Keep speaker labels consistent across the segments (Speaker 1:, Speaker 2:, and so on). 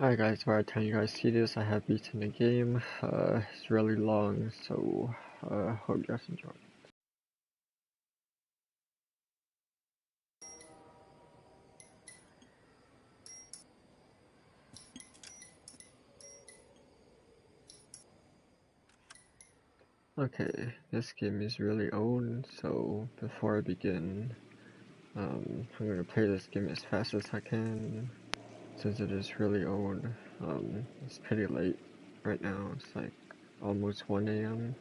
Speaker 1: Alright guys, by the time you guys see this, I have beaten the game. It's really long, so hope you guys enjoy. Okay, this game is really old, so before I begin, I'm gonna play this game as fast as I can, since it is really old. It's pretty late right now, it's like almost 1 a.m.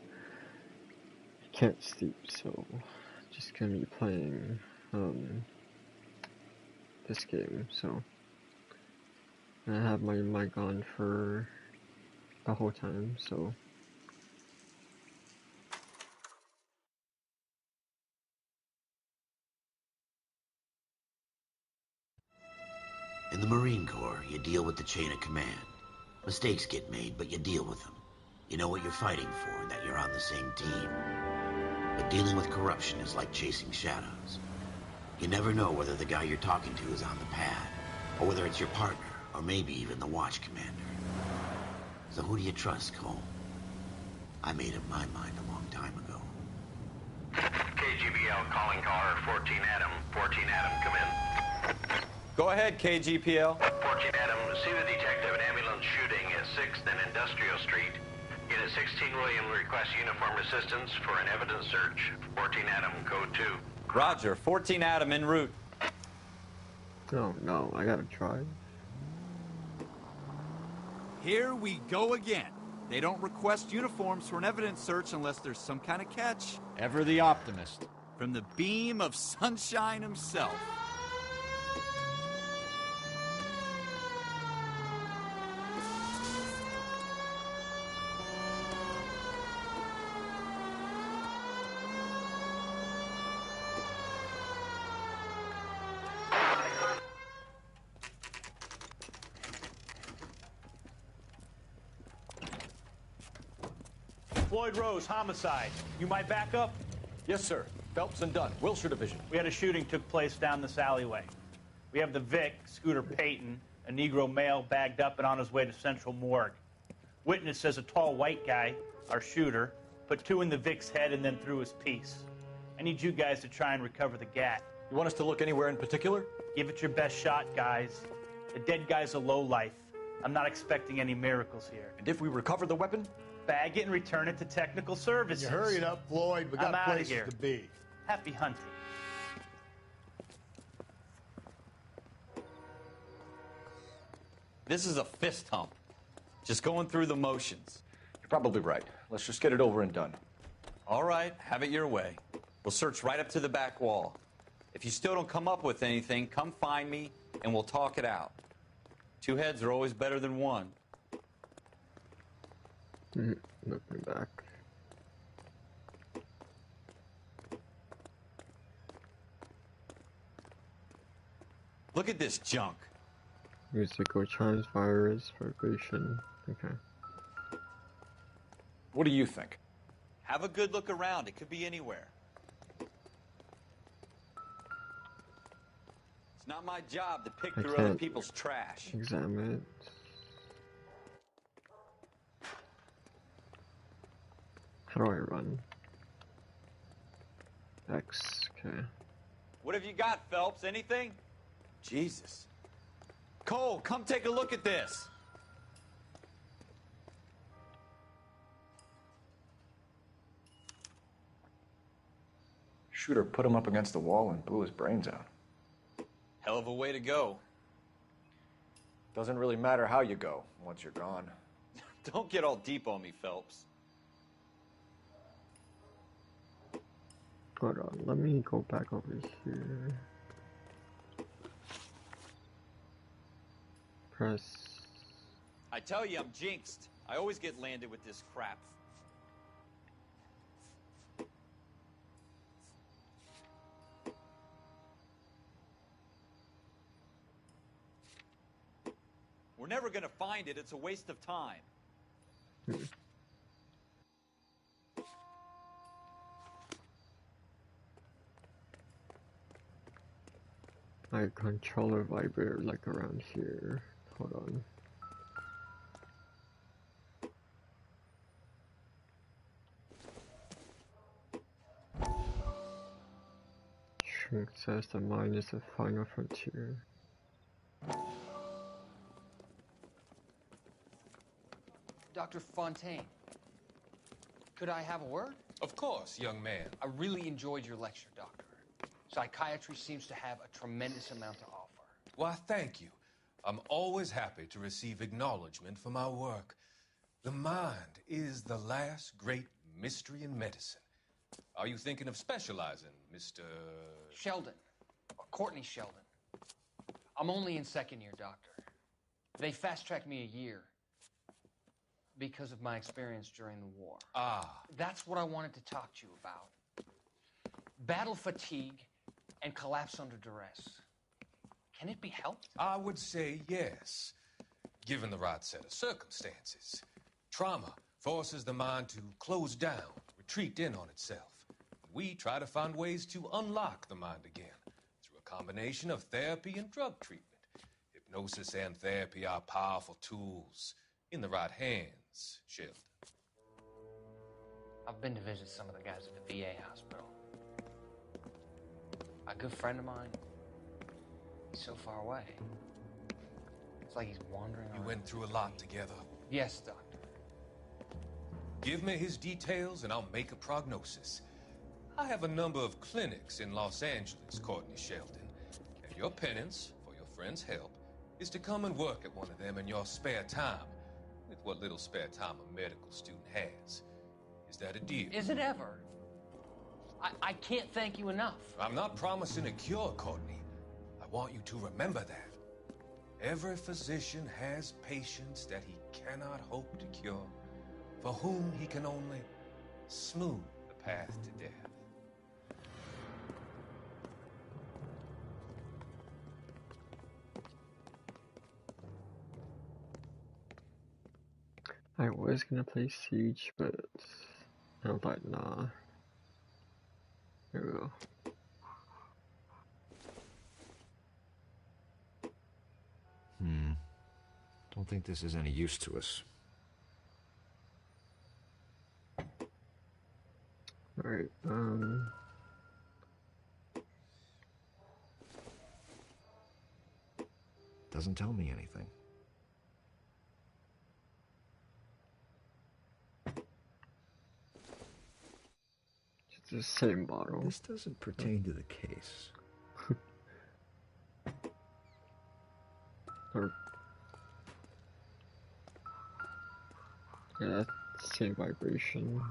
Speaker 1: I can't sleep, so just gonna be playing this game, so I have my mic on for the whole time, so
Speaker 2: In the Marine Corps, you deal with the chain of command. Mistakes get made, but you deal with them. You know what you're fighting for, and that you're on the same team. But dealing with corruption is like chasing shadows. You never know whether the guy you're talking to is on the pad, or whether it's your partner, or maybe even the watch commander. So who do you trust, Cole? I made up my mind a long time ago.
Speaker 3: KGBL calling caller 14 Adam. 14 Adam, come in.
Speaker 4: Go ahead, KGPL.
Speaker 3: 14 Adam, see the detective, an ambulance shooting at 6th and Industrial Street. Unit 16 William requests uniform assistance for an evidence search. 14 Adam, code 2.
Speaker 4: Roger, 14 Adam en route.
Speaker 1: oh no, I gotta try.
Speaker 5: Here we go again. They don't request uniforms for an evidence search unless there's some kind of catch.
Speaker 6: Ever the optimist.
Speaker 5: From the beam of sunshine himself.
Speaker 7: Floyd Rose, homicide. You might back up?
Speaker 6: Yes, sir. Phelps and Dunn, Wilshire Division.
Speaker 7: We had a shooting took place down this alleyway. We have the Vic, Scooter Payton, a Negro male bagged up and on his way to Central Morgue. Witness says a tall white guy, our shooter, put 2 in the Vic's head and then threw his piece. I need you guys to try and recover the gat.
Speaker 6: You want us to look anywhere in particular?
Speaker 7: Give it your best shot, guys. The dead guy's a lowlife. I'm not expecting any miracles here.
Speaker 6: And if we recover the weapon?
Speaker 7: Bag it and return it to technical services.
Speaker 8: You hurry it up, Floyd. We
Speaker 7: I'm
Speaker 8: got
Speaker 7: outta
Speaker 8: places
Speaker 7: here.
Speaker 8: to be.
Speaker 7: Happy hunting.
Speaker 4: This is a fist hump. Just going through the motions.
Speaker 6: You're probably right. Let's just get it over and done.
Speaker 4: All right, have it your way. We'll search right up to the back wall. If you still don't come up with anything, come find me and we'll talk it out. 2 heads are always better than 1.
Speaker 1: Looking back.
Speaker 4: Look at this junk.
Speaker 1: Musical chimes, virus, vibration. Okay.
Speaker 6: What do you think?
Speaker 4: Have a good look around. It could be anywhere. It's not my job to pick through other people's trash.
Speaker 1: Examine it. How do I run? X, okay.
Speaker 4: What have you got, Phelps? Anything? Jesus. Cole, come take a look at this.
Speaker 6: Shooter put him up against the wall and blew his brains out.
Speaker 4: Hell of a way to go.
Speaker 6: Doesn't really matter how you go once you're gone.
Speaker 4: Don't get all deep on me, Phelps.
Speaker 1: Hold on, let me go back over here. Press.
Speaker 4: I tell you, I'm jinxed. I always get landed with this crap. We're never gonna find it. It's a waste of time.
Speaker 1: My controller vibrator like around here. Hold on. King says the mind is the final frontier.
Speaker 8: Dr. Fontaine, could I have a word?
Speaker 9: Of course, young man.
Speaker 8: I really enjoyed your lecture, Doctor. Psychiatry seems to have a tremendous amount to offer.
Speaker 9: Why, thank you. I'm always happy to receive acknowledgement for my work. The mind is the last great mystery in medicine. Are you thinking of specializing, Mr.
Speaker 8: Sheldon, or Courtney Sheldon. I'm only in second year, Doctor. They fast-tracked me a year because of my experience during the war.
Speaker 9: Ah.
Speaker 8: That's what I wanted to talk to you about. Battle fatigue and collapse under duress. Can it be helped?
Speaker 9: I would say yes, given the right set of circumstances. Trauma forces the mind to close down, retreat in on itself. We try to find ways to unlock the mind again through a combination of therapy and drug treatment. Hypnosis and therapy are powerful tools in the right hands, Sheldon.
Speaker 8: I've been to visit some of the guys at the VA hospital. A good friend of mine, he's so far away. It's like he's wandering around.
Speaker 9: You went through a lot together.
Speaker 8: Yes, Doctor.
Speaker 9: Give me his details and I'll make a prognosis. I have a number of clinics in Los Angeles, Courtney Sheldon. And your penance, for your friend's help, is to come and work at one of them in your spare time, with what little spare time a medical student has. Is that a deal?
Speaker 8: Is it ever? I can't thank you enough.
Speaker 9: I'm not promising a cure, Courtney. I want you to remember that. Every physician has patients that he cannot hope to cure, for whom he can only smooth the path to death.
Speaker 1: I was gonna play Siege, but I was like, nah. There we go.
Speaker 6: Don't think this is any use to us.
Speaker 1: Alright,
Speaker 6: Doesn't tell me anything.
Speaker 1: it's the same bottle.
Speaker 6: This doesn't pertain to the case.
Speaker 1: Or, yeah, that's same vibration.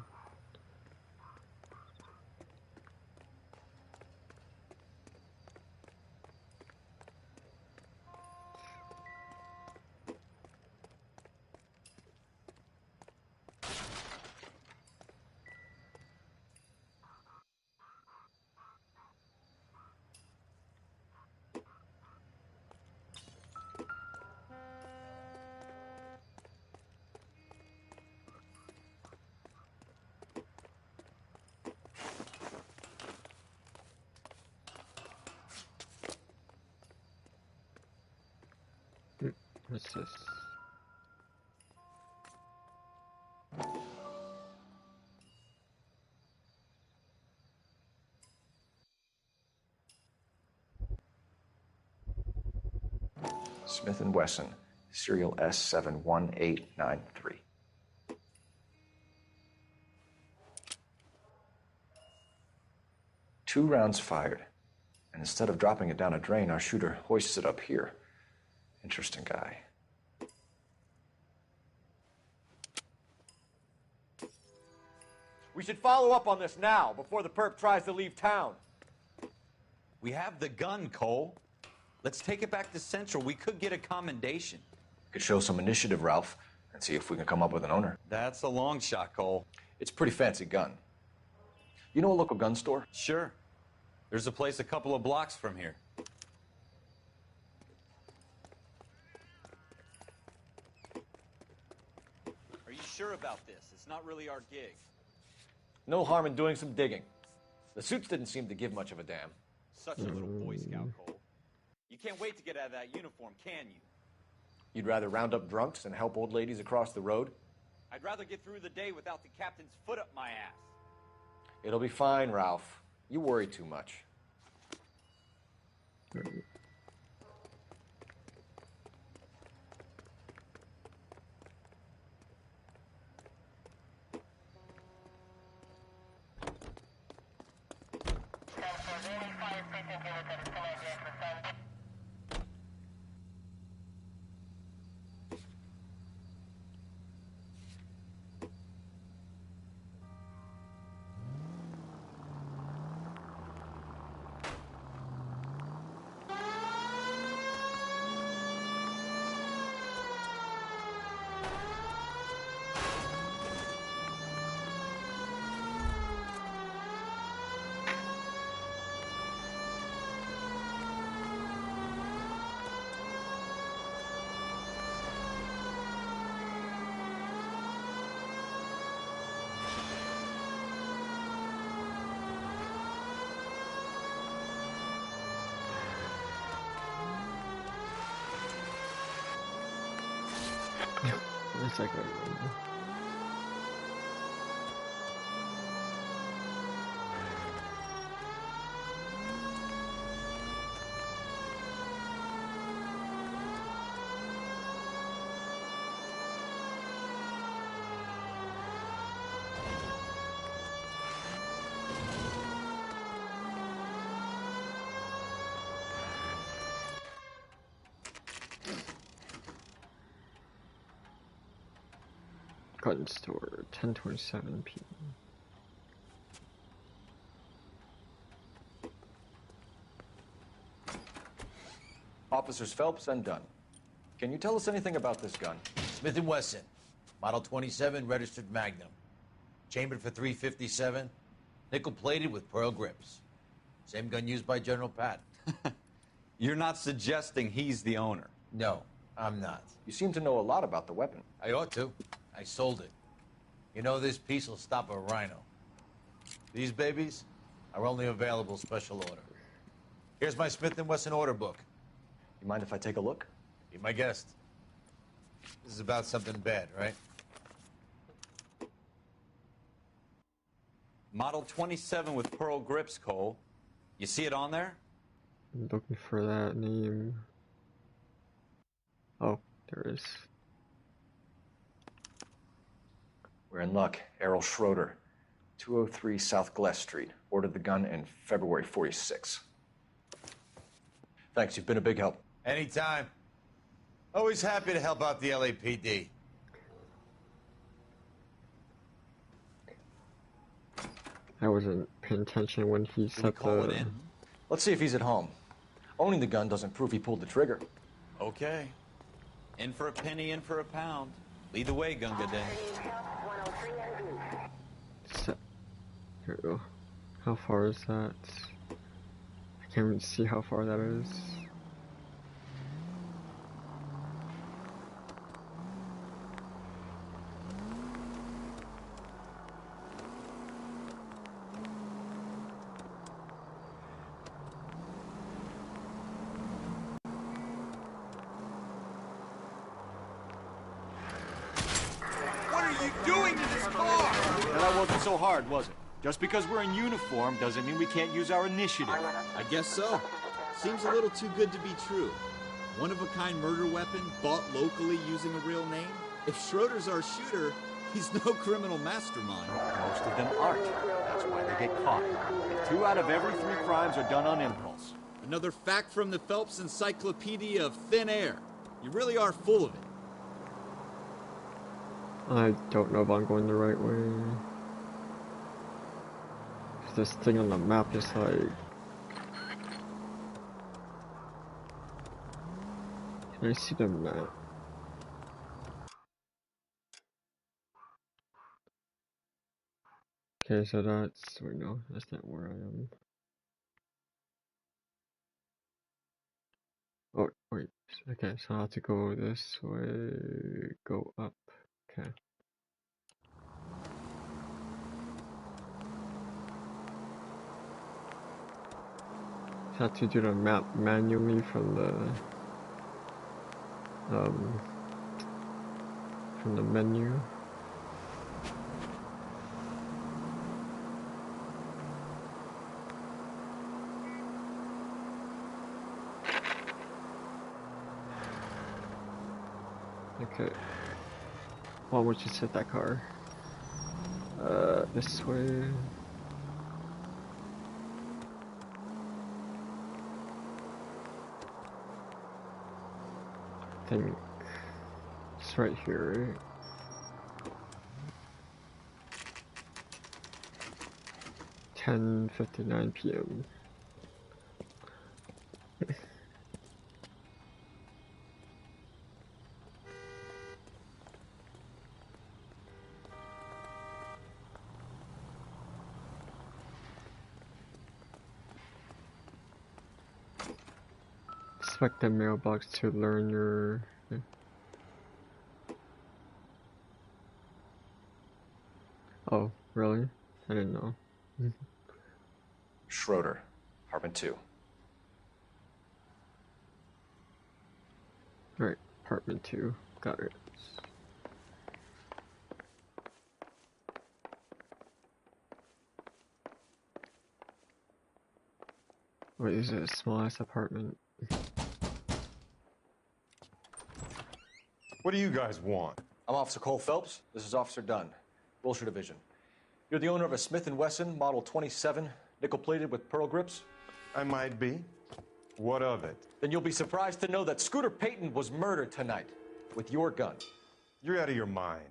Speaker 1: What's this?
Speaker 6: Smith & Wesson, serial S71893. 2 rounds fired, and instead of dropping it down a drain, our shooter hoists it up here. Interesting guy.
Speaker 5: We should follow up on this now, before the perp tries to leave town.
Speaker 4: We have the gun, Cole. Let's take it back to Central. We could get a commendation.
Speaker 6: Could show some initiative, Ralph, and see if we can come up with an owner.
Speaker 4: That's a long shot, Cole.
Speaker 6: It's a pretty fancy gun. You know a local gun store?
Speaker 4: Sure. There's a place a couple of blocks from here. Are you sure about this? It's not really our gig.
Speaker 6: No harm in doing some digging. The suits didn't seem to give much of a damn.
Speaker 4: Such a little Boy Scout, Cole. You can't wait to get out of that uniform, can you?
Speaker 6: You'd rather round up drunks and help old ladies across the road?
Speaker 4: I'd rather get through the day without the captain's foot up my ass.
Speaker 6: It'll be fine, Ralph. You worry too much.
Speaker 1: Right. Where's that guy going? Gun store, 10:27 p.m.
Speaker 6: Officers Phelps and Dunn. Can you tell us anything about this gun?
Speaker 2: Smith & Wesson, Model 27, registered Magnum. Chambered for .357, nickel-plated with pearl grips. Same gun used by General Patton.
Speaker 4: You're not suggesting he's the owner?
Speaker 2: No, I'm not.
Speaker 6: You seem to know a lot about the weapon.
Speaker 2: I ought to. I sold it. You know, this piece will stop a rhino. These babies are only available special order. Here's my Smith & Wesson order book.
Speaker 6: You mind if I take a look?
Speaker 2: Be my guest. This is about something bad, right?
Speaker 4: Model 27 with pearl grips, Cole. You see it on there?
Speaker 1: I'm looking for that name. Oh, there is.
Speaker 6: We're in luck. Errol Schroeder, 203 South Glass Street. Ordered the gun in February '46. Thanks, you've been a big help.
Speaker 2: Anytime. Always happy to help out the LAPD.
Speaker 1: I wasn't paying attention when he
Speaker 4: Can we
Speaker 1: set
Speaker 4: call
Speaker 1: the.
Speaker 4: it in?
Speaker 6: Let's see if he's at home. Owning the gun doesn't prove he pulled the trigger.
Speaker 4: Okay. In for a penny, in for a pound. Lead the way, Gunga Din.
Speaker 1: Set. Here we go. How far is that? I can't even see how far that is.
Speaker 5: What are you doing to this car?
Speaker 10: That wasn't so hard, was it? Just because we're in uniform doesn't mean we can't use our initiative.
Speaker 5: I guess so. Seems a little too good to be true. One-of-a-kind murder weapon bought locally using a real name? If Schroeder's our shooter, he's no criminal mastermind.
Speaker 10: Most of them aren't. That's why they get caught. 2 out of every 3 crimes are done on impulse.
Speaker 5: Another fact from the Phelps Encyclopedia of Thin Air. You really are full of it.
Speaker 1: I don't know if I'm going the right way. This thing on the map is like. Can I see the map? Okay, so that's. Wait, no, that's not where I am. Oh, wait. Okay, so I have to go this way. Go up. Okay. So I have to do the map manually from the menu. Okay. Well, we just hit that car. This way. I think it's right here, right? $10:59 p.m. Expect the mailbox to learn your... Oh, really? I didn't know.
Speaker 6: Schroeder, apartment 2.
Speaker 1: Right, apartment 2. Got it. Wait, is it a small ass apartment?
Speaker 10: What do you guys want?
Speaker 6: I'm Officer Cole Phelps. This is Officer Dunn, Wilshire Division. You're the owner of a Smith & Wesson Model 27, nickel-plated with pearl grips?
Speaker 10: I might be. What of it?
Speaker 6: Then you'll be surprised to know that Scooter Payton was murdered tonight with your gun.
Speaker 10: You're out of your mind.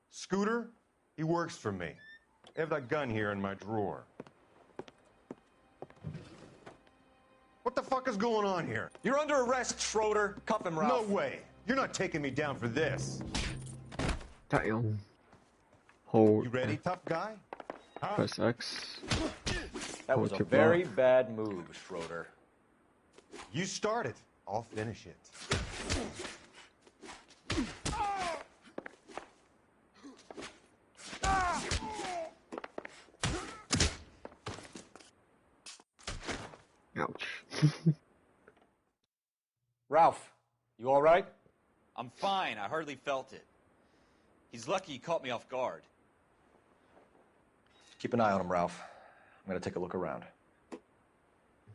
Speaker 10: Scooter? He works for me. I have that gun here in my drawer. What the fuck is going on here?
Speaker 6: You're under arrest, Schroeder. Cuff him, Ralph.
Speaker 10: No way. You're not taking me down for this.
Speaker 1: Damn. Hold.
Speaker 10: You ready, tough guy? Huh?
Speaker 1: Press X.
Speaker 6: That was a very bad move, Schroeder.
Speaker 10: You start it. I'll finish it.
Speaker 1: Ouch.
Speaker 6: Ralph, you all right?
Speaker 4: I'm fine. I hardly felt it. He's lucky he caught me off guard.
Speaker 6: Keep an eye on him, Ralph. I'm gonna take a look around.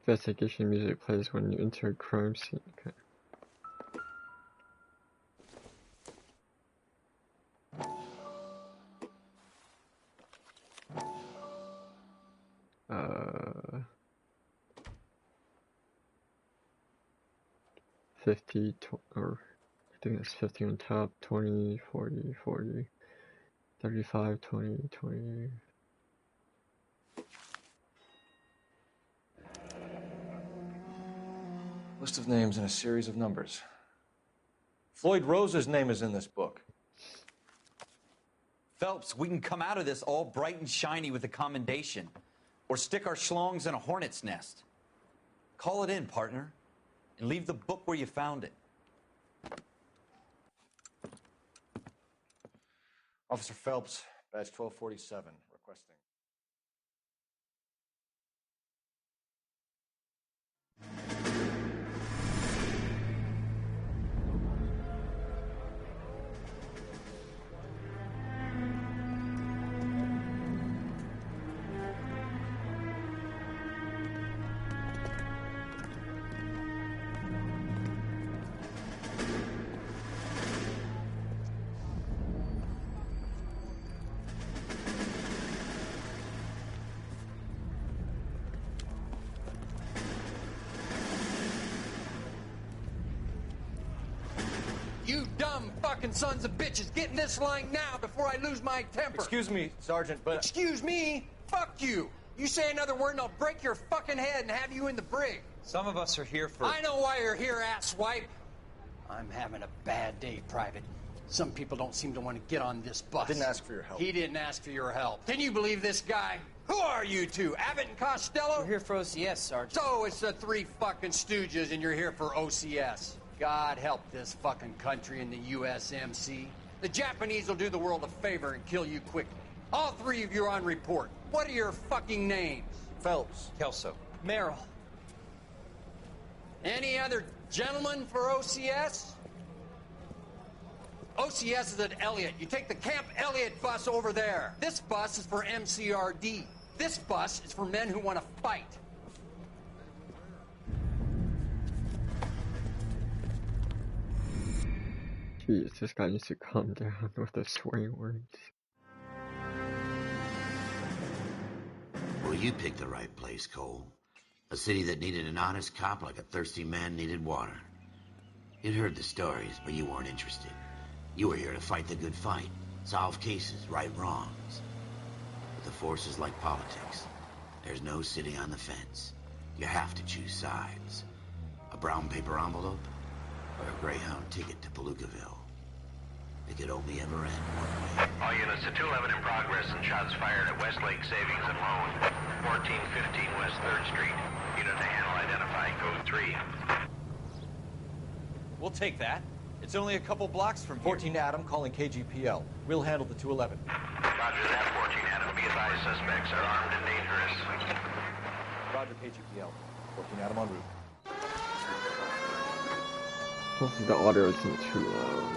Speaker 1: Investigation music plays when you enter a crime scene. Okay. Uh, 50, or I think that's 50 on top, 20, 40, 40, 35, 20, 20.
Speaker 6: List of names and a series of numbers. Floyd Rose's name is in this book.
Speaker 4: Phelps, we can come out of this all bright and shiny with a commendation. Or stick our schlongs in a hornet's nest. Call it in, partner. And leave the book where you found it.
Speaker 6: Officer Phelps, badge 1247, requesting.
Speaker 8: You dumb fucking sons of bitches, get in this line now before I lose my temper.
Speaker 6: Excuse me, Sergeant, but...
Speaker 8: Excuse me? Fuck you. You say another word and I'll break your fucking head and have you in the brig.
Speaker 4: Some of us are here for...
Speaker 8: I know why you're here, asswipe. I'm having a bad day, Private. Some people don't seem to want to get on this bus.
Speaker 6: Didn't ask for your help.
Speaker 8: He didn't ask for your help. Can you believe this guy? Who are you two? Abbott and Costello?
Speaker 11: We're here for OCS, Sergeant.
Speaker 8: So it's the three fucking stooges and you're here for OCS. God help this fucking country and the USMC. The Japanese will do the world a favor and kill you quickly. All three of you are on report. What are your fucking names?
Speaker 6: Phelps.
Speaker 4: Kelso.
Speaker 11: Merrill.
Speaker 8: Any other gentlemen for OCS? OCS is at Elliott. You take the Camp Elliott bus over there. This bus is for MCRD. This bus is for men who want to fight.
Speaker 1: Jeez, this guy needs to calm down with the swearing words.
Speaker 2: Well, you picked the right place, Cole. A city that needed an honest cop like a thirsty man needed water. You'd heard the stories, but you weren't interested. You were here to fight the good fight, solve cases, right wrongs. But the force is like politics. There's no sitting on the fence. You have to choose sides. A brown paper envelope, or a Greyhound ticket to Palookaville. It could only ever end one way.
Speaker 3: All units to 211 in progress and shots fired at Westlake Savings and Loan, 1415 West 3rd Street. Unit to handle identify, code 3.
Speaker 4: We'll take that. It's only a couple blocks from here.
Speaker 10: 14 Adam calling KGPL. We'll handle the 211.
Speaker 3: Roger that, 14 Adam. Be advised, suspects are armed and dangerous.
Speaker 10: Roger, KGPL. 14 Adam en route.
Speaker 1: Hopefully the audio isn't too loud.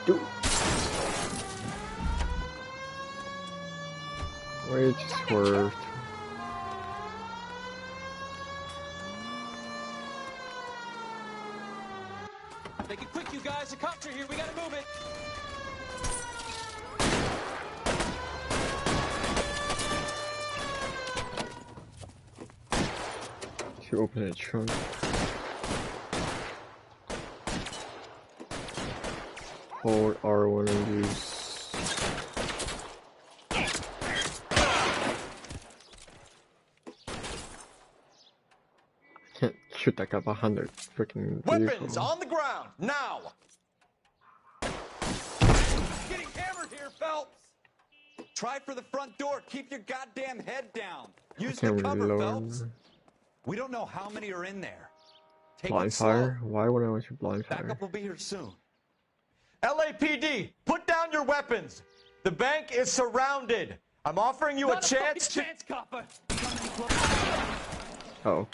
Speaker 1: Dude. Wait, swerved.
Speaker 11: Make it quick, you guys. The cops are here. We gotta move it.
Speaker 1: To open a trunk. Hold R1 and use. Can't shoot that guy behind the freaking
Speaker 10: Weapons
Speaker 1: vehicle.
Speaker 10: on the ground, now! Getting hammered here, Phelps! Try for the front door. Keep your goddamn head down. Use the
Speaker 1: Can't
Speaker 10: cover,
Speaker 1: reload.
Speaker 10: Phelps. We don't know how many are in there. Take
Speaker 1: Blind
Speaker 10: it slow.
Speaker 1: fire? Why would I want you blind fire?
Speaker 10: Backup will be here soon. LAPD, put down your weapons. The bank is surrounded. I'm offering you
Speaker 11: Not
Speaker 10: a chance to...
Speaker 11: chance, copper.
Speaker 1: Oh.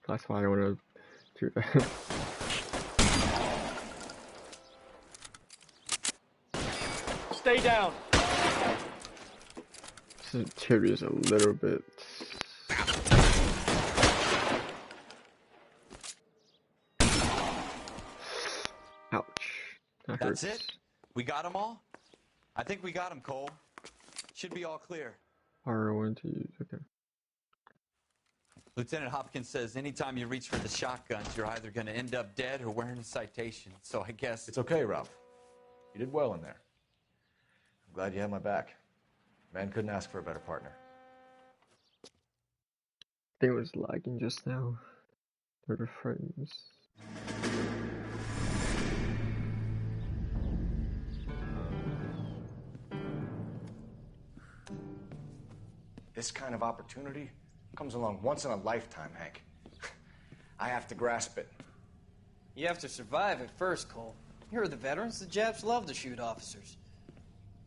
Speaker 1: That's why I want to do that.
Speaker 10: Stay down.
Speaker 1: This interior is a little bit... Ouch. That hurts.
Speaker 4: That's it? We got them all? I think we got them, Cole. Should be all clear.
Speaker 1: R1 to use, okay.
Speaker 4: Lieutenant Hopkins says anytime you reach for the shotguns, you're either going to end up dead or wearing a citation. So I guess...
Speaker 6: It's okay, Ralph. You did well in there. I'm glad you had my back. Man couldn't ask for a better partner.
Speaker 1: I think it was lagging just now. 30 frames.
Speaker 6: This kind of opportunity comes along once in a lifetime, Hank. I have to grasp it.
Speaker 12: You have to survive it first, Cole. Here are the veterans. The Japs love to shoot officers.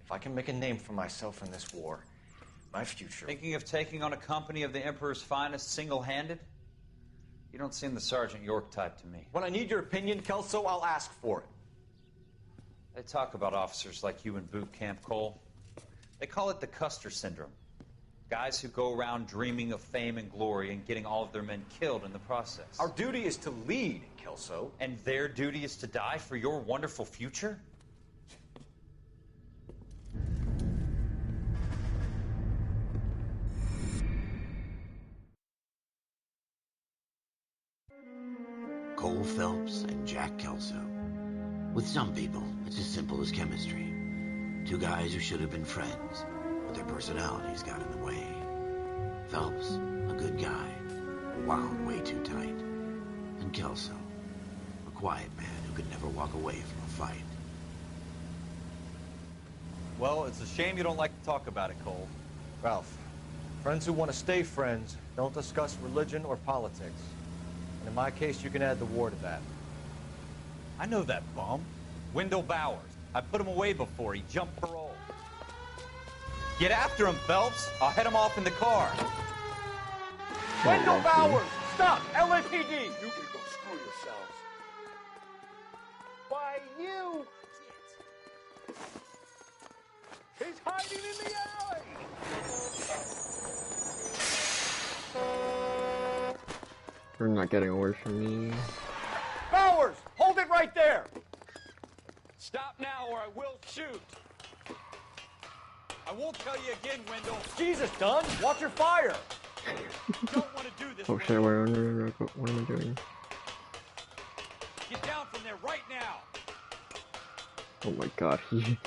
Speaker 6: If I can make a name for myself in this war, my future...
Speaker 4: Thinking of taking on a company of the Emperor's finest single-handed? You don't seem the Sergeant York type to me.
Speaker 6: When I need your opinion, Kelso, I'll ask for it.
Speaker 4: They talk about officers like you in boot camp, Cole. They call it the Custer Syndrome. Guys who go around dreaming of fame and glory and getting all of their men killed in the process.
Speaker 6: Our duty is to lead, Kelso.
Speaker 4: And their duty is to die for your wonderful future?
Speaker 2: Cole Phelps and Jack Kelso. With some people, it's as simple as chemistry. Two guys who should have been friends, but their personalities got in the way. Phelps, a good guy, wound way too tight. And Kelso, a quiet man who could never walk away from a fight.
Speaker 4: Well, it's a shame you don't like to talk about it, Cole.
Speaker 10: Ralph, friends who want to stay friends don't discuss religion or politics. And in my case, you can add the war to that.
Speaker 4: I know that bum. Wendell Bowers. I put him away before. He jumped parole. Get after him, Phelps. I'll head him off in the car.
Speaker 10: Wendell Bowers! Stop! LAPD!
Speaker 11: You can go screw yourselves.
Speaker 10: Why, you...
Speaker 11: He's hiding in the alley!
Speaker 1: You're not getting away from me.
Speaker 10: Bowers! Hold it right there!
Speaker 11: Stop now or I will shoot! I won't tell you again, Wendell.
Speaker 10: Jesus, Dunn! Watch your fire!
Speaker 11: Don't want to do this.
Speaker 1: Oh shit, what am I doing?
Speaker 11: Get down from there right now!
Speaker 1: Oh my god, he...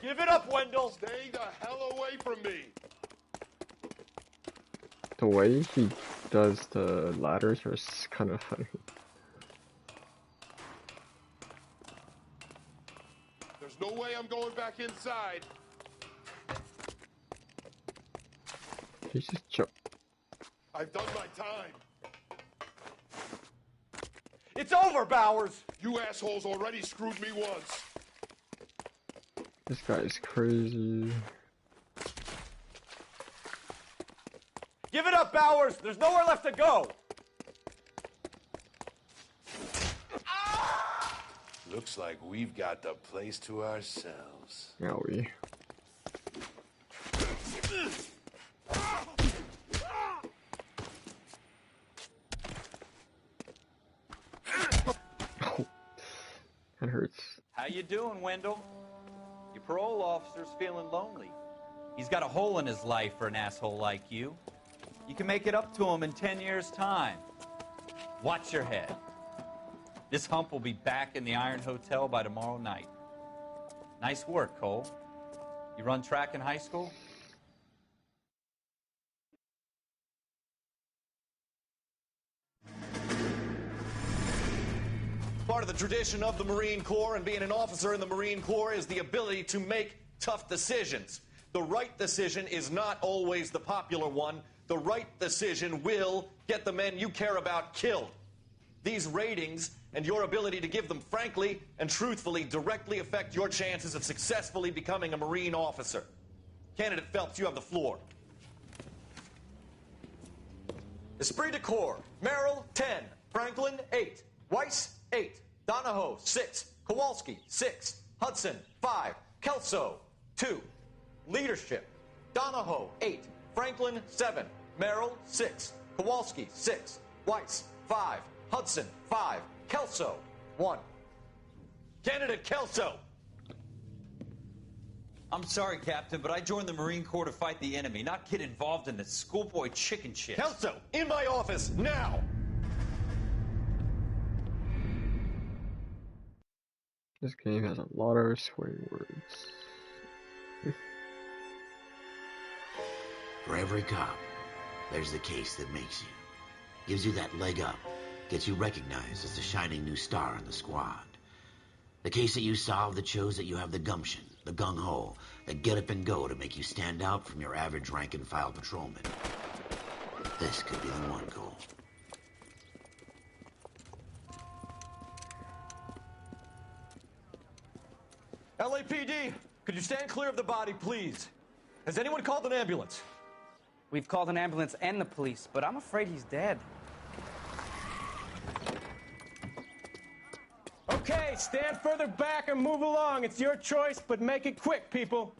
Speaker 10: Give it up, Wendell!
Speaker 13: Stay the hell away from me!
Speaker 1: The way he does the ladders is kind of funny.
Speaker 13: There's no way I'm going back inside.
Speaker 1: He's just jumped.
Speaker 13: I've done my time.
Speaker 10: It's over, Bowers!
Speaker 13: You assholes already screwed me once.
Speaker 1: This guy is crazy.
Speaker 10: Give it up, Bowers! There's nowhere left to go!
Speaker 13: Looks like we've got the place to ourselves.
Speaker 1: Yeah, we. Oh, that hurts.
Speaker 4: How you doing, Wendell? Your parole officer's feeling lonely. He's got a hole in his life for an asshole like you. You can make it up to him in 10 years' time. Watch your head. This hump will be back in the Iron Hotel by tomorrow night. Nice work, Cole. You run track in high school?
Speaker 14: Part of the tradition of the Marine Corps and being an officer in the Marine Corps is the ability to make tough decisions. The right decision is not always the popular one. The right decision will get the men you care about killed. These ratings and your ability to give them frankly and truthfully directly affect your chances of successfully becoming a Marine officer. Candidate Phelps, you have the floor. Esprit de Corps, Merrill, 10. Franklin, 8. Weiss, 8. Donahoe, 6. Kowalski, 6. Hudson, 5. Kelso, 2. Leadership, Donahoe, 8. Franklin, 7. Merrill, 6. Kowalski, 6. Weiss, 5. Hudson, 5. Kelso, 1. Candidate Kelso.
Speaker 4: I'm sorry, Captain, but I joined the Marine Corps to fight the enemy, not get involved in this schoolboy chicken shit.
Speaker 14: Kelso, in my office, now!
Speaker 1: This game has a lot of swear words.
Speaker 2: For every cop, there's the case that makes you. Gives you that leg up. Gets you recognized as the shining new star in the squad. The case that you solve that shows that you have the gumption, the gung-ho, the get up and go to make you stand out from your average rank-and-file patrolman. This could be the one, Cole.
Speaker 14: LAPD, could you stand clear of the body, please? Has anyone called an ambulance?
Speaker 12: We've called an ambulance and the police, but I'm afraid he's dead.
Speaker 11: Okay, stand further back and move along. It's your choice, but make it quick, people.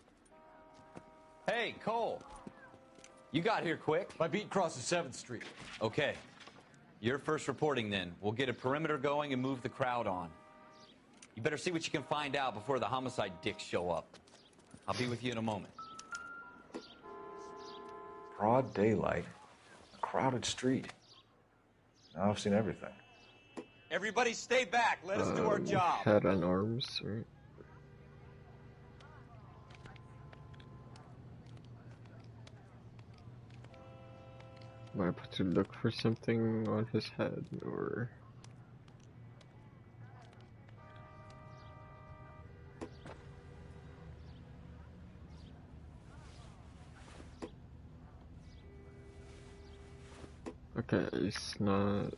Speaker 4: Hey, Cole. You got here quick.
Speaker 14: My beat crosses 7th Street.
Speaker 4: Okay. You're first reporting then. We'll get a perimeter going and move the crowd on. You better see what you can find out before the homicide dicks show up. I'll be with you in a moment.
Speaker 6: Broad daylight, a crowded street. Now I've seen everything.
Speaker 4: Everybody stay back. Let us do our job.
Speaker 1: Head and arms, right? Am I supposed to look for something on his head, or... Okay, it's not...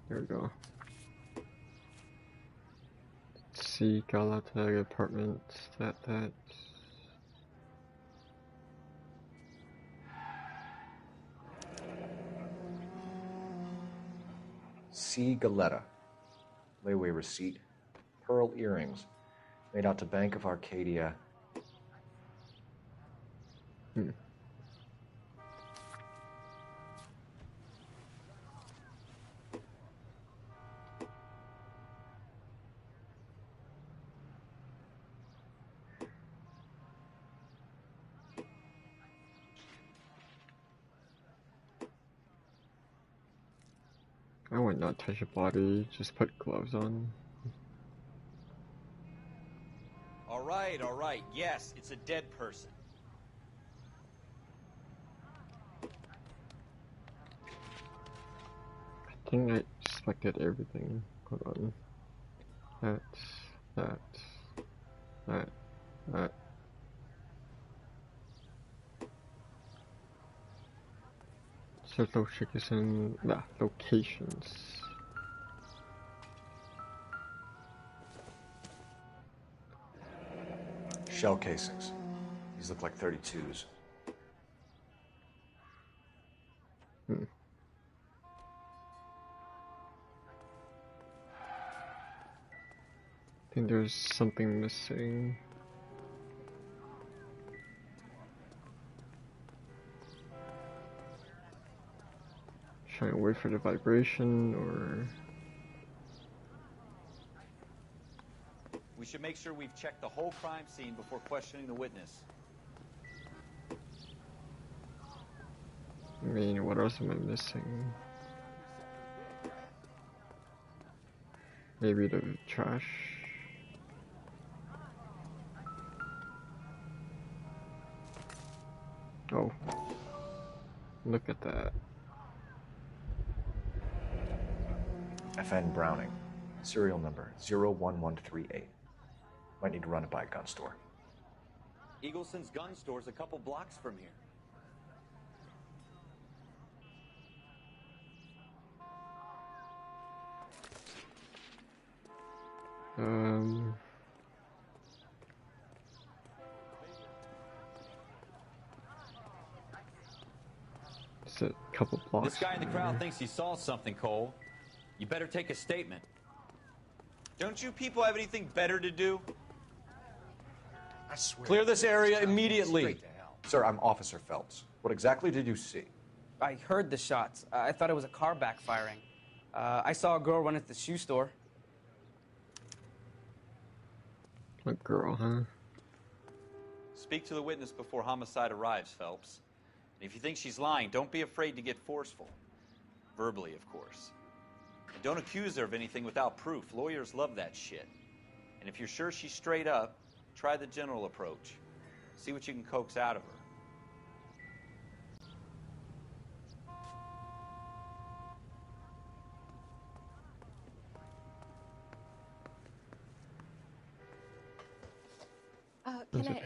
Speaker 1: There we go. Let's see, Galatag apartments, that.
Speaker 6: C. Galetta. Layaway receipt. Pearl earrings. Made out to Bank of Arcadia.
Speaker 1: I would not touch a body, just put gloves on.
Speaker 4: All right. Yes, it's a dead person.
Speaker 1: I think I selected everything. Hold on. That. So location, locations.
Speaker 6: Shell casings. These look like 32s.
Speaker 1: I think there's something missing. Trying to wait for the vibration, or...
Speaker 4: We should make sure we've checked the whole crime scene before questioning the witness.
Speaker 1: I mean, what else am I missing? Maybe the trash? Oh. Look at that.
Speaker 6: FN Browning. Serial number 01138. Might need to run it by a gun store.
Speaker 4: Eagleson's gun store's a couple blocks from here.
Speaker 1: It's a couple blocks.
Speaker 4: This guy in the crowd thinks he saw something, Cole. You better take a statement. Don't you people have anything better to do?
Speaker 13: I swear.
Speaker 5: Clear this area immediately.
Speaker 13: Straight to hell.
Speaker 6: Sir, I'm Officer Phelps. What exactly did you see?
Speaker 15: I heard the shots. I thought it was a car backfiring. I saw a girl run at the shoe store.
Speaker 1: A girl, huh?
Speaker 4: Speak to the witness before homicide arrives, Phelps. And if you think she's lying, don't be afraid to get forceful. Verbally, of course. And don't accuse her of anything without proof. Lawyers love that shit. And if you're sure she's straight up, try the general approach. See what you can coax out of her.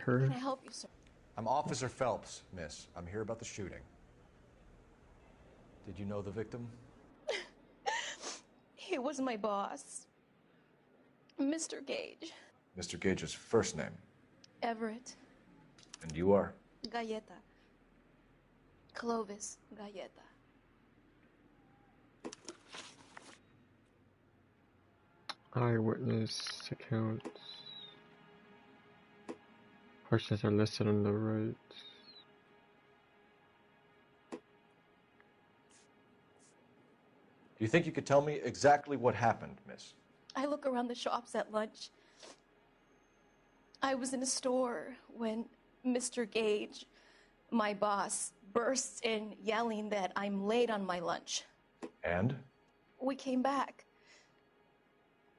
Speaker 16: Can I help you, sir?
Speaker 6: I'm Officer Phelps, miss. I'm here about the shooting. Did you know the victim?
Speaker 16: He was my boss, Mr. Gage.
Speaker 6: Mr. Gage's first name.
Speaker 16: Everett.
Speaker 6: And you are?
Speaker 16: Galleta. Clovis Galleta.
Speaker 1: Eyewitness accounts. Questions are listed on the right.
Speaker 6: Do you think you could tell me exactly what happened, miss?
Speaker 16: I look around the shops at lunch. I was in a store when Mr. Gage, my boss, bursts in yelling that I'm late on my lunch.
Speaker 6: And?
Speaker 16: We came back.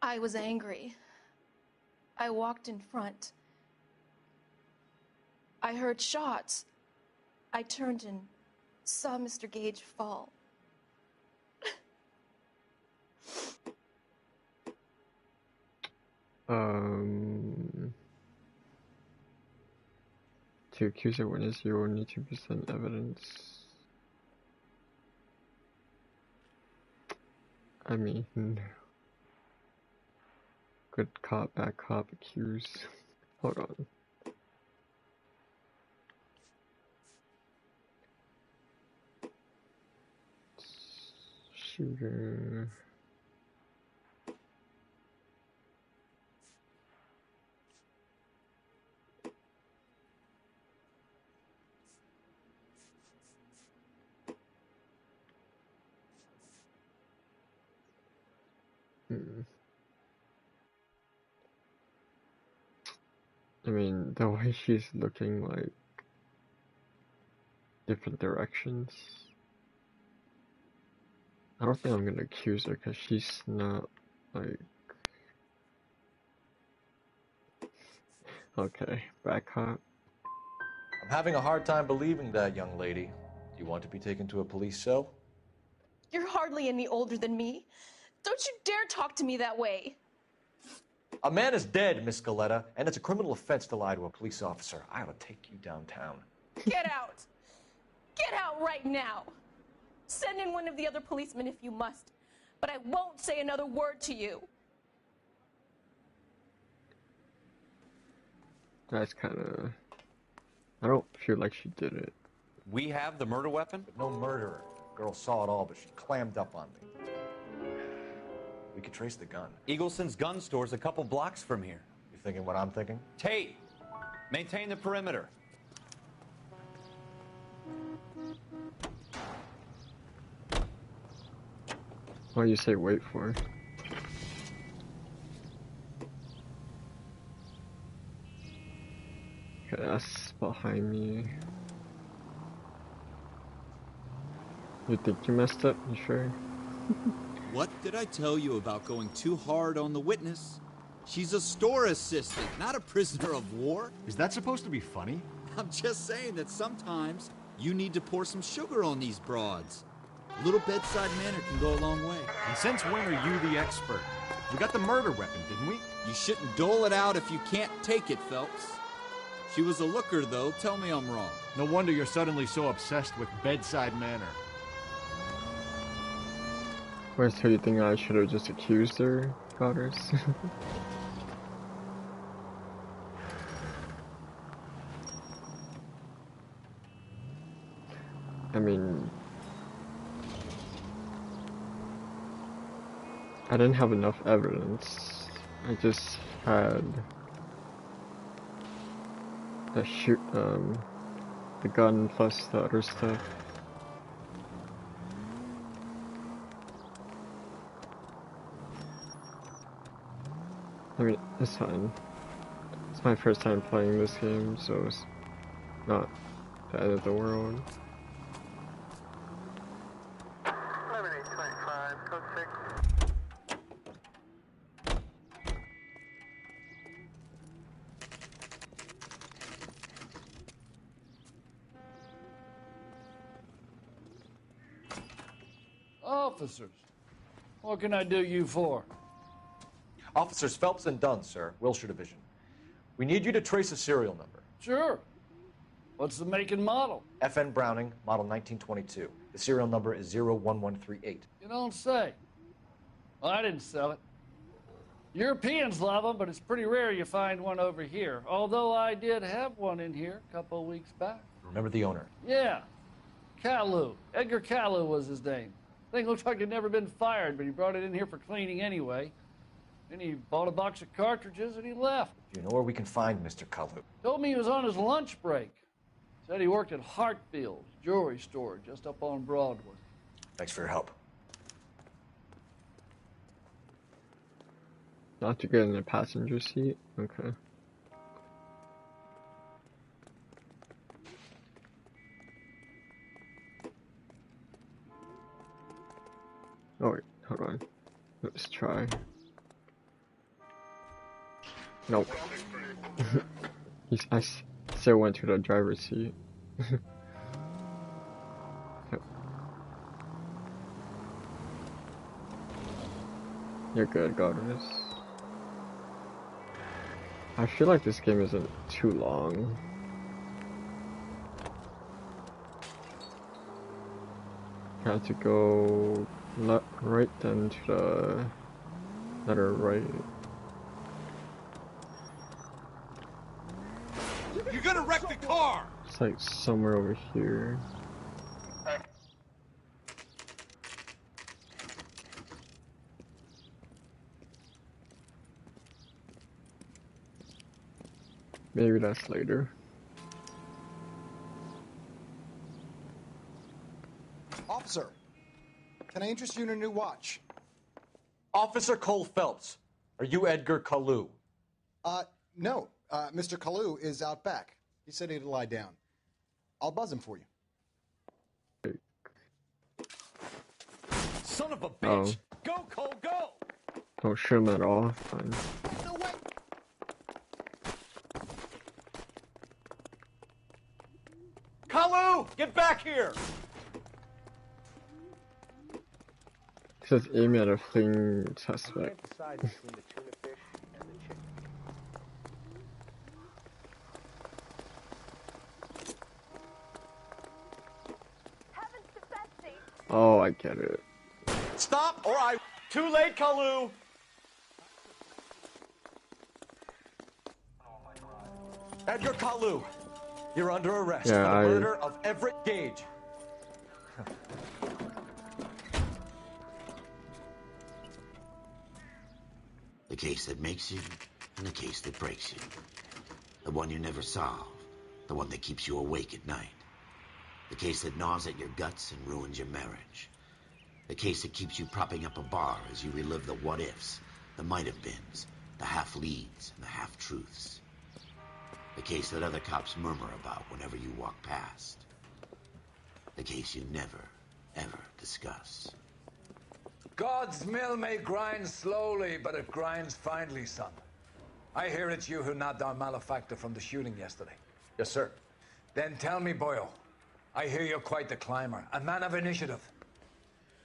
Speaker 16: I was angry. I walked in front. I heard shots. I turned and saw Mr. Gage fall.
Speaker 1: To accuse a witness, you will need to present evidence. I mean, good cop, bad cop, accuse. Hold on. Shooter. I mean, the way she's looking like different directions. I don't think I'm gonna accuse her because she's not like. Okay, back hop.
Speaker 6: I'm having a hard time believing that, young lady. Do you want to be taken to a police cell?
Speaker 16: You're hardly any older than me. Don't you dare talk to me that way.
Speaker 6: A man is dead, Miss Galetta, and it's a criminal offense to lie to a police officer. I ought to take you downtown.
Speaker 16: Get out. Get out right now. Send in one of the other policemen if you must, but I won't say another word to you.
Speaker 1: That's kind of. I don't feel like she did it.
Speaker 17: We have the murder weapon?
Speaker 6: But no murderer. Girl saw it all, but she clammed up on me. We could trace the gun.
Speaker 17: Eagleson's gun store's a couple blocks from here.
Speaker 6: You thinking what I'm thinking?
Speaker 17: Tate, maintain the perimeter.
Speaker 1: What do you say wait for? Okay, that's behind me. You think you messed up? You sure?
Speaker 5: What did I tell you about going too hard on the witness? She's a store assistant, not a prisoner of war.
Speaker 18: Is that supposed to be funny?
Speaker 5: I'm just saying that sometimes you need to pour some sugar on these broads. A little bedside manner can go a long way.
Speaker 18: And since when are you the expert? We got the murder weapon, didn't we?
Speaker 5: You shouldn't dole it out if you can't take it, Phelps. She was a looker, though. Tell me I'm wrong.
Speaker 18: No wonder you're suddenly so obsessed with bedside manner.
Speaker 1: Where's so you think I should have just accused her, Goddess? I mean, I didn't have enough evidence. I just had the gun plus the other stuff. I mean, it's fine. It's my first time playing this game, so it's not the end of the world.
Speaker 19: 11825, code 6.
Speaker 20: Officers, what can I do you for?
Speaker 6: Officers Phelps and Dunn, sir, Wilshire Division. We need you to trace a serial number.
Speaker 20: Sure. What's the make and model?
Speaker 6: FN Browning, model 1922. The serial number is 01138.
Speaker 20: You don't say. Well, I didn't sell it. Europeans love them, but it's pretty rare you find one over here. Although I did have one in here a couple of weeks back.
Speaker 6: Remember the owner?
Speaker 20: Yeah. Kalu. Edgar Kalu was his name. Thing looks like it'd never been fired, but he brought it in here for cleaning anyway. Then he bought a box of cartridges and he left.
Speaker 6: Do you know where we can find Mr. Kalu?
Speaker 20: Told me he was on his lunch break. Said he worked at Hartfield's jewelry store just up on Broadway.
Speaker 6: Thanks for your help.
Speaker 1: Not to get in the passenger seat? Okay. Oh wait, hold on. Let's try. Nope. I still went to the driver's seat. You're good, Goddess. I feel like this game isn't too long. I have to go right then to the letter right.
Speaker 13: You're gonna wreck the car!
Speaker 1: It's like somewhere over here. Maybe that's later.
Speaker 21: Officer, can I interest you in a new watch?
Speaker 10: Officer Cole Phelps, are you Edgar Kalu?
Speaker 19: No. Mr. Kalu is out back. He said he'd lie down. I'll buzz him for you.
Speaker 10: Son of a
Speaker 1: bitch!
Speaker 10: Oh. Go, Cole, go!
Speaker 1: Don't shoot him at all. Fine.
Speaker 19: No way!
Speaker 10: Kalu, get back here!
Speaker 1: It says aim at a fleeing suspect.
Speaker 21: Decide between the tuna fish and the chicken.
Speaker 1: Oh, I get it.
Speaker 10: Stop, or I... Too late, Kalu! Edgar Kalu, you're under arrest for the murder of Everett Gage.
Speaker 2: The case that makes you, and the case that breaks you. The one you never solve, the one that keeps you awake at night. The case that gnaws at your guts and ruins your marriage. The case that keeps you propping up a bar as you relive the what-ifs, the might-have-beens, the half-leads, and the half-truths. The case that other cops murmur about whenever you walk past. The case you never, ever discuss.
Speaker 22: God's mill may grind slowly, but it grinds finely, son. I hear it's you who nabbed our malefactor from the shooting yesterday.
Speaker 10: Yes, sir.
Speaker 22: Then tell me, Boyle, I hear you're quite the climber, a man of initiative.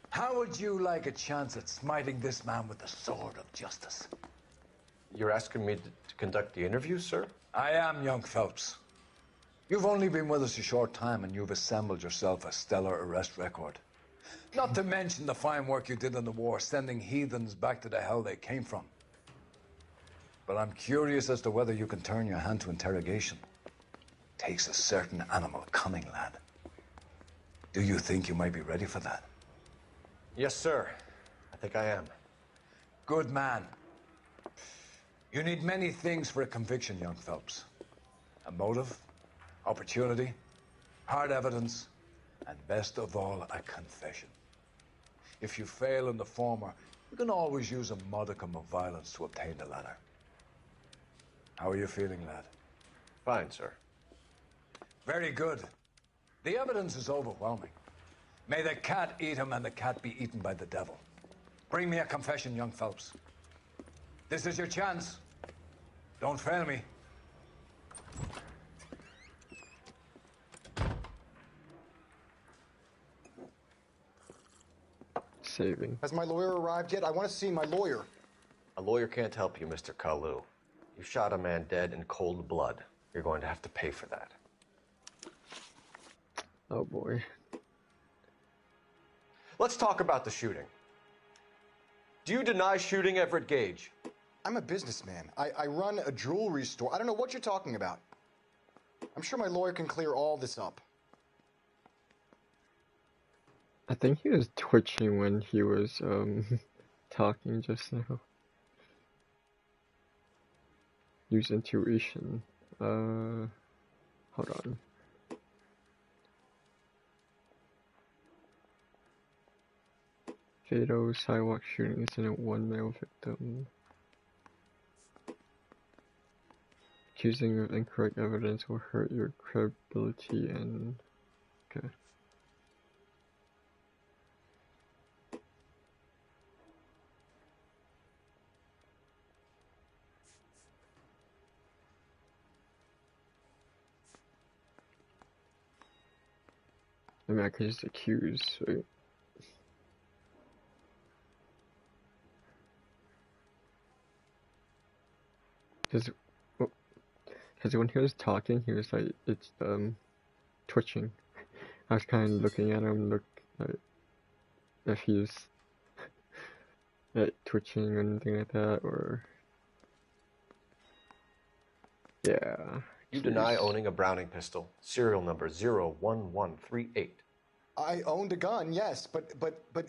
Speaker 22: How would you like a chance at smiting this man with the sword of justice?
Speaker 10: You're asking me to conduct the interview, sir?
Speaker 22: I am, young Phelps. You've only been with us a short time, and you've assembled yourself a stellar arrest record. Not to mention the fine work you did in the war, sending heathens back to the hell they came from. But I'm curious as to whether you can turn your hand to interrogation. Takes a certain animal cunning, lad. Do you think you might be ready for that?
Speaker 10: Yes, sir. I think I am.
Speaker 22: Good man. You need many things for a conviction, young Phelps. A motive, opportunity, hard evidence, and best of all, a confession. If you fail in the former, you can always use a modicum of violence to obtain the latter. How are you feeling, lad?
Speaker 10: Fine, sir.
Speaker 22: Very good. The evidence is overwhelming. May the cat eat him and the cat be eaten by the devil. Bring me a confession, young Phelps. This is your chance. Don't fail me.
Speaker 1: Saving.
Speaker 19: Has my lawyer arrived yet? I want to see my lawyer.
Speaker 10: A lawyer can't help you, Mr. Kalu. You shot a man dead in cold blood. You're going to have to pay for that.
Speaker 1: Oh boy.
Speaker 10: Let's talk about the shooting. Do you deny shooting Everett Gage?
Speaker 19: I'm a businessman. I run a jewelry store. I don't know what you're talking about. I'm sure my lawyer can clear all this up.
Speaker 1: I think he was twitching when he was talking just now. Use intuition. Hold on. Fatal sidewalk shooting incident, one male victim. Accusing of incorrect evidence will hurt your credibility and... Okay. I mean, I could just accuse, right? Because when he was talking, he was like, it's, twitching. I was kind of looking at him, look, like, if he's, like, twitching or anything like that, or... Yeah.
Speaker 10: You deny owning a Browning pistol, serial number 01138.
Speaker 19: I owned a gun, yes, but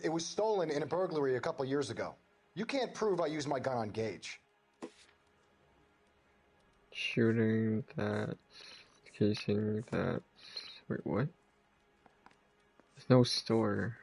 Speaker 19: it was stolen in a burglary a couple years ago. You can't prove I used my gun on Gage.
Speaker 1: Shooting that, casing that, wait, what? There's no store,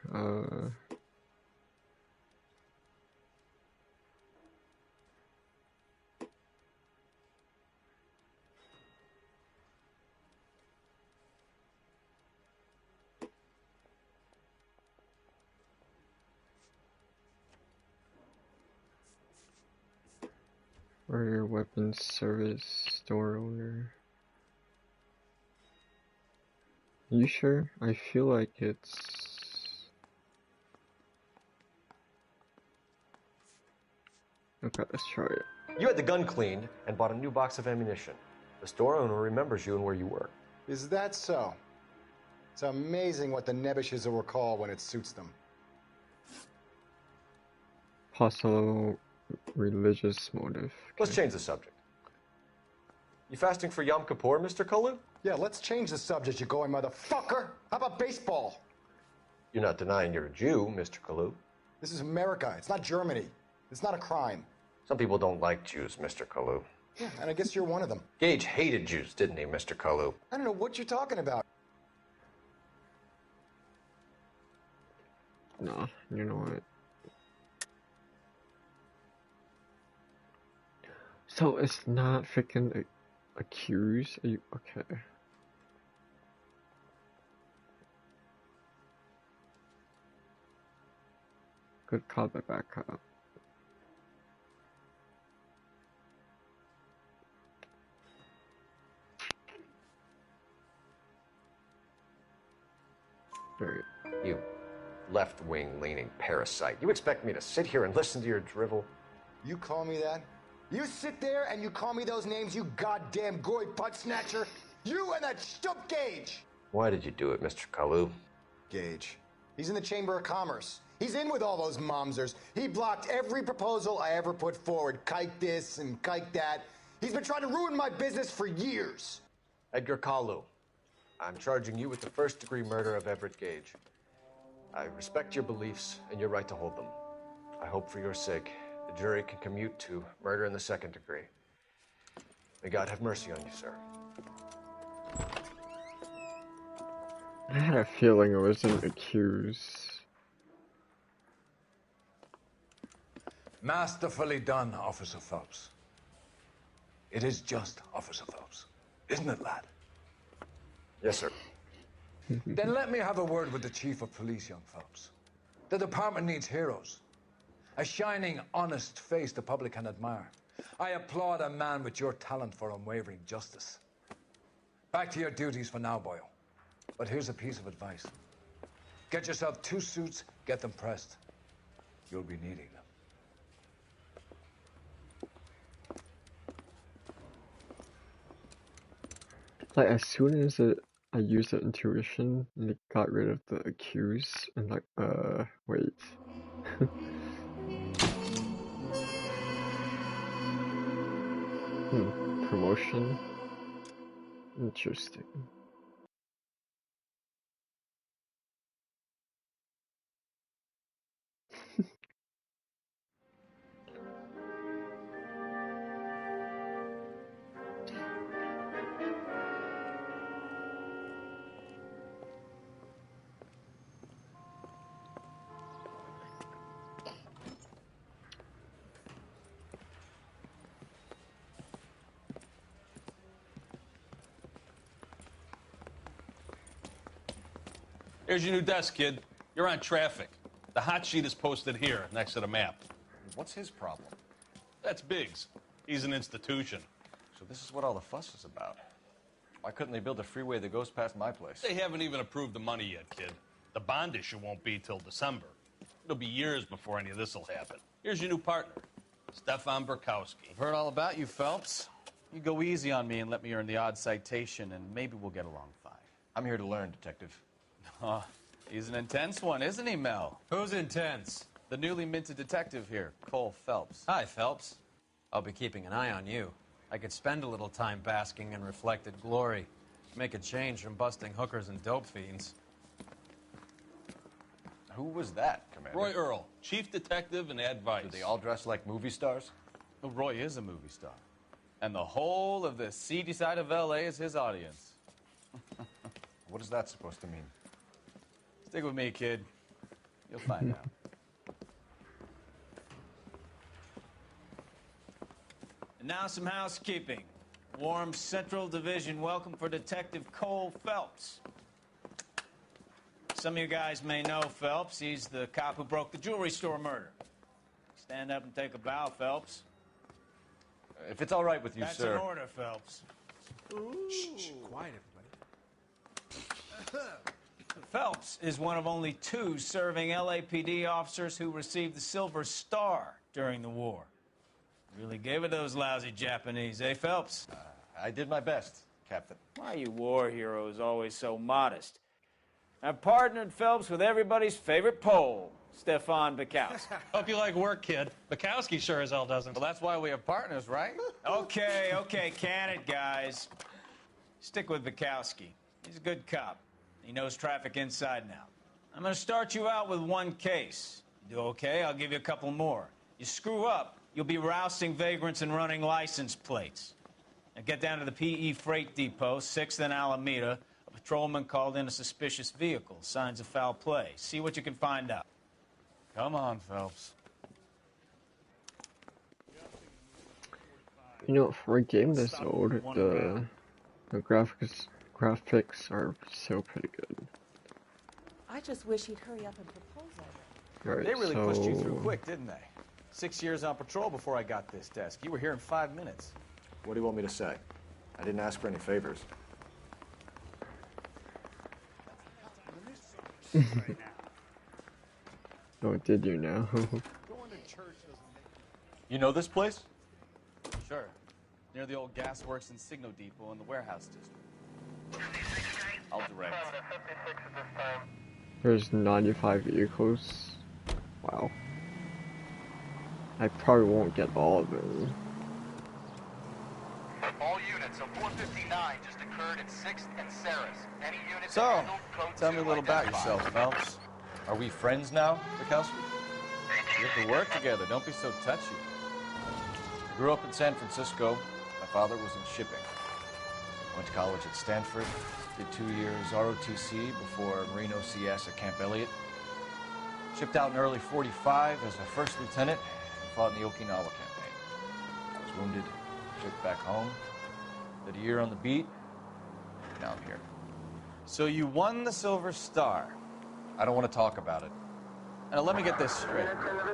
Speaker 1: Or your weapons service store owner. You sure? I feel like it's... Okay, let's try it.
Speaker 7: You had the gun cleaned and bought a new box of ammunition. The store owner remembers you and where you were.
Speaker 19: Is that so? It's amazing what the Nebbishes will recall when it suits them.
Speaker 1: Possible religious motive. Okay.
Speaker 7: Let's change the subject. You fasting for Yom Kippur, Mr. Kalu?
Speaker 19: Yeah, let's change the subject, you going motherfucker. How about baseball?
Speaker 7: You're not denying you're a Jew, Mr. Kalu.
Speaker 19: This is America. It's not Germany. It's not a crime.
Speaker 7: Some people don't like Jews, Mr. Kalu.
Speaker 19: Yeah, and I guess you're one of them.
Speaker 7: Gage hated Jews, didn't he, Mr. Kalu?
Speaker 19: I don't know what you're talking about.
Speaker 1: Nah, you know what? So it's not freaking accused? Are you okay? Good call, but bad call.
Speaker 7: Right. You left-wing leaning parasite. You expect me to sit here and listen to your drivel?
Speaker 19: You call me that? You sit there and you call me those names, you goddamn goy butt snatcher? You and that stump Gage!
Speaker 7: Why did you do it, Mr. Kalu?
Speaker 19: Gage. He's in the Chamber of Commerce. He's in with all those momsers. He blocked every proposal I ever put forward. Kike this and kike that. He's been trying to ruin my business for years.
Speaker 7: Edgar Kalu, I'm charging you with the first-degree murder of Everett Gage. I respect your beliefs and your right to hold them. I hope for your sake the jury can commute to murder in the second degree. May God have mercy on you, sir.
Speaker 1: I had a feeling I wasn't accused.
Speaker 22: Masterfully done, Officer Phelps. It is just, Officer Phelps. Isn't it, lad?
Speaker 7: Yes, sir.
Speaker 22: Then let me have a word with the Chief of Police, young Phelps. The department needs heroes. A shining, honest face the public can admire. I applaud a man with your talent for unwavering justice. Back to your duties for now, Boyle. But here's a piece of advice. Get yourself 2 suits, get them pressed. You'll be needing them.
Speaker 1: Like, as soon as I used the intuition, and it got rid of the accused, and like, wait. Promotion? Interesting.
Speaker 9: Here's your new desk, kid. You're on traffic. The hot sheet is posted here, next to the map.
Speaker 6: What's his problem?
Speaker 9: That's Biggs. He's an institution.
Speaker 6: So this is what all the fuss is about. Why couldn't they build a freeway that goes past my place?
Speaker 9: They haven't even approved the money yet, kid. The bond issue won't be till December. It'll be years before any of this will happen. Here's your new partner, Stefan Burkowski.
Speaker 17: I've heard all about you, Phelps. You go easy on me and let me earn the odd citation, and maybe we'll get along fine.
Speaker 6: I'm here to learn, Detective.
Speaker 17: Oh, he's an intense one, isn't he, Mel?
Speaker 12: Who's intense?
Speaker 17: The newly minted detective here, Cole Phelps.
Speaker 12: Hi, Phelps. I'll be keeping an eye on you. I could spend a little time basking in reflected glory. Make a change from busting hookers and dope fiends.
Speaker 6: Who was that, Commander?
Speaker 9: Roy Earl, chief detective and advice.
Speaker 6: Do they all dress like movie stars?
Speaker 17: Well, Roy is a movie star. And the whole of the seedy side of L.A. is his audience.
Speaker 6: What is that supposed to mean?
Speaker 17: Stick with me, kid. You'll find out. And now some housekeeping. Warm Central Division welcome for Detective Cole Phelps. Some of you guys may know Phelps. He's the cop who broke the jewelry store murder. Stand up and take a bow, Phelps.
Speaker 10: If it's all right with you,
Speaker 17: That's
Speaker 10: sir.
Speaker 17: an order, Phelps.
Speaker 18: Shh, quiet, everybody.
Speaker 17: Phelps is one of only 2 serving LAPD officers who received the Silver Star during the war. Really gave it those lousy Japanese, eh, Phelps?
Speaker 10: I did my best, Captain.
Speaker 17: Why are you war heroes always so modest? I've partnered Phelps with everybody's favorite Pole, Stefan Bukowski.
Speaker 3: Hope you like work, kid. Bukowski sure as hell doesn't.
Speaker 10: Well, that's why we have partners, right?
Speaker 17: Okay, can it, guys. Stick with Bukowski. He's a good cop. He knows traffic inside and out. I'm going to start you out with 1 case. You do okay, I'll give you a couple more. You screw up, you'll be rousting vagrants and running license plates. Now get down to the PE Freight Depot, 6th and Alameda. A patrolman called in a suspicious vehicle. Signs of foul play. See what you can find out.
Speaker 10: Come on, Phelps.
Speaker 1: You know, for a game this old, the graphics are still pretty good.
Speaker 8: I just wish he'd hurry up and propose already.
Speaker 1: Alright,
Speaker 5: They really
Speaker 1: so...
Speaker 5: pushed you through quick, didn't they? 6 years on patrol before I got this desk. You were here in 5 minutes.
Speaker 7: What do you want me to say? I didn't ask for any favors.
Speaker 1: Oh, did you now?
Speaker 10: You know this place? Sure. Near the old gasworks and Signo Depot in the warehouse district. I'll direct.
Speaker 1: There's 95 vehicles. Wow. I probably won't get all of them.
Speaker 23: All units of 459 just occurred at 6th and Saris. Any units
Speaker 10: So,
Speaker 23: handled, code
Speaker 10: tell me a
Speaker 23: 2
Speaker 10: little about
Speaker 23: identified.
Speaker 10: yourself, Phelps. Are we friends now, Bukowski? We have to work together. Don't be so touchy. I grew up in San Francisco. My father was in shipping. Went to college at Stanford. Did 2 years ROTC before Marine OCS at Camp Elliott. Shipped out in early '45 as a first lieutenant and fought in the Okinawa campaign. I was wounded, shipped back home. Did a year on the beat. Now I'm here. So you won the Silver Star. I don't want to talk about it. Now let me get this straight.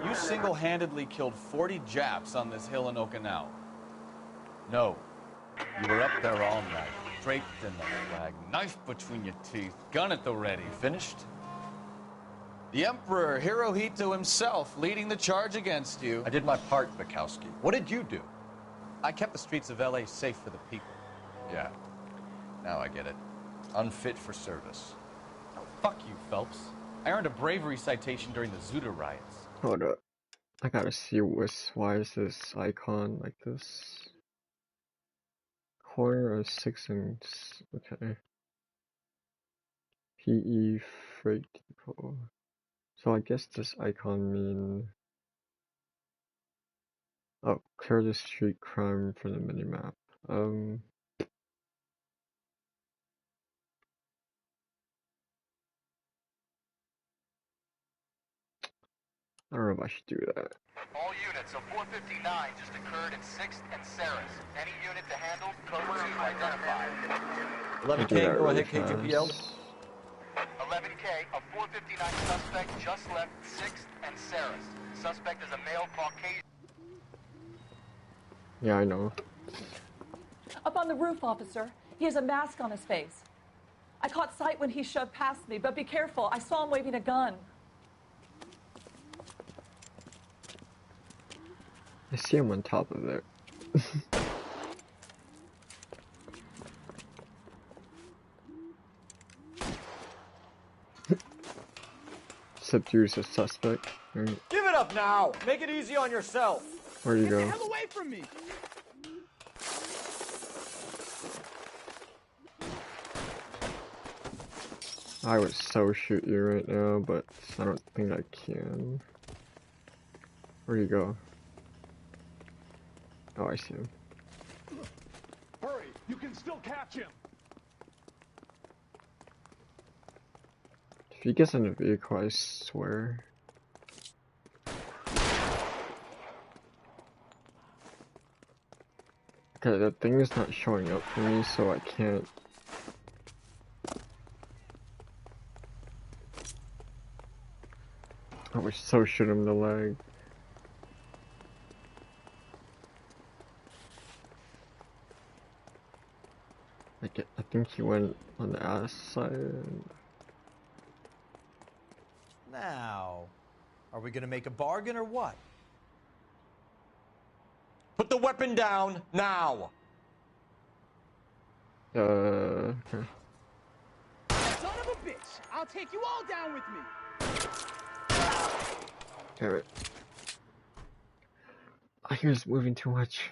Speaker 10: You single-handedly killed 40 Japs on this hill in Okinawa. No. You were up there all night, draped in the flag, knife between your teeth, gun at the ready. Finished? The Emperor Hirohito himself leading the charge against you. I did my part, Bukowski. What did you do? I kept the streets of L.A. safe for the people. Yeah. Now I get it. Unfit for service. Oh, fuck you, Phelps. I earned a bravery citation during the Zuda riots.
Speaker 1: Hold up. I gotta see why is this icon like this? Corner of 6 and... okay. PE Freight Depot. So I guess this icon mean... oh, clear the street crime for the minimap. I don't know if I should do that.
Speaker 23: All units of 459 just occurred at 6th and Saris. Any unit to handle, code 2 identified.
Speaker 10: 11K, go ahead, KGPL.
Speaker 23: 11K, a 459 suspect just left 6th and Saris. Suspect is a male Caucasian.
Speaker 1: Yeah, I know.
Speaker 8: Up on the roof, officer. He has a mask on his face. I caught sight when he shoved past me, but be careful. I saw him waving a gun.
Speaker 1: I see him on top of it. Subdues a suspect. Right.
Speaker 10: Give it up now! Make it easy on yourself!
Speaker 1: Where'd you go?
Speaker 11: Get the hell away from me!
Speaker 1: I would so shoot you right now, but I don't think I can. Where'd you go? Oh, I see him.
Speaker 11: Hurry! You can still catch him!
Speaker 1: If he gets in a vehicle, I swear. Okay, that thing is not showing up for me, so I can't. I would so shoot him in the leg. I think he went on the ass side.
Speaker 4: Now, are we gonna make a bargain or what? Put the weapon down now.
Speaker 1: Okay.
Speaker 11: Son of a bitch! I'll take you all down with me.
Speaker 1: Damn it. I hear it's moving too much.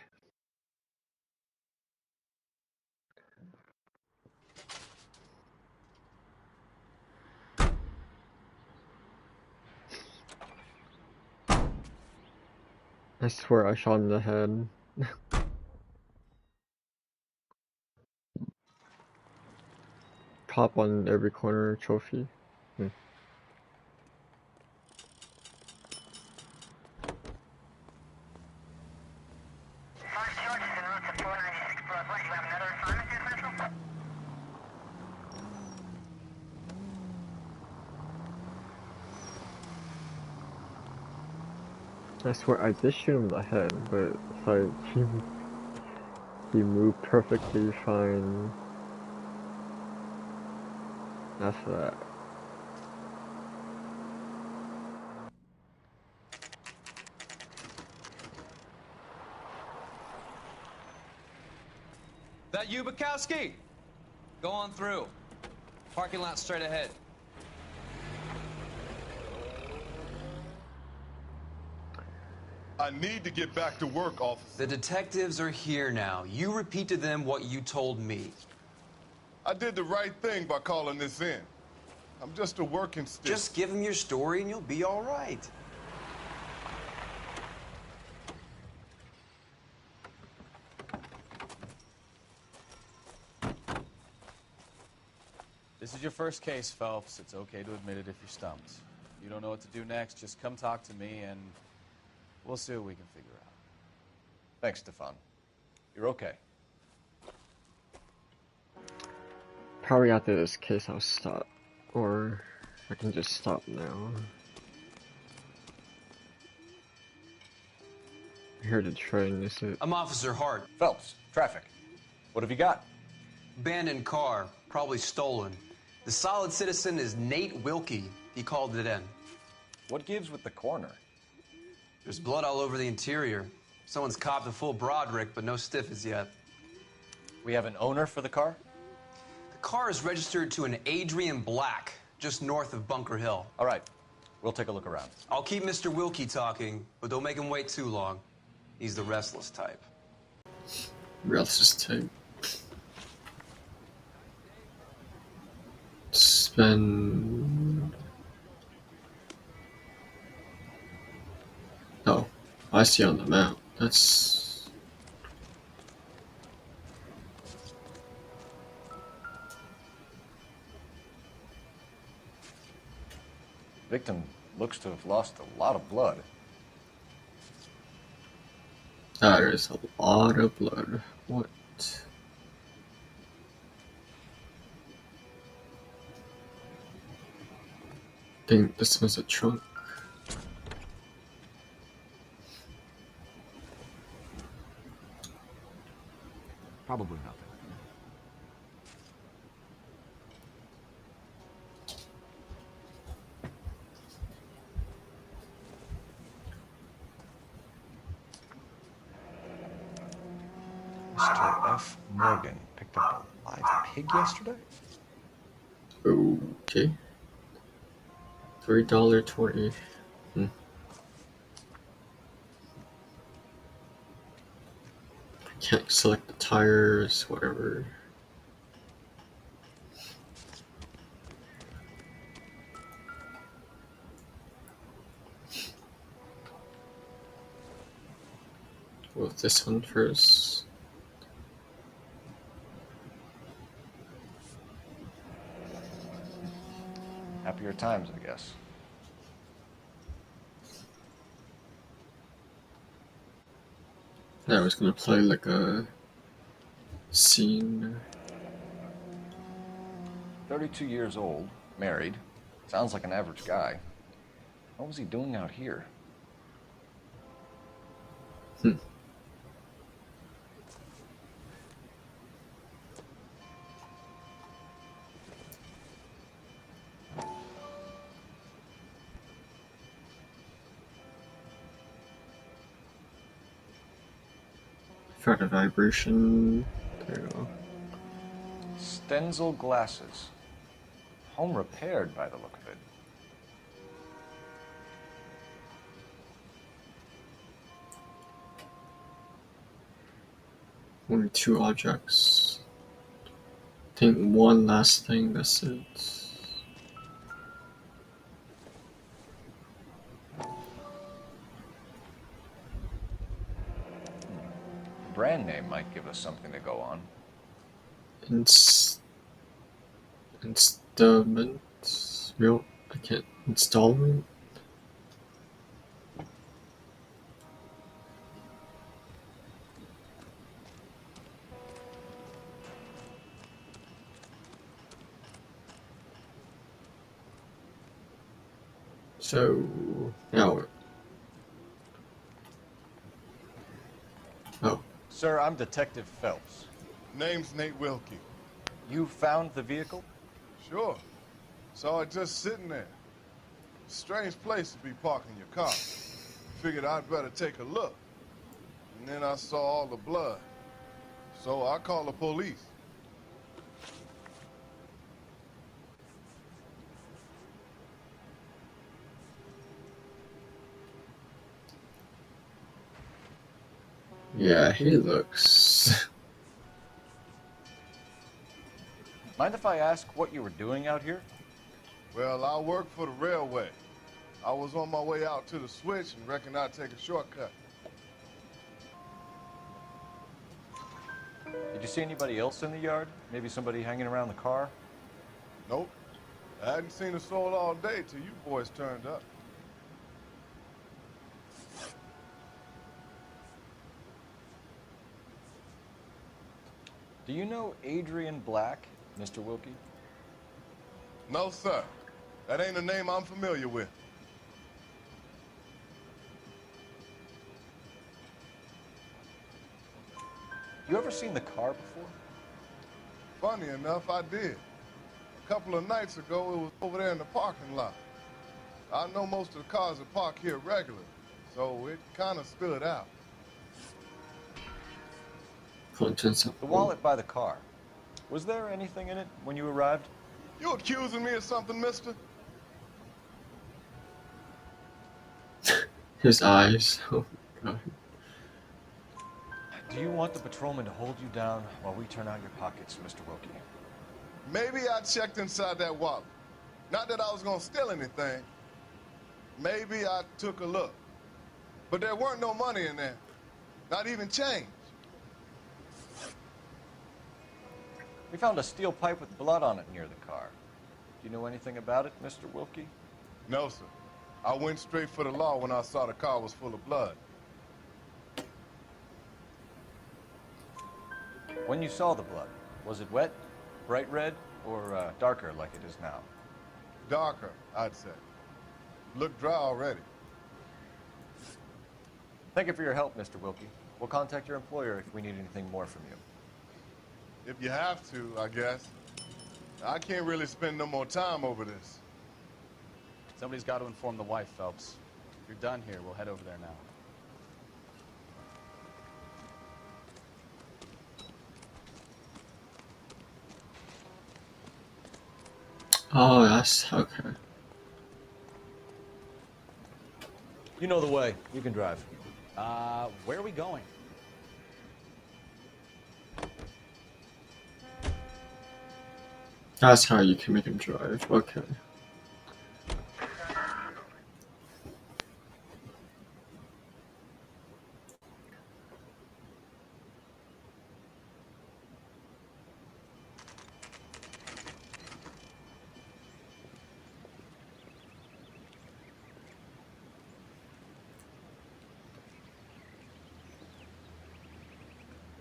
Speaker 1: I swear I shot him in the head. Cop on every corner trophy. I swear I did shoot him in the head, but it's like he moved perfectly fine after that.
Speaker 12: That you, Bukowski? Go on through. Parking lot straight ahead.
Speaker 14: I need to get back to work, officer.
Speaker 15: The detectives are here now. You repeat to them what you told me.
Speaker 14: I did the right thing by calling this in. I'm just a working stick.
Speaker 15: Just give them your story and you'll be all right.
Speaker 10: This is your first case, Phelps. It's okay to admit it if you're stumped. If you don't know what to do next, just come talk to me and we'll see what we can figure out.
Speaker 6: Thanks, Stefan. You're okay.
Speaker 1: Probably after this case I'll stop. Or I can just stop now. I heard a train, is it?
Speaker 15: I'm Officer Hart.
Speaker 6: Phelps, traffic. What have you got?
Speaker 15: Abandoned car, probably stolen. The solid citizen is Nate Wilkie. He called it in.
Speaker 6: What gives with the coroner?
Speaker 15: There's blood all over the interior. Someone's copped a full Broderick, but no stiff as yet.
Speaker 6: We have an owner for the car?
Speaker 15: The car is registered to an Adrian Black, just north of Bunker Hill.
Speaker 6: All right. We'll take a look around.
Speaker 15: I'll keep Mr. Wilkie talking, but don't make him wait too long. He's the restless type.
Speaker 1: Restless type. Spend... Oh, I see on the map. That's...
Speaker 6: Victim looks to have lost a lot of blood.
Speaker 1: That is a lot of blood. What? I think this was a trunk.
Speaker 18: Probably nothing.
Speaker 6: Mr. F. Morgan picked up a live pig yesterday?
Speaker 1: Okay. $3.20. Can't select the tires, whatever. Well, this one first.
Speaker 6: Happier times, I guess.
Speaker 1: I was gonna play like a scene.
Speaker 6: 32 years old, married. Sounds like an average guy. What was he doing out here?
Speaker 1: For the vibration. There you go.
Speaker 10: Stenzel glasses. Home repaired by the look of it.
Speaker 1: Only 2 objects. I think one last thing, that's it.
Speaker 10: Brand name might give us something to go on.
Speaker 1: Installment? Real? I can't. Installment? So, now. Oh.
Speaker 10: Sir, I'm Detective Phelps.
Speaker 14: Name's Nate Wilkie.
Speaker 10: You found the vehicle?
Speaker 14: Sure. Saw it just sitting there. Strange place to be parking your car. Figured I'd better take a look. And then I saw all the blood. So I called the police.
Speaker 1: Yeah, he looks.
Speaker 10: Mind if I ask what you were doing out here?
Speaker 14: Well, I work for the railway. I was on my way out to the switch and reckoned I'd take a shortcut.
Speaker 10: Did you see anybody else in the yard? Maybe somebody hanging around the car?
Speaker 14: Nope. I hadn't seen a soul all day till you boys turned up.
Speaker 10: Do you know Adrian Black, Mr. Wilkie?
Speaker 14: No, sir. That ain't a name I'm familiar with.
Speaker 10: You ever seen the car before?
Speaker 14: Funny enough, I did. A couple of nights ago, it was over there in the parking lot. I know most of the cars are parked here regularly, so it kind of stood out.
Speaker 1: Contents of
Speaker 10: The wallet by the car. Was there anything in it when you arrived?
Speaker 14: You accusing me of something, mister?
Speaker 1: His eyes. Oh my god.
Speaker 10: Do you want the patrolman to hold you down while we turn out your pockets, Mr. Wilkie?
Speaker 14: Maybe I checked inside that wallet. Not that I was gonna steal anything. Maybe I took a look. But there weren't no money in there. Not even change.
Speaker 10: We found a steel pipe with blood on it near the car. Do you know anything about it, Mr. Wilkie?
Speaker 14: No, sir. I went straight for the law when I saw the car was full of blood.
Speaker 10: When you saw the blood, was it wet, bright red, or darker like it is now?
Speaker 14: Darker, I'd say. Looked dry already.
Speaker 10: Thank you for your help, Mr. Wilkie. We'll contact your employer if we need anything more from you.
Speaker 14: If you have to, I guess. I can't really spend no more time over this.
Speaker 12: Somebody's got to inform the wife, Phelps. If you're done here, we'll head over there now.
Speaker 1: Oh, that's okay.
Speaker 10: You know the way. You can drive.
Speaker 12: Where are we going?
Speaker 1: That's how you can make him drive. Okay.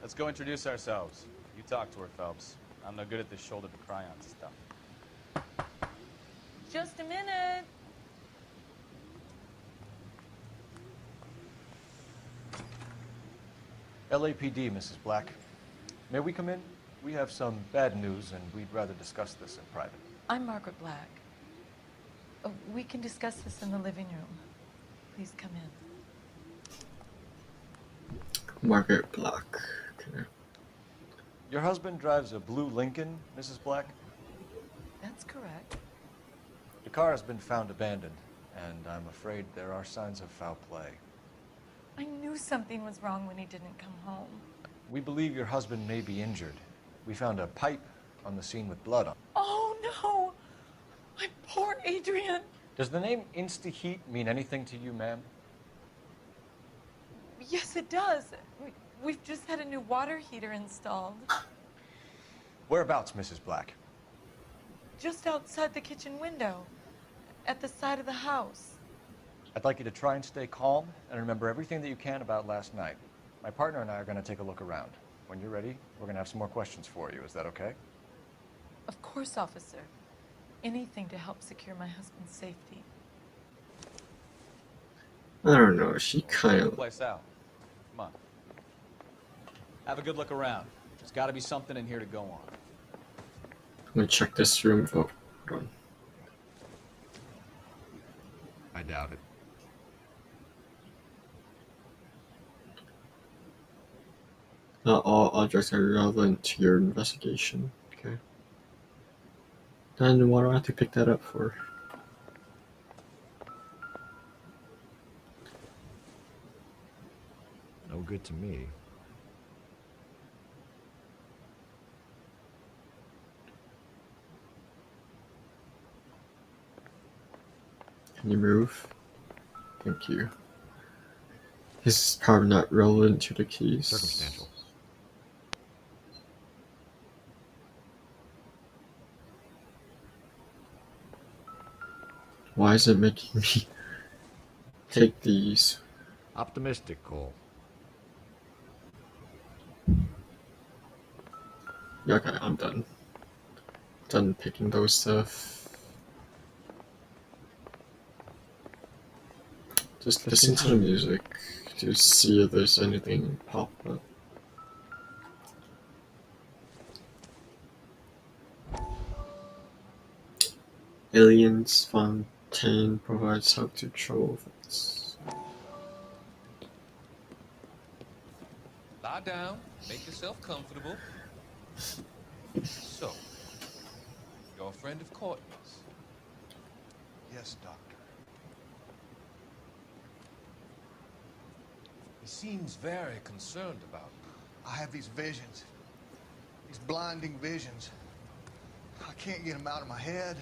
Speaker 12: Let's go introduce ourselves. You talk to her, Phelps. I'm no good at this shoulder to cry on stuff.
Speaker 13: Just a minute.
Speaker 10: LAPD, Mrs. Black. May we come in? We have some bad news, and we'd rather discuss this in private.
Speaker 13: I'm Margaret Black. We can discuss this in the living room. Please come in.
Speaker 1: Margaret Black. Okay.
Speaker 10: Your husband drives a blue Lincoln, Mrs. Black?
Speaker 13: That's correct.
Speaker 10: The car has been found abandoned, and I'm afraid there are signs of foul play.
Speaker 13: I knew something was wrong when he didn't come home.
Speaker 10: We believe your husband may be injured. We found a pipe on the scene with blood on it.
Speaker 13: Oh, no! My poor Adrian!
Speaker 10: Does the name Insta-Heat mean anything to you, ma'am?
Speaker 13: Yes, it does. We've just had a new water heater installed.
Speaker 10: Whereabouts, Mrs. Black?
Speaker 13: Just outside the kitchen window, at the side of the house.
Speaker 10: I'd like you to try and stay calm and remember everything that you can about last night. My partner and I are going to take a look around. When you're ready, we're going to have some more questions for you. Is that okay?
Speaker 13: Of course, officer. Anything to help secure my husband's safety.
Speaker 1: I don't know, she kind of...
Speaker 16: Place out. Come on. Have a good look around. There's got to be something in here to go on.
Speaker 1: I'm gonna check this room. Oh, hold on.
Speaker 7: I doubt it.
Speaker 1: Not all objects are relevant to your investigation. Okay. Then what do I have to pick that up for?
Speaker 7: No good to me.
Speaker 1: Can you move? Thank you. This is probably not relevant to the case.
Speaker 7: Circumstantial.
Speaker 1: Why is it making me take these?
Speaker 7: Optimistic, Cole.
Speaker 1: Yeah, okay, I'm done. Done picking those stuff. Just listen to the music to see if there's anything pop up. Aliens Fontaine provides help to trouble effects.
Speaker 20: Lie down, make yourself comfortable. So, you're a friend of Courtney's?
Speaker 21: Yes, Doctor.
Speaker 20: He seems very concerned about you.
Speaker 21: I have these visions. These blinding visions. I can't get them out of my head.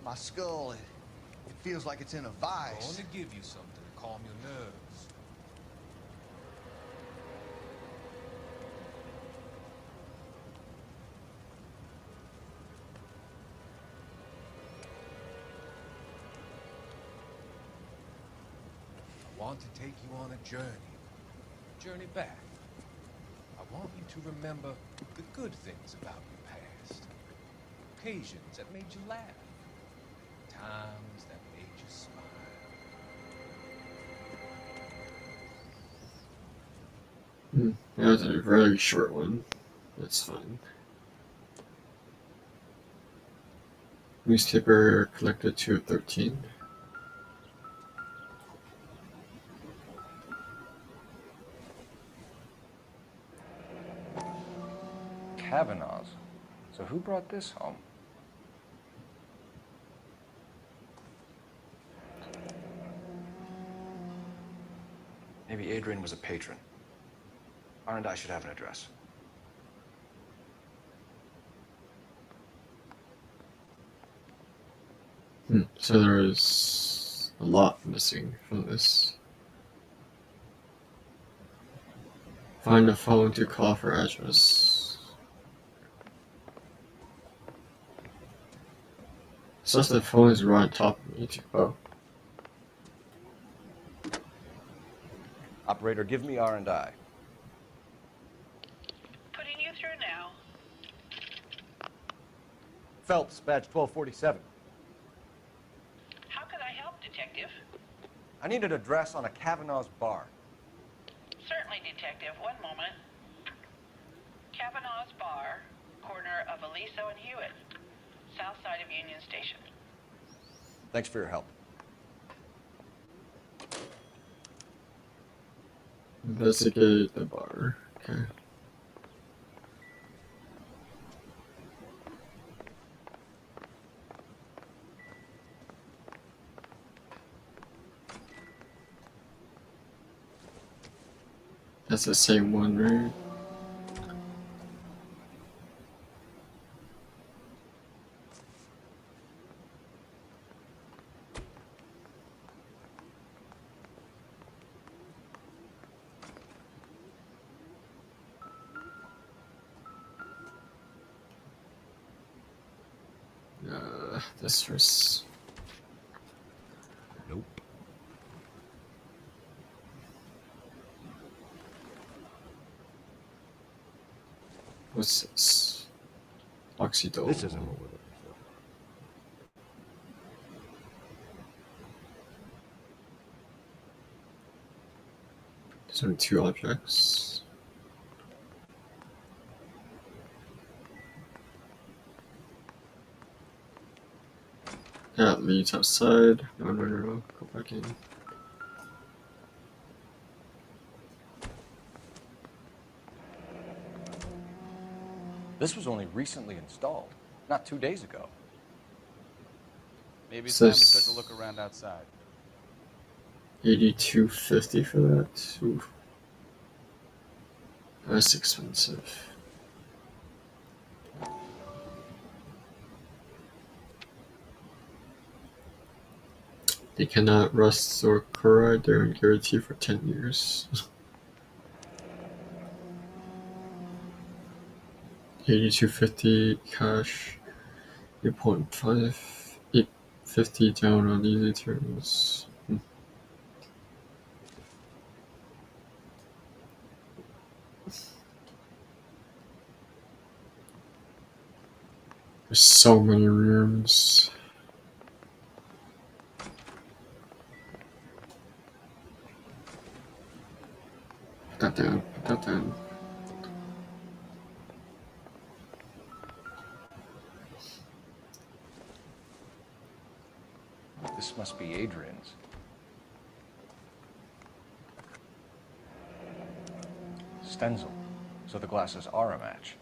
Speaker 21: My skull, it feels like it's in a vice.
Speaker 20: I want to give you something to calm your nerves. I want to take you on a journey back. I want you to remember the good things about your past, occasions that made you laugh, times that made you smile.
Speaker 1: That was a really short one. That's fine. Newspaper collected 2 of 13.
Speaker 6: Kavanaugh's. So who brought this home? Maybe Adrian was a patron. R&I should have an address.
Speaker 1: So there is a lot missing from this. Find a phone to call for address. So the phone is right on top of me too. Oh.
Speaker 10: Operator, give me R&I.
Speaker 24: Putting you through now.
Speaker 10: Phelps, badge 1247.
Speaker 24: How could I help, Detective?
Speaker 10: I need an address on a Kavanaugh's bar.
Speaker 24: Certainly, Detective. One moment. Kavanaugh's Bar, corner of Aliso and Hewitt, south side of Union Station.
Speaker 10: Thanks for your help.
Speaker 1: Investigate the bar. Okay. That's the same one, right? This was...
Speaker 18: Nope.
Speaker 1: What's this? Oxydol.
Speaker 18: This isn't what we're looking for.
Speaker 1: There's only 2 objects. That leads outside. No, go back in.
Speaker 10: This was only recently installed, not 2 days ago.
Speaker 16: Maybe it's
Speaker 1: So
Speaker 16: time we took a look around outside.
Speaker 1: 82.50 for that. Oof. That's expensive. They cannot rust or corrode. They're guaranteed for 10 years. 82.50 cash. 8.5. 8.50 down on easy terms. There's so many rooms. Put that down. Put that down.
Speaker 6: This must be Adrian's. Stenzel. So the glasses are a match.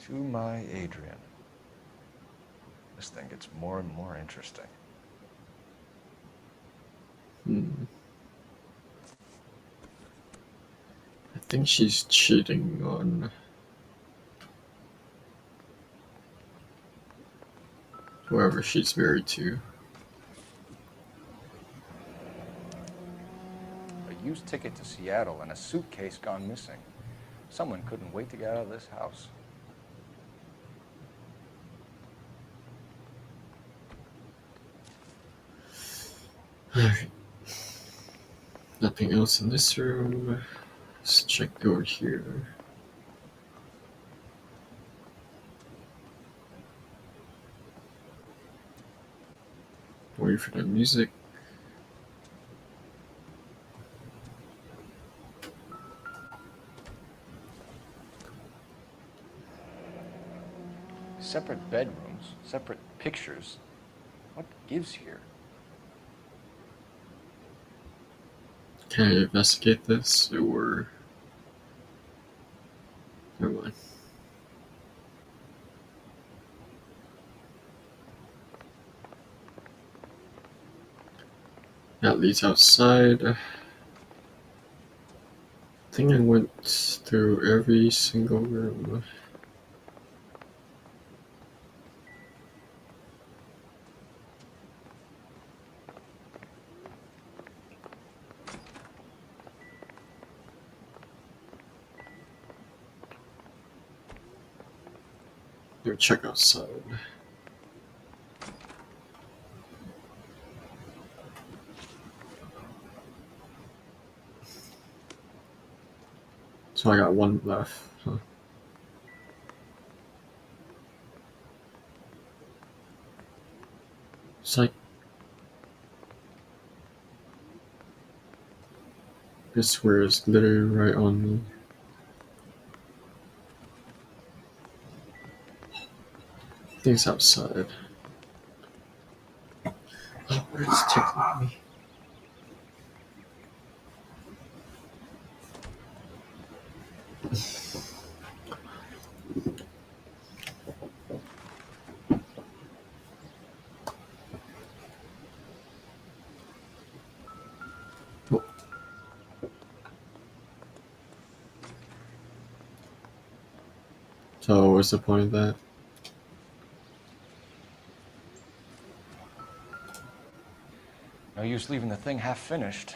Speaker 6: To my Adrian. This thing gets more and more interesting.
Speaker 1: I think she's cheating on whoever she's married to.
Speaker 6: A used ticket to Seattle and a suitcase gone missing. Someone couldn't wait to get out of this house.
Speaker 1: Alright. Nothing else in this room. Let's check over here. Wait for the music.
Speaker 6: Separate bedrooms, separate pictures. What gives here?
Speaker 1: Can I investigate this or... Never mind. That leads outside. I think I went through every single room. Go check outside. So I got one left. Huh. It's like I swear it's literally right on me. I think it's outside. Oh, it's tickling me. So what's the point of that?
Speaker 6: No use leaving the thing half finished.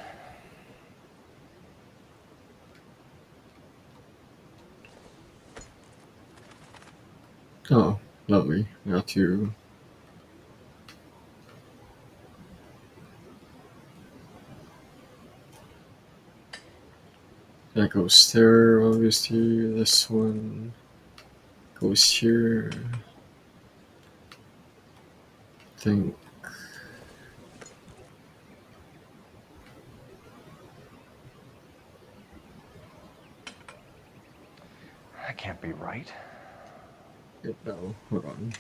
Speaker 1: Oh, lovely. Got to. That goes there, obviously. This one goes here. I think.
Speaker 6: That can't be right.
Speaker 1: No, hold on.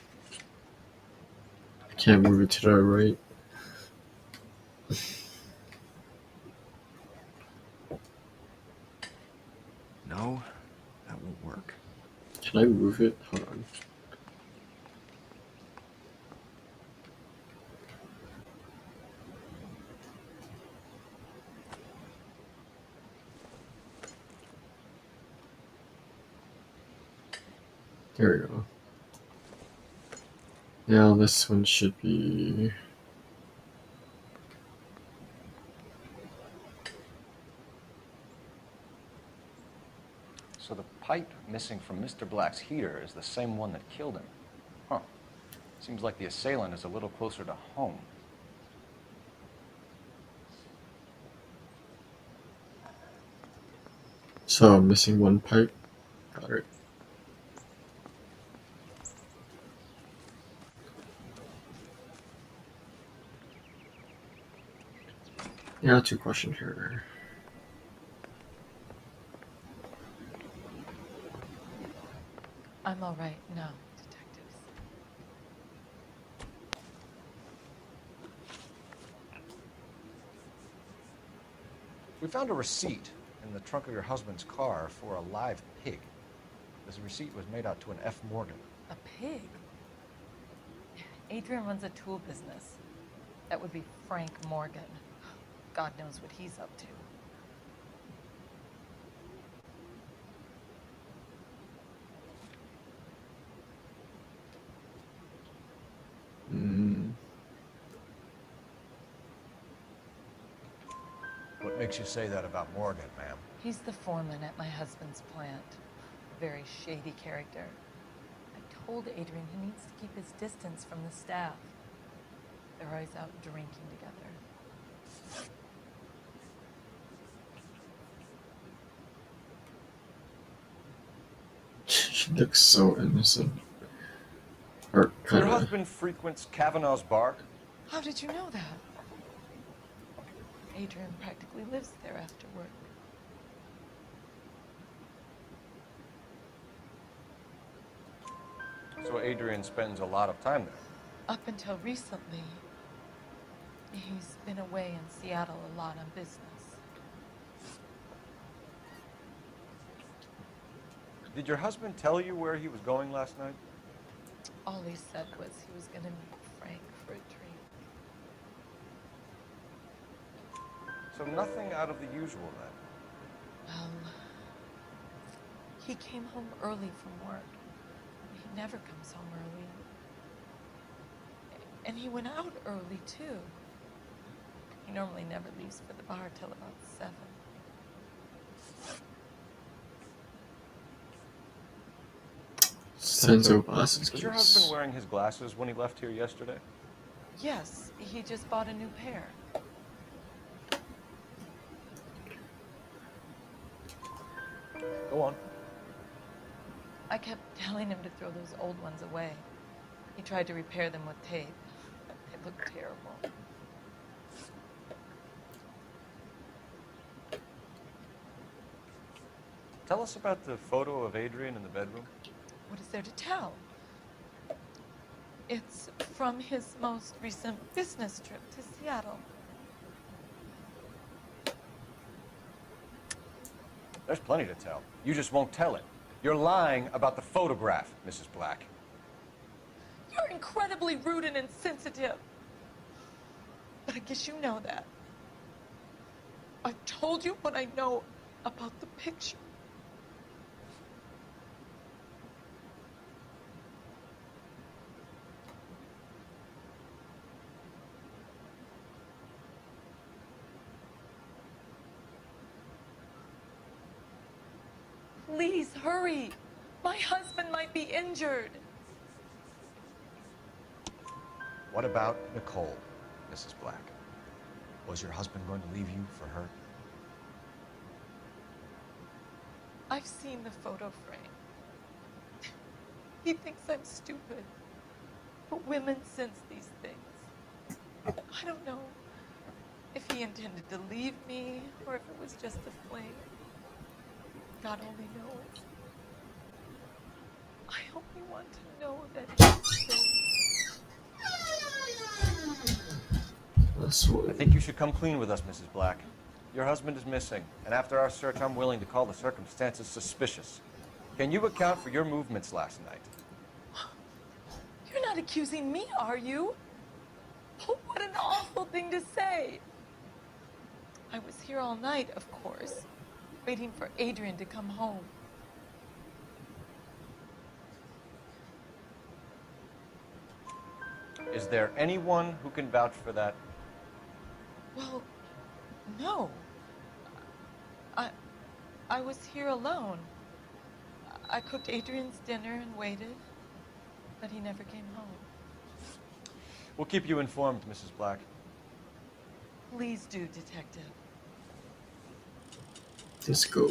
Speaker 1: I can't move it to the right.
Speaker 6: No, that won't work.
Speaker 1: Can I move it? Hold on. There we go. Now this one should be.
Speaker 6: So the pipe missing from Mr. Black's heater is the same one that killed him. Huh. Seems like the assailant is a little closer to home.
Speaker 1: So I'm missing one pipe. Got it. Yeah, 2 questions here.
Speaker 13: I'm all right now, detectives.
Speaker 6: We found a receipt in the trunk of your husband's car for a live pig. This receipt was made out to an F. Morgan.
Speaker 13: A pig? Adrian runs a tool business. That would be Frank Morgan. God knows what he's up to.
Speaker 6: What makes you say that about Morgan, ma'am?
Speaker 13: He's the foreman at my husband's plant. A very shady character. I told Adrian he needs to keep his distance from the staff. They're always out drinking together.
Speaker 1: She looks so innocent. Or
Speaker 6: So your
Speaker 1: kinda.
Speaker 6: husband frequents Kavanaugh's bar?
Speaker 13: How did you know that? Adrian practically lives there after work.
Speaker 6: So Adrian spends a lot of time there?
Speaker 13: Up until recently, he's been away in Seattle a lot on business.
Speaker 6: Did your husband tell you where he was going last night?
Speaker 13: All he said was he was gonna meet Frank for a drink.
Speaker 6: So nothing out of the usual then?
Speaker 13: He came home early from work. He never comes home early. And he went out early, too. He normally never leaves for the bar till about 7.
Speaker 1: Senso glasses.
Speaker 6: Was your husband wearing his glasses when he left here yesterday?
Speaker 13: Yes, he just bought a new pair.
Speaker 6: Go on.
Speaker 13: I kept telling him to throw those old ones away. He tried to repair them with tape. They looked terrible.
Speaker 6: Tell us about the photo of Adrian in the bedroom.
Speaker 13: What is there to tell? It's from his most recent business trip to Seattle.
Speaker 6: There's plenty to tell. You just won't tell it. You're lying about the photograph, Mrs. Black.
Speaker 13: You're incredibly rude and insensitive. But I guess you know that. I've told you what I know about the picture. Please hurry. My husband might be injured.
Speaker 6: What about Nicole, Mrs. Black? Was your husband going to leave you for her?
Speaker 13: I've seen the photo frame. He thinks I'm stupid. But women sense these things. I don't know if he intended to leave me or if it was just a fling. God only knows. I only want to know that he's safe.
Speaker 6: I think you should come clean with us, Mrs. Black. Your husband is missing, and after our search, I'm willing to call the circumstances suspicious. Can you account for your movements last night?
Speaker 13: You're not accusing me, are you? Oh, what an awful thing to say. I was here all night, of course, waiting for Adrian to come home.
Speaker 6: Is there anyone who can vouch for that?
Speaker 13: Well, no. I was here alone. I cooked Adrian's dinner and waited, but he never came home.
Speaker 6: We'll keep you informed, Mrs. Black.
Speaker 13: Please do, Detective.
Speaker 1: Let's go.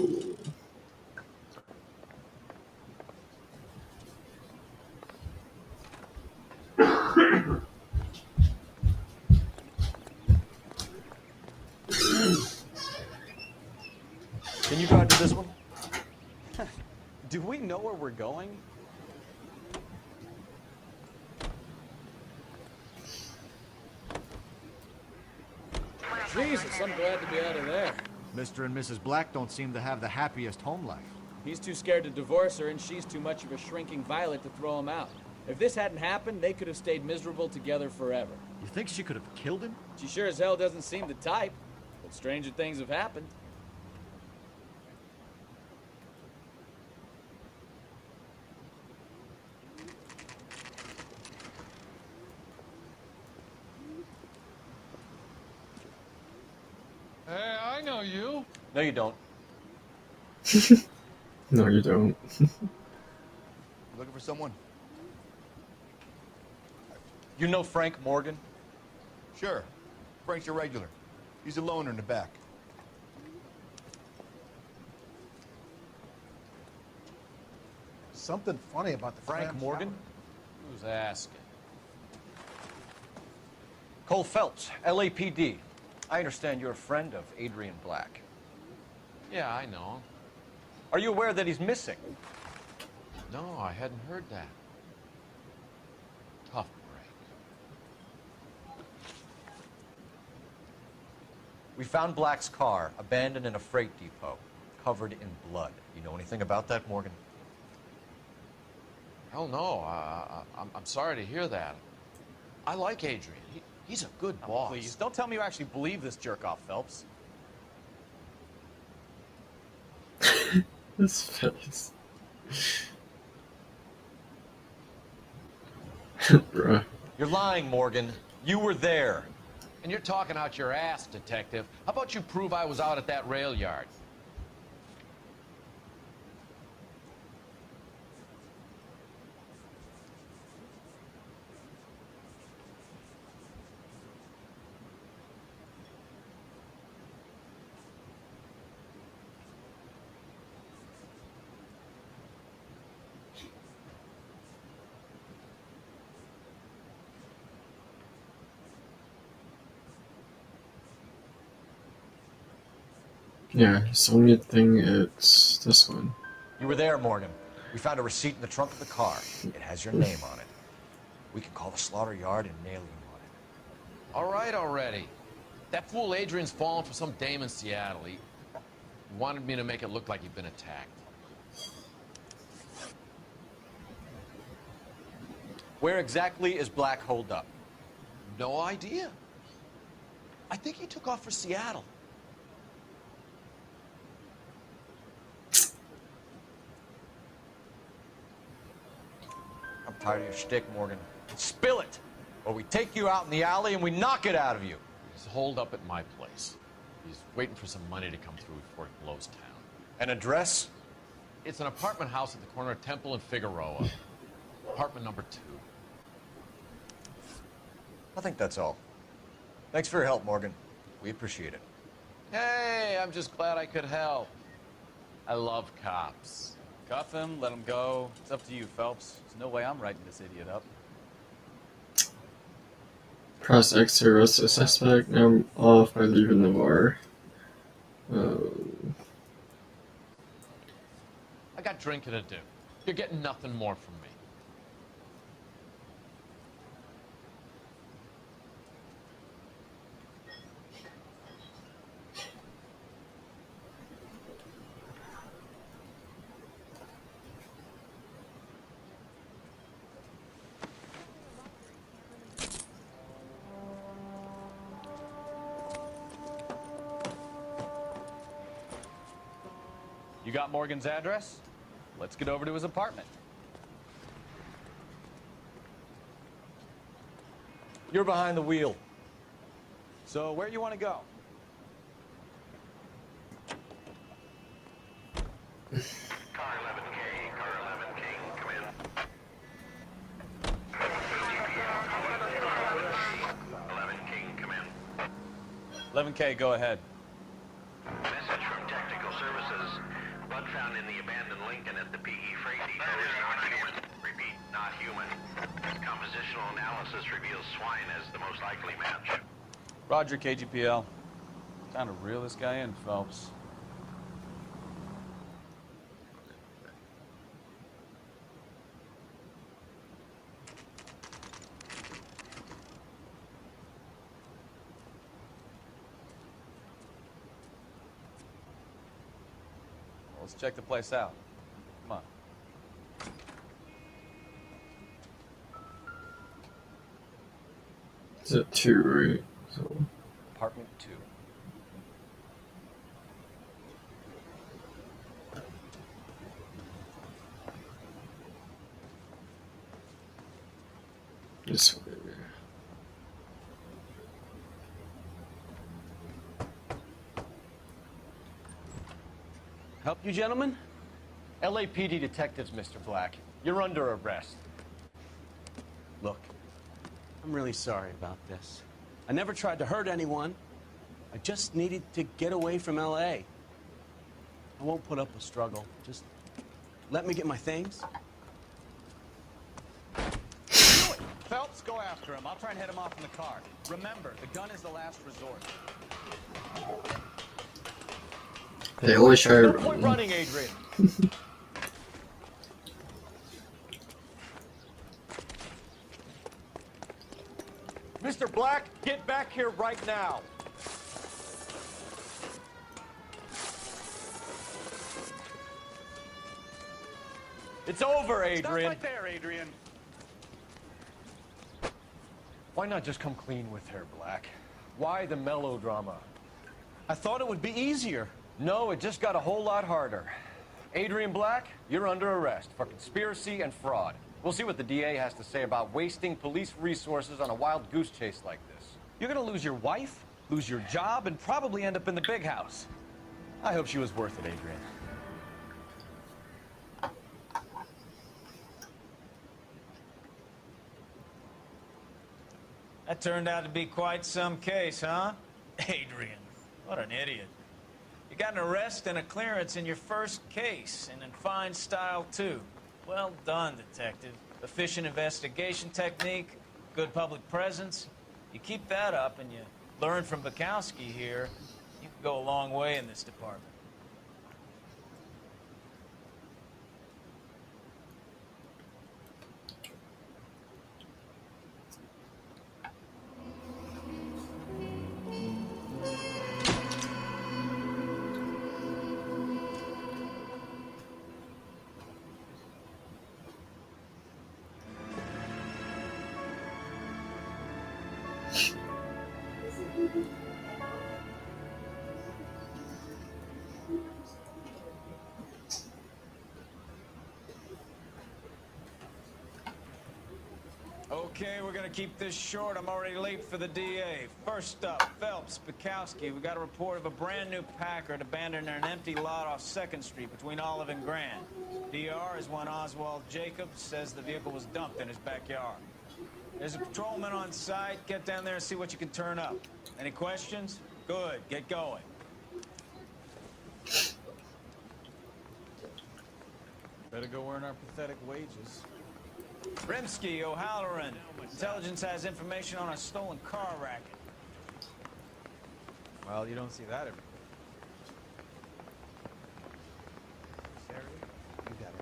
Speaker 6: Can you drive to this one?
Speaker 16: Do we know where we're going?
Speaker 2: Jesus, I'm glad to be out of there.
Speaker 4: Mr. and Mrs. Black don't seem to have the happiest home life.
Speaker 2: He's too scared to divorce her, and she's too much of a shrinking violet to throw him out. If this hadn't happened, they could have stayed miserable together forever.
Speaker 4: You think she could have killed him?
Speaker 2: She sure as hell doesn't seem the type, but stranger things have happened.
Speaker 3: Hey, I know you.
Speaker 6: No, you don't.
Speaker 1: No, you don't.
Speaker 21: Looking for someone?
Speaker 6: You know Frank Morgan?
Speaker 21: Sure. Frank's a regular. He's a loner in the back.
Speaker 4: Something funny about the
Speaker 6: Frank Morgan?
Speaker 12: Who's asking?
Speaker 6: Cole Phelps, LAPD. I understand you're a friend of Adrian Black.
Speaker 12: Yeah, I know him.
Speaker 6: Are you aware that he's missing?
Speaker 12: No, I hadn't heard that. Tough break.
Speaker 6: We found Black's car abandoned in a freight depot, covered in blood. You know anything about that, Morgan?
Speaker 12: Hell no. I'm sorry to hear that. I like Adrian. He's a good boss.
Speaker 16: Please, don't tell me you actually believe this jerk-off, Phelps.
Speaker 1: His face. Bruh.
Speaker 6: You're lying, Morgan. You were there.
Speaker 12: And you're talking out your ass, detective. How about you prove I was out at that rail yard?
Speaker 1: Yeah, so only thing it's this one.
Speaker 6: You were there, Morgan. We found a receipt in the trunk of the car. It has your name on it. We can call the slaughter yard and nail you on it.
Speaker 12: All right already. That fool Adrian's fallen for some dame in Seattle. He wanted me to make it look like he'd been attacked.
Speaker 6: Where exactly is Black holed up?
Speaker 12: No idea. I think he took off for Seattle.
Speaker 6: I'm tired of your shtick, Morgan. Spill it, or we take you out in the alley and we knock it out of you.
Speaker 12: He's holed up at my place. He's waiting for some money to come through before he blows town.
Speaker 6: An address?
Speaker 12: It's an apartment house at the corner of Temple and Figueroa. Apartment number 2.
Speaker 6: I think that's all. Thanks for your help, Morgan. We appreciate it.
Speaker 12: Hey, I'm just glad I could help. I love cops.
Speaker 16: Cuff him, let him go. It's up to you, Phelps. There's no way I'm writing this idiot up.
Speaker 1: Press X to arrest the suspect. Now I'm off by leaving the bar.
Speaker 12: I got drinking to do. You're getting nothing more from me.
Speaker 16: You got Morgan's address? Let's get over to his apartment.
Speaker 6: You're behind the wheel.
Speaker 16: So where do you want to go?
Speaker 23: Car 11K, come in. 11K, come in.
Speaker 16: 11K, go ahead.
Speaker 23: Message from Technical Services. Blood found in the abandoned Lincoln at the PE freight depot is not human. Repeat, not human. Compositional analysis reveals swine as the most likely match.
Speaker 16: Roger, KGPL. Time to reel this guy in, Phelps. Let's check the place out. Come on.
Speaker 1: Is it 2, right? So.
Speaker 6: Apartment 2.
Speaker 1: This way.
Speaker 10: Help you, gentlemen?
Speaker 7: LAPD detectives, Mr. Black. You're under arrest.
Speaker 10: Look, I'm really sorry about this. I never tried to hurt anyone. I just needed to get away from LA. I won't put up a struggle. Just let me get my things.
Speaker 16: Phelps, go after him. I'll try and head him off in the car. Remember, the gun is the last resort.
Speaker 1: They always try to
Speaker 6: No point running, Adrian. Mr. Black, get back here right now. It's over, Adrian.
Speaker 16: Stop right there, Adrian.
Speaker 7: Why not just come clean with her, Black? Why the melodrama?
Speaker 10: I thought it would be easier.
Speaker 7: No, it just got a whole lot harder. Adrian Black, you're under arrest for conspiracy and fraud. We'll see what the DA has to say about wasting police resources on a wild goose chase like this.
Speaker 16: You're gonna lose your wife, lose your job, and probably end up in the big house. I hope she was worth it, Adrian.
Speaker 9: That turned out to be quite some case, huh? Adrian, what an idiot. You got an arrest and a clearance in your first case, and in fine style, too. Well done, detective. Efficient investigation technique, good public presence. You keep that up and you learn from Bukowski here, you can go a long way in this department. Okay, we're gonna keep this short. I'm already late for the DA. First up, Phelps, Bukowski. We got a report of a brand new Packard abandoned in an empty lot off 2nd Street between Olive and Grand. DR is one Oswald Jacobs, says the vehicle was dumped in his backyard. There's a patrolman on site. Get down there and see what you can turn up. Any questions? Good, get going. Better go earn our pathetic wages. Rimsky, O'Halloran. Intelligence has information on a stolen car racket.
Speaker 16: Well, you don't see that every day.
Speaker 21: You got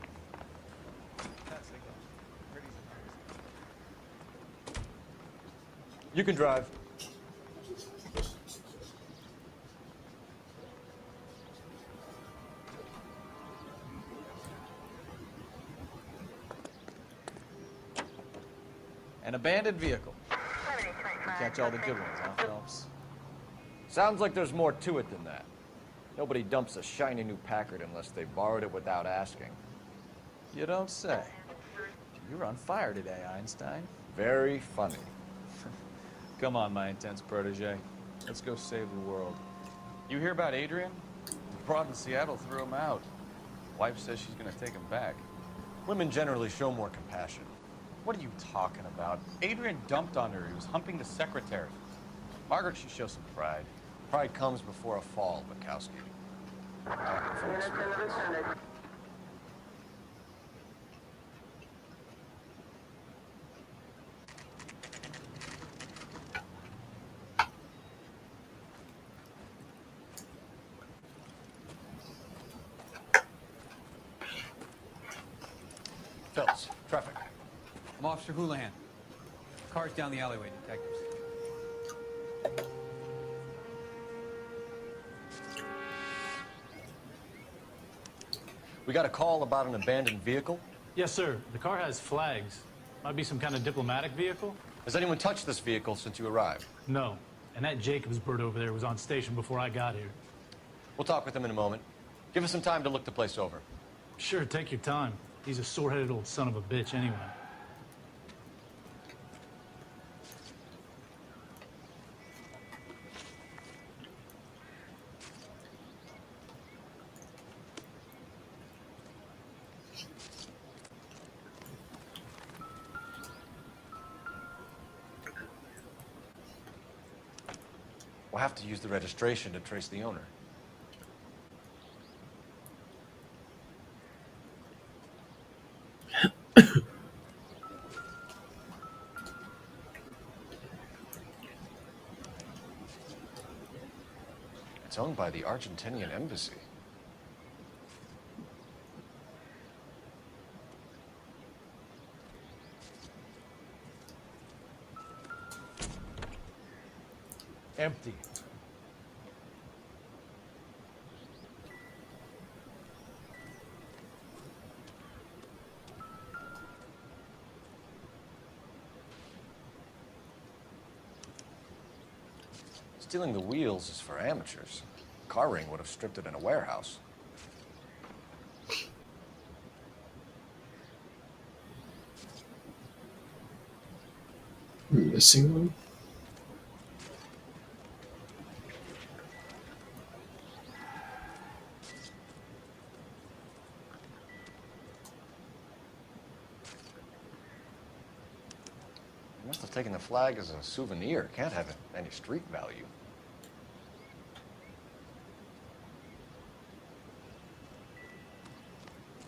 Speaker 21: it.
Speaker 7: You can drive.
Speaker 16: An abandoned vehicle. Catch all the good ones, huh, Phelps?
Speaker 10: Sounds like there's more to it than that. Nobody dumps a shiny new Packard unless they borrowed it without asking.
Speaker 16: You don't say. You're on fire today, Einstein.
Speaker 10: Very funny.
Speaker 16: Come on, my intense protege. Let's go save the world. You hear about Adrian? The broad in Seattle threw him out. Wife says she's gonna take him back.
Speaker 10: Women generally show more compassion.
Speaker 16: What are you talking about? Adrian dumped on her. He was humping the secretary. Margaret should show some pride.
Speaker 10: Pride comes before a fall, Bukowski. Talking from experience. Phelps, traffic.
Speaker 5: I'm Officer Houlihan. Car's down the alleyway, detectives.
Speaker 10: We got a call about an abandoned vehicle.
Speaker 17: Yes, sir. The car has flags. Might be some kind of diplomatic vehicle.
Speaker 10: Has anyone touched this vehicle since you arrived?
Speaker 17: No. And that Jacobs bird over there was on station before I got here.
Speaker 10: We'll talk with him in a moment. Give us some time to look the place over.
Speaker 17: Sure, take your time. He's a sore-headed old son of a bitch anyway.
Speaker 10: We'll have to use the registration to trace the owner. It's owned by the Argentinian embassy.
Speaker 6: Empty.
Speaker 10: Stealing the wheels is for amateurs. Car ring would have stripped it in a warehouse.
Speaker 1: Missing one?
Speaker 10: You must have taken the flag as a souvenir. Can't have any street value.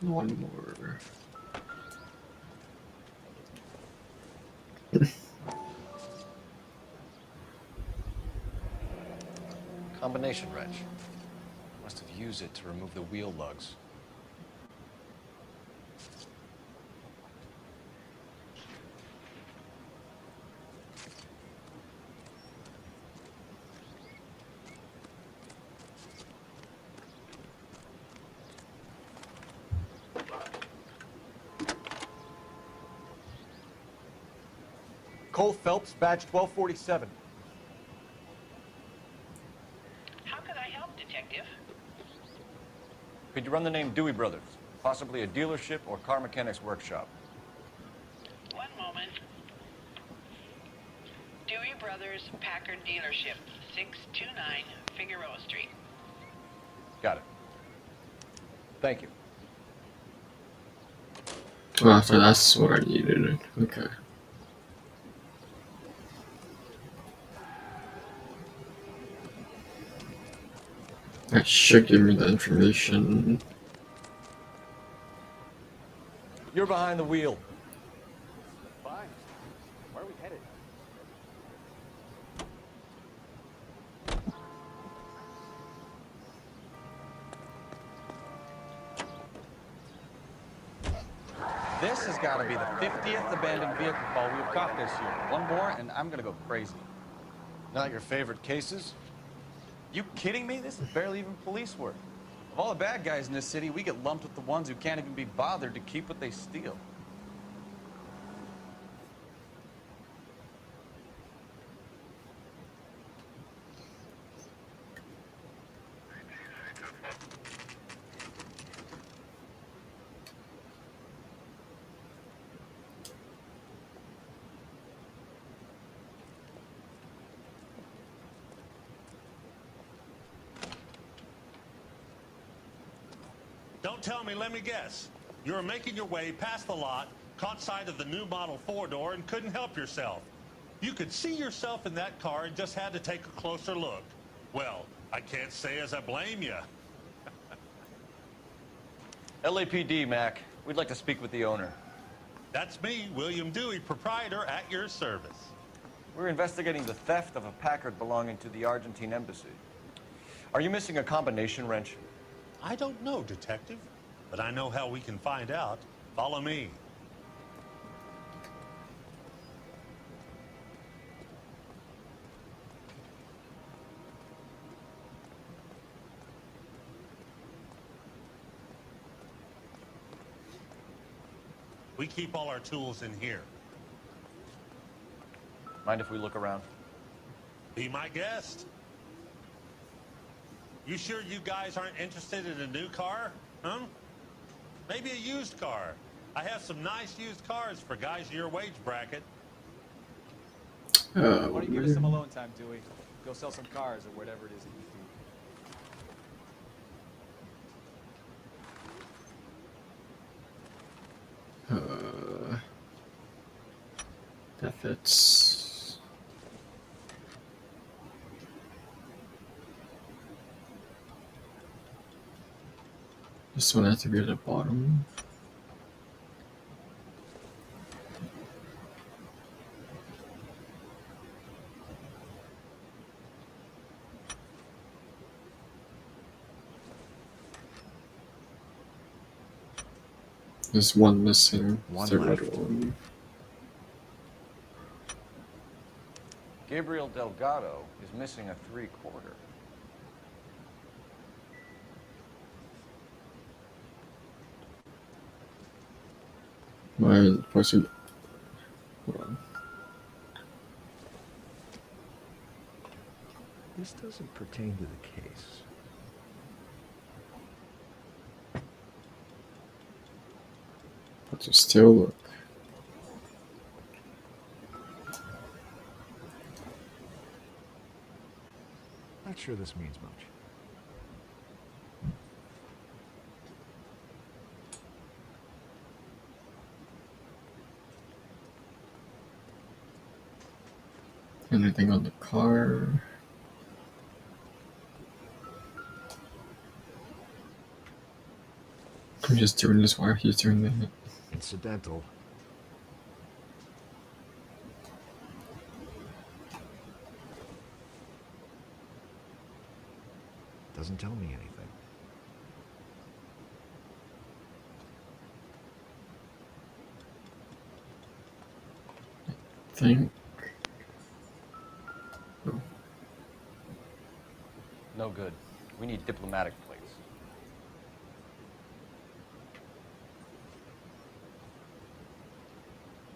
Speaker 1: One more.
Speaker 10: Combination wrench. Must have used it to remove the wheel lugs. Cole Phelps, badge 1247.
Speaker 24: How could I help, Detective?
Speaker 10: Could you run the name Dewey Brothers? Possibly a dealership or car mechanics workshop.
Speaker 24: One moment. Brothers Packard dealership, 629 Figueroa Street.
Speaker 6: Got it. Thank you.
Speaker 1: Oh, so that's what I needed. Okay. That should give me the information.
Speaker 6: You're behind the wheel.
Speaker 10: Fine. Where are we headed?
Speaker 16: This has got to be the 50th abandoned vehicle call we've caught this year. One more, and I'm gonna go crazy.
Speaker 6: Not your favorite cases?
Speaker 16: You kidding me? This is barely even police work. Of all the bad guys in this city, we get lumped with the ones who can't even be bothered to keep what they steal.
Speaker 8: Don't tell me, let me guess. You were making your way past the lot, caught sight of the new model 4-door, and couldn't help yourself. You could see yourself in that car and just had to take a closer look. Well, I can't say as I blame you.
Speaker 10: LAPD, Mac. We'd like to speak with the owner.
Speaker 8: That's me, William Dewey, proprietor, at your service.
Speaker 10: We're investigating the theft of a Packard belonging to the Argentine embassy. Are you missing a combination wrench?
Speaker 8: I don't know, Detective, but I know how we can find out. Follow me. We keep all our tools in here.
Speaker 10: Mind if we look around?
Speaker 8: Be my guest. You sure you guys aren't interested in a new car? Huh? Maybe a used car. I have some nice used cars for guys in your wage bracket.
Speaker 2: Why don't you give us some alone time, Dewey? Go sell some cars or whatever it is that you do.
Speaker 1: That fits. This one has to be at the bottom. There's one missing.
Speaker 6: One
Speaker 1: the
Speaker 6: left.
Speaker 1: red one.
Speaker 10: Gabriel Delgado is missing a 3/4.
Speaker 1: My person. Hold on.
Speaker 6: This doesn't pertain to the case.
Speaker 1: But to still look.
Speaker 6: Not sure this means much.
Speaker 1: Anything on the car? I'm just doing this while he's doing that.
Speaker 6: Incidental. Doesn't tell me anything.
Speaker 1: Think.
Speaker 10: No good. We need diplomatic plates.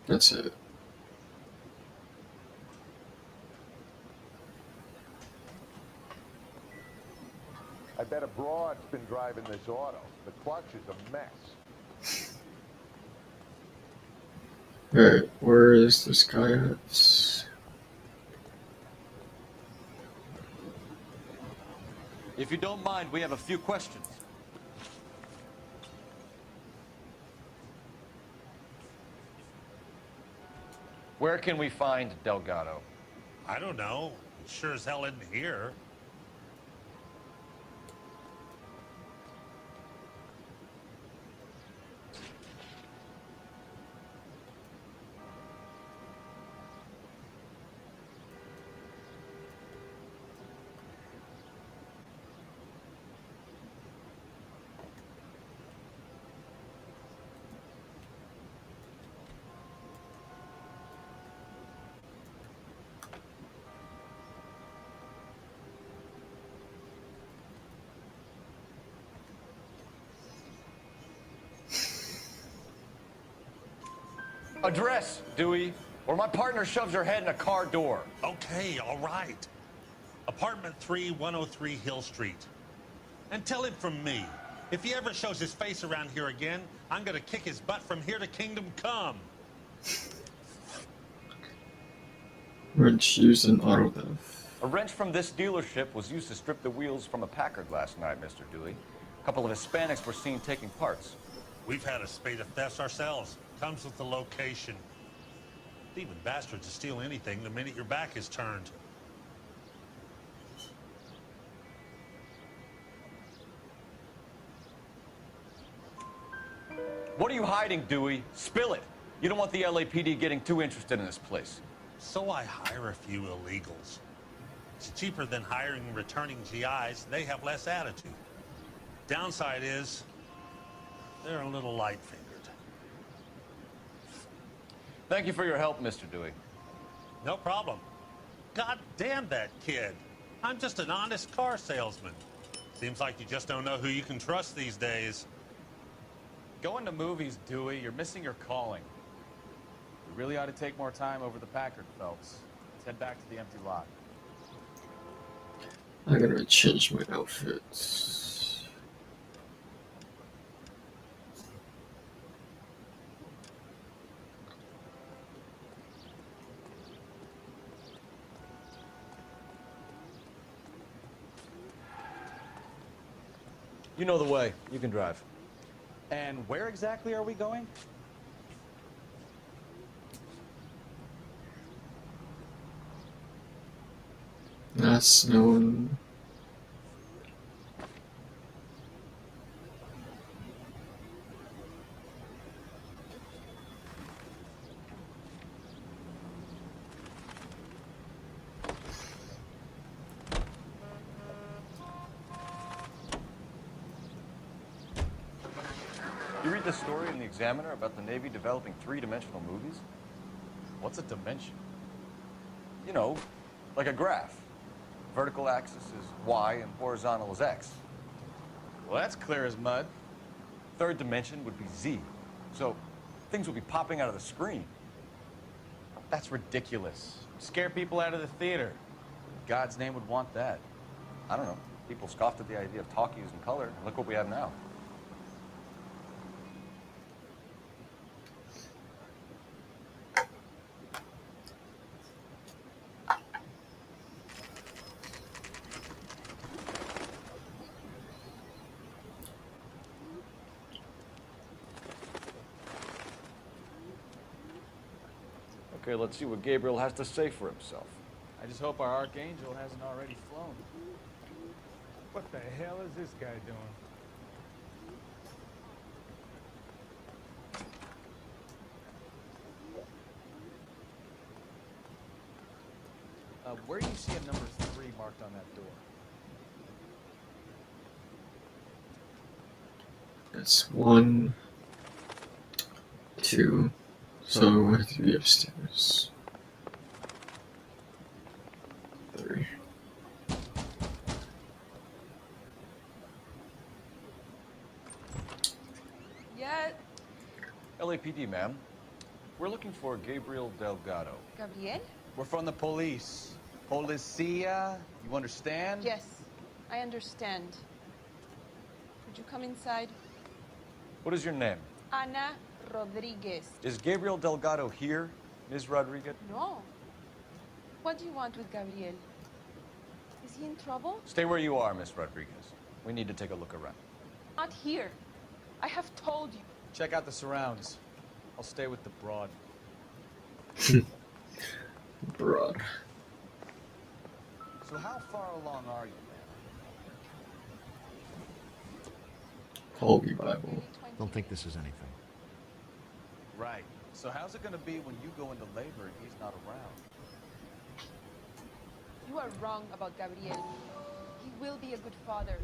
Speaker 1: That's it.
Speaker 11: I bet a broad's been driving this auto. The clutch is a mess.
Speaker 1: Alright, where is this guy at?
Speaker 10: If you don't mind, we have a few questions. Where can we find Delgado?
Speaker 8: I don't know. Sure as hell isn't here.
Speaker 10: Address, Dewey, or my partner shoves her head in a car door.
Speaker 8: Okay, all right. Apartment 3, 103 Hill Street. And tell him from me, if he ever shows his face around here again, I'm gonna kick his butt from here to Kingdom Come.
Speaker 1: Wrench used in auto theft.
Speaker 10: A wrench from this dealership was used to strip the wheels from a Packard last night, Mr. Dewey. A couple of Hispanics were seen taking parts.
Speaker 8: We've had a spate of thefts ourselves. Comes with the location. Thieving bastards to steal anything the minute your back is turned.
Speaker 10: What are you hiding, Dewey? Spill it. You don't want the LAPD getting too interested in this place.
Speaker 8: So I hire a few illegals. It's cheaper than hiring returning GIs. They have less attitude. Downside is, they're a little light-fingered.
Speaker 10: Thank you for your help, Mr. Dewey.
Speaker 8: No problem. God damn that kid. I'm just an honest car salesman. Seems like you just don't know who you can trust these days.
Speaker 16: Going to movies, Dewey, you're missing your calling. We really ought to take more time over the Packard, Phelps. Let's head back to the empty lot.
Speaker 1: I gotta change my outfits.
Speaker 10: You know the way. You can drive.
Speaker 16: And where exactly are we going?
Speaker 1: That's known.
Speaker 10: You read the story in the Examiner about the Navy developing three-dimensional movies?
Speaker 16: What's a dimension?
Speaker 10: You know, like a graph. Vertical axis is Y and horizontal is X.
Speaker 16: Well, that's clear as mud.
Speaker 10: Third dimension would be Z. So things would be popping out of the screen.
Speaker 16: That's ridiculous. Scare people out of the theater. In God's name would want that.
Speaker 10: I don't know. People scoffed at the idea of talkies in color. Look what we have now. Okay, let's see what Gabriel has to say for himself.
Speaker 16: I just hope our Archangel hasn't already flown.
Speaker 14: What the hell is this guy doing?
Speaker 16: Where do you see a number 3 marked on that door?
Speaker 1: That's 1, 2. So I have to be upstairs. 3.
Speaker 13: Yet.
Speaker 10: LAPD, ma'am. We're looking for Gabriel Delgado.
Speaker 15: Gabriel?
Speaker 16: We're from the police. Policia, you understand?
Speaker 15: Yes, I understand. Could you come inside?
Speaker 10: What is your name?
Speaker 15: Ana Rodriguez.
Speaker 10: Is Gabriel Delgado here, Ms. Rodriguez?
Speaker 15: No. What do you want with Gabriel? Is he in trouble?
Speaker 10: Stay where you are, Miss Rodriguez. We need to take a look around.
Speaker 15: Not here. I have told you.
Speaker 16: Check out the surrounds. I'll stay with the broad.
Speaker 1: Broad.
Speaker 6: So how far along are you,
Speaker 1: Holy Bible.
Speaker 6: Don't think this is anything.
Speaker 16: Right. So how's it gonna be when you go into labor and he's not around?
Speaker 15: You are wrong about Gabriel. He will be a good father.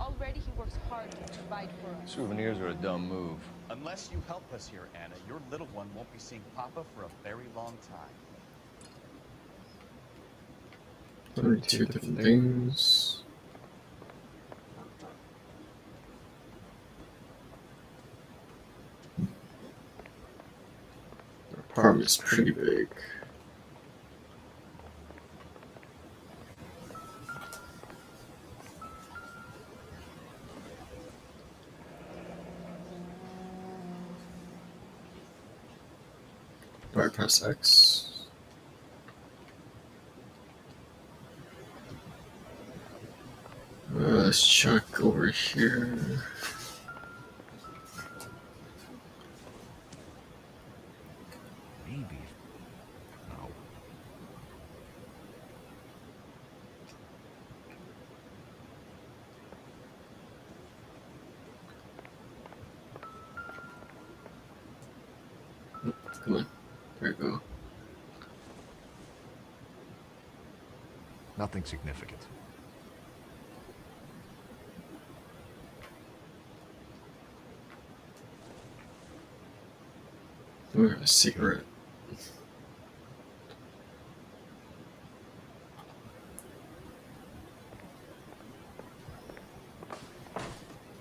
Speaker 15: Already he works hard to provide for us.
Speaker 10: Souvenirs are a dumb move.
Speaker 16: Unless you help us here, Anna, your little one won't be seeing Papa for a very long time.
Speaker 1: Only two different things. The apartment's pretty big. Do I press X? Let's check over here.
Speaker 6: Maybe. No.
Speaker 1: Come on. There we go.
Speaker 6: Nothing significant.
Speaker 1: Ooh, a cigarette.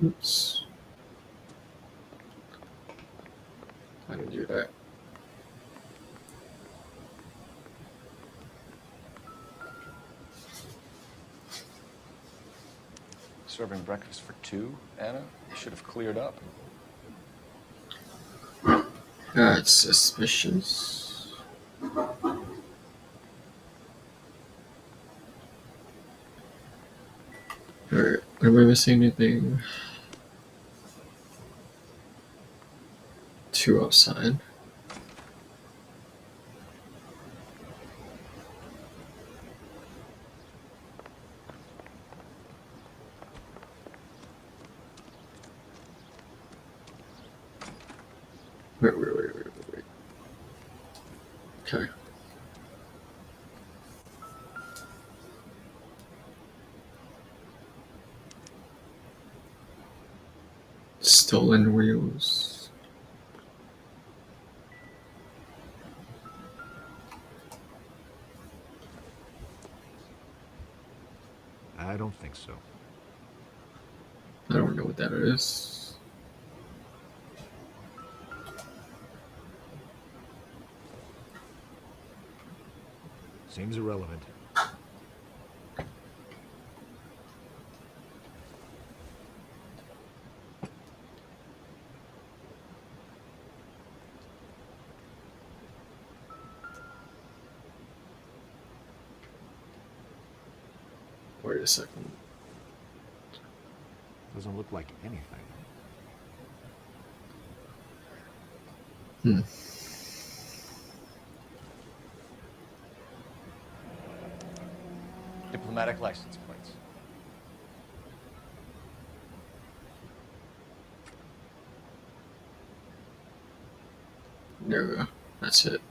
Speaker 1: Oops. I didn't do that.
Speaker 10: Serving breakfast for two, Anna? You should have cleared up.
Speaker 1: That's suspicious. Alright, am I missing anything? Two outside. Wait. Okay. Stolen wheels.
Speaker 6: I don't think so.
Speaker 1: I don't know what that is.
Speaker 6: Seems irrelevant.
Speaker 1: Wait a second.
Speaker 6: Doesn't look like anything.
Speaker 10: Diplomatic license plates.
Speaker 1: There we go. That's it.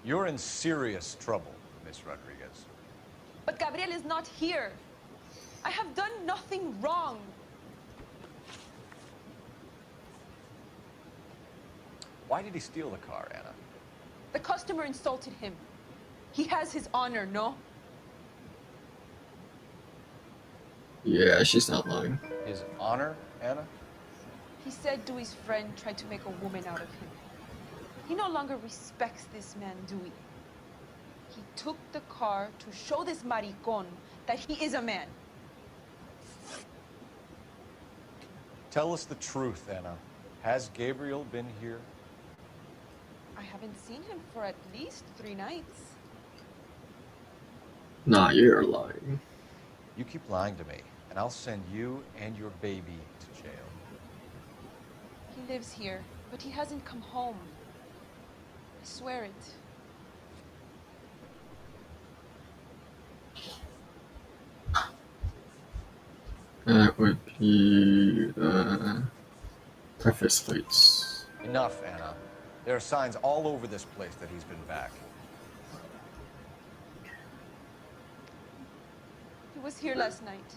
Speaker 10: You're in serious trouble, Miss Rodriguez.
Speaker 15: But Gabriel is not here. I have done nothing wrong.
Speaker 10: Why did he steal the car, Anna?
Speaker 15: The customer insulted him. He has his honor, no?
Speaker 1: Yeah, she's not lying.
Speaker 10: His honor, Anna?
Speaker 15: He said Dewey's friend tried to make a woman out of him. He no longer respects this man, Dewey. He took the car to show this maricón that he is a man.
Speaker 6: Tell us the truth, Anna. Has Gabriel been here?
Speaker 15: I haven't seen him for at least 3 nights.
Speaker 1: Nah, you're lying.
Speaker 6: You keep lying to me, and I'll send you and your baby to jail.
Speaker 15: He lives here, but he hasn't come home. I swear it.
Speaker 1: That would be the preface plates.
Speaker 6: Enough, Anna. There are signs all over this place that he's been back.
Speaker 15: He was here last night.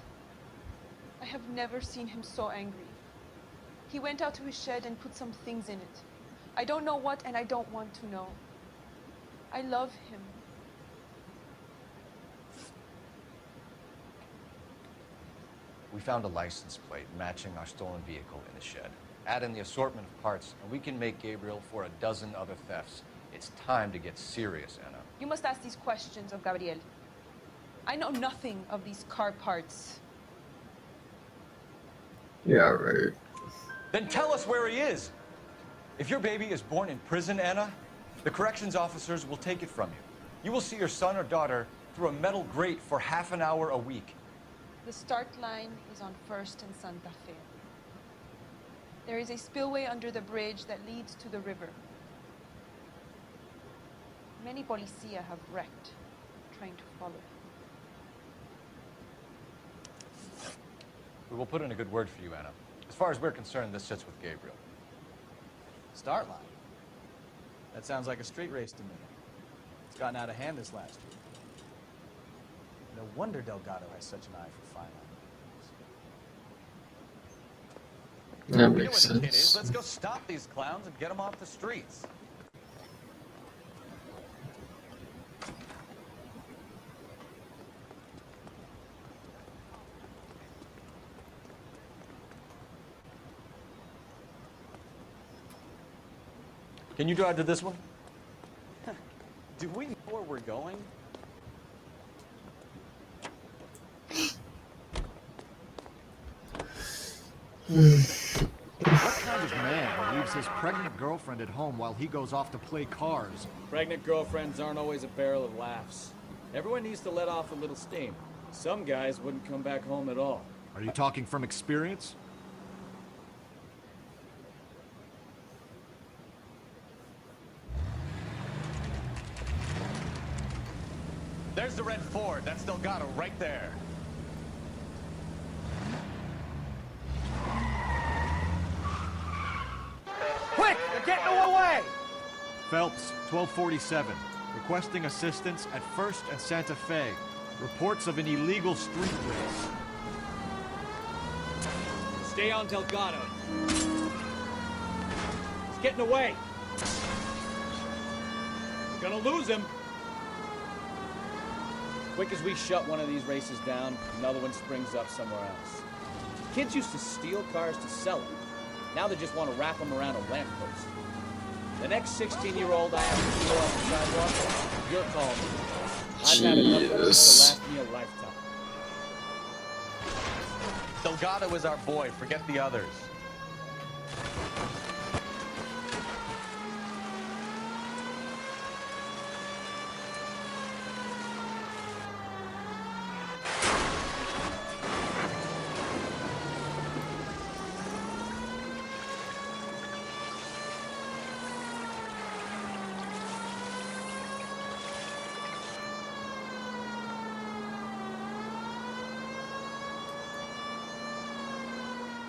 Speaker 15: I have never seen him so angry. He went out to his shed and put some things in it. I don't know what, and I don't want to know. I love him.
Speaker 6: We found a license plate matching our stolen vehicle in the shed. Add in the assortment of parts, and we can make Gabriel for a dozen other thefts. It's time to get serious, Anna.
Speaker 15: You must ask these questions of Gabriel. I know nothing of these car parts.
Speaker 1: Yeah, right.
Speaker 6: Then tell us where he is. If your baby is born in prison, Anna, the corrections officers will take it from you. You will see your son or daughter through a metal grate for half an hour a week.
Speaker 15: The start line is on 1st and Santa Fe. There is a spillway under the bridge that leads to the river. Many policia have wrecked trying to follow him.
Speaker 6: We will put in a good word for you, Anna. As far as we're concerned, this sits with Gabriel.
Speaker 2: Start line? That sounds like a street race to me. It's gotten out of hand this last year. No wonder Delgado has such an eye for fine line.
Speaker 1: That
Speaker 8: We know
Speaker 1: makes
Speaker 8: where the kid
Speaker 1: sense.
Speaker 8: is. Let's go stop these clowns and get them off the streets.
Speaker 6: Can you drive to this one?
Speaker 16: Do we know where we're going?
Speaker 18: What kind of man leaves his pregnant girlfriend at home while he goes off to play cars?
Speaker 2: Pregnant girlfriends aren't always a barrel of laughs. Everyone needs to let off a little steam. Some guys wouldn't come back home at all.
Speaker 18: Are you talking from experience?
Speaker 8: There's the red Ford. That's Delgado right there.
Speaker 5: Quick! They're getting away!
Speaker 18: Phelps, 1247. Requesting assistance at 1st and Santa Fe. Reports of an illegal street race.
Speaker 2: Stay on Delgado. He's getting away. We're gonna lose him. Quick as we shut one of these races down, another one springs up somewhere else. Kids used to steal cars to sell them. Now they just want to wrap them around a lamppost. The next 16-year-old I have to steal off the sidewalk, you're calling me. I've had enough of this to last me a lifetime.
Speaker 8: Delgado is our boy. Forget the others.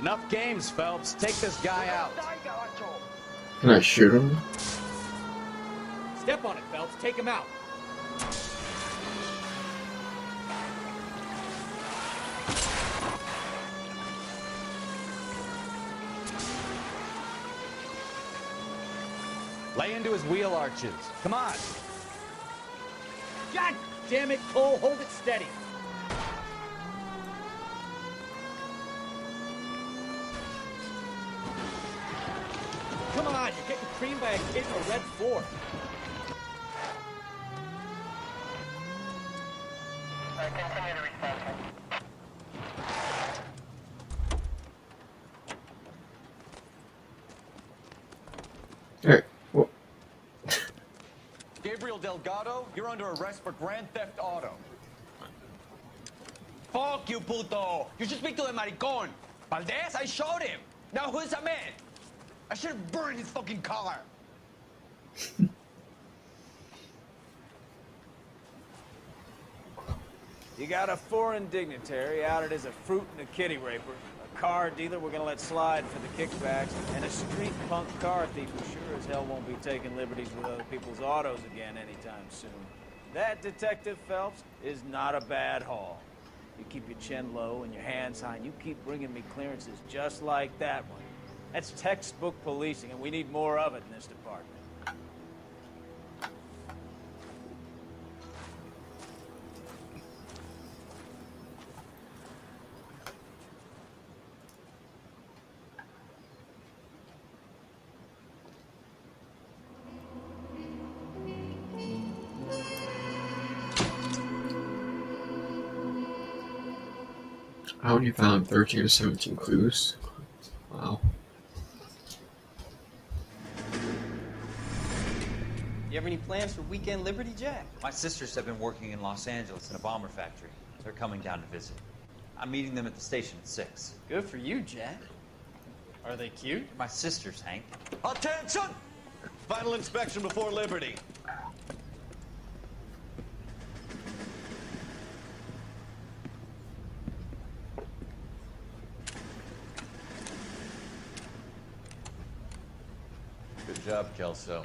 Speaker 8: Enough games, Phelps. Take this guy out.
Speaker 1: Can I shoot him?
Speaker 2: Step on it, Phelps. Take him out.
Speaker 8: Lay into his wheel arches. Come on.
Speaker 2: God damn it, Cole. Hold it steady. Come on, you're getting creamed by a kid in a red Ford.
Speaker 1: Alright, well.
Speaker 6: Gabriel Delgado, you're under arrest for Grand Theft Auto.
Speaker 3: Fuck you, puto! You should speak to the maricón. Valdez, I showed him. Now who's the man? I should have burned his fucking car.
Speaker 9: You got a foreign dignitary outed as a fruit and a kitty raper, a car dealer we're gonna let slide for the kickbacks, and a street punk car thief who sure as hell won't be taking liberties with other people's autos again anytime soon. That, Detective Phelps, is not a bad haul. You keep your chin low and your hands high, and you keep bringing me clearances just like that one. That's textbook policing, and we need more of it in this department.
Speaker 1: I only found 13 or 17 clues. Wow.
Speaker 19: You have any plans for weekend Liberty, Jack?
Speaker 20: My sisters have been working in Los Angeles in a bomber factory. They're coming down to visit. I'm meeting them at the station at 6.
Speaker 19: Good for you, Jack. Are they cute?
Speaker 20: My sisters, Hank.
Speaker 8: Attention! Final inspection before Liberty.
Speaker 10: Good job, Kelso.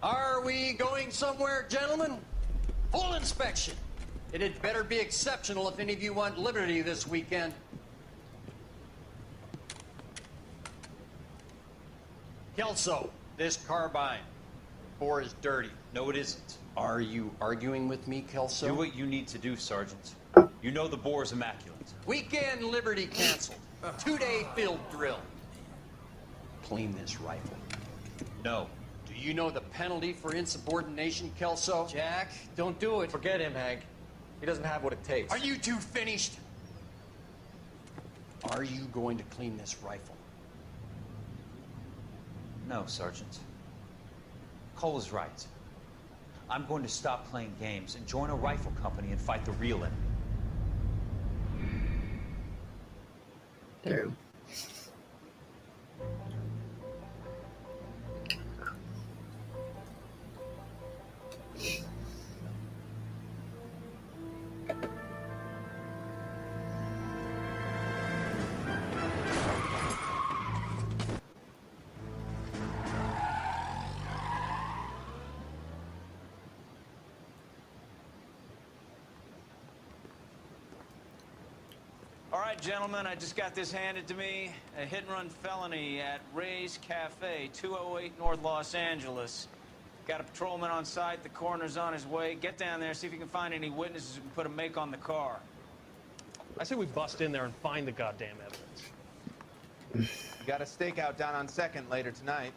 Speaker 19: Are we going somewhere, gentlemen? Full inspection. It had better be exceptional if any of you want Liberty this weekend. Kelso, this carbine. Bore is dirty.
Speaker 20: No, it isn't.
Speaker 19: Are you arguing with me, Kelso?
Speaker 20: Do what you need to do, Sergeant. You know the bore is immaculate.
Speaker 19: Weekend Liberty canceled. 2-day field drill. Clean this rifle.
Speaker 20: No.
Speaker 19: Do you know the penalty for insubordination, Kelso? Jack, don't do it.
Speaker 7: Forget him, Hank. He doesn't have what it takes.
Speaker 19: Are you two finished? Are you going to clean this rifle?
Speaker 20: No, Sergeant. Cole is right. I'm going to stop playing games and join a rifle company and fight the real enemy.
Speaker 1: Damn.
Speaker 9: All right, gentlemen, I just got this handed to me. A hit-and-run felony at Ray's Cafe, 208 North Los Angeles. Got a patrolman on site. The coroner's on his way. Get down there, see if you can find any witnesses who can put a make on the car.
Speaker 22: I say we bust in there and find the goddamn evidence.
Speaker 25: We got a stakeout down on 2nd later tonight.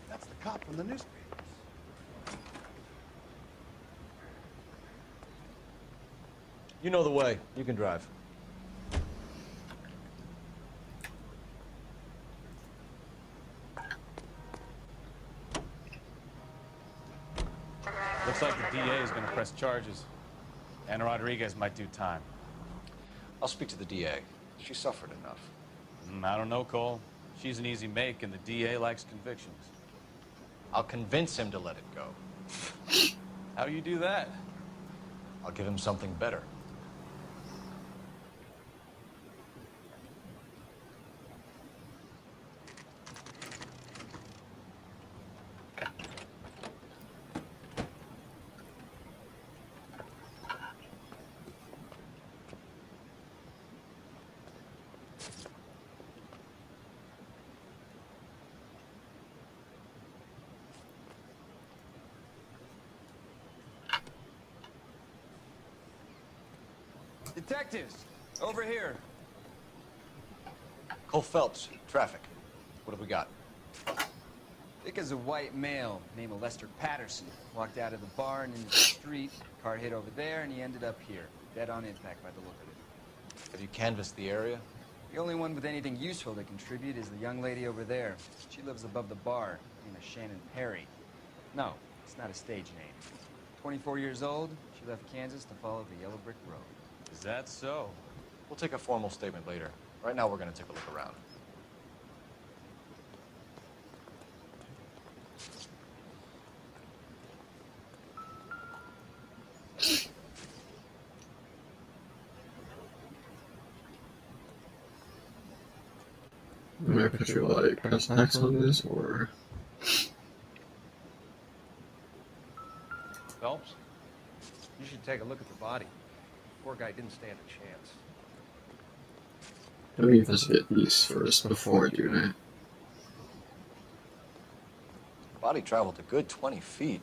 Speaker 11: That's the cop from the newspaper.
Speaker 7: You know the way. You can drive.
Speaker 16: Looks like the DA is going to press charges. Anna Rodriguez might do time.
Speaker 7: I'll speak to the DA. She suffered enough.
Speaker 16: I don't know, Cole. She's an easy make, and the DA likes convictions.
Speaker 7: I'll convince him to let it go.
Speaker 16: How do you do that?
Speaker 7: I'll give him something better.
Speaker 5: Detectives, over here.
Speaker 10: Cole Phelps, traffic. What have we got?
Speaker 5: Thick as a white male named Lester Patterson. Walked out of the bar and into the street. Car hit over there and he ended up here. Dead on impact by the look of it.
Speaker 10: Have you canvassed the area?
Speaker 5: The only one with anything useful to contribute is the young lady over there. She lives above the bar. Name is Shannon Perry. No, it's not a stage name. 24 years old, she left Kansas to follow the yellow brick road.
Speaker 10: Is that so? We'll take a formal statement later. Right now, we're going to take a look around.
Speaker 1: Am I put your like press X on this or?
Speaker 4: Phelps, you should take a look at the body. Poor guy didn't stand a chance.
Speaker 1: Let me investigate these first before I do that.
Speaker 10: Body traveled a good 20 feet.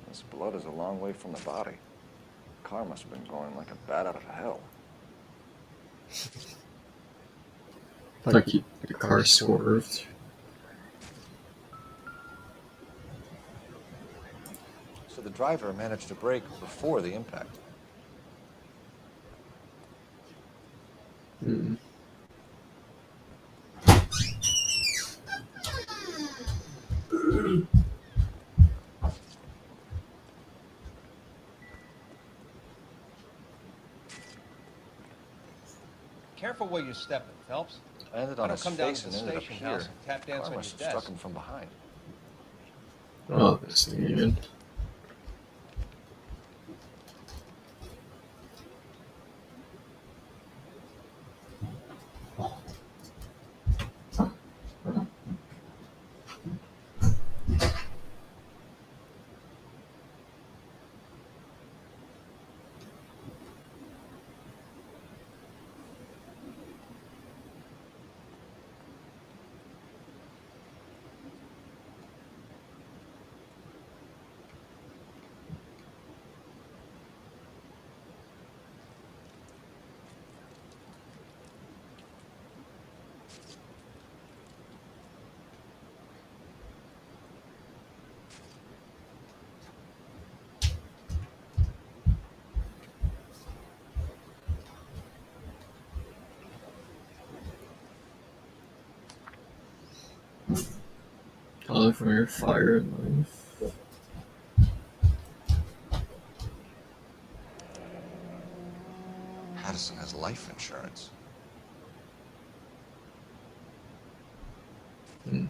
Speaker 10: This blood is a long way from the body. The car must have been going like a bat out of hell.
Speaker 1: Like the car swerved.
Speaker 10: So the driver managed to brake before the impact.
Speaker 1: Hmm.
Speaker 4: Careful where you're stepping, Phelps.
Speaker 10: I ended
Speaker 4: Why
Speaker 10: on
Speaker 4: don't
Speaker 10: his
Speaker 4: come down
Speaker 10: face
Speaker 4: to
Speaker 10: and
Speaker 4: the
Speaker 10: ended up
Speaker 4: station
Speaker 10: here.
Speaker 4: house and tap dance
Speaker 10: Car
Speaker 4: on your
Speaker 10: must have struck
Speaker 4: desk.
Speaker 10: him from behind.
Speaker 1: Oh, this thing again. California fire and life.
Speaker 10: Patterson has life insurance.
Speaker 1: Hmm.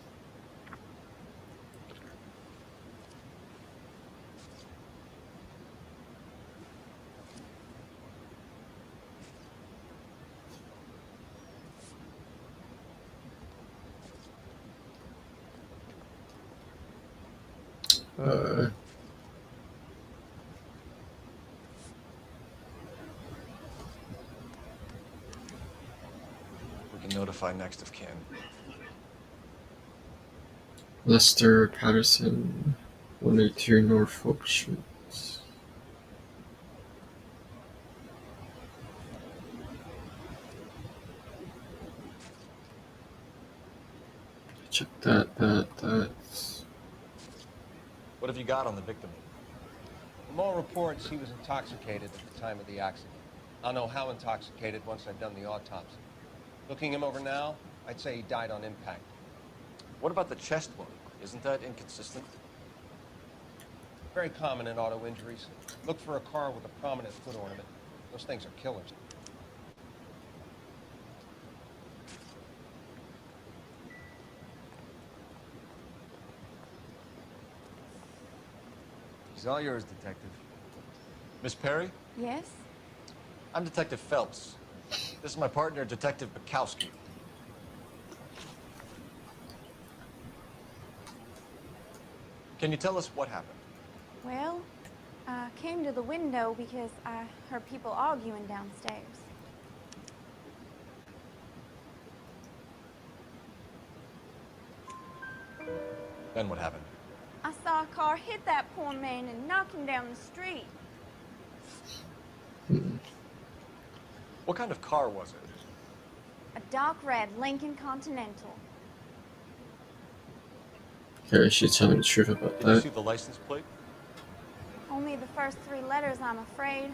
Speaker 10: We can notify next of kin.
Speaker 1: Lester Patterson, 182 Norfolk Street. Check that's...
Speaker 10: What have you got on the victim?
Speaker 4: From all reports, he was intoxicated at the time of the accident. I'll know how intoxicated once I've done the autopsy. Looking him over now, I'd say he died on impact.
Speaker 10: What about the chest wound? Isn't that inconsistent?
Speaker 4: Very common in auto injuries. Look for a car with a prominent foot ornament. Those things are killers.
Speaker 5: He's all yours, Detective.
Speaker 10: Miss Perry?
Speaker 12: Yes?
Speaker 10: I'm Detective Phelps. This is my partner, Detective Bukowski. Can you tell us what happened?
Speaker 12: Well, I came to the window because I heard people arguing downstairs.
Speaker 10: Then what happened?
Speaker 12: I saw a car hit that poor man and knock him down the street.
Speaker 10: What kind of car was it?
Speaker 12: A dark red Lincoln Continental.
Speaker 1: Okay, she's telling the truth about
Speaker 10: Did you
Speaker 1: that.
Speaker 10: see the license plate?
Speaker 12: Only the first 3 letters, I'm afraid.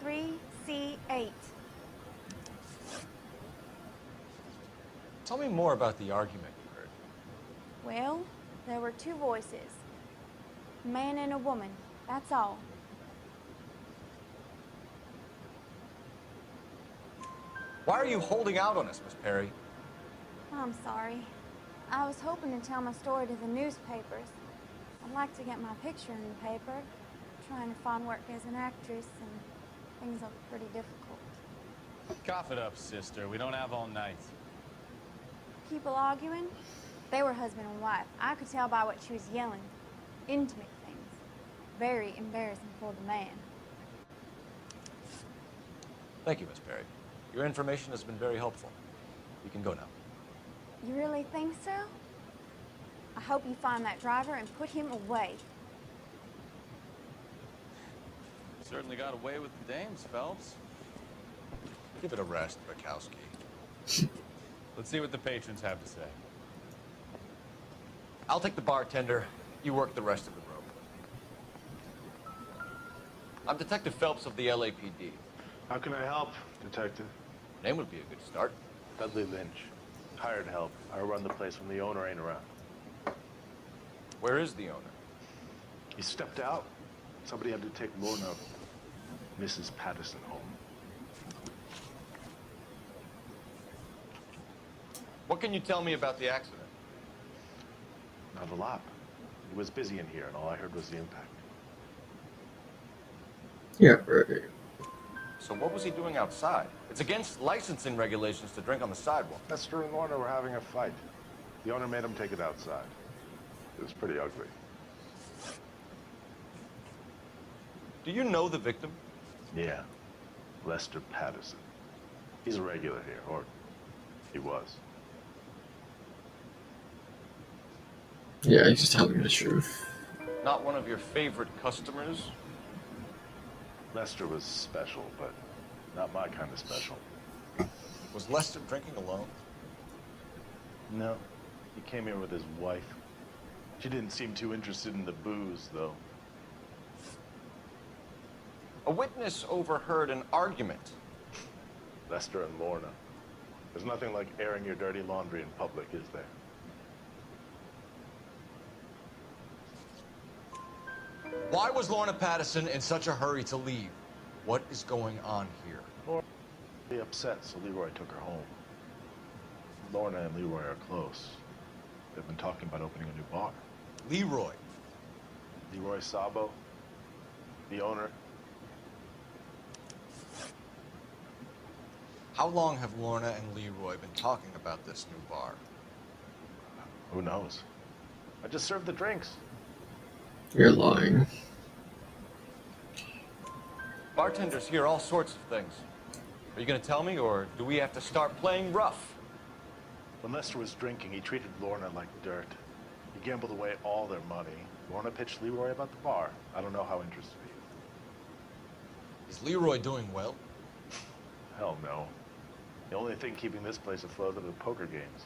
Speaker 12: 3C8.
Speaker 10: Tell me more about the argument you heard.
Speaker 12: Well, there were 2 voices. A man and a woman, that's all.
Speaker 10: Why are you holding out on us, Miss Perry?
Speaker 12: I'm sorry. I was hoping to tell my story to the newspapers. I'd like to get my picture in the paper. Trying to find work as an actress, and things are pretty difficult.
Speaker 16: Cough it up, sister. We don't have all night.
Speaker 12: People arguing? They were husband and wife. I could tell by what she was yelling. Intimate things. Very embarrassing for the man.
Speaker 10: Thank you, Miss Perry. Your information has been very helpful. You can go now.
Speaker 12: You really think so? I hope you find that driver and put him away.
Speaker 16: Certainly got away with the dames, Phelps.
Speaker 10: Give it a rest, Bukowski.
Speaker 16: Let's see what the patrons have to say.
Speaker 10: I'll take the bartender. You work the rest of the room. I'm Detective Phelps of the LAPD.
Speaker 14: How can I help, Detective?
Speaker 10: Name would be a good start.
Speaker 14: Dudley Lynch. Hired help. I run the place when the owner ain't around.
Speaker 10: Where is the owner?
Speaker 14: He stepped out. Somebody had to take Lorna, Mrs. Patterson, home.
Speaker 10: What can you tell me about the accident?
Speaker 14: Not a lot. He was busy in here, and all I heard was the impact.
Speaker 1: Yeah, right.
Speaker 10: So what was he doing outside? It's against licensing regulations to drink on the sidewalk.
Speaker 14: Lester and Lorna were having a fight. The owner made him take it outside. It was pretty ugly.
Speaker 10: Do you know the victim?
Speaker 14: Yeah. Lester Patterson. He's a regular here, or he was.
Speaker 1: Yeah, he's just telling me the truth.
Speaker 10: Not one of your favorite customers?
Speaker 14: Lester was special, but not my kind of special.
Speaker 10: Was Lester drinking alone?
Speaker 14: No. He came here with his wife. She didn't seem too interested in the booze, though.
Speaker 10: A witness overheard an argument.
Speaker 14: Lester and Lorna. There's nothing like airing your dirty laundry in public, is there?
Speaker 10: Why was Lorna Patterson in such a hurry to leave? What is going on here?
Speaker 14: Lorna was upset, so Leroy took her home. Lorna and Leroy are close. They've been talking about opening a new bar.
Speaker 10: Leroy?
Speaker 14: Leroy Sabo, the owner.
Speaker 10: How long have Lorna and Leroy been talking about this new bar?
Speaker 14: Who knows? I just served the drinks.
Speaker 1: You're lying.
Speaker 10: Bartenders hear all sorts of things. Are you going to tell me, or do we have to start playing rough?
Speaker 14: When Lester was drinking, he treated Lorna like dirt. He gambled away all their money. Lorna pitched Leroy about the bar. I don't know how interested he is.
Speaker 10: Is Leroy doing well?
Speaker 14: Hell no. The only thing keeping this place afloat are the poker games.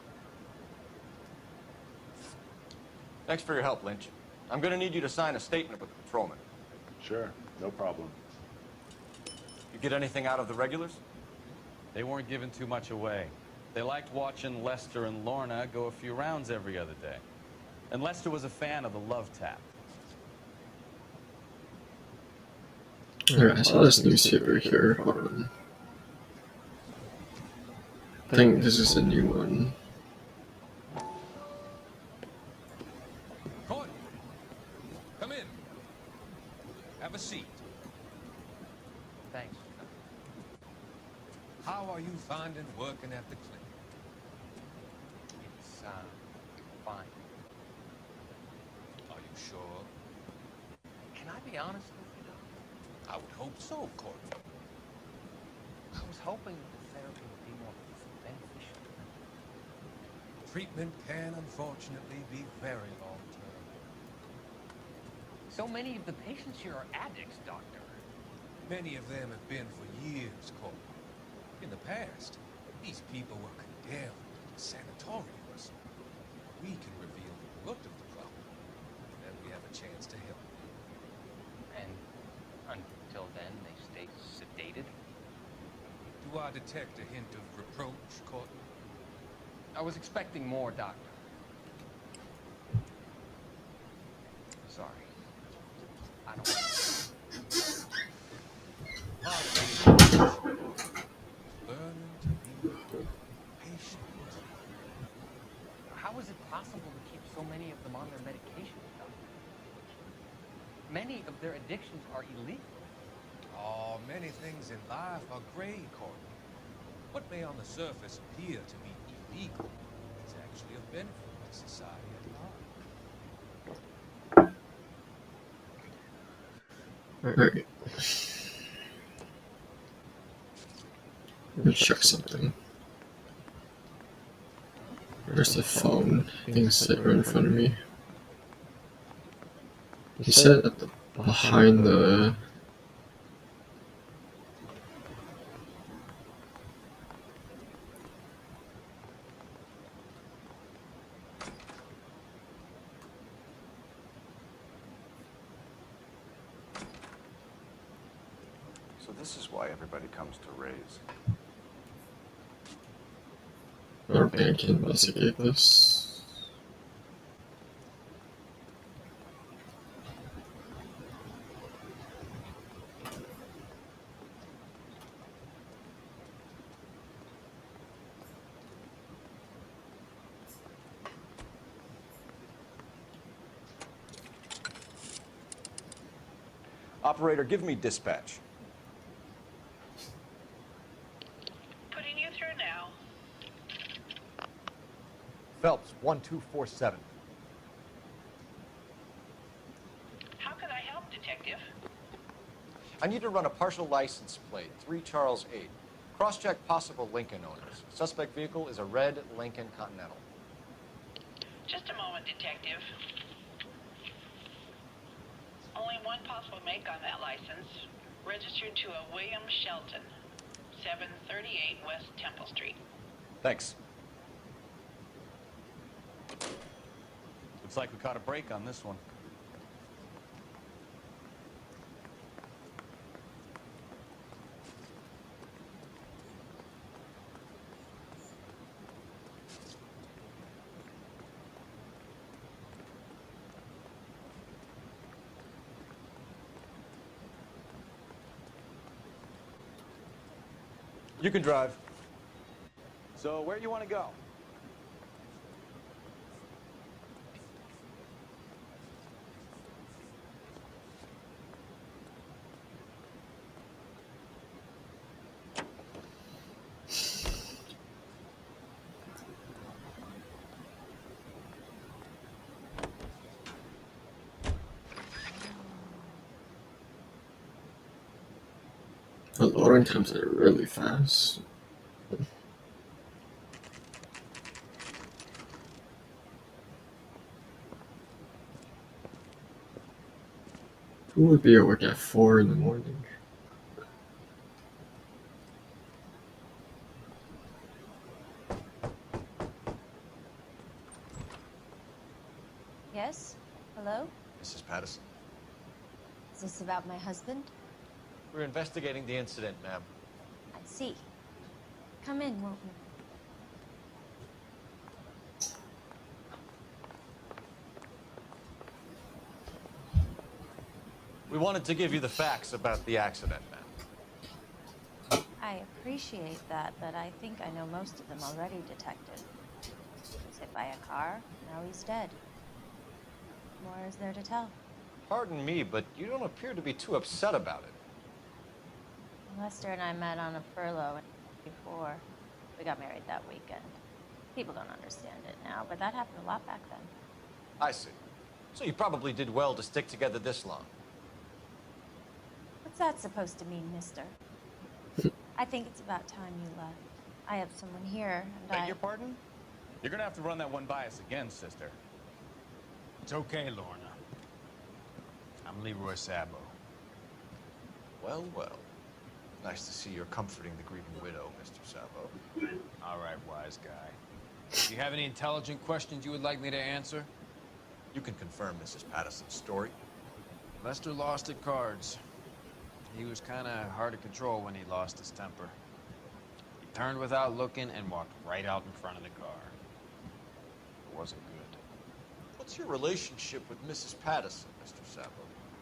Speaker 10: Thanks for your help, Lynch. I'm going to need you to sign a statement with the patrolman.
Speaker 14: Sure, no problem.
Speaker 10: You get anything out of the regulars?
Speaker 16: They weren't giving too much away. They liked watching Lester and Lorna go a few rounds every other day. And Lester was a fan of the love tap.
Speaker 1: Alright, I saw this newspaper here. Hold on. I think this is a new one.
Speaker 17: Court, come in. Have a seat.
Speaker 20: Thanks.
Speaker 17: How are you finding working at the clinic?
Speaker 20: It's, fine.
Speaker 17: Are you sure?
Speaker 20: Can I be honest with you?
Speaker 17: I would hope so, Courtney.
Speaker 20: I was hoping the therapy would be more beneficial.
Speaker 17: Treatment can unfortunately be very long-term.
Speaker 20: So many of the patients here are addicts, Doctor.
Speaker 17: Many of them have been for years, Cole. In the past, these people were condemned to sanatoriums. We can reveal the root of the problem, and we have a chance to help.
Speaker 20: And until then, they stay sedated?
Speaker 17: Do I detect a hint of reproach, Courtney?
Speaker 20: I was expecting more, Doctor. Sorry. I don't...
Speaker 17: Learning to be patient.
Speaker 20: How is it possible to keep so many of them on their medications, Doctor? Many of their addictions are illegal.
Speaker 17: Oh, many things in life are gray, Courtney. What may on the surface appear to be illegal is actually a benefit to society at large.
Speaker 1: Alright. Let me check something. Where's the phone? I think it's sitting right in front of me. You said at the behind the...
Speaker 10: So this is why everybody comes to Ray's.
Speaker 1: Our bank can investigate this.
Speaker 10: Operator, give me dispatch.
Speaker 13: Putting you through now.
Speaker 10: Phelps, 1247.
Speaker 13: How can I help, Detective?
Speaker 10: I need to run a partial license plate, 3 Charles 8. Cross-check possible Lincoln owners. Suspect vehicle is a red Lincoln Continental.
Speaker 13: Just a moment, Detective. Only one possible make on that license. Registered to a William Shelton, 738 West Temple Street.
Speaker 10: Thanks.
Speaker 16: Looks like we caught a break on this one.
Speaker 10: You can drive.
Speaker 6: So where do you want to go?
Speaker 1: The loading times are really fast. Who would be at work at 4 in the morning?
Speaker 15: Yes? Hello?
Speaker 10: Mrs. Patterson.
Speaker 15: Is this about my husband?
Speaker 10: We're investigating the incident, ma'am.
Speaker 15: I see. Come in, won't you?
Speaker 10: We wanted to give you the facts about the accident, ma'am.
Speaker 15: I appreciate that, but I think I know most of them already, Detective. He was hit by a car, now he's dead. What more is there to tell?
Speaker 10: Pardon me, but you don't appear to be too upset about it.
Speaker 15: Lester and I met on a furlough before. We got married that weekend. People don't understand it now, but that happened a lot back then.
Speaker 10: I see. So you probably did well to stick together this long.
Speaker 15: What's that supposed to mean, mister? I think it's about time you left. I have someone here, and
Speaker 6: Beg your pardon?
Speaker 16: You're gonna have to run that one by us again, sister.
Speaker 9: It's okay, Lorna. I'm Leroy Sabo.
Speaker 7: Well, well. Nice to see you're comforting the grieving widow, Mr. Sabo.
Speaker 9: All right, wise guy. Do you have any intelligent questions you would like me to answer?
Speaker 7: You can confirm Mrs. Patterson's story.
Speaker 9: Lester lost at cards. He was kind of hard to control when he lost his temper. He turned without looking and walked right out in front of the car. It wasn't good.
Speaker 7: What's your relationship with Mrs. Patterson, Mr. Sabo?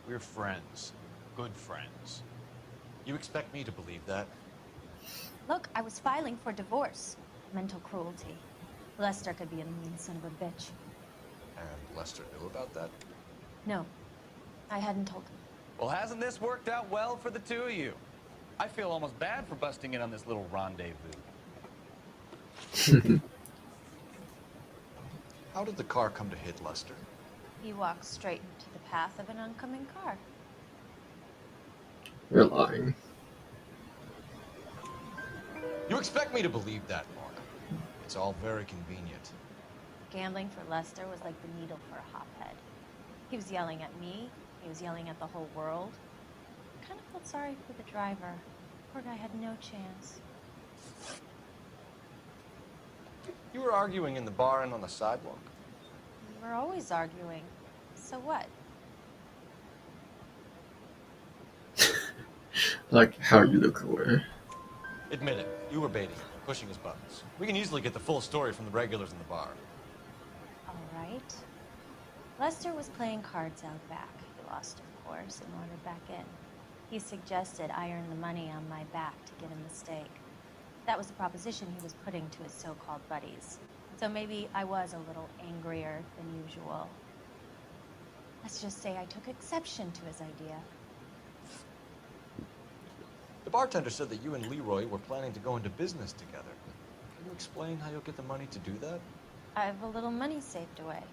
Speaker 9: We're friends. Good friends.
Speaker 7: You expect me to believe that?
Speaker 15: Look, I was filing for divorce. Mental cruelty. Lester could be a mean son of a bitch.
Speaker 7: And Lester knew about that?
Speaker 15: No, I hadn't told him.
Speaker 16: Well, hasn't this worked out well for the two of you? I feel almost bad for busting in on this little rendezvous.
Speaker 7: How did the car come to hit Lester?
Speaker 15: He walked straight into the path of an oncoming car.
Speaker 1: You're lying.
Speaker 7: You expect me to believe that, Lorna? It's all very convenient.
Speaker 15: Gambling for Lester was like the needle for a hophead. He was yelling at me. He was yelling at the whole world. I kind of felt sorry for the driver. Poor guy had no chance.
Speaker 7: You were arguing in the bar and on the sidewalk.
Speaker 15: We were always arguing. So what?
Speaker 1: Like how you look away.
Speaker 7: Admit it, you were baiting, pushing his buttons. We can easily get the full story from the regulars in the bar.
Speaker 15: All right. Lester was playing cards out back. He lost, of course, and wandered back in. He suggested I earn the money on my back to get him the stake. That was the proposition he was putting to his so-called buddies. So maybe I was a little angrier than usual. Let's just say I took exception to his idea.
Speaker 7: The bartender said that you and Leroy were planning to go into business together. Can you explain how you'll get the money to do that?
Speaker 15: I have a little money saved away.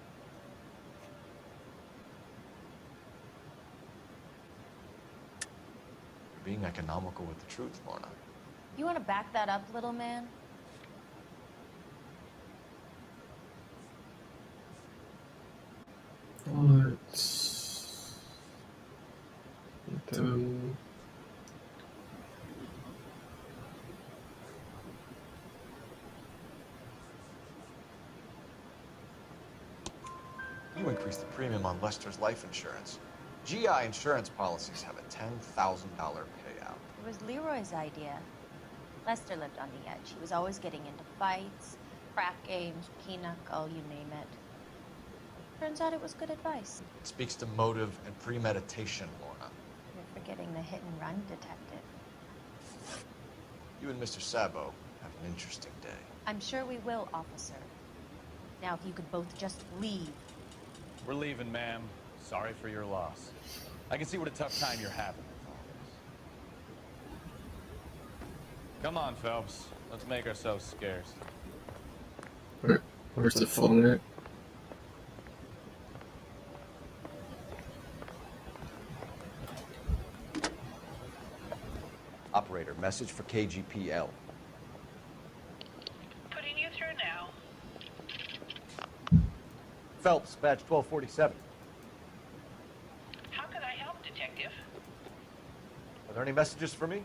Speaker 7: You're being economical with the truth, Lorna.
Speaker 15: You want to back that up, little man?
Speaker 1: Let's do.
Speaker 7: You increased the premium on Lester's life insurance. GI insurance policies have a $10,000 payout.
Speaker 15: It was Leroy's idea. Lester lived on the edge. He was always getting into fights, frat games, pinochle, you name it. Turns out it was good advice.
Speaker 7: It speaks to motive and premeditation, Lorna.
Speaker 15: You're forgetting the hit-and-run detective.
Speaker 7: You and Mr. Sabo have an interesting day.
Speaker 15: I'm sure we will, officer. Now, if you could both just leave.
Speaker 16: We're leaving, ma'am. Sorry for your loss. I can see what a tough time you're having with all this. Come on, Phelps. Let's make ourselves scarce.
Speaker 1: Where's the phone at?
Speaker 7: Operator, message for KGPL.
Speaker 13: Putting you through now.
Speaker 7: Phelps, badge 1247.
Speaker 13: How can I help, Detective?
Speaker 7: Are there any messages for me?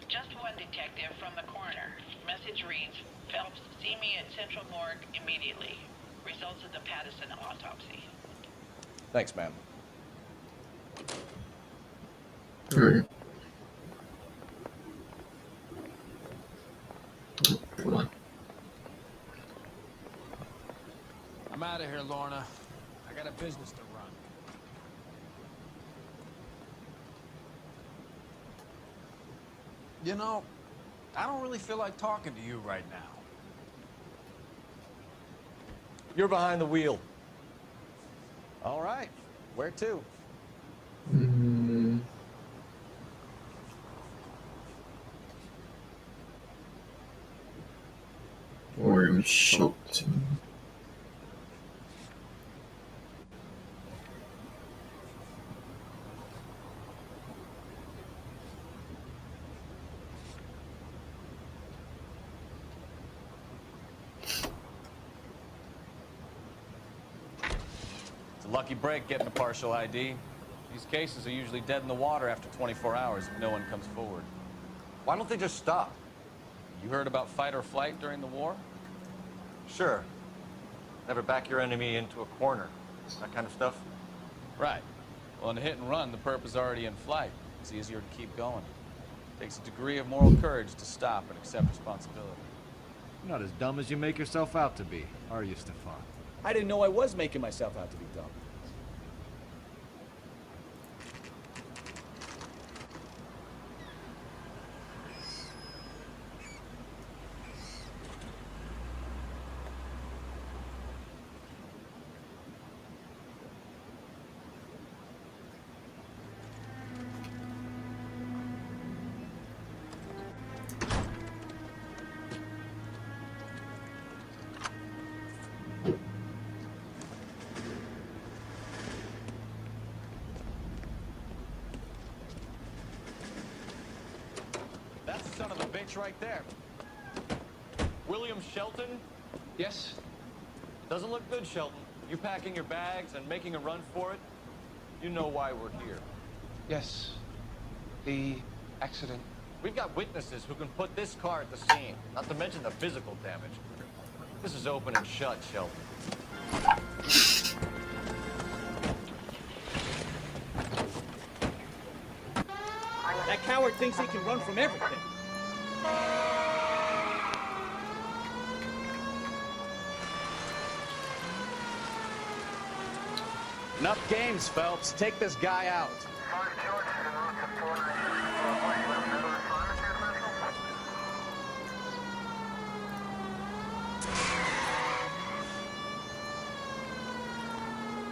Speaker 13: Just one detective from the coroner. Message reads, Phelps, see me at Central Morgue immediately. Results of the Patterson autopsy.
Speaker 7: Thanks, ma'am.
Speaker 1: Alright. Come on.
Speaker 9: I'm out of here, Lorna. I got a business to run. You know, I don't really feel like talking to you right now.
Speaker 7: You're behind the wheel.
Speaker 16: All right. Where to?
Speaker 1: Or shoot.
Speaker 10: Lucky break getting a partial ID. These cases are usually dead in the water after 24 hours if no one comes forward. Why don't they just stop? You heard about fight or flight during the war? Sure. Never back your enemy into a corner. That kind of stuff? Right. Well, in a hit and run, the perp is already in flight. It's easier to keep going. Takes a degree of moral courage to stop and accept responsibility.
Speaker 6: You're not as dumb as you make yourself out to be, are you, Stefan?
Speaker 2: I didn't know I was making myself out to be dumb.
Speaker 10: That's the son of a bitch right there. William Shelton?
Speaker 4: Yes?
Speaker 10: Doesn't look good, Shelton. You packing your bags and making a run for it? You know why we're here.
Speaker 4: Yes. The accident.
Speaker 10: We've got witnesses who can put this car at the scene, not to mention the physical damage. This is open and shut, Shelton.
Speaker 2: That coward thinks he can run from everything.
Speaker 22: Enough games, Phelps. Take this guy out.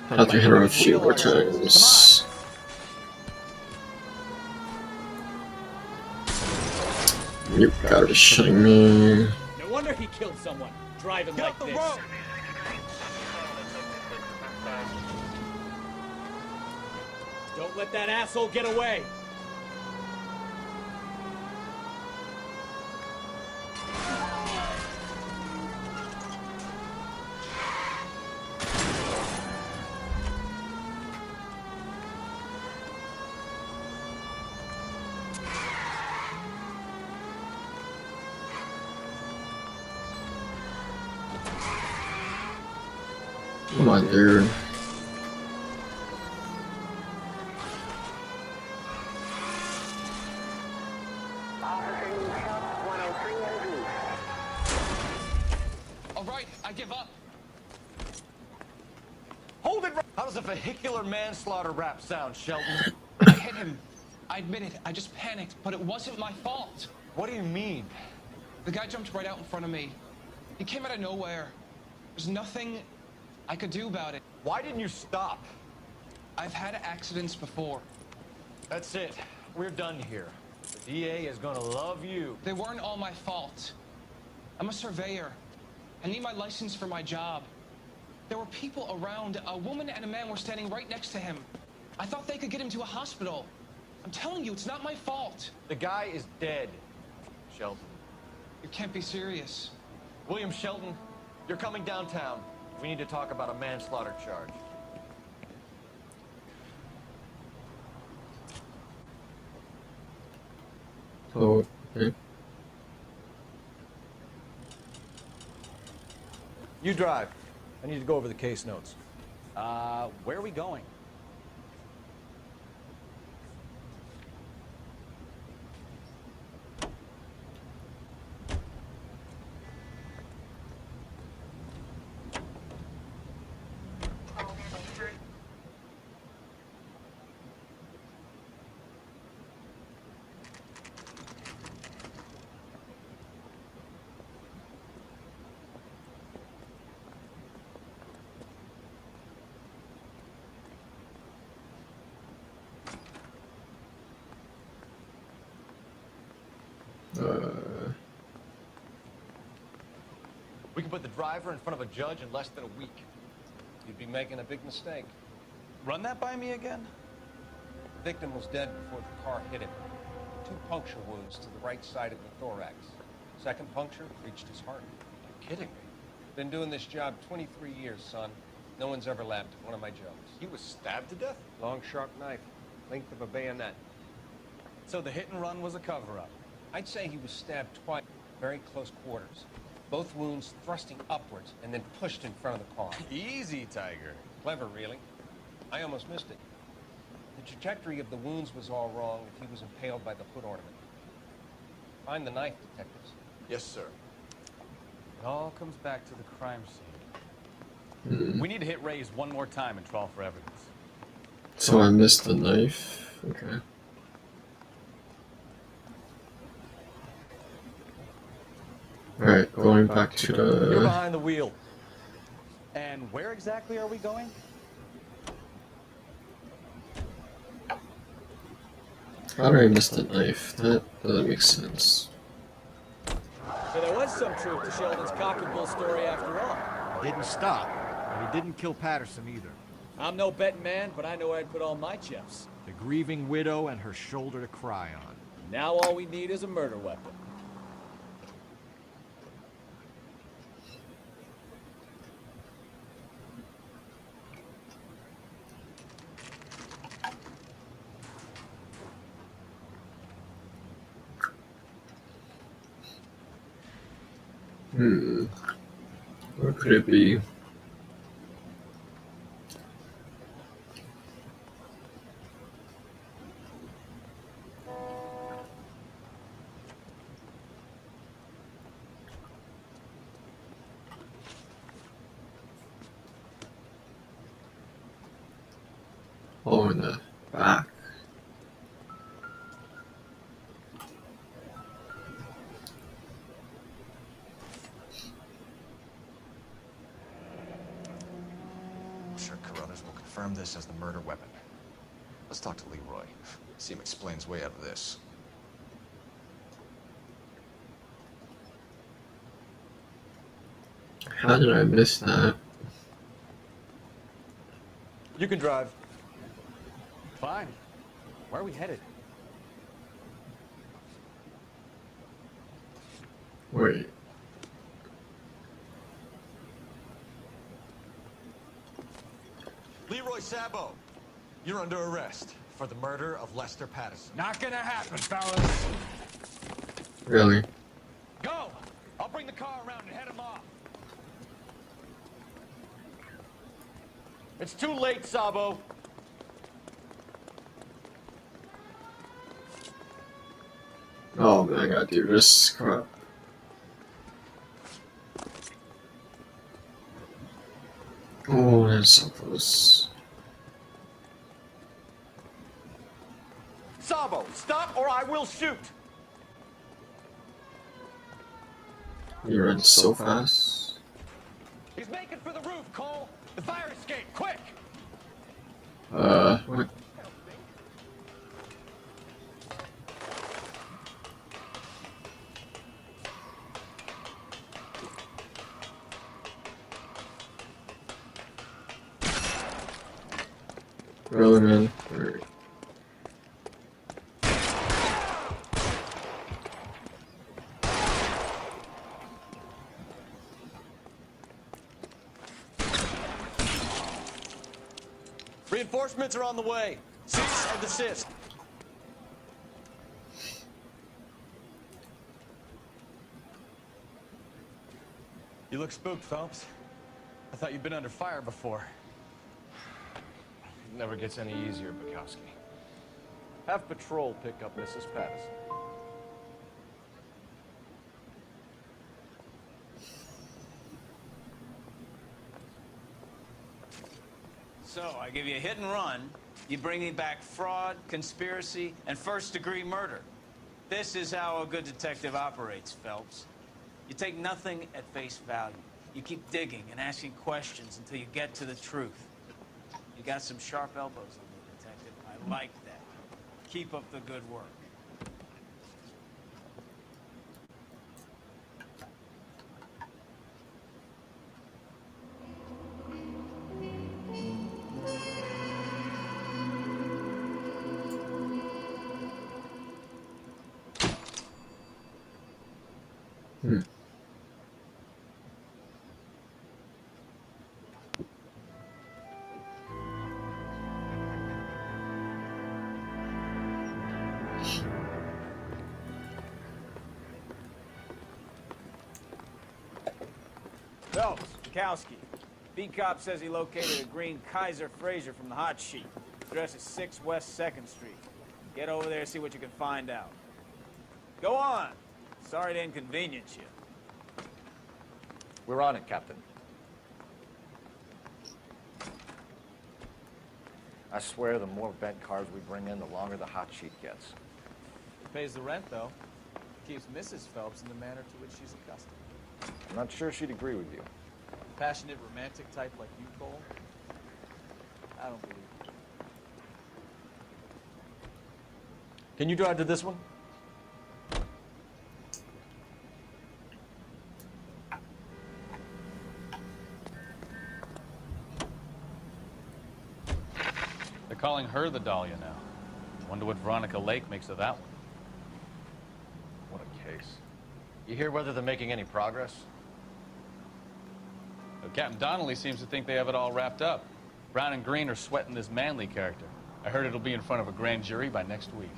Speaker 1: Had to hit her a few more times. You gotta be shitting me.
Speaker 2: No wonder he killed someone, driving like this. Don't let that asshole get away.
Speaker 1: Come on, dude.
Speaker 10: All right, I give up. Hold it! How does a vehicular manslaughter rap sound, Shelton?
Speaker 18: I hit him. I admit it. I just panicked, but it wasn't my fault.
Speaker 10: What do you mean?
Speaker 18: The guy jumped right out in front of me. He came out of nowhere. There's nothing I could do about it.
Speaker 10: Why didn't you stop?
Speaker 18: I've had accidents before.
Speaker 10: That's it. We're done here. The DA is gonna love you.
Speaker 18: They weren't all my fault. I'm a surveyor. I need my license for my job. There were people around. A woman and a man were standing right next to him. I thought they could get him to a hospital. I'm telling you, it's not my fault.
Speaker 10: The guy is dead, Shelton.
Speaker 18: You can't be serious.
Speaker 10: William Shelton, you're coming downtown. We need to talk about a manslaughter charge.
Speaker 1: Oh, okay.
Speaker 6: You drive. I need to go over the case notes.
Speaker 2: Where are we going?
Speaker 10: We can put the driver in front of a judge in less than a week.
Speaker 4: You'd be making a big mistake.
Speaker 9: Run that by me again?
Speaker 4: The victim was dead before the car hit him. 2 puncture wounds to the right side of the thorax. Second puncture reached his heart.
Speaker 10: You're kidding me.
Speaker 4: Been doing this job 23 years, son. No one's ever laughed at one of my jokes.
Speaker 6: He was stabbed to death?
Speaker 4: Long, sharp knife, length of a bayonet.
Speaker 9: So the hit and run was a cover-up.
Speaker 4: I'd say he was stabbed twice, very close quarters. Both wounds thrusting upwards and then pushed in front of the car.
Speaker 9: Easy, Tiger.
Speaker 4: Clever, really. I almost missed it. The trajectory of the wounds was all wrong if he was impaled by the foot ornament. Find the knife, detectives.
Speaker 6: Yes, sir.
Speaker 16: It all comes back to the crime scene. We need to hit Ray's one more time and trawl for evidence.
Speaker 1: So I missed the knife. Okay. Alright, going back to
Speaker 6: You're
Speaker 1: the...
Speaker 6: behind the wheel.
Speaker 16: And where exactly are we going?
Speaker 1: How did I miss the knife? That doesn't make sense.
Speaker 2: So there was some truth to Sheldon's cock and bull story after all.
Speaker 3: Didn't stop, but he didn't kill Patterson either.
Speaker 2: I'm no betting man, but I know where I'd put all my chips.
Speaker 3: The grieving widow and her shoulder to cry on.
Speaker 2: Now all we need is a murder weapon.
Speaker 1: What could it be? Oh, in the back.
Speaker 6: I'm sure Carruthers will confirm this as the murder weapon. Let's talk to Leroy. See him explain his way out of this.
Speaker 1: How did I miss that?
Speaker 6: You can drive.
Speaker 16: Fine. Where are we headed?
Speaker 1: Wait.
Speaker 6: Leroy Sabo, you're under arrest for the murder of Lester Patterson.
Speaker 18: Not gonna happen, fellas.
Speaker 1: Really?
Speaker 18: Go! I'll bring the car around and head him off.
Speaker 6: It's too late, Sabo.
Speaker 1: Oh man, I gotta do this. Crap. Oh, that's so close.
Speaker 6: Sabo, stop or I will shoot.
Speaker 1: You run so fast.
Speaker 18: He's making for the roof, Cole. The fire escape, quick!
Speaker 1: What? Really, man? Alright.
Speaker 6: Reinforcements are on the way. Cease and desist.
Speaker 16: You look spooked, Phelps. I thought you'd been under fire before.
Speaker 6: It never gets any easier, Bukowski. Have patrol pick up Mrs. Patterson.
Speaker 9: So, I give you a hit and run. You bring me back fraud, conspiracy, and first-degree murder. This is how a good detective operates, Phelps. You take nothing at face value. You keep digging and asking questions until you get to the truth. You got some sharp elbows on you, detective. I like that. Keep up the good work. Phelps, Kowski. Beat cop says he located a green Kaiser Fraser from the hot sheet. Address is 6 West 2nd Street. Get over there, see what you can find out. Go on. Sorry to inconvenience you.
Speaker 10: We're on it, Captain. I swear the more bent cars we bring in, the longer the hot sheet gets.
Speaker 16: Pays the rent, though. Keeps Mrs. Phelps in the manner to which she's accustomed.
Speaker 10: I'm not sure she'd agree with you.
Speaker 16: Passionate, romantic type like you, Cole? I don't believe it.
Speaker 10: Can you drive to this one?
Speaker 16: They're calling her the Dahlia now. Wonder what Veronica Lake makes of that one.
Speaker 10: What a case. You hear whether they're making any progress?
Speaker 16: Well, Captain Donnelly seems to think they have it all wrapped up. Brown and Green are sweating this Manley character. I heard it'll be in front of a grand jury by next week.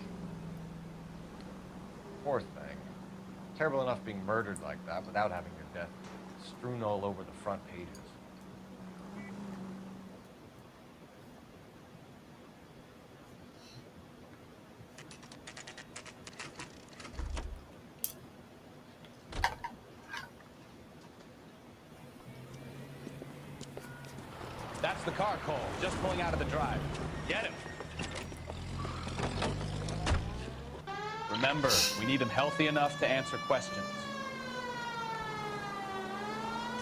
Speaker 10: Poor thing. Terrible enough being murdered like that without having your death strewn all over the front pages.
Speaker 9: That's the car, Cole. Just pulling out of the drive. Get him.
Speaker 16: Remember, we need him healthy enough to answer questions.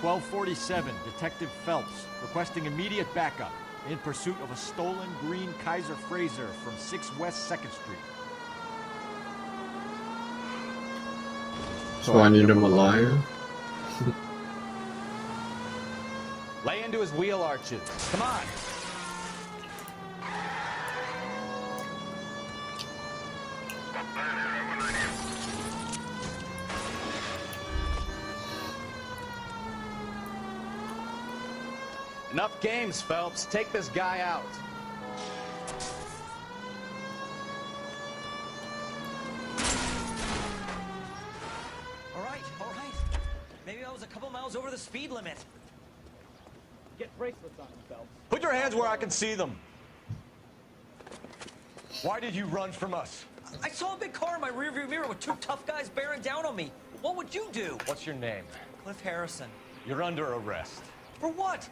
Speaker 3: 1247, Detective Phelps, requesting immediate backup in pursuit of a stolen green Kaiser Fraser from 6 West 2nd Street.
Speaker 1: So I need him alive?
Speaker 9: Lay into his wheel arches. Come on. Enough games, Phelps. Take this guy out.
Speaker 8: All right. Maybe I was a couple miles over the speed limit.
Speaker 9: Get bracelets on him, Phelps.
Speaker 10: Put your hands where I can see them. Why did you run from us?
Speaker 8: I saw a big car in my rearview mirror with 2 tough guys bearing down on me. What would you do?
Speaker 10: What's your name?
Speaker 8: Cliff Harrison.
Speaker 10: You're under arrest.
Speaker 8: For what?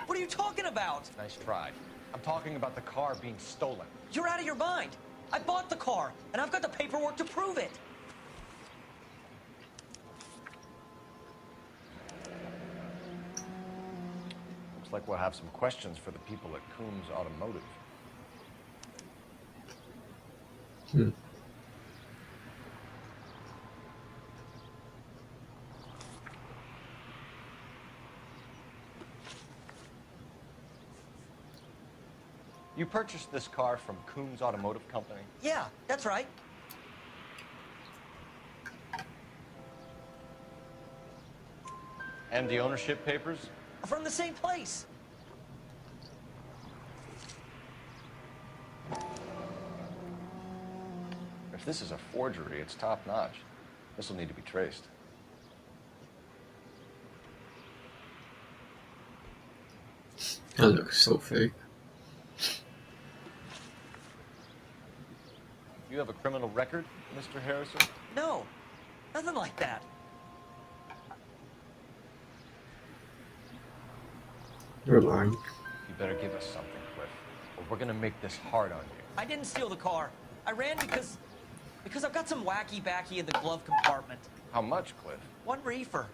Speaker 8: What are you talking about?
Speaker 10: Nice try. I'm talking about the car being stolen.
Speaker 8: You're out of your mind. I bought the car, and I've got the paperwork to prove it.
Speaker 10: Looks like we'll have some questions for the people at Coombs Automotive. You purchased this car from Coombs Automotive Company?
Speaker 8: Yeah, that's right.
Speaker 10: And the ownership papers?
Speaker 8: From the same place.
Speaker 10: If this is a forgery, it's top-notch. This will need to be traced.
Speaker 1: That looks so fake.
Speaker 10: You have a criminal record, Mr. Harrison?
Speaker 8: No, nothing like that.
Speaker 1: You're lying.
Speaker 10: You better give us something, Cliff, or we're gonna make this hard on you.
Speaker 8: I didn't steal the car. I ran because I've got some wacky-backy in the glove compartment.
Speaker 10: How much, Cliff?
Speaker 8: 1 reefer.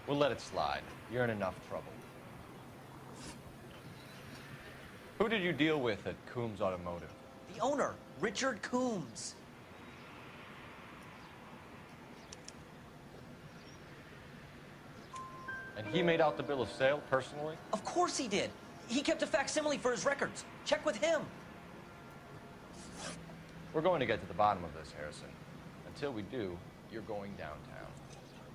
Speaker 10: We'll let it slide. You're in enough trouble. Who did you deal with at Coombs Automotive?
Speaker 8: The owner, Richard Coombs.
Speaker 10: And he made out the bill of sale personally?
Speaker 8: Of course he did. He kept a facsimile for his records. Check with him.
Speaker 10: We're going to get to the bottom of this, Harrison. Until we do, you're going downtown.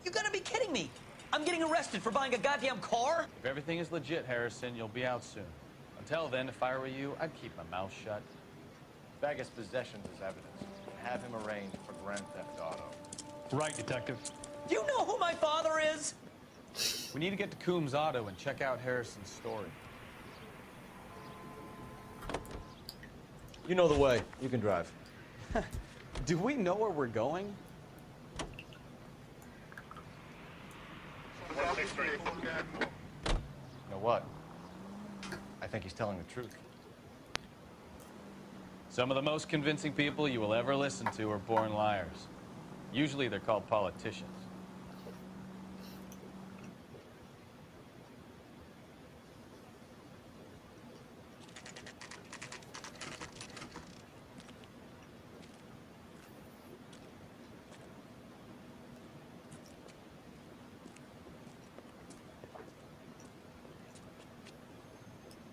Speaker 8: You gotta be kidding me. I'm getting arrested for buying a goddamn car?
Speaker 16: If everything is legit, Harrison, you'll be out soon. Until then, if I were you, I'd keep my mouth shut.
Speaker 10: Bag his possessions as evidence. And have him arraigned for grand theft auto.
Speaker 22: Right, Detective.
Speaker 8: Do you know who my father is?
Speaker 16: We need to get to Coombs Auto and check out Harrison's story.
Speaker 7: You know the way. You can drive.
Speaker 16: Do we know where we're going?
Speaker 10: You know what? I think he's telling the truth.
Speaker 16: Some of the most convincing people you will ever listen to are born liars. Usually they're called politicians.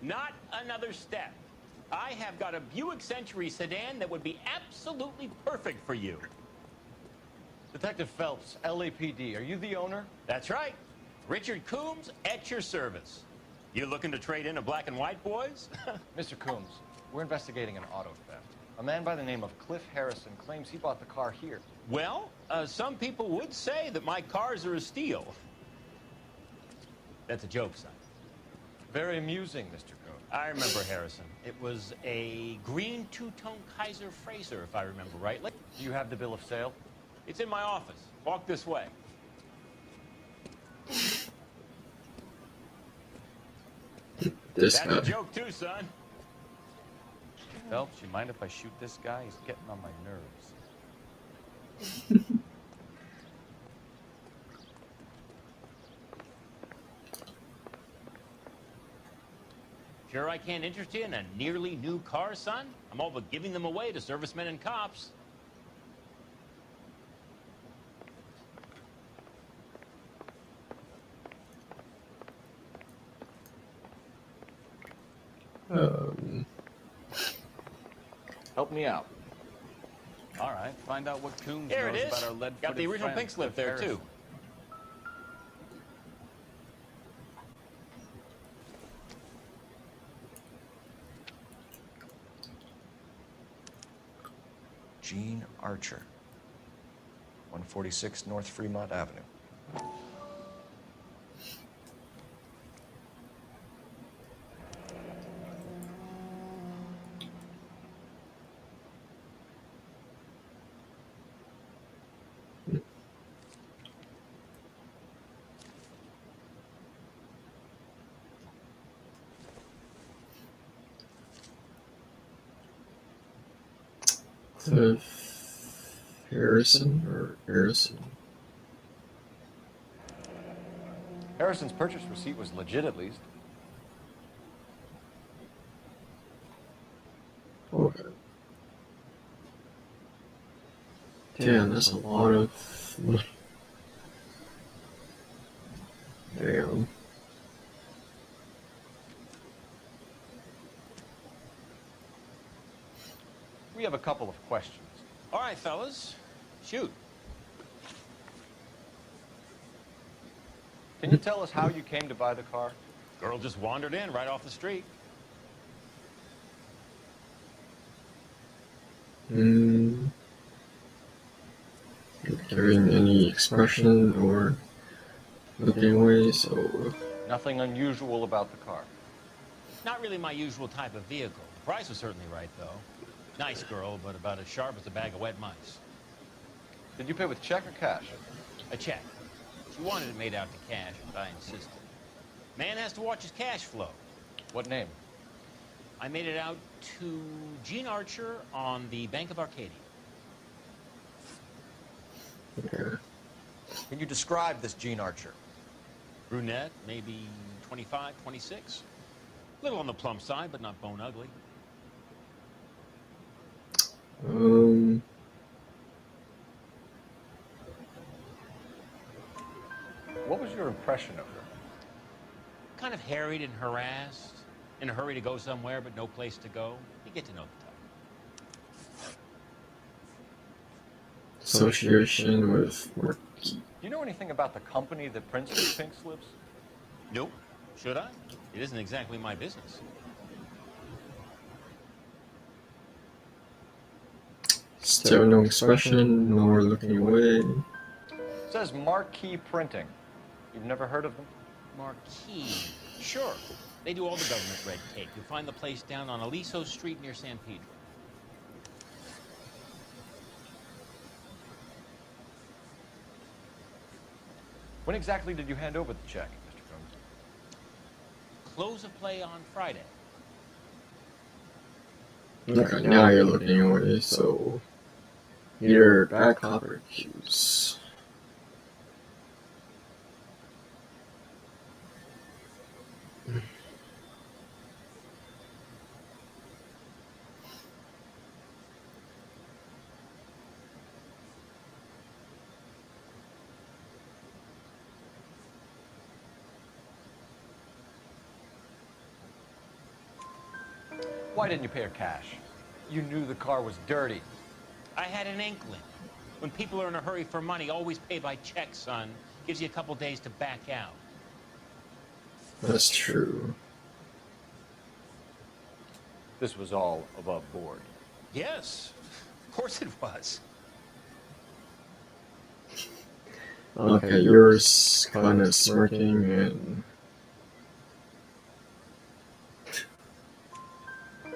Speaker 19: Not another step. I have got a Buick Century sedan that would be absolutely perfect for you.
Speaker 10: Detective Phelps, LAPD, are you the owner?
Speaker 19: That's right. Richard Coombs at your service. You looking to trade in a black and white, boys?
Speaker 10: Mr. Coombs, we're investigating an auto theft. A man by the name of Cliff Harrison claims he bought the car here.
Speaker 19: Well, some people would say that my cars are a steal. That's a joke, son.
Speaker 10: Very amusing, Mr. Coombs.
Speaker 19: I remember Harrison. It was a green two-tone Kaiser Frazer, if I remember rightly.
Speaker 10: Do you have the bill of sale?
Speaker 19: It's in my office. Walk this way.
Speaker 1: This
Speaker 19: That's
Speaker 1: guy.
Speaker 19: a joke too, son.
Speaker 16: Phelps, you mind if I shoot this guy? He's getting on my nerves.
Speaker 19: Sure I can't interest you in a nearly new car, son? I'm all but giving them away to servicemen and cops.
Speaker 10: Help me out.
Speaker 16: All right, find out what Coombs
Speaker 19: Here it
Speaker 16: knows
Speaker 19: is.
Speaker 16: about our lead-footed
Speaker 19: Got the original
Speaker 16: friend,
Speaker 19: pink slip
Speaker 16: Cliff
Speaker 19: there,
Speaker 16: Harrison.
Speaker 19: too.
Speaker 7: Gene Archer, 146 North Fremont Avenue.
Speaker 1: Cliff Harrison or Harrison?
Speaker 10: Harrison's purchase receipt was legit, at least.
Speaker 1: Okay. Damn, that's a lot of money. Damn.
Speaker 10: We have a couple of questions.
Speaker 19: All right, fellas. Shoot.
Speaker 10: Can you tell us how you came to buy the car?
Speaker 19: Girl just wandered in right off the street.
Speaker 1: Giving any expression or looking away, so...
Speaker 10: Nothing unusual about the car.
Speaker 19: Not really my usual type of vehicle. The price was certainly right, though. Nice girl, but about as sharp as a bag of wet mice.
Speaker 10: Did you pay with check or cash?
Speaker 19: A check. She wanted it made out to cash, but I insisted. Man has to watch his cash flow.
Speaker 10: What name?
Speaker 19: I made it out to Gene Archer on the Bank of Arcadia.
Speaker 1: Okay.
Speaker 10: Can you describe this Gene Archer?
Speaker 19: Brunette, maybe 25, 26. Little on the plump side, but not bone ugly.
Speaker 10: What was your impression of her?
Speaker 19: Kind of harried and harassed. In a hurry to go somewhere, but no place to go. You get to know the type.
Speaker 1: Association with Marquis.
Speaker 10: Do you know anything about the company that prints these pink slips?
Speaker 19: Nope. Should I? It isn't exactly my business.
Speaker 1: Still no expression, nor looking away.
Speaker 10: It says Marquis Printing. You've never heard of them?
Speaker 19: Marquis. Sure. They do all the government red tape. You'll find the place down on Aliso Street near San Pedro.
Speaker 10: When exactly did you hand over the check, Mr. Combs?
Speaker 19: Close of play on Friday.
Speaker 1: Okay, now you're looking away, so either backup or cues.
Speaker 10: Why didn't you pay her cash? You knew the car was dirty.
Speaker 19: I had an inkling. When people are in a hurry for money, always pay by check, son. Gives you a couple days to back out.
Speaker 1: That's true.
Speaker 10: This was all above board.
Speaker 19: Yes, of course it was.
Speaker 1: Okay, you're kind of smirking and...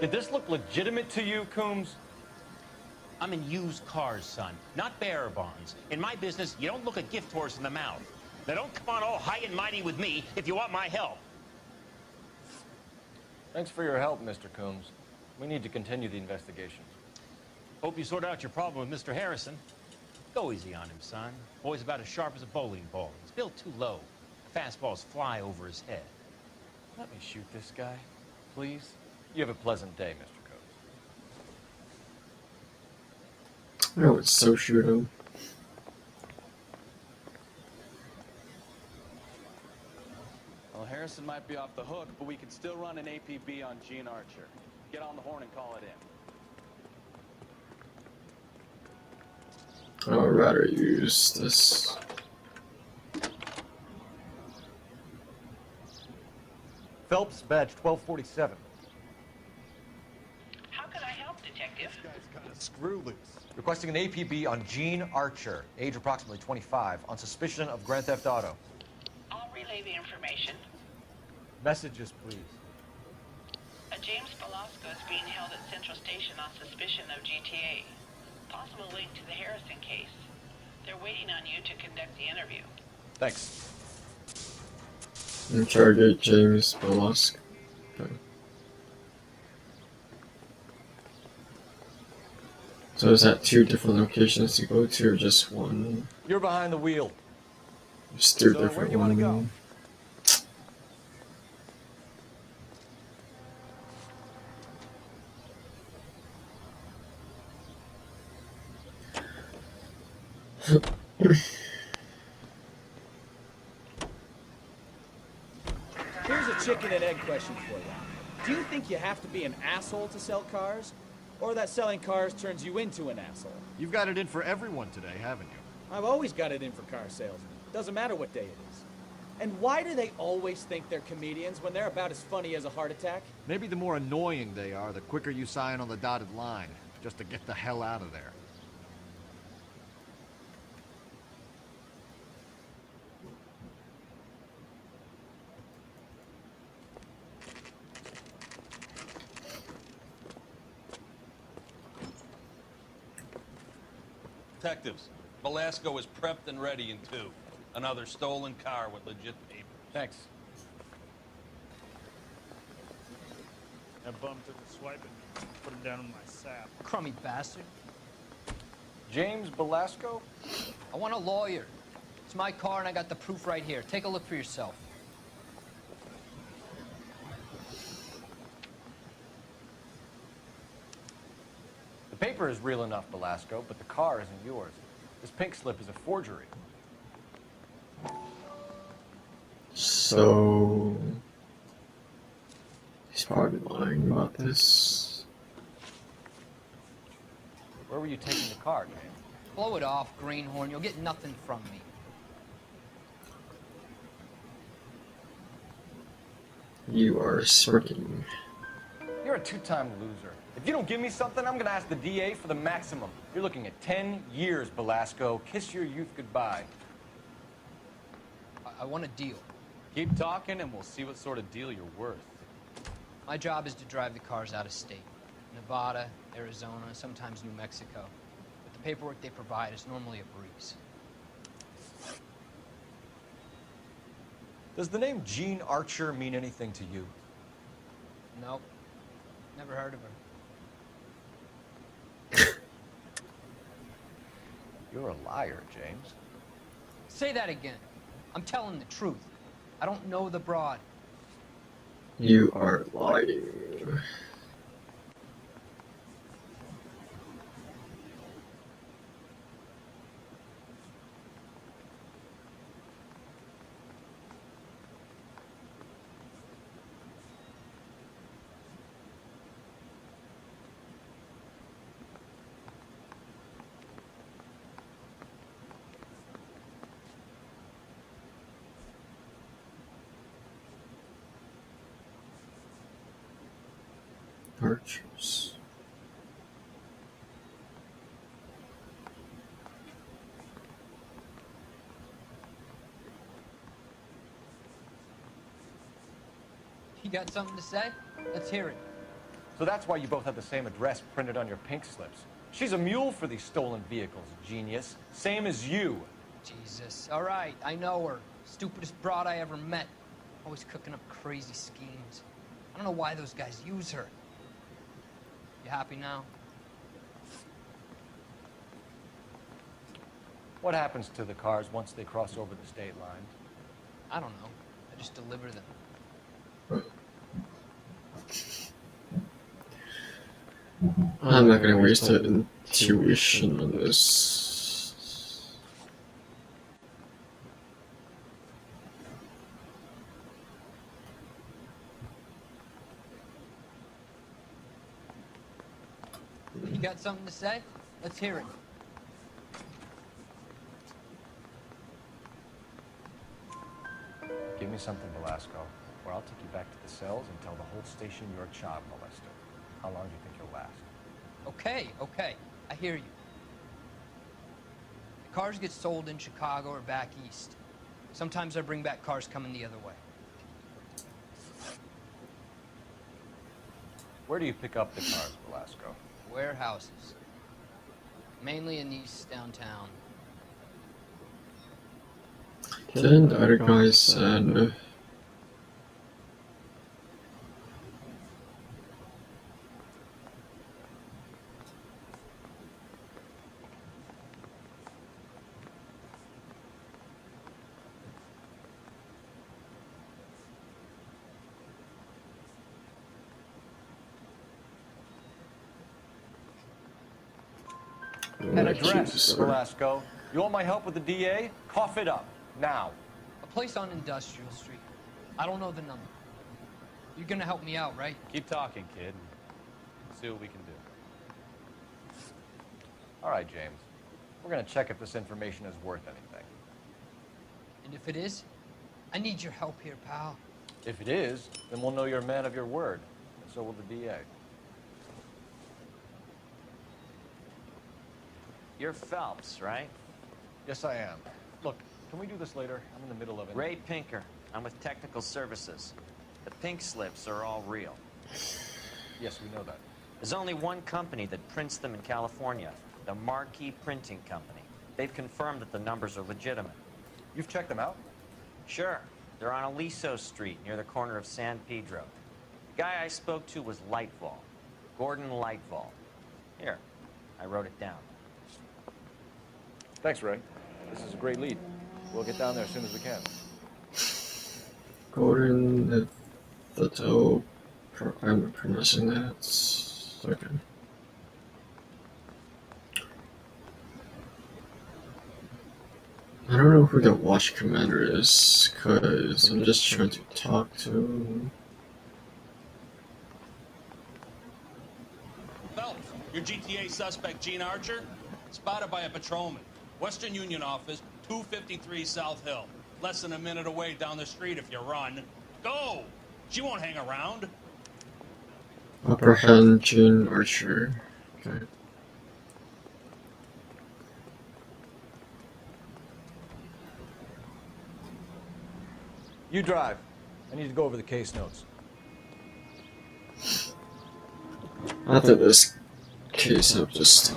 Speaker 10: Did this look legitimate to you, Coombs?
Speaker 19: I'm in used cars, son, not bearer bonds. In my business, you don't look a gift horse in the mouth. Now don't come on all high and mighty with me if you want my help.
Speaker 10: Thanks for your help, Mr. Coombs. We need to continue the investigation.
Speaker 19: Hope you sort out your problem with Mr. Harrison. Go easy on him, son. Boy's about as sharp as a bowling ball. He's built too low. Fastballs fly over his head.
Speaker 10: Let me shoot this guy, please. You have a pleasant day, Mr. Coates.
Speaker 1: I would so shoot him.
Speaker 11: Well, Harrison might be off the hook, but we can still run an APB on Gene Archer. Get on the horn and call it in.
Speaker 1: I would rather use this.
Speaker 10: Phelps, badge 1247.
Speaker 13: How can I help, Detective?
Speaker 10: This guy's got a screw loose. Requesting an APB on Gene Archer, age approximately 25, on suspicion of Grand Theft Auto.
Speaker 13: I'll relay the information.
Speaker 10: Messages, please.
Speaker 13: A James Velasco is being held at Central Station on suspicion of GTA. Possible link to the Harrison case. They're waiting on you to conduct the interview.
Speaker 10: Thanks.
Speaker 1: Interrogate James Velasco. Okay. So is that 2 different locations to go to, or just one?
Speaker 10: You're behind the wheel.
Speaker 1: Just 2
Speaker 10: So where
Speaker 1: different
Speaker 10: do you want to go?
Speaker 1: ones.
Speaker 2: Here's a chicken and egg question for you. Do you think you have to be an asshole to sell cars? Or that selling cars turns you into an asshole?
Speaker 3: You've got it in for everyone today, haven't you?
Speaker 2: I've always got it in for car salesmen. Doesn't matter what day it is. And why do they always think they're comedians when they're about as funny as a heart attack?
Speaker 3: Maybe the more annoying they are, the quicker you sign on the dotted line, just to get the hell out of there.
Speaker 17: Detectives, Velasco is prepped and ready in 2. Another stolen car with legit papers.
Speaker 10: Thanks.
Speaker 22: That bum took a swipe at me. Put him down in my sap.
Speaker 8: Crummy bastard.
Speaker 10: James Velasco?
Speaker 8: I want a lawyer. It's my car and I got the proof right here. Take a look for yourself.
Speaker 10: The paper is real enough, Velasco, but the car isn't yours. This pink slip is a forgery.
Speaker 1: So... he's probably lying about this.
Speaker 10: Where were you taking the car, James?
Speaker 8: Blow it off, greenhorn. You'll get nothing from me.
Speaker 1: You are smirking.
Speaker 10: You're a 2-time loser. If you don't give me something, I'm gonna ask the DA for the maximum. You're looking at 10 years, Velasco. Kiss your youth goodbye.
Speaker 8: I want a deal.
Speaker 16: Keep talking and we'll see what sort of deal you're worth.
Speaker 5: My job is to drive the cars out of state. Nevada, Arizona, sometimes New Mexico. But the paperwork they provide is normally a breeze.
Speaker 3: Does the name Jean Archer mean anything to you?
Speaker 5: Nope. Never heard of her.
Speaker 3: You're a liar, James.
Speaker 5: Say that again. I'm telling the truth. I don't know the broad.
Speaker 1: You are lying. Archers.
Speaker 5: You got something to say? Let's hear it.
Speaker 3: So that's why you both have the same address printed on your pink slips. She's a mule for these stolen vehicles, genius. Same as you.
Speaker 5: Jesus. All right, I know her. Stupidest broad I ever met. Always cooking up crazy schemes. I don't know why those guys use her. You happy now?
Speaker 3: What happens to the cars once they cross over the state line?
Speaker 5: I don't know. I just deliver them.
Speaker 1: I'm not gonna waste an intuition on this.
Speaker 5: You got something to say? Let's hear it.
Speaker 3: Give me something, Velasco, or I'll take you back to the cells and tell the whole station you're a child molester. How long do you think you'll last?
Speaker 5: Okay, okay. I hear you. The cars get sold in Chicago or back east. Sometimes I bring back cars coming the other way.
Speaker 3: Where do you pick up the cars, Velasco?
Speaker 5: Warehouses. Mainly in East downtown.
Speaker 1: Then the other guy said,
Speaker 3: An address, Velasco. You want my help with the DA? Cough it up, now.
Speaker 5: A place on Industrial Street. I don't know the number. You're gonna help me out, right?
Speaker 16: Keep talking, kid. See what we can do.
Speaker 3: All right, James. We're gonna check if this information is worth anything.
Speaker 5: And if it is, I need your help here, pal.
Speaker 3: If it is, then we'll know you're a man of your word, and so will the DA.
Speaker 21: You're Phelps, right?
Speaker 3: Yes, I am. Look, can we do this later? I'm in the middle of it.
Speaker 21: Ray Pinker. I'm with Technical Services. The pink slips are all real.
Speaker 3: Yes, we know that.
Speaker 21: There's only one company that prints them in California, the Marquee Printing Company. They've confirmed that the numbers are legitimate.
Speaker 3: You've checked them out?
Speaker 21: Sure. They're on Aliso Street, near the corner of San Pedro. The guy I spoke to was Lightfall. Gordon Lightfall. Here, I wrote it down.
Speaker 3: Thanks, Ray. This is a great lead. We'll get down there as soon as we can.
Speaker 1: Gordon, the I'm pronouncing that. Okay. I don't know who the watch commander is, cause I'm just trying to talk to him.
Speaker 23: Phelps, your GTA suspect, Jean Archer, spotted by a patrolman. Western Union office, 253 South Hill. Less than a minute away down the street if you run. Go! She won't hang around.
Speaker 1: Apprehend Jean Archer. Okay.
Speaker 3: You drive. I need to go over the case notes.
Speaker 1: After this case, I'll just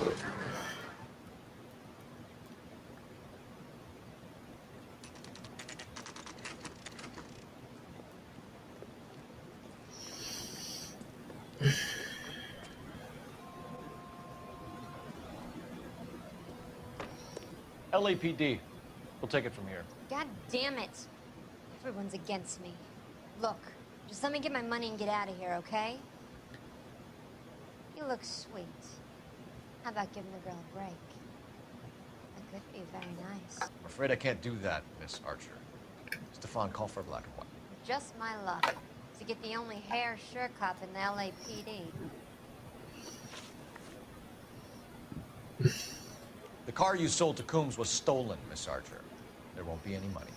Speaker 10: LAPD. We'll take it from here.
Speaker 12: God damn it. Everyone's against me. Look, just let me get my money and get out of here, okay? You look sweet. How about giving the girl a break? That could be very nice.
Speaker 7: I'm afraid I can't do that, Miss Archer. Stefan, call for black and white.
Speaker 12: Just my luck to get the only hair sure cop in the LAPD.
Speaker 7: The car you sold to Coombs was stolen, Miss Archer. There won't be any money.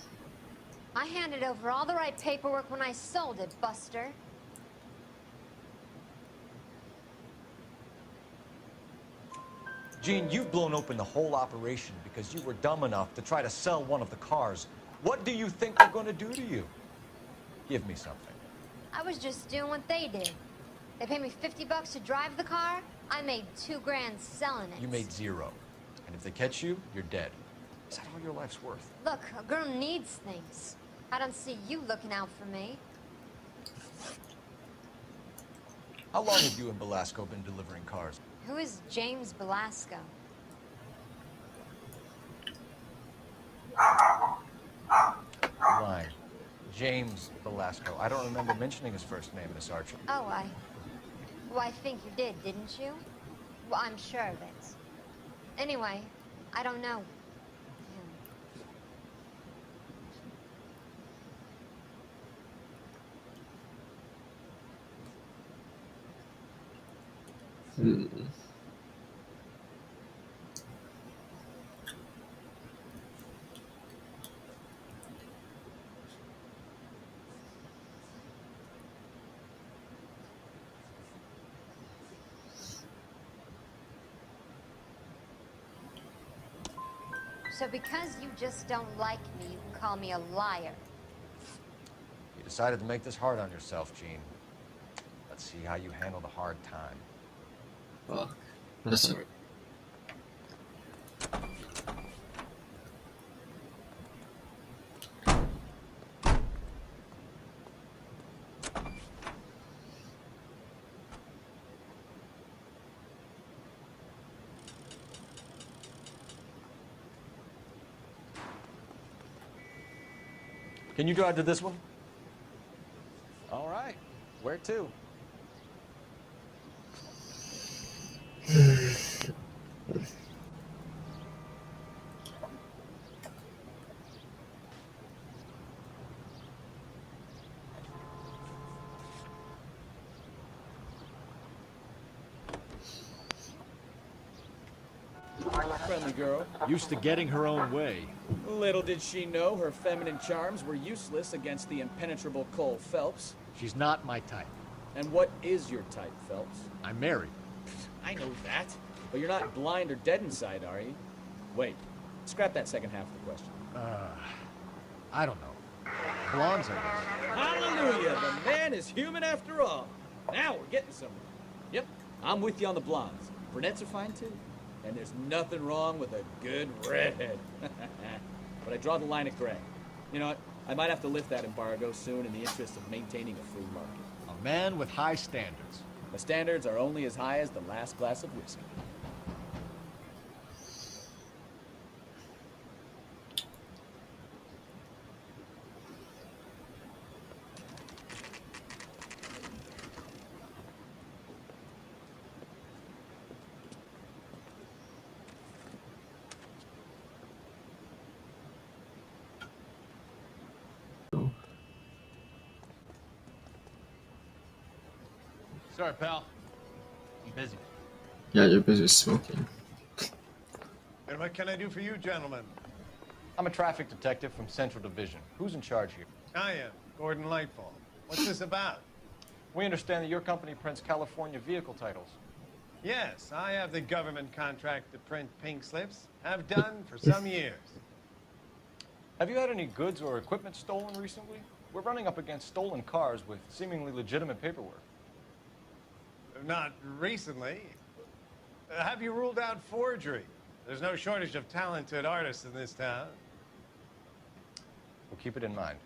Speaker 12: I handed over all the right paperwork when I sold it, Buster.
Speaker 3: Gene, you've blown open the whole operation because you were dumb enough to try to sell one of the cars. What do you think they're going to do to you? Give me something.
Speaker 12: I was just doing what they did. They paid me $50 to drive the car. I made $2 grand selling it.
Speaker 3: You made zero. And if they catch you, you're dead. Is that all your life's worth?
Speaker 12: Look, a girl needs things. I don't see you looking out for me.
Speaker 3: How long have you and Belasco been delivering cars?
Speaker 12: Who is James Belasco?
Speaker 3: Lying. James Belasco. I don't remember mentioning his first name, Miss Archer.
Speaker 12: Oh, well, I think you did, didn't you? Well, I'm sure of it. Anyway, I don't know. So because you just don't like me, you can call me a liar.
Speaker 3: You decided to make this hard on yourself, Gene. Let's see how you handle the hard time.
Speaker 1: fuck. That's alright.
Speaker 3: Can you drive to this one? All right. Where to?
Speaker 2: Friendly girl.
Speaker 3: Used to getting her own way.
Speaker 2: Little did she know her feminine charms were useless against the impenetrable Cole Phelps.
Speaker 3: She's not my type.
Speaker 2: And what is your type, Phelps?
Speaker 3: I'm married.
Speaker 2: I know that. But you're not blind or dead inside, are you? Wait. Scrap that second half of the question.
Speaker 3: I don't know. Blondes, I guess.
Speaker 2: Hallelujah! The man is human after all. Now we're getting somewhere. Yep, I'm with you on the blondes. Brunettes are fine too. And there's nothing wrong with a good redhead. But I draw the line at gray. You know what? I might have to lift that embargo soon in the interest of maintaining a free market.
Speaker 3: A man with high standards.
Speaker 2: The standards are only as high as the last glass of whiskey.
Speaker 16: Sorry, pal. I'm busy.
Speaker 1: Yeah, you're busy smoking.
Speaker 14: And what can I do for you, gentlemen?
Speaker 3: I'm a traffic detective from Central Division. Who's in charge here?
Speaker 14: I am, Gordon Lightfall. What's this about?
Speaker 3: We understand that your company prints California vehicle titles.
Speaker 14: Yes, I have the government contract to print pink slips. Have done for some years.
Speaker 3: Have you had any goods or equipment stolen recently?
Speaker 6: We're running up against stolen cars with seemingly legitimate paperwork.
Speaker 14: Not recently. Have you ruled out forgery? There's no shortage of talented artists in this town.
Speaker 6: We'll keep it in mind.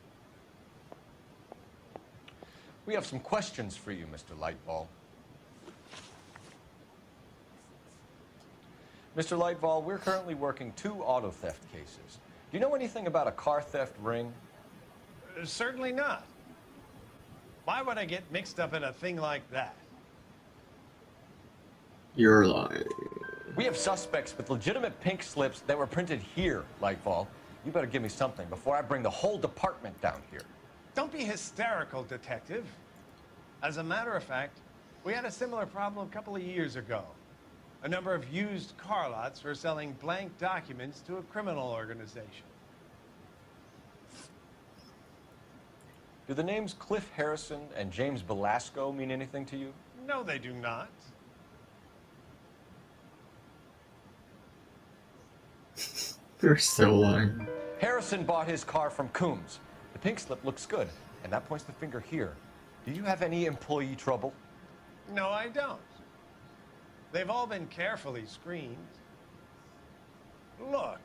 Speaker 6: We have some questions for you, Mr. Lightball. Mr. Lightball, we're currently working 2 auto theft cases. Do you know anything about a car theft ring?
Speaker 14: Certainly not. Why would I get mixed up in a thing like that?
Speaker 1: You're lying.
Speaker 6: We have suspects with legitimate pink slips that were printed here, Lightball. You better give me something before I bring the whole department down here.
Speaker 14: Don't be hysterical, Detective. As a matter of fact, we had a similar problem a couple of years ago. A number of used car lots were selling blank documents to a criminal organization.
Speaker 6: Do the names Cliff Harrison and James Belasco mean anything to you?
Speaker 14: No, they do not.
Speaker 1: You're still lying.
Speaker 6: Harrison bought his car from Coombs. The pink slip looks good, and that points the finger here. Do you have any employee trouble?
Speaker 14: No, I don't. They've all been carefully screened. Look,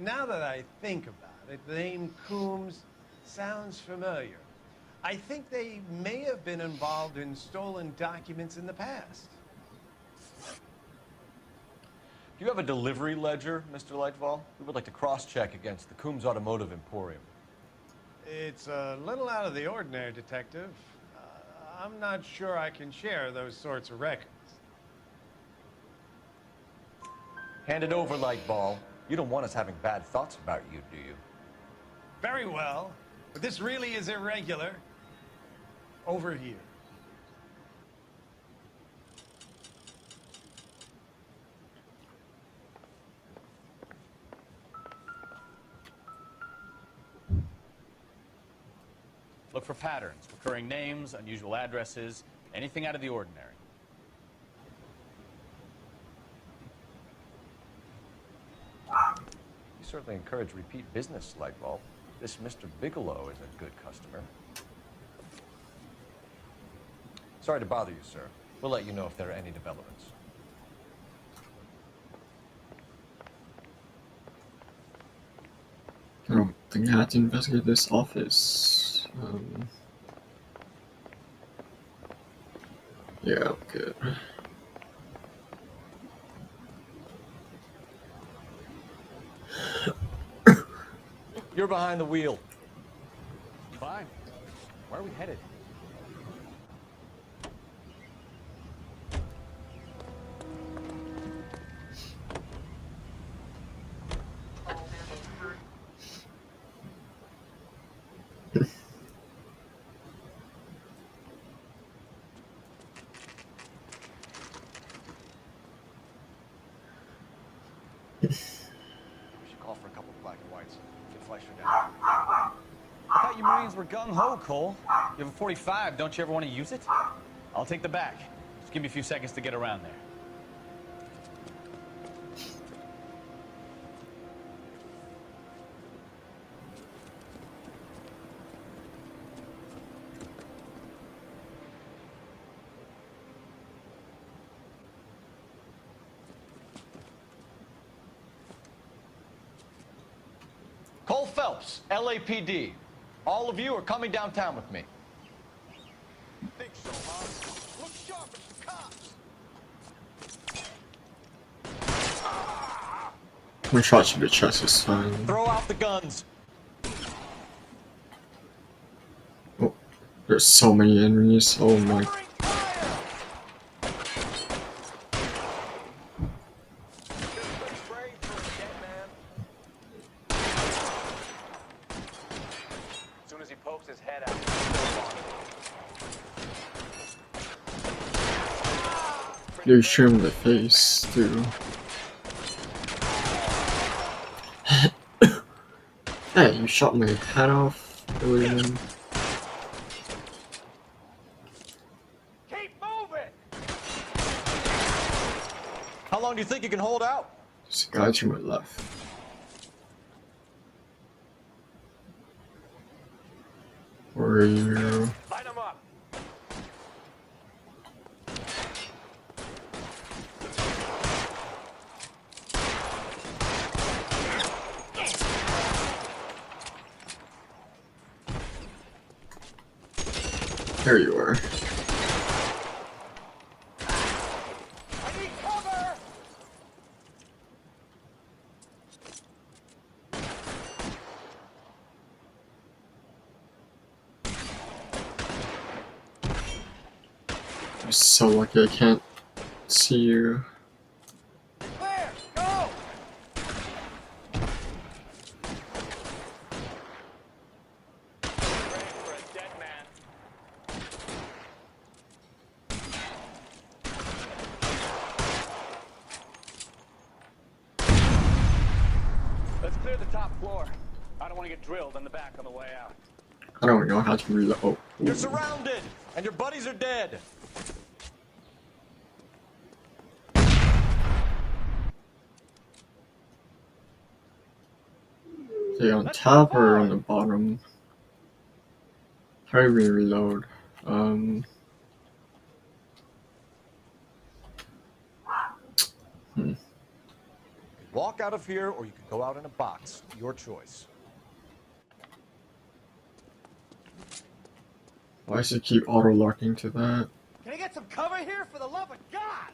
Speaker 14: now that I think about it, the name Coombs sounds familiar. I think they may have been involved in stolen documents in the past.
Speaker 6: Do you have a delivery ledger, Mr. Lightfall? We would like to cross-check against the Coombs Automotive Emporium.
Speaker 14: It's a little out of the ordinary, Detective. I'm not sure I can share those sorts of records.
Speaker 6: Hand it over, Lightball. You don't want us having bad thoughts about you, do you?
Speaker 14: Very well, but this really is irregular. Over here.
Speaker 16: Look for patterns, recurring names, unusual addresses, anything out of the ordinary.
Speaker 6: You certainly encourage repeat business, Lightball. This Mr. Bigelow is a good customer. Sorry to bother you, sir. We'll let you know if there are any developments.
Speaker 1: I don't think I had to investigate this office. Yeah, I'm good.
Speaker 6: You're behind the wheel. Fine. Where are we headed? We should call for a couple of black and whites. Get Fleischer down.
Speaker 16: I thought you Marines were gung-ho, Cole. You have a 45. Don't you ever want to use it? I'll take the back. Just give me a few seconds to get around there.
Speaker 6: Cole Phelps, LAPD. All of you are coming downtown with me.
Speaker 17: Think so, huh? Look sharp at the cops.
Speaker 1: One shot to the chest is fine.
Speaker 6: Throw out the guns.
Speaker 1: Oh, there's so many enemies. Oh my.
Speaker 11: As soon as he pokes his head out.
Speaker 1: You shoot him in the face, too. Hey, you shot my head off. William.
Speaker 6: Keep moving! How long do you think you can hold out?
Speaker 1: There's a guy to my left. Where are you?
Speaker 6: Light him up.
Speaker 1: There you are.
Speaker 6: I need cover.
Speaker 1: I'm so lucky I can't see you.
Speaker 6: Clear. Go.
Speaker 11: Let's clear the top floor. I don't want to get drilled in the back on the way out.
Speaker 1: I don't know how to reload. Oh.
Speaker 6: You're surrounded, and your buddies are dead.
Speaker 1: Are they on top or on the bottom? How do we reload?
Speaker 6: Walk out of here, or you can go out in a box. Your choice.
Speaker 1: Why does it keep auto-locking to that?
Speaker 6: Can I get some cover here, for the love of God?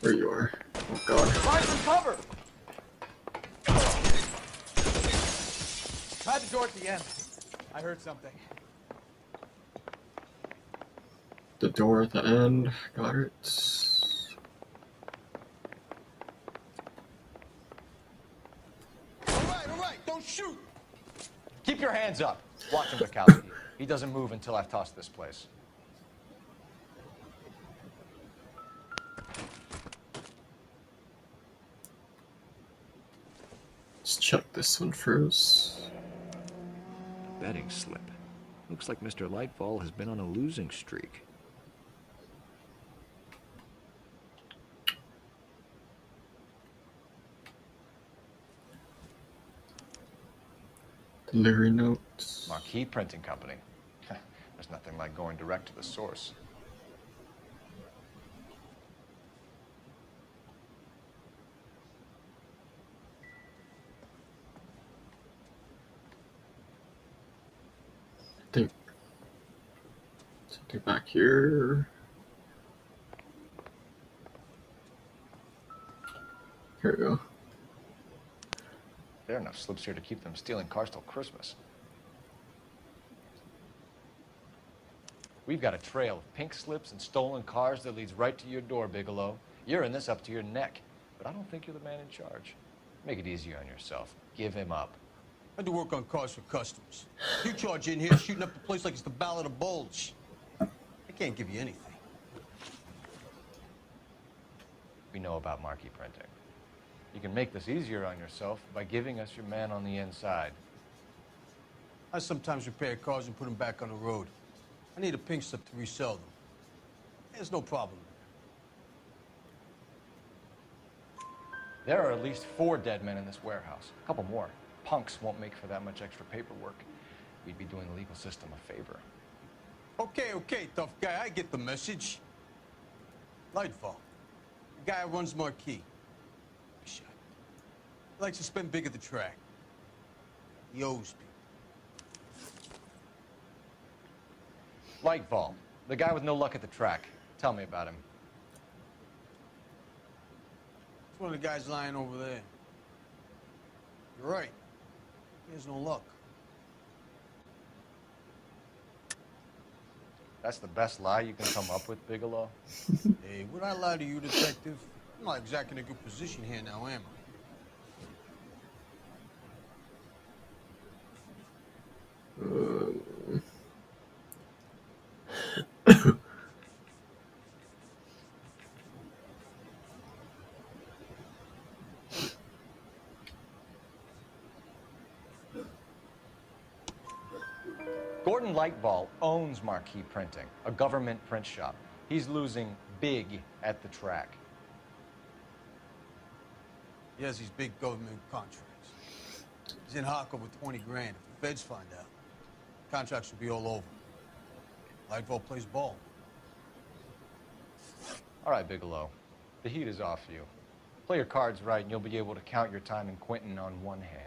Speaker 1: There you are. Oh god.
Speaker 6: Find some cover. Try the door at the end. I heard something.
Speaker 1: The door at the end. Got it.
Speaker 6: All right. Don't shoot. Keep your hands up. Watch him, Bukowski. He doesn't move until I've tossed this place.
Speaker 1: Let's check this one first.
Speaker 7: Betting slip. Looks like Mr. Lightfall has been on a losing streak.
Speaker 1: Delivery notes.
Speaker 6: Marquee Printing Company. There's nothing like going direct to the source.
Speaker 1: I think something back here. Here we go.
Speaker 6: There are enough slips here to keep them stealing cars till Christmas. We've got a trail of pink slips and stolen cars that leads right to your door, Bigelow. You're in this up to your neck, but I don't think you're the man in charge. Make it easier on yourself. Give him up.
Speaker 4: I do work on cars for customers. You charge in here shooting up the place like it's the Ballad of Bulge. I can't give you anything.
Speaker 6: We know about marquee printing. You can make this easier on yourself by giving us your man on the inside.
Speaker 4: I sometimes repair cars and put them back on the road. I need a pink slip to resell them. There's no problem.
Speaker 6: There are at least 4 dead men in this warehouse. A couple more. Punks won't make for that much extra paperwork. We'd be doing the legal system a favor.
Speaker 4: Okay, tough guy. I get the message. Lightfall. The guy who runs Marquee. He likes to spend big at the track. He owes people.
Speaker 6: Lightfall, the guy with no luck at the track. Tell me about him.
Speaker 4: It's one of the guys lying over there. You're right. He has no luck.
Speaker 6: That's the best lie you can come up with, Bigelow?
Speaker 4: Hey, would I lie to you, detective? I'm not exactly in a good position here now, am I?
Speaker 6: Gordon Lightfall owns Marquee Printing, a government print shop. He's losing big at the track.
Speaker 4: He has these big government contracts. He's in hock over 20 grand. If the feds find out, contract should be all over. Lightfall plays ball.
Speaker 7: All right, Bigelow. The heat is off you. Play your cards right, and you'll be able to count your time in Quentin on one hand.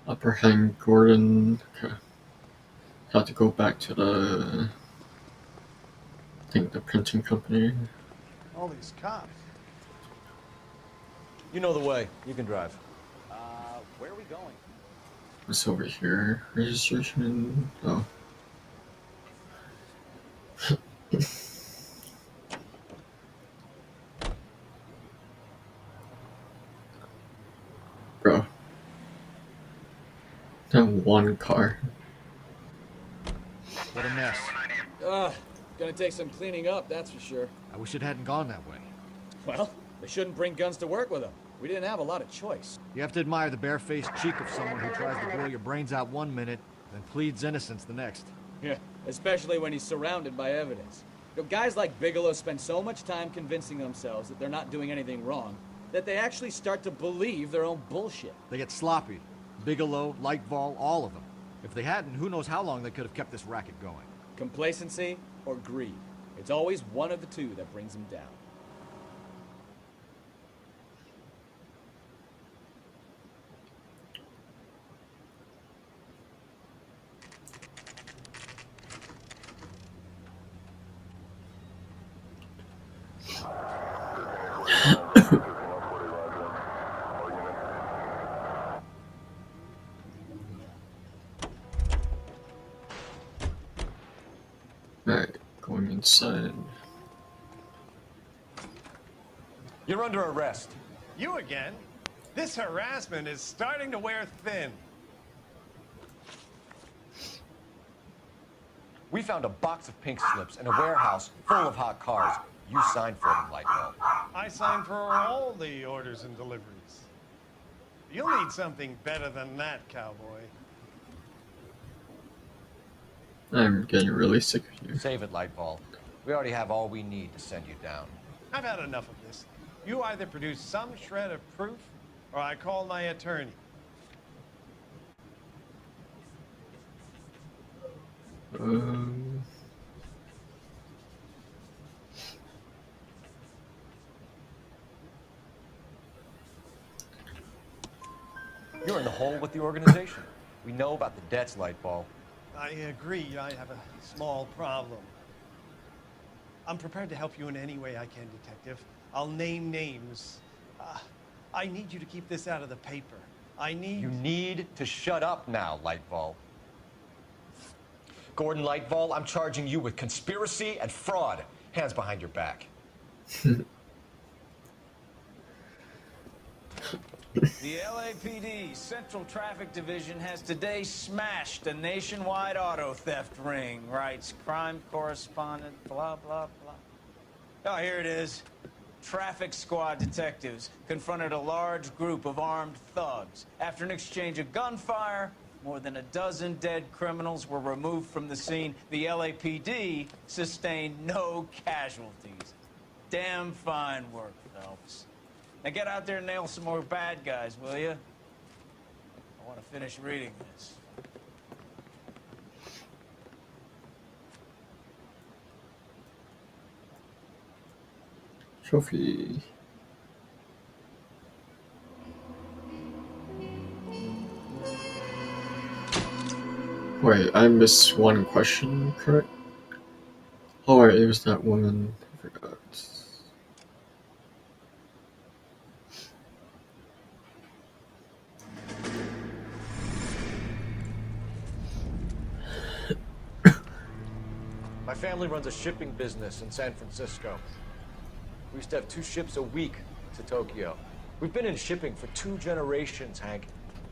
Speaker 1: Upper Hand Gordon. Okay. Had to go back to the, I think, the printing company.
Speaker 14: All these cops.
Speaker 7: You know the way. You can drive.
Speaker 6: Where are we going?
Speaker 1: What's over here? Registration. Oh. Bro. That one car.
Speaker 3: What a mess.
Speaker 2: Gonna take some cleaning up, that's for sure.
Speaker 3: I wish it hadn't gone that way.
Speaker 2: Well, they shouldn't bring guns to work with them. We didn't have a lot of choice.
Speaker 3: You have to admire the barefaced cheek of someone who tries to blow your brains out one minute, then pleads innocence the next.
Speaker 2: Yeah, especially when he's surrounded by evidence. You know, guys like Bigelow spend so much time convincing themselves that they're not doing anything wrong, that they actually start to believe their own bullshit.
Speaker 3: They get sloppy. Bigelow, Lightfall, all of them. If they hadn't, who knows how long they could have kept this racket going.
Speaker 2: Complacency or greed. It's always one of the two that brings them down.
Speaker 1: Alright, going inside.
Speaker 6: You're under arrest.
Speaker 14: You again? This harassment is starting to wear thin.
Speaker 6: We found a box of pink slips in a warehouse full of hot cars. You signed for them, Lightfall.
Speaker 14: I signed for all the orders and deliveries. You'll need something better than that, cowboy.
Speaker 1: I'm getting really sick of you.
Speaker 6: Save it, Lightfall. We already have all we need to send you down.
Speaker 14: I've had enough of this. You either produce some shred of proof, or I call my attorney.
Speaker 6: You're in the hole with the organization. We know about the debts, Lightfall.
Speaker 14: I agree. I have a small problem. I'm prepared to help you in any way I can, Detective. I'll name names. I need you to keep this out of the paper.
Speaker 6: You need to shut up now, Lightfall. Gordon Lightfall, I'm charging you with conspiracy and fraud. Hands behind your back.
Speaker 9: The LAPD Central Traffic Division has today smashed a nationwide auto theft ring, writes crime correspondent, blah, blah, blah. Oh, here it is. Traffic squad detectives confronted a large group of armed thugs. After an exchange of gunfire, more than a dozen dead criminals were removed from the scene. The LAPD sustained no casualties. Damn fine work, Phelps. Now get out there and nail some more bad guys, will you? I want to finish reading this.
Speaker 1: Trophy. Wait, I missed one question, correct? Oh, wait, it was that woman. I forgot.
Speaker 7: My family runs a shipping business in San Francisco. We used to have 2 ships a week to Tokyo. We've been in shipping for 2 generations, Hank.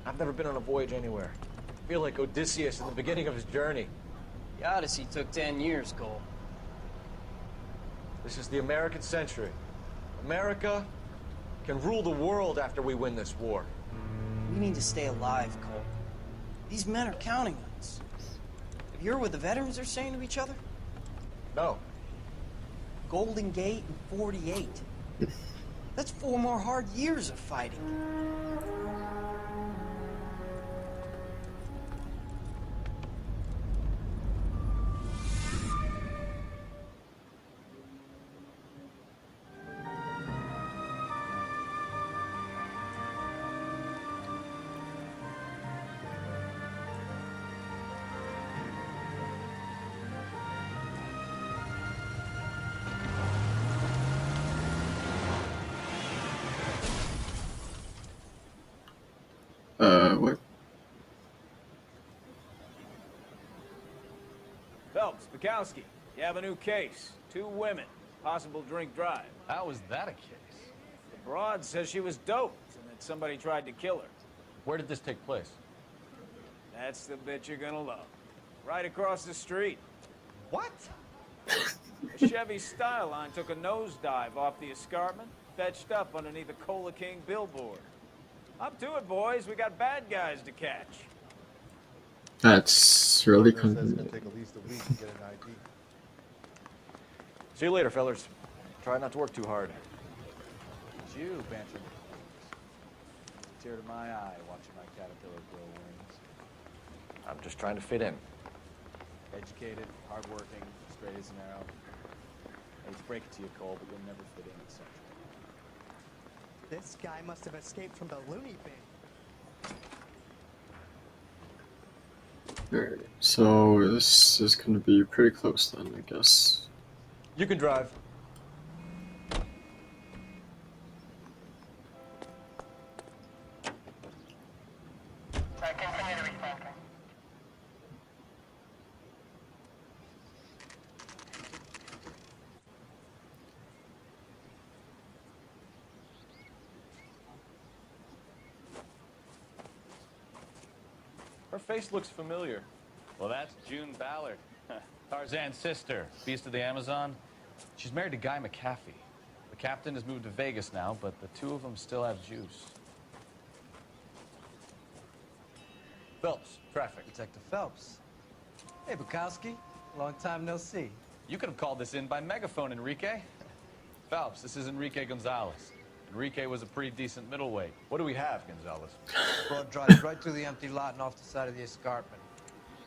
Speaker 7: I've never been on a voyage anywhere. I feel like Odysseus in the beginning of his journey.
Speaker 15: The Odyssey took 10 years, Cole.
Speaker 7: This is the American century. America can rule the world after we win this war.
Speaker 15: We need to stay alive, Cole. These men are counting on us. Have you heard what the veterans are saying to each other?
Speaker 7: No.
Speaker 15: Golden Gate and 48. That's 4 more hard years of fighting.
Speaker 1: What?
Speaker 9: Phelps, Bukowski, you have a new case. 2 women, possible drink drive.
Speaker 10: How is that a case?
Speaker 9: The broad says she was doped and that somebody tried to kill her.
Speaker 10: Where did this take place?
Speaker 9: That's the bit you're gonna love. Right across the street.
Speaker 10: What?
Speaker 9: A Chevy Styline took a nosedive off the escarpment, fetched up underneath a Cola King billboard. Up to it, boys. We got bad guys to catch.
Speaker 1: That's really convenient.
Speaker 18: Take at least a week to get an ID.
Speaker 10: See you later, fellas. Try not to work too hard.
Speaker 16: It's you, Bantry. Tear to my eye watching my caterpillar grow wings.
Speaker 10: I'm just trying to fit in.
Speaker 16: Educated, hardworking, straight as an arrow. I hate to break it to you, Cole, but you'll never fit in at Central.
Speaker 19: This guy must have escaped from the loony bin.
Speaker 1: Alright, so this is gonna be pretty close then, I guess.
Speaker 7: You can drive.
Speaker 10: Her face looks familiar.
Speaker 16: Well, that's June Ballard, Tarzan's sister, beast of the Amazon.
Speaker 10: She's married to Guy McAfee. The captain has moved to Vegas now, but the 2 of them still have juice. Phelps, traffic.
Speaker 5: Detective Phelps. Hey, Bukowski. Long time no see.
Speaker 10: You could have called this in by megaphone, Enrique. Phelps, this is Enrique Gonzalez. Enrique was a pretty decent middleweight. What do we have, Gonzalez?
Speaker 5: Broad drives right through the empty lot and off the side of the escarpment.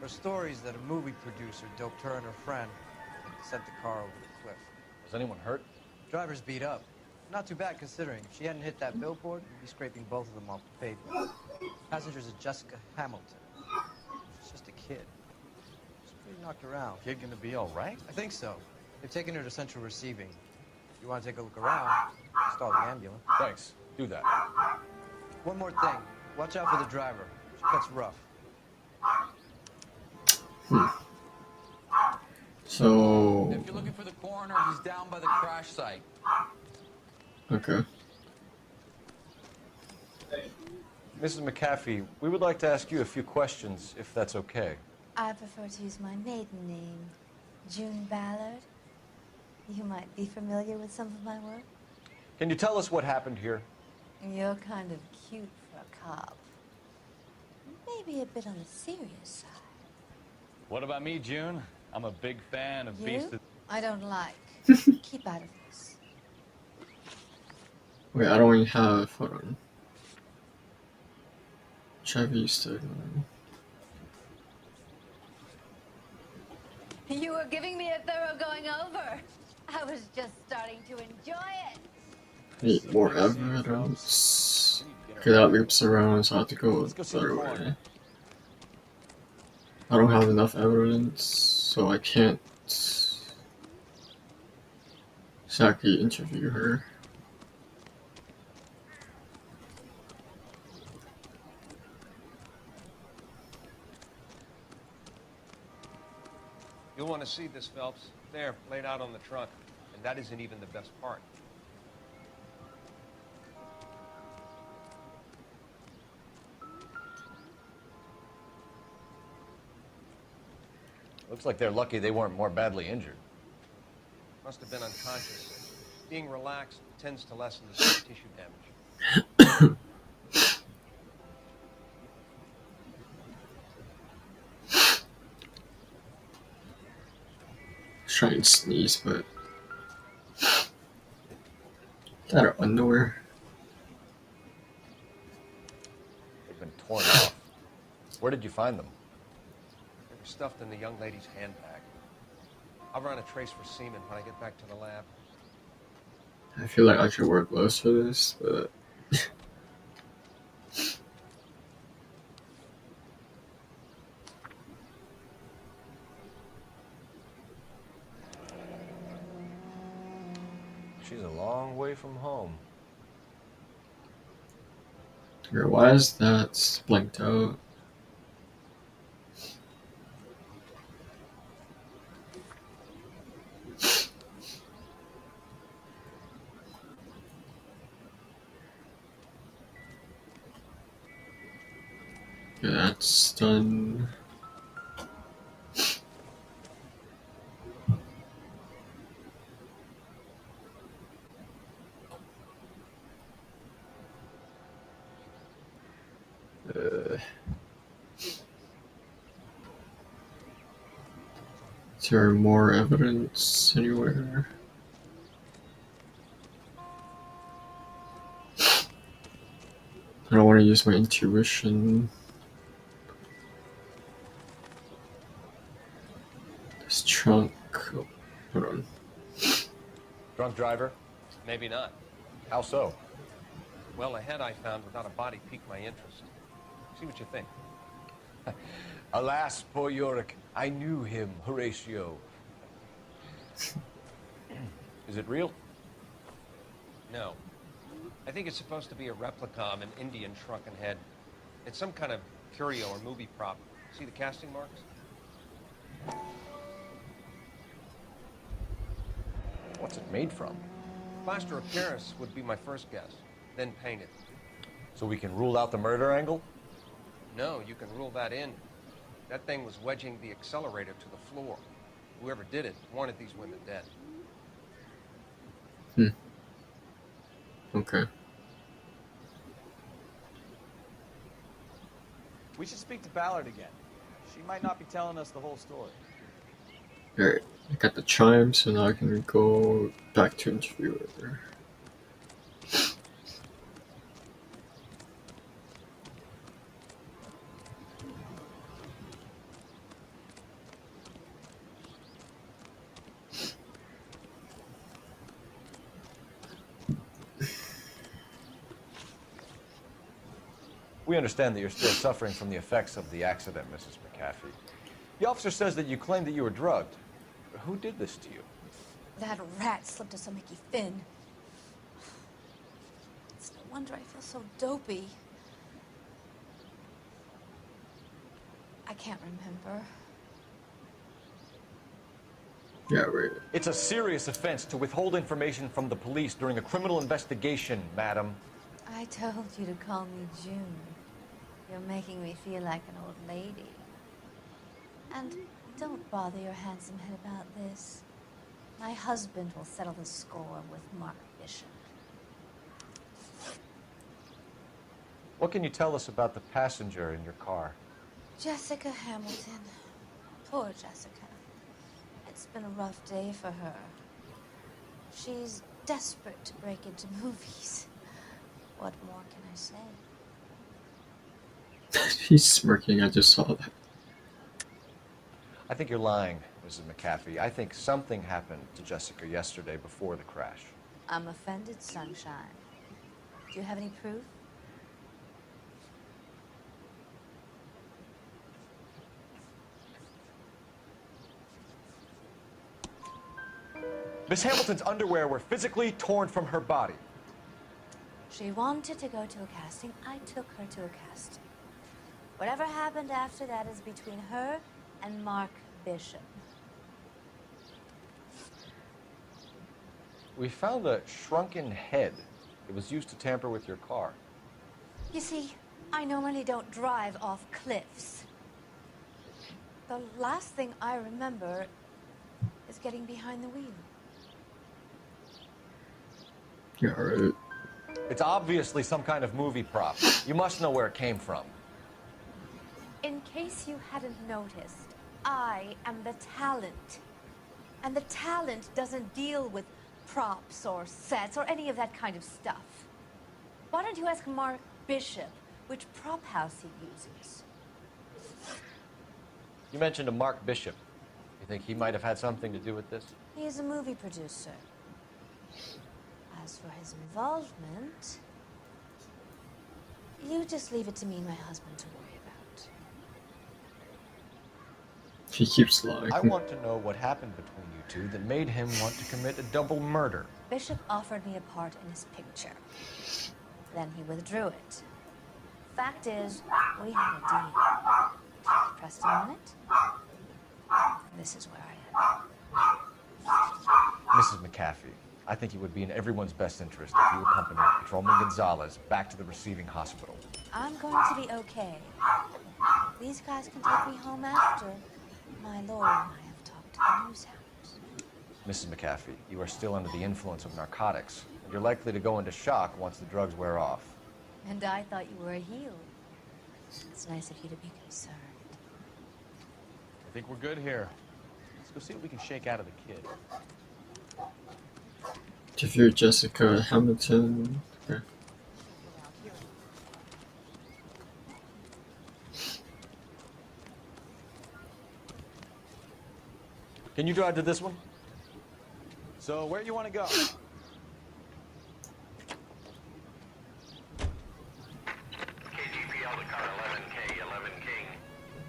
Speaker 5: Her story is that a movie producer doped her and her friend and sent the car over the cliff.
Speaker 10: Was anyone hurt?
Speaker 5: Driver's beat up. Not too bad considering. If she hadn't hit that billboard, we'd be scraping both of them off the pavement. Passenger's a Jessica Hamilton. She's just a kid. She's pretty knocked around.
Speaker 10: Kid gonna be all right?
Speaker 5: I think so. They've taken her to central receiving. If you want to take a look around, stall the ambulance.
Speaker 10: Thanks. Do that.
Speaker 5: One more thing. Watch out for the driver. She cuts rough.
Speaker 1: So...
Speaker 20: If you're looking for the coroner, he's down by the crash site.
Speaker 1: Okay.
Speaker 7: Mrs. McAfee, we would like to ask you a few questions, if that's okay.
Speaker 24: I prefer to use my maiden name, June Ballard. You might be familiar with some of my work.
Speaker 7: Can you tell us what happened here?
Speaker 24: You're kind of cute for a cop. Maybe a bit on the serious side.
Speaker 10: What about me, June? I'm a big fan of
Speaker 24: You?
Speaker 10: Beast of...
Speaker 24: I don't like. Keep out of this.
Speaker 1: Wait, I don't even have... Hold on. Chevy stick.
Speaker 24: You were giving me a thorough going over. I was just starting to enjoy it.
Speaker 1: Need more evidence. Okay, that loops around, so I have to go the other way. I don't have enough evidence, so I can't exactly interview her.
Speaker 18: You'll want to see this, Phelps. There, laid out on the trunk. And that isn't even the best part.
Speaker 7: Looks like they're lucky they weren't more badly injured.
Speaker 18: Must have been unconscious. Being relaxed tends to lessen the soft tissue damage.
Speaker 1: Try and sneeze, but that are underwear.
Speaker 10: They've been torn off. Where did you find them?
Speaker 18: They were stuffed in the young lady's handbag. I'll run a trace for semen when I get back to the lab.
Speaker 1: I feel like I should wear gloves for this, but
Speaker 10: She's a long way from home.
Speaker 1: why is that blanked out? Yeah, that's done. Is there more evidence anywhere? I don't want to use my intuition. This trunk. Oh, hold on.
Speaker 10: Drunk driver?
Speaker 18: Maybe not.
Speaker 10: How so?
Speaker 18: Well, a head I found without a body piqued my interest. See what you think.
Speaker 10: Alas, poor Yorick. I knew him, Horatio. Is it real?
Speaker 18: No. I think it's supposed to be a replica of an Indian shrunken head. It's some kind of curio or movie prop. See the casting marks?
Speaker 10: What's it made from?
Speaker 18: Plaster of Paris would be my first guess, then painted.
Speaker 10: So we can rule out the murder angle?
Speaker 18: No, you can rule that in. That thing was wedging the accelerator to the floor. Whoever did it wanted these women dead.
Speaker 1: Okay.
Speaker 9: We should speak to Ballard again. She might not be telling us the whole story.
Speaker 1: Alright, I got the chime, so now I can go back to interview her.
Speaker 10: We understand that you're still suffering from the effects of the accident, Mrs. McAfee. The officer says that you claimed that you were drugged. Who did this to you?
Speaker 24: That rat slipped us a Mickey Finn. It's no wonder I feel so dopey. I can't remember.
Speaker 1: Yeah, right.
Speaker 10: It's a serious offense to withhold information from the police during a criminal investigation, madam.
Speaker 24: I told you to call me June. You're making me feel like an old lady. And don't bother your handsome head about this. My husband will settle the score with Mark Bishop.
Speaker 10: What can you tell us about the passenger in your car?
Speaker 24: Jessica Hamilton. Poor Jessica. It's been a rough day for her. She's desperate to break into movies. What more can I say?
Speaker 1: He's smirking, I just saw that.
Speaker 10: I think you're lying, Mrs. McAfee. I think something happened to Jessica yesterday before the crash.
Speaker 24: I'm offended, sunshine. Do you have any proof?
Speaker 10: Miss Hamilton's underwear were physically torn from her body.
Speaker 24: She wanted to go to a casting. I took her to a casting. Whatever happened after that is between her and Mark Bishop.
Speaker 10: We found a shrunken head. It was used to tamper with your car.
Speaker 24: You see, I normally don't drive off cliffs. The last thing I remember is getting behind the wheel.
Speaker 1: Yeah, right.
Speaker 6: It's obviously some kind of movie prop. You must know where it came from.
Speaker 24: In case you hadn't noticed, I am the talent. And the talent doesn't deal with props or sets or any of that kind of stuff. Why don't you ask Mark Bishop which prop house he uses?
Speaker 6: You mentioned a Mark Bishop. You think he might have had something to do with this?
Speaker 24: He is a movie producer. As for his involvement, you just leave it to me and my husband to worry about.
Speaker 1: He keeps lying.
Speaker 6: I want to know what happened between you two that made him want to commit a double murder.
Speaker 24: Bishop offered me a part in his picture. Then he withdrew it. Fact is, we had a deal. I pressed him on it. This is where I am.
Speaker 6: Mrs. McAfee, I think it would be in everyone's best interest if you accompanied Patrolman Gonzalez back to the receiving hospital.
Speaker 24: I'm going to be okay. These guys can take me home after. My lawyer and I have talked to the news hounds.
Speaker 6: Mrs. McAfee, you are still under the influence of narcotics, and you're likely to go into shock once the drugs wear off.
Speaker 24: And I thought you were a heel. It's nice of you to be concerned.
Speaker 16: I think we're good here. Let's go see what we can shake out of the kid.
Speaker 1: If you're Jessica Hamilton. Okay.
Speaker 6: Can you drive to this one?
Speaker 3: So, where you want to go?
Speaker 8: KGPL to car 11K, 11 King.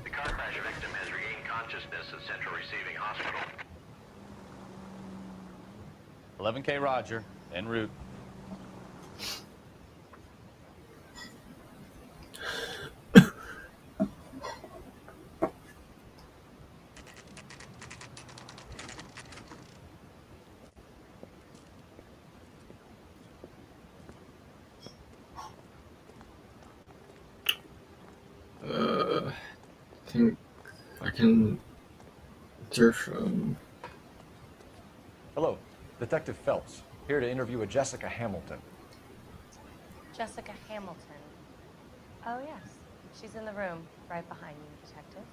Speaker 8: The car crash victim has regained consciousness at Central Receiving Hospital.
Speaker 16: 11K Roger, en route.
Speaker 1: I think I can enter from.
Speaker 6: Hello, Detective Phelps, here to interview a Jessica Hamilton.
Speaker 13: Jessica Hamilton. Oh, yes. She's in the room, right behind you, Detective.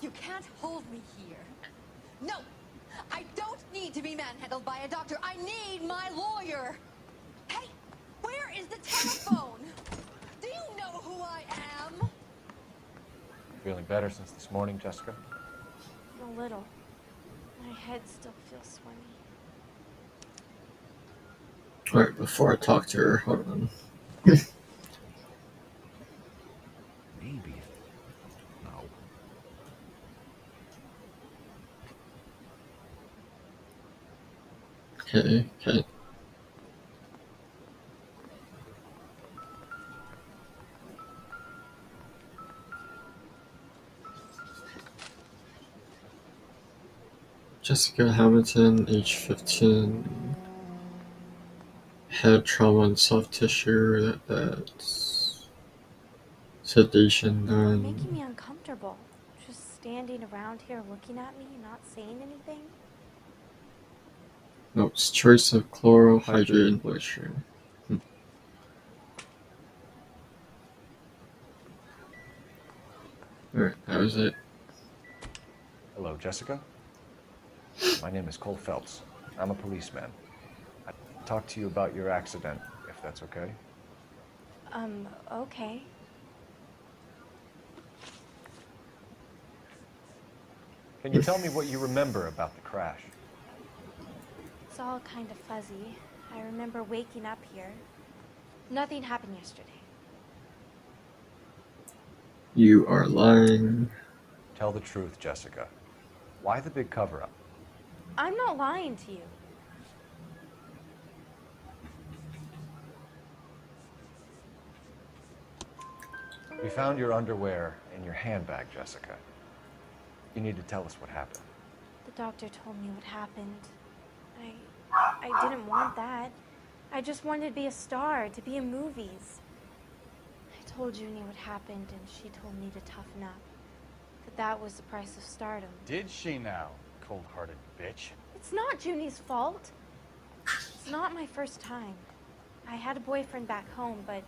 Speaker 21: You can't hold me here. No! I don't need to be manhandled by a doctor. I need my lawyer! Hey! Where is the telephone? Do you know who I am?
Speaker 6: Feeling better since this morning, Jessica?
Speaker 13: A little. My head still feels swimmy.
Speaker 1: Alright, before I talk to her, hold on.
Speaker 6: Maybe. No.
Speaker 1: Okay. Jessica Hamilton, age 15. Head trauma and soft tissue, that's sedation
Speaker 13: You're making
Speaker 1: done.
Speaker 13: me uncomfortable. Just standing around here looking at me and not saying anything.
Speaker 1: Notes, choice of chloral hydrate moisture. Alright, that was it.
Speaker 6: Hello, Jessica. My name is Cole Phelps. I'm a policeman. I'd talk to you about your accident, if that's okay.
Speaker 13: Okay.
Speaker 6: Can you tell me what you remember about the crash?
Speaker 13: It's all kind of fuzzy. I remember waking up here. Nothing happened yesterday.
Speaker 1: You are lying.
Speaker 6: Tell the truth, Jessica. Why the big cover-up?
Speaker 13: I'm not lying to you.
Speaker 6: We found your underwear in your handbag, Jessica. You need to tell us what happened.
Speaker 13: The doctor told me what happened. I didn't want that. I just wanted to be a star, to be in movies. I told Junie what happened, and she told me to toughen up. That was the price of stardom.
Speaker 3: Did she now, cold-hearted bitch?
Speaker 13: It's not Junie's fault. It's It's not my first time. I had a boyfriend back home, but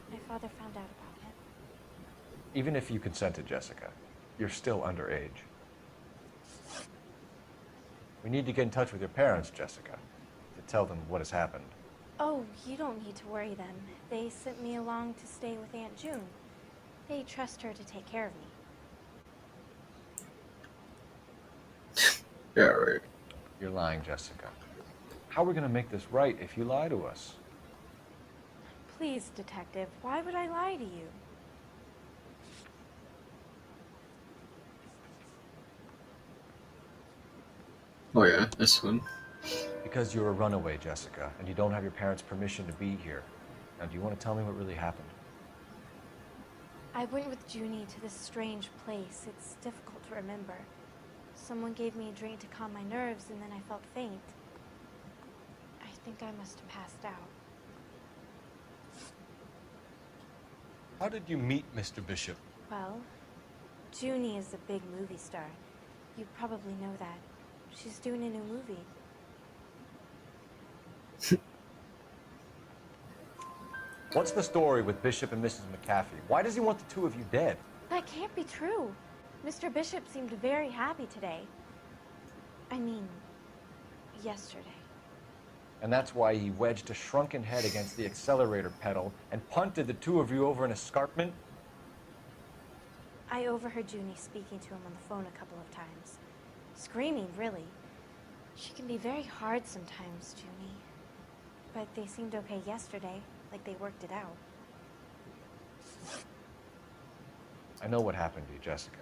Speaker 13: my father found out about it.
Speaker 7: Even if you consented, Jessica, you're still underage. We need to get in touch with your parents, Jessica, to tell them what has happened.
Speaker 13: Oh, you don't need to worry them. They sent me along to stay with Aunt June. They trust her to take care of me.
Speaker 1: Yeah, right.
Speaker 7: You're lying, Jessica. How are we going to make this right if you lie to us?
Speaker 13: Please, Detective, why would I lie to you?
Speaker 1: Oh yeah, this one.
Speaker 7: Because you're a runaway, Jessica, and you don't have your parents' permission to be here. Now, do you want to tell me what really happened?
Speaker 13: I went with Junie to this strange place. It's difficult to remember. Someone gave me a drink to calm my nerves, and then I felt faint. I think I must have passed out.
Speaker 6: How did you meet Mr. Bishop?
Speaker 13: Well, Junie is a big movie star. You probably know that. She's doing a new movie.
Speaker 7: What's the story with Bishop and Mrs. McAfee? Why does he want the two of you dead?
Speaker 13: That can't be true. Mr. Bishop seemed very happy today. I mean, yesterday.
Speaker 7: And that's why he wedged a shrunken head against the accelerator pedal and punted the two of you over an escarpment?
Speaker 13: I overheard Junie speaking to him on the phone a couple of times. Screaming, really. She can be very hard sometimes, Junie. But they seemed okay yesterday, like they worked it out.
Speaker 7: I know what happened to you, Jessica.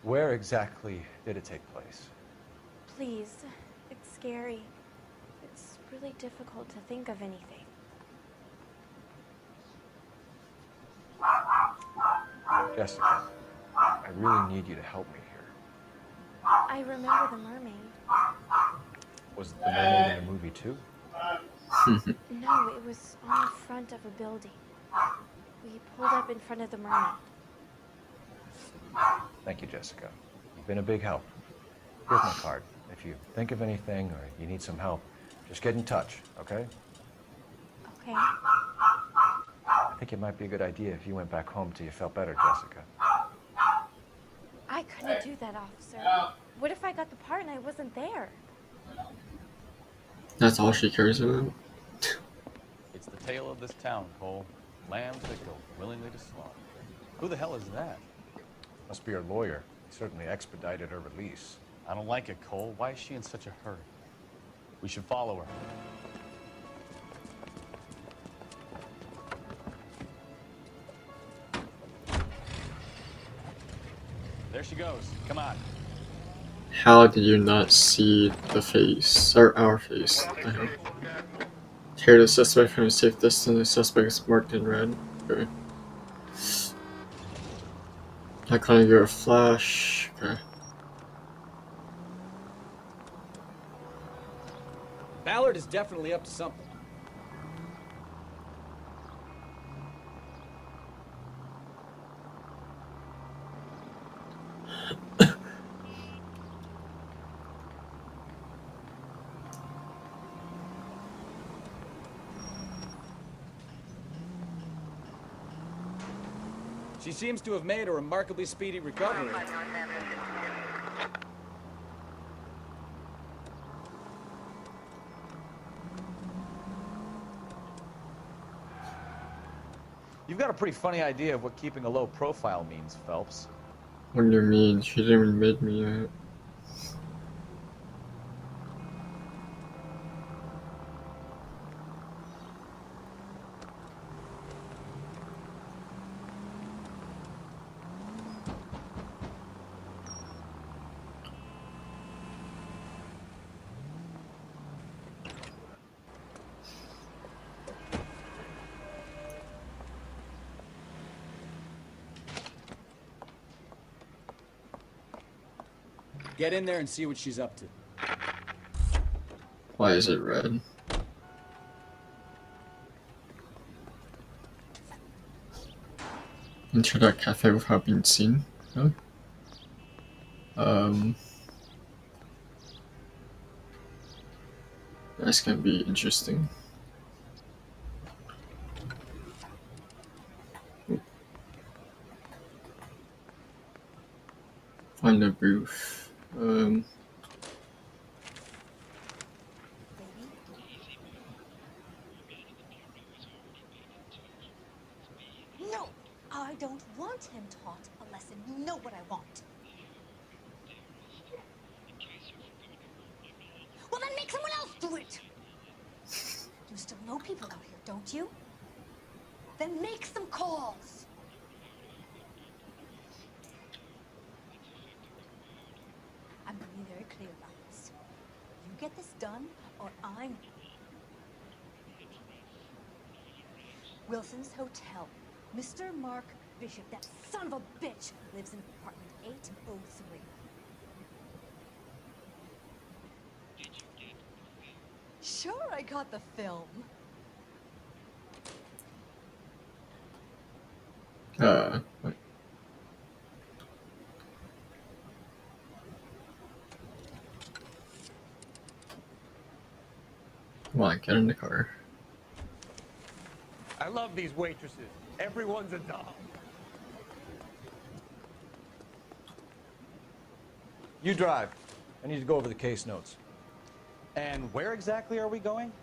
Speaker 7: Where exactly did it take place?
Speaker 13: Please, it's scary. It's really difficult to think of anything.
Speaker 7: Jessica, I really need you to help me here.
Speaker 13: I remember the mermaid.
Speaker 7: Was the mermaid in the movie too?
Speaker 13: No, it was on the front of a building. We pulled up in front of the mermaid.
Speaker 7: Thank you, Jessica. You've been a big help. Here's my card. If you think of anything or you need some help, just get in touch, okay?
Speaker 13: Okay.
Speaker 7: I think it might be a good idea if you went back home till you felt better, Jessica.
Speaker 13: I couldn't do that, officer. What if I got the part and I wasn't there?
Speaker 1: That's all she cares about.
Speaker 16: It's the tale of this town, Cole. Lambs that go willingly to slaughter. Who the hell is that?
Speaker 7: Must be her lawyer. He certainly expedited her release.
Speaker 16: I don't like it, Cole. Why is she in such a hurry? We should follow her. There she goes. Come on.
Speaker 1: How did you not see the face? Or our face, I hope. Tear the suspect from a safe distance. The suspect is marked in red. Okay. I can't get a flash. Okay.
Speaker 2: Ballard is definitely up to something. She seems to have made a remarkably speedy recovery.
Speaker 16: You've got a pretty funny idea of what keeping a low profile means, Phelps.
Speaker 1: What do you mean? She didn't even meet me yet.
Speaker 2: Get in there and see what she's up to.
Speaker 1: Why is it red? Enter that cafe without being seen? Really? That's gonna be interesting. Find the roof.
Speaker 21: No, I don't want him taught a lesson. You know what I want. Well, then make someone else do it. You still know people out here, don't you? Then make some calls. I'm going to be very clear about this. You get this done, or I'm... Wilson's Hotel. Mr. Mark Bishop, that son of a bitch, lives in apartment 803. Sure, I got the film.
Speaker 1: What? Come on, get in the car.
Speaker 12: I love these waitresses. Everyone's a doll.
Speaker 6: You drive. I need to go over the case notes.
Speaker 11: And where exactly are we going?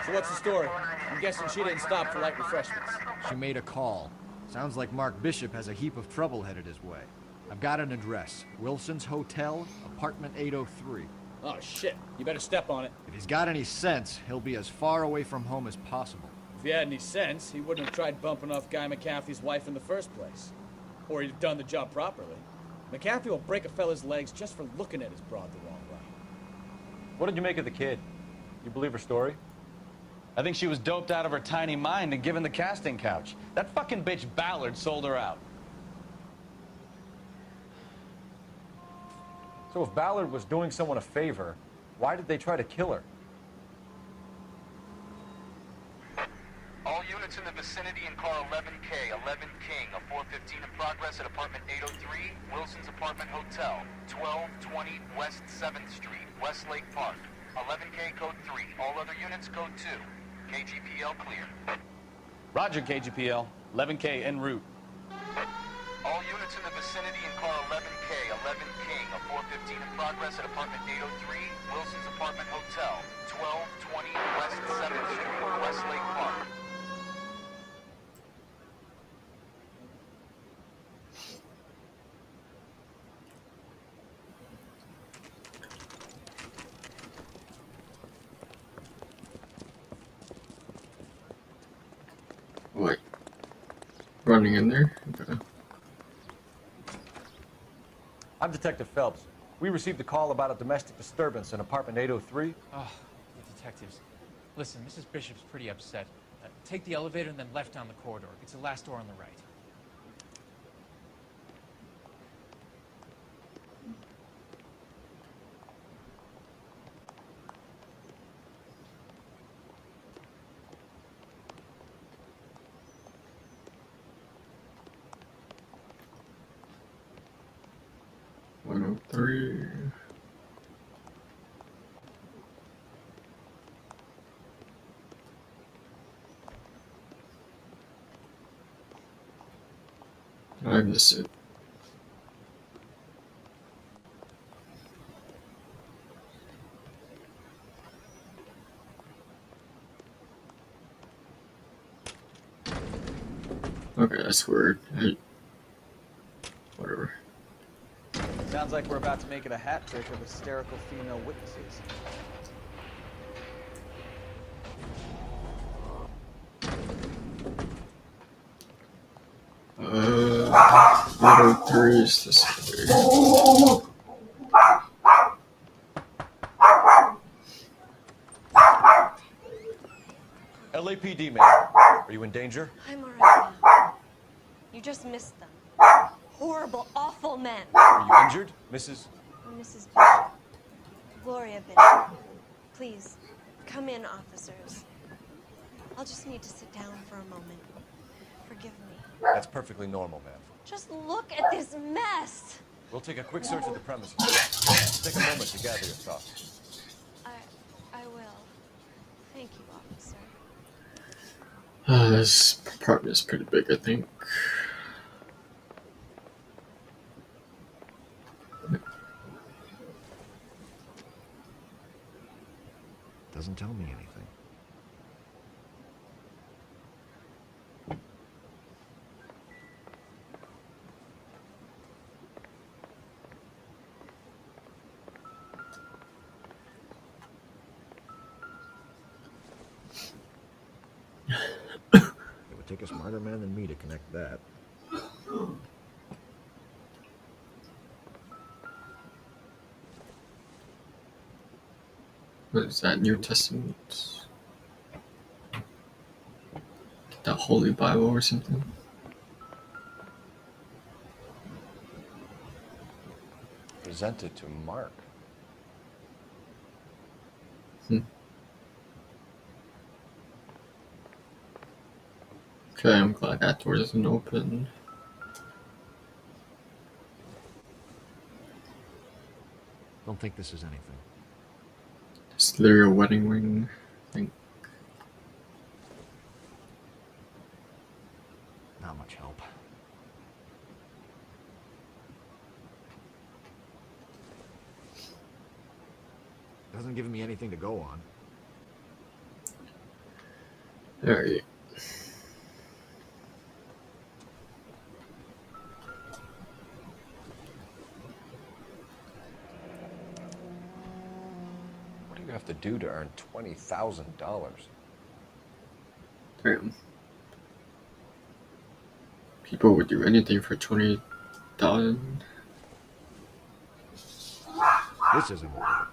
Speaker 2: So what's the story? I'm guessing she didn't stop for light refreshments.
Speaker 3: She made a call. Sounds like Mark Bishop has a heap of trouble headed his way. I've got an address. Wilson's Hotel, apartment 803.
Speaker 2: Oh, shit. You better step on it.
Speaker 3: If he's got any sense, he'll be as far away from home as possible.
Speaker 2: If he had any sense, he wouldn't have tried bumping off Guy McAfee's wife in the first place. Or he'd have done the job properly. McAfee will break a fella's legs just for looking at his broad the wrong way.
Speaker 6: What did you make of the kid? You believe her story?
Speaker 16: I think she was doped out of her tiny mind and given the casting couch. That fucking bitch Ballard sold her out.
Speaker 6: So if Ballard was doing someone a favor, why did they try to kill her?
Speaker 8: All units in the vicinity in car 11K, 11 King, a 415 in progress at apartment 803, Wilson's Apartment Hotel, 1220 West 7th Street, Westlake Park. 11K code 3, all other units code 2. KGPL clear.
Speaker 16: Roger, KGPL. 11K en route.
Speaker 8: All units in the vicinity in car 11K, 11 King, a 415 in progress at apartment 803, Wilson's Apartment Hotel, 1220 West 7th Street, Westlake Park.
Speaker 1: What? Running in there? Okay.
Speaker 6: I'm Detective Phelps. We received a call about a domestic disturbance in apartment 803.
Speaker 17: Oh, the detectives. Listen, Mrs. Bishop's pretty upset. Take the elevator and then left down the corridor. It's the last door on the right.
Speaker 1: Three. I miss it. Okay, that's weird. Hey. Whatever.
Speaker 11: Sounds like we're about to make it a hat trick of hysterical female witnesses.
Speaker 1: Little threes this way.
Speaker 6: LAPD, man. Are you in danger?
Speaker 21: I'm alright now. You just missed them. Horrible, awful men.
Speaker 6: Are you injured, Mrs.?
Speaker 21: Mrs. Bishop. Gloria Bishop. Please, come in, officers. I'll just need to sit down for a moment. Forgive me.
Speaker 6: That's perfectly normal, ma'am.
Speaker 21: Just look at this mess.
Speaker 6: We'll take a quick search of the premises. Take a moment to gather your thoughts.
Speaker 13: I will. Thank you, officer.
Speaker 1: This apartment is pretty big, I think.
Speaker 3: Doesn't tell me anything. It would take a smarter man than me to connect that.
Speaker 1: What is that, New Testament? The Holy Bible or something?
Speaker 6: Presented to Mark.
Speaker 1: Okay, I'm glad that door doesn't open.
Speaker 3: Don't think this is anything.
Speaker 1: It's literally a wedding ring, I think.
Speaker 3: Not much help. Doesn't give me anything to go on.
Speaker 1: Alright.
Speaker 6: What do you have to do to earn $20,000?
Speaker 1: Damn. People would do anything for 20,000.
Speaker 3: This isn't worth it.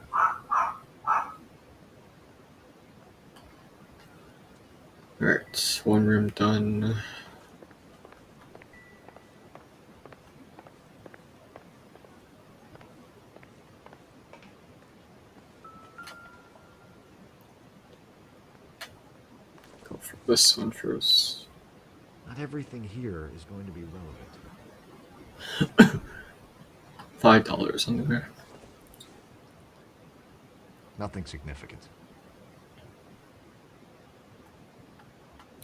Speaker 1: Alright, one room done. Go for this one first.
Speaker 3: Not everything here is going to be relevant.
Speaker 1: $5 on the ground.
Speaker 3: Nothing significant.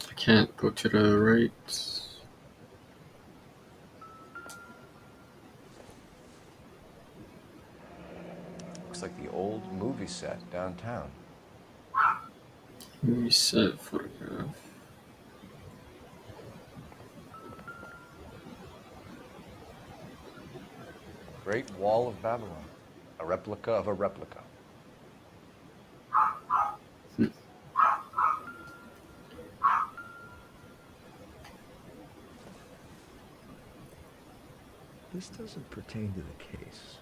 Speaker 1: I can't go to the right.
Speaker 6: Looks like the old movie set downtown.
Speaker 1: Movie set photograph.
Speaker 6: Great Wall of Babylon. A replica of a replica.
Speaker 3: This doesn't pertain to the case.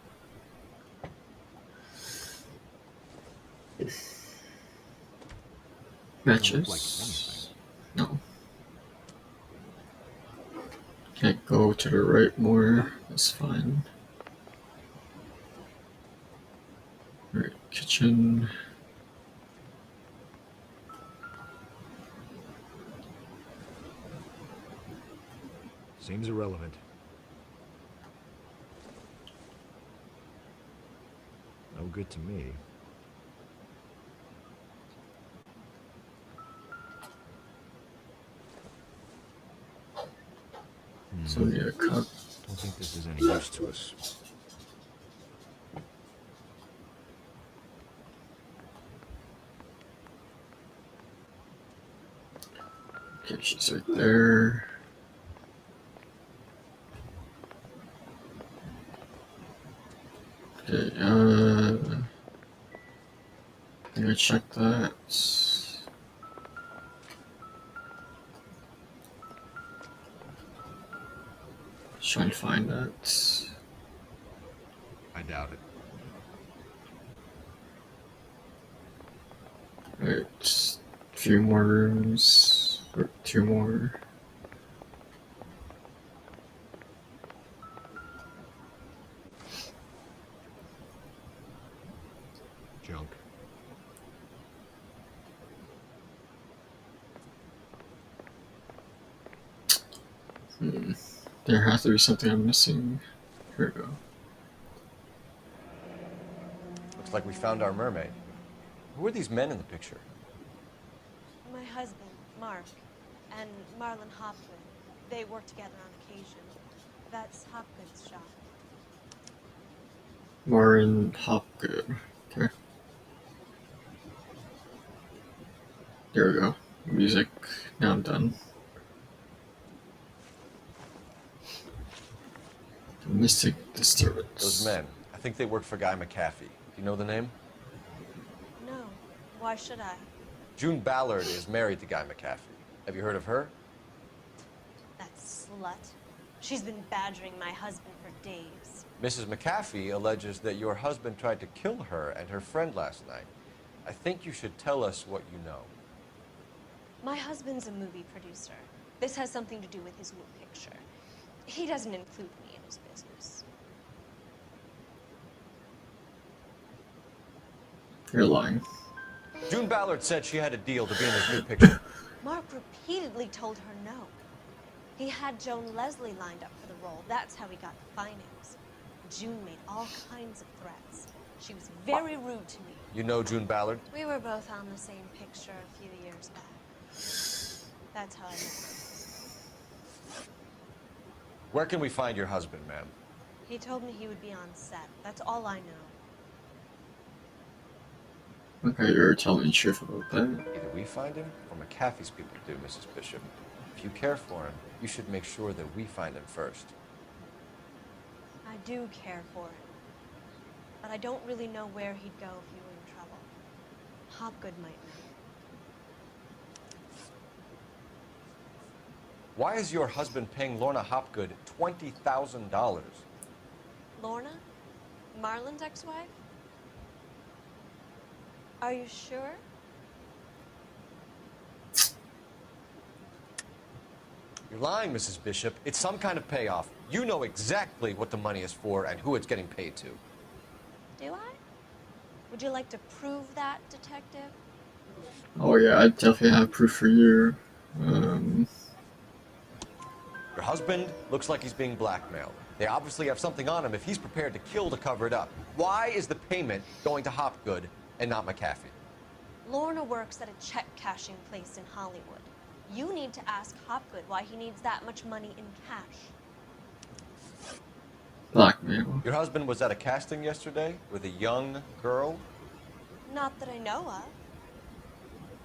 Speaker 1: Matches? No. Can't go to the right more. That's fine. Alright, kitchen.
Speaker 3: Seems irrelevant. No good to me.
Speaker 1: So we need a cup.
Speaker 3: Don't think this is any use to us.
Speaker 1: Okay, she's right there. Okay, I think I checked that. Trying to find that.
Speaker 3: I doubt it.
Speaker 1: Right, a few more rooms, or two more.
Speaker 3: Junk.
Speaker 1: There has to be something I'm missing. Here we go.
Speaker 6: like we found our mermaid. Who are these men in the picture?
Speaker 4: My husband, Mark, and Marlon Hopgood. They work together on occasion. That's Hopgood's shop.
Speaker 1: Warren Hopgood. Okay. There we go. Music. Now I'm done. Domestic disturbance.
Speaker 6: Those men. I think they work for Guy McAfee. Do you know the name?
Speaker 4: No. Why should I?
Speaker 6: June Ballard is married to Guy McAfee. Have you heard of her?
Speaker 4: That slut. She's been badgering my husband for days.
Speaker 6: Mrs. McAfee alleges that your husband tried to kill her and her friend last night. I think you should tell us what you know.
Speaker 4: My husband's a movie producer. This has something to do with his new picture. He doesn't include me in his business.
Speaker 1: You're lying.
Speaker 6: June Ballard said she had a deal to be in his new picture.
Speaker 4: Mark repeatedly told her no. He had Joan Leslie lined up for the role. That's how he got the finance. June made all kinds of threats. She was very rude to me.
Speaker 6: You know June Ballard?
Speaker 4: We were both on the same picture a few years back. That's how I met her.
Speaker 6: Where can we find your husband, ma'am?
Speaker 4: He told me he would be on set. That's all I know.
Speaker 1: Okay, you're telling the truth about that.
Speaker 6: Either we find him, or McAfee's people do, Mrs. Bishop. If you care for him, you should make sure that we find him first.
Speaker 4: I do care for him. But I don't really know where he'd go if he were in trouble. Hopgood might know.
Speaker 6: Why is your husband paying Lorna Hopgood $20,000?
Speaker 4: Lorna? Marlon's ex-wife? Are you sure?
Speaker 6: You're lying, Mrs. Bishop. It's some kind of payoff. You know exactly what the money is for and who it's getting paid to.
Speaker 4: Do I? Would you like to prove that, detective?
Speaker 1: Oh yeah, I definitely have proof for you.
Speaker 6: Your husband looks like he's being blackmailed. They obviously have something on him if he's prepared to kill to cover it up. Why is the payment going to Hopgood and not McAfee?
Speaker 4: Lorna works at a check-cashing place in Hollywood. You need to ask Hopgood why he needs that much money in cash.
Speaker 1: Blackmail.
Speaker 6: Your husband was at a casting yesterday with a young girl?
Speaker 4: Not that I know of.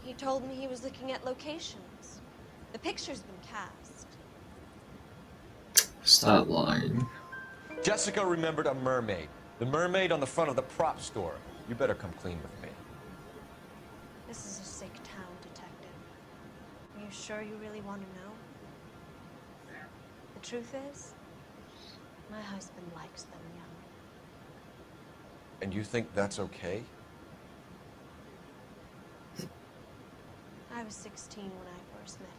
Speaker 4: He told me he was looking at locations. The picture's been cast.
Speaker 1: Stop lying.
Speaker 6: Jessica remembered a mermaid. The mermaid on the front of the prop store. You better come clean with me.
Speaker 4: This is a sick town, detective. Are you sure you really want to know? The truth is, my husband likes them young.
Speaker 6: And you think that's okay?
Speaker 4: I was 16 when I first met him.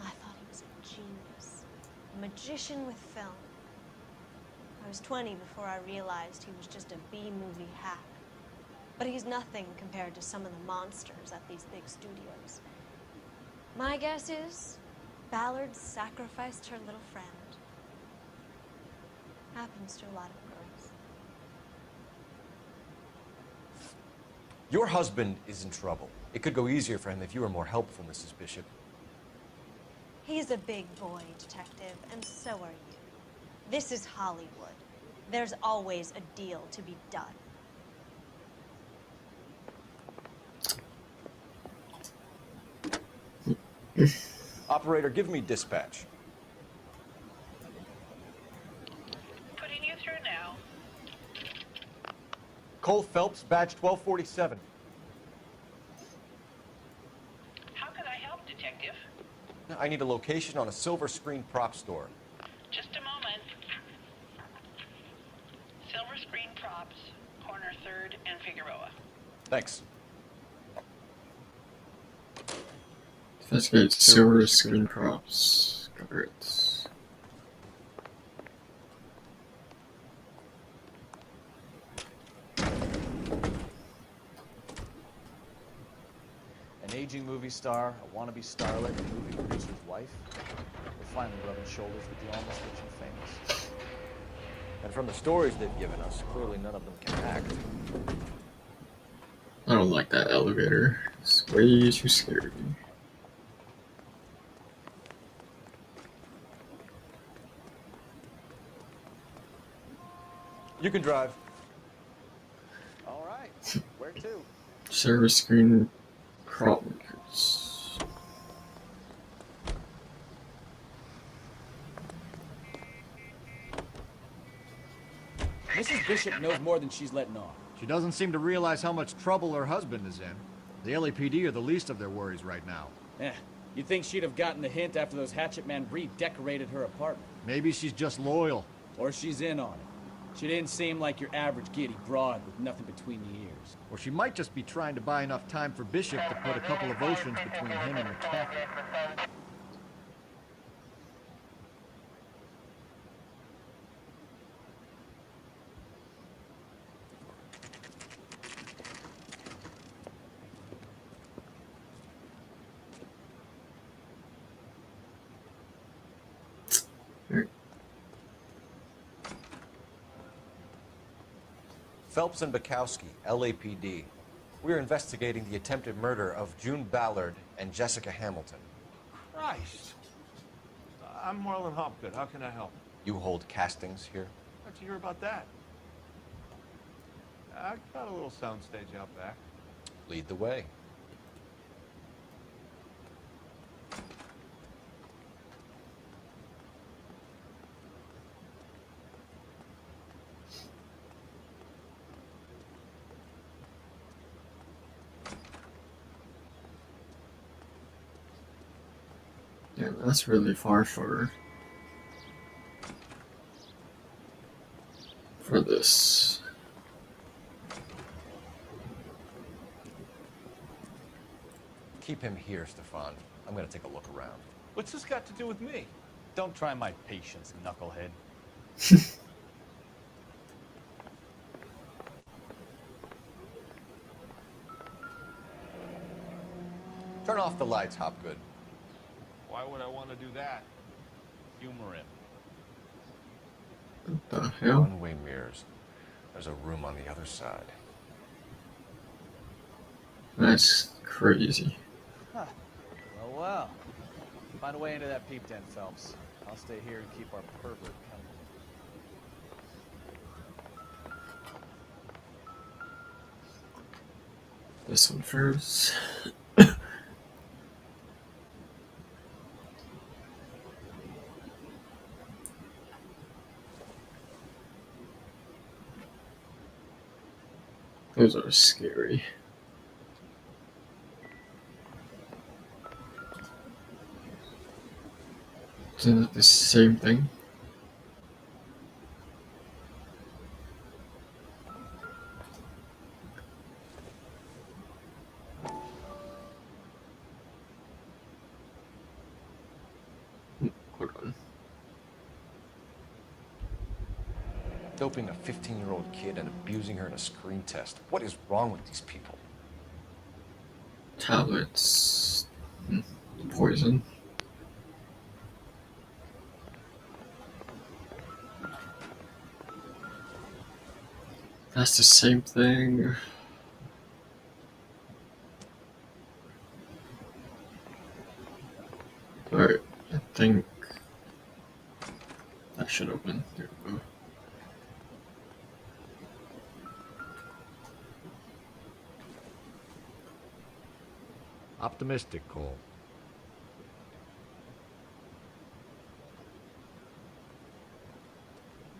Speaker 4: I thought he was a genius. A magician with film. I was 20 before I realized he was just a B-movie hack. But he's nothing compared to some of the monsters at these big studios. My guess is Ballard sacrificed her little friend. Happens to a lot of girls.
Speaker 6: Your husband is in trouble. It could go easier for him if you were more helpful, Mrs. Bishop.
Speaker 4: He's a big boy, detective, and so are you. This is Hollywood. There's always a deal to be done.
Speaker 6: Operator, give me dispatch.
Speaker 14: Putting you through now.
Speaker 6: Cole Phelps, badge 1247.
Speaker 14: How can I help, Detective?
Speaker 6: I need a location on a silver screen prop store.
Speaker 14: Just a moment. Silver Screen Props, corner 3rd and Figueroa.
Speaker 6: Thanks.
Speaker 1: Investigate silver screen props. Cover it.
Speaker 3: An aging movie star, a wannabe starlet, a movie producer's wife. We're finally rubbing shoulders with the almost rich and famous.
Speaker 10: And from the stories they've given us, clearly none of them can act.
Speaker 1: I don't like that elevator. It's way too scary.
Speaker 6: You can drive. All right. Where to?
Speaker 1: Service screen crawl records.
Speaker 2: Mrs. Bishop knows more than she's letting on.
Speaker 3: She doesn't seem to realize how much trouble her husband is in. The LAPD are the least of their worries right now.
Speaker 2: You'd think she'd have gotten the hint after those hatchet men redecorated her apartment.
Speaker 3: Maybe she's just loyal.
Speaker 2: Or she's in on it. She didn't seem like your average giddy broad with nothing between the ears.
Speaker 3: Or she might just be trying to buy enough time for Bishop to put a couple of oceans between him and the cafe.
Speaker 7: Phelps and Bukowski, LAPD. We're investigating the attempted murder of June Ballard and Jessica Hamilton.
Speaker 12: Christ. I'm Marlon Hopgood. How can I help?
Speaker 7: You hold castings here?
Speaker 12: How'd you hear about that? I got a little soundstage out back.
Speaker 7: Lead the way.
Speaker 1: Yeah, that's really far for this.
Speaker 7: Keep him here, Stefan. I'm gonna take a look around.
Speaker 12: What's this got to do with me?
Speaker 16: Don't try my patience, knucklehead.
Speaker 7: Turn off the lights, Hopgood.
Speaker 12: Why would I want to do that?
Speaker 16: Humor him.
Speaker 1: What the hell?
Speaker 7: One-way mirrors. There's a room on the other side.
Speaker 1: That's crazy.
Speaker 11: Huh. Well. Find a way into that peep den, Phelps. I'll stay here and keep our pervert company.
Speaker 1: This one first. Those are scary. Isn't it the same thing? Hold on.
Speaker 7: Doping a 15-year-old kid and abusing her in a screen test. What is wrong with these people?
Speaker 1: Tablets. Poison. That's the same thing. Alright, I think that should open. There we go.
Speaker 3: Optimistic, Cole.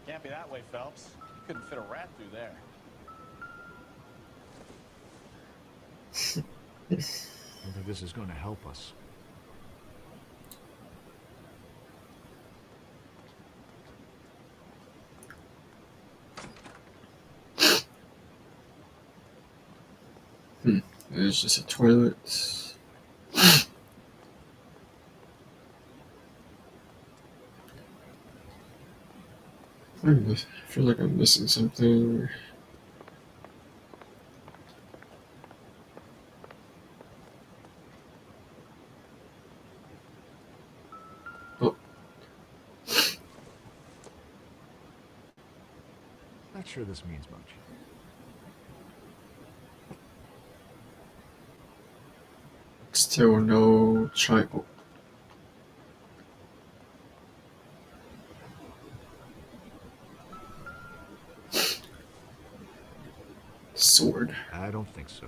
Speaker 11: Can't be that way, Phelps. You couldn't fit a rat through there.
Speaker 3: I don't think this is going to help us.
Speaker 1: There's just a toilet. I feel like I'm missing something. Oh.
Speaker 3: Not sure this means much.
Speaker 1: Still no child. Sword.
Speaker 3: I don't think so.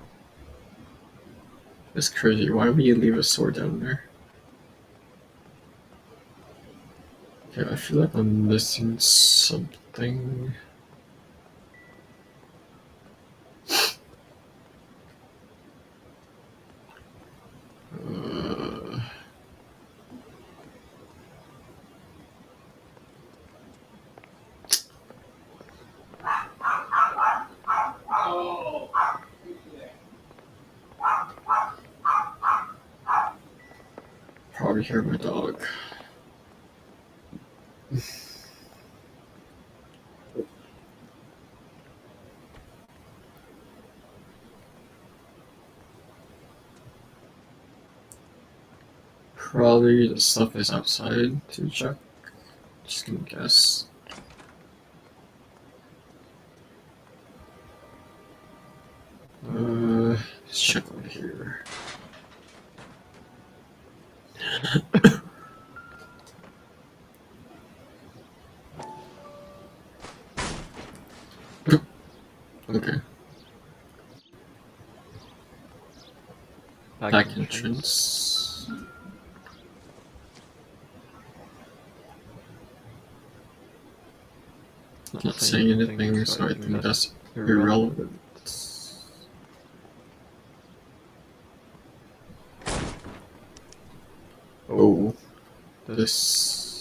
Speaker 1: That's crazy. Why would you leave a sword down there? Okay, I feel like I'm missing something. Probably hear my dog. Probably the stuff is outside to check. Just gonna guess. Let's check over here. Okay. Back entrance. Not saying anything, so I think that's irrelevant. Oh, this.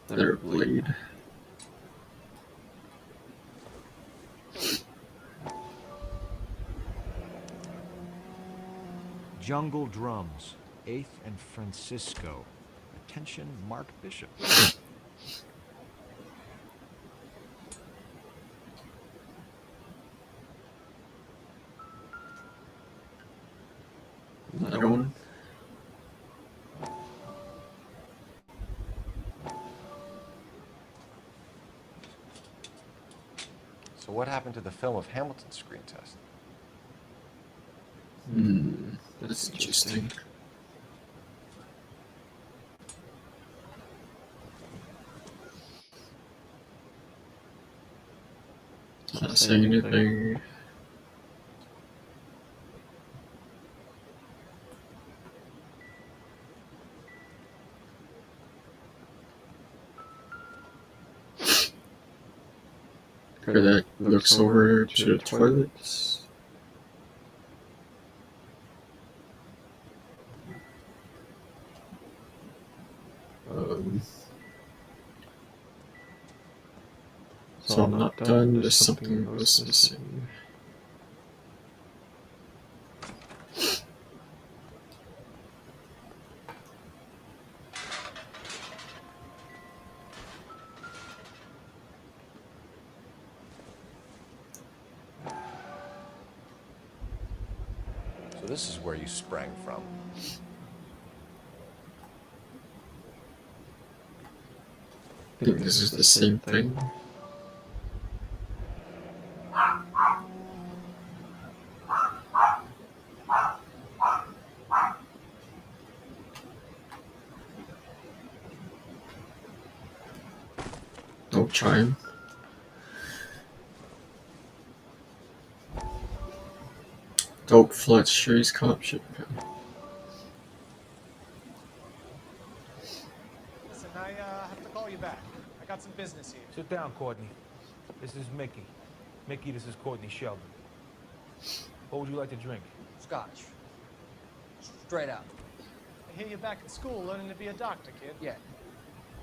Speaker 1: Their blade.
Speaker 3: Jungle Drums, 8th and Francisco. Attention, Mark Bishop.
Speaker 1: Another one.
Speaker 7: So what happened to the film of Hamilton's screen test?
Speaker 1: That's interesting. Not saying anything. Okay, that looks over to the toilets. So I'm not done, there's something else missing.
Speaker 7: So this is where you sprang from.
Speaker 1: I think this is the same thing. Don't chime. Dope flood series cop ship.
Speaker 15: Listen, I have to call you back. I got some business here.
Speaker 12: Sit down, Courtney. This is Mickey. Mickey, this is Courtney Sheldon. What would you like to drink?
Speaker 5: Scotch. Straight out.
Speaker 15: I hear you're back at school learning to be a doctor, kid.
Speaker 5: Yeah.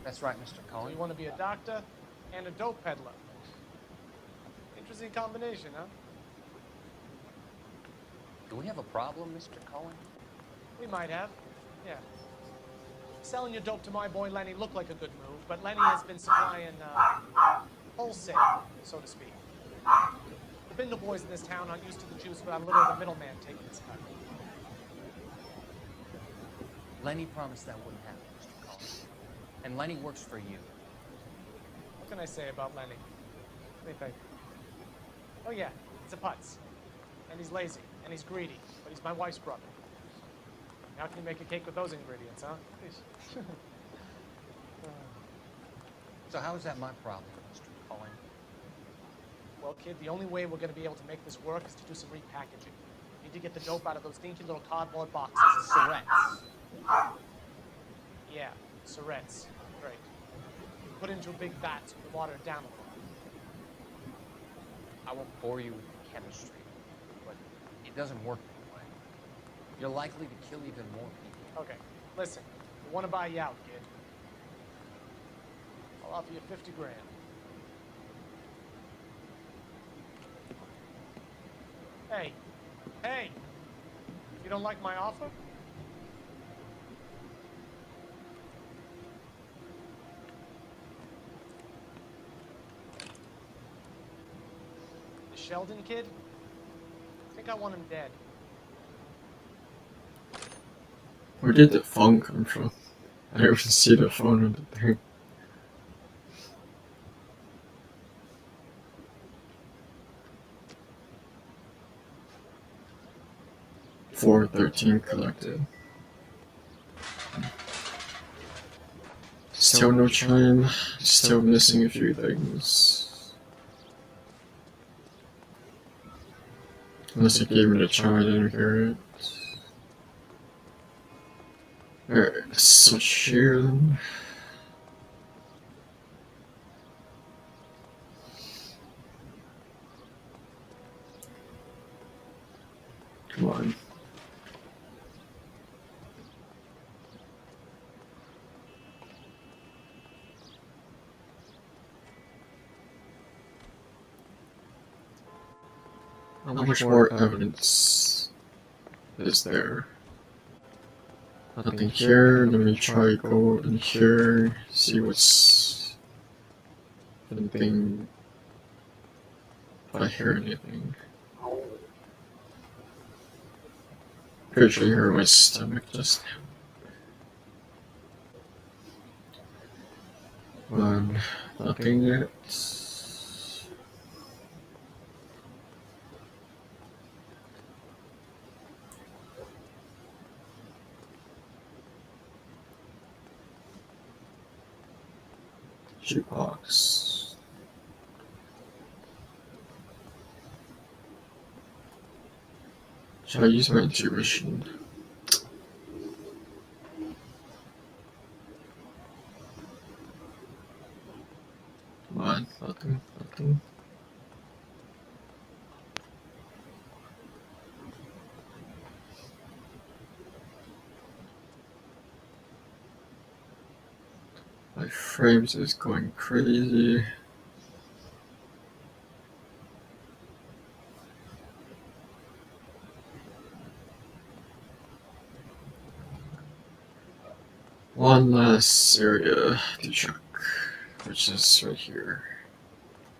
Speaker 5: That's right, Mr.
Speaker 15: So
Speaker 5: Cohen.
Speaker 15: you want to be a doctor and a dope peddler. Interesting combination, huh?
Speaker 18: Do we have a problem, Mr. Cohen?
Speaker 15: We might have. Yeah. Selling your dope to my boy Lenny looked like a good move, but Lenny has been supplying wholesale, so to speak. The Bindle boys in this town aren't used to the juice without a little of the middleman taking his cut.
Speaker 17: Lenny promised that wouldn't happen, Mr. Cullen. And Lenny works for you.
Speaker 15: What can I say about Lenny? Let me think. Oh yeah, he's a putz. And he's lazy, and he's greedy, but he's my wife's brother. How can you make a cake with those ingredients, huh?
Speaker 5: So how is that my problem, Mr. Cullen?
Speaker 15: Well, kid, the only way we're going to be able to make this work is to do some repackaging. We need to get the dope out of those dinky little cardboard boxes. Syrettes. Yeah, syrettes. Great. Put into a big vat so we water it down a little.
Speaker 18: I won't bore you with the chemistry, but it doesn't work that way. You're likely to kill even more people.
Speaker 15: Okay, listen. We want to buy you out, kid. I'll offer you 50 grand. Hey. Hey! You don't like my offer? The Sheldon kid? I think I want him dead.
Speaker 1: Where did the phone come from? I didn't even see the phone on the thing. $413 collected. Still no chime. Still missing a few things. Unless it gave me the chime, I didn't hear it. Alright, switch here then. Come on. How much more evidence is there? Nothing here. Let me try go in here, see what's anything. If I hear anything. Pretty sure you heard my stomach just now. One, nothing yet. Jukebox. Should I use my intuition? Come on, nothing, nothing. My frames is going crazy. One last area to check, which is right here.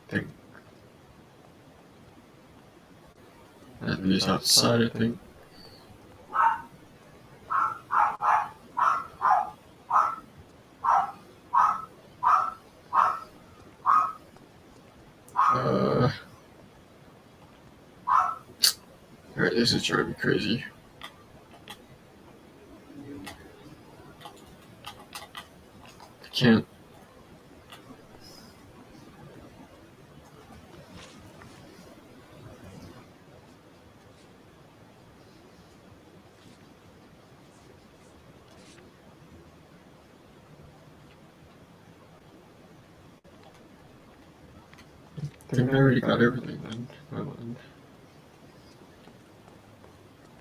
Speaker 1: I think. At least outside, I think. Alright, this is driving me crazy. I can't. I think I already got everything then. Never mind.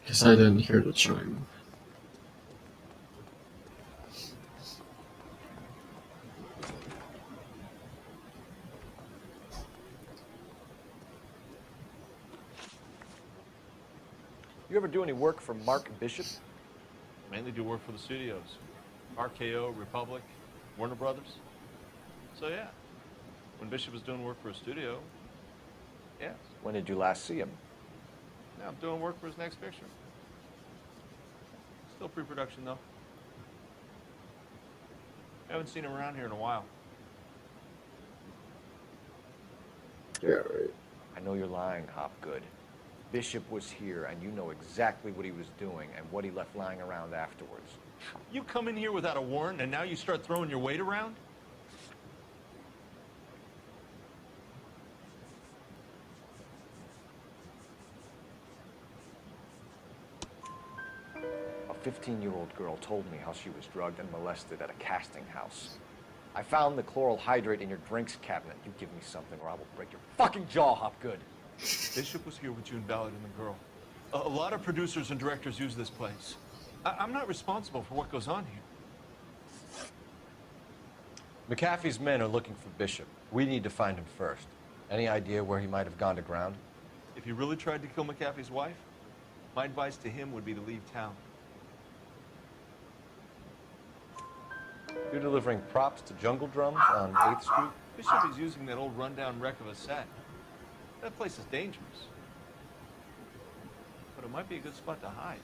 Speaker 1: Guess I didn't hear the chime.
Speaker 6: You ever do any work for Mark Bishop?
Speaker 10: Mainly do work for the studios. RKO, Republic, Warner Brothers. So yeah, when Bishop was doing work for a studio, yes.
Speaker 6: When did you last see him?
Speaker 10: Now I'm doing work for his next picture. Still pre-production though.
Speaker 12: Haven't seen him around here in a while.
Speaker 1: Yeah, right.
Speaker 10: I know you're lying, Hopgood. Bishop was here, and you know exactly what he was doing and what he left lying around afterwards.
Speaker 12: You come in here without a warrant, and now you start throwing your weight around?
Speaker 10: A 15-year-old girl told me how she was drugged and molested at a casting house. I found the chloral hydrate in your drinks cabinet. You give me something or I will break your fucking jaw, Hopgood.
Speaker 12: Bishop was here with June Ballard and the girl. A lot of producers and directors use this place. I'm not responsible for what goes on here.
Speaker 7: McAfee's men are looking for Bishop. We need to find him first. Any idea where he might have gone to ground?
Speaker 12: If he really tried to kill McAfee's wife, my advice to him would be to leave town.
Speaker 7: You're delivering props to Jungle Drums on 8th Street?
Speaker 12: Bishop is using that old rundown wreck of a set. That place is dangerous. But it might be a good spot to hide.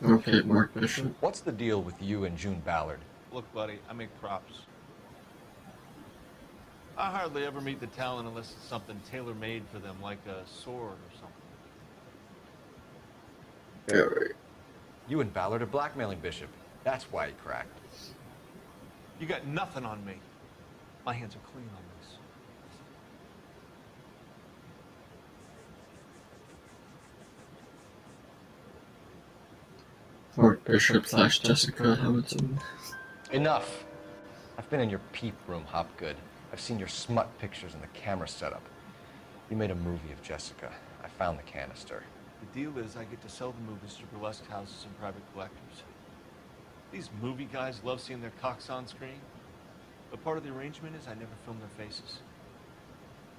Speaker 1: Okay, Mark Bishop.
Speaker 7: What's the deal with you and June Ballard?
Speaker 12: Look, buddy, I make props. I hardly ever meet the talent unless it's something tailor-made for them, like a sword or something.
Speaker 1: Yeah, right.
Speaker 7: You and Ballard are blackmailing Bishop. That's why he cracked.
Speaker 12: You got nothing on me. My hands are clean on this.
Speaker 1: Mark Bishop / Jessica Hamilton.
Speaker 7: Enough! I've been in your peep room, Hopgood. I've seen your smut pictures and the camera setup. You made a movie of Jessica. I found the canister.
Speaker 12: The deal is I get to sell the movies to burlesque houses and private collectors. These movie guys love seeing their cocks on screen, but part of the arrangement is I never film their faces.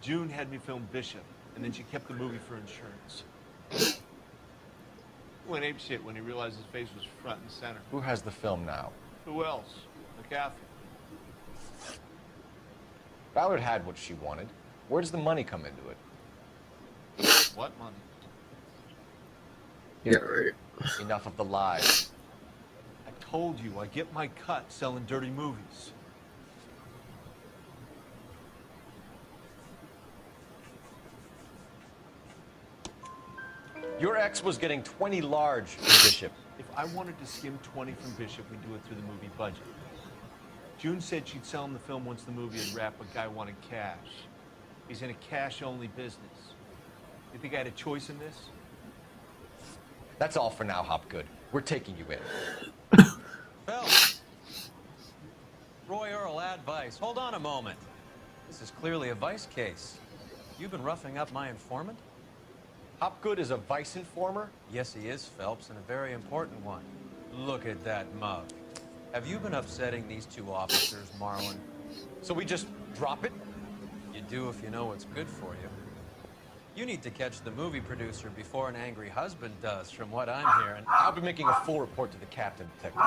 Speaker 12: June had me film Bishop, and then she kept the movie for insurance. He went apeshit when he realized his face was front and center.
Speaker 7: Who has the film now?
Speaker 12: Who else? McAfee.
Speaker 7: Ballard had what she wanted. Where does the money come into it?
Speaker 12: What money?
Speaker 1: Yeah, right.
Speaker 7: Enough of the lies.
Speaker 12: I told you, I get my cut selling dirty movies.
Speaker 7: Your ex was getting 20 large from Bishop.
Speaker 12: If I wanted to skim 20 from Bishop, we'd do it through the movie budget. June said she'd sell him the film once the movie had wrapped, but Guy wanted cash. He's in a cash-only business. You think I had a choice in this?
Speaker 7: That's all for now, Hopgood. We're taking you in.
Speaker 18: Phelps! Roy Earl, advice. Hold on a moment. This is clearly a vice case. You've been roughing up my informant?
Speaker 7: Hopgood is a vice informer?
Speaker 18: Yes, he is, Phelps, and a very important one. Look at that mug. Have you been upsetting these two officers, Marlin?
Speaker 7: So we just drop it?
Speaker 18: You do if you know what's good for you. You need to catch the movie producer before an angry husband does, from what I'm hearing.
Speaker 7: I'll be making a full report to the captain, Detective.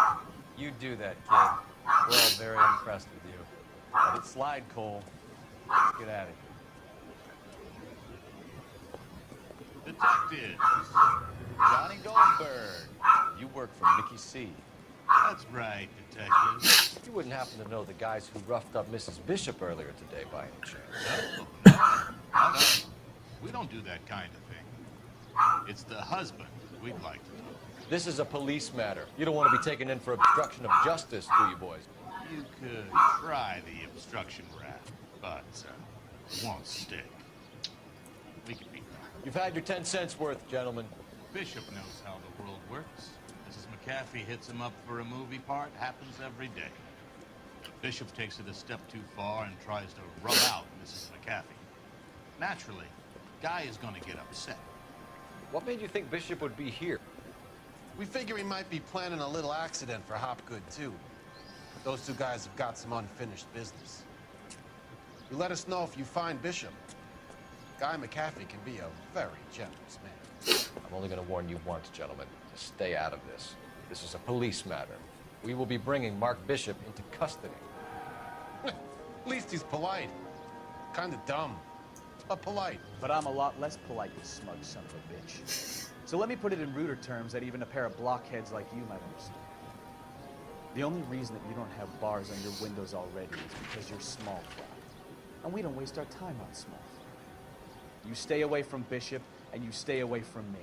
Speaker 18: You do that, kid. We're all very impressed with you. Let it slide, Cole. Let's get at it.
Speaker 11: Detective, Johnny Goldberg. You work for Mickey C. That's right, Detective.
Speaker 7: You wouldn't happen to know the guys who roughed up Mrs. Bishop earlier today, by any chance?
Speaker 11: No. We don't do that kind of thing. It's the husband we'd like to know.
Speaker 7: This is a police matter. You don't want to be taken in for obstruction of justice, do you, boys?
Speaker 11: You could try the obstruction rap, but it won't stick. We can be done.
Speaker 7: You've had your 10 cents worth, gentlemen.
Speaker 11: Bishop knows how the world works. Mrs. McAfee hits him up for a movie part. Happens every day. Bishop takes it a step too far and tries to rub out Mrs. McAfee. Naturally, Guy is going to get upset.
Speaker 7: What made you think Bishop would be here?
Speaker 19: We figure he might be planning a little accident for Hopgood, too. Those two guys have got some unfinished business. You let us know if you find Bishop. Guy McAfee can be a very generous man.
Speaker 7: I'm only going to warn you once, gentlemen, to stay out of this. This is a police matter. We will be bringing Mark Bishop into custody.
Speaker 19: At least he's polite. Kind of dumb, but polite.
Speaker 20: But I'm a lot less polite, you smug son of a bitch. So let me put it in ruder terms that even a pair of blockheads like you might understand. The only reason that you don't have bars on your windows already is because you're small fry. And we don't waste our time on small fry. You stay away from Bishop, and you stay away from me.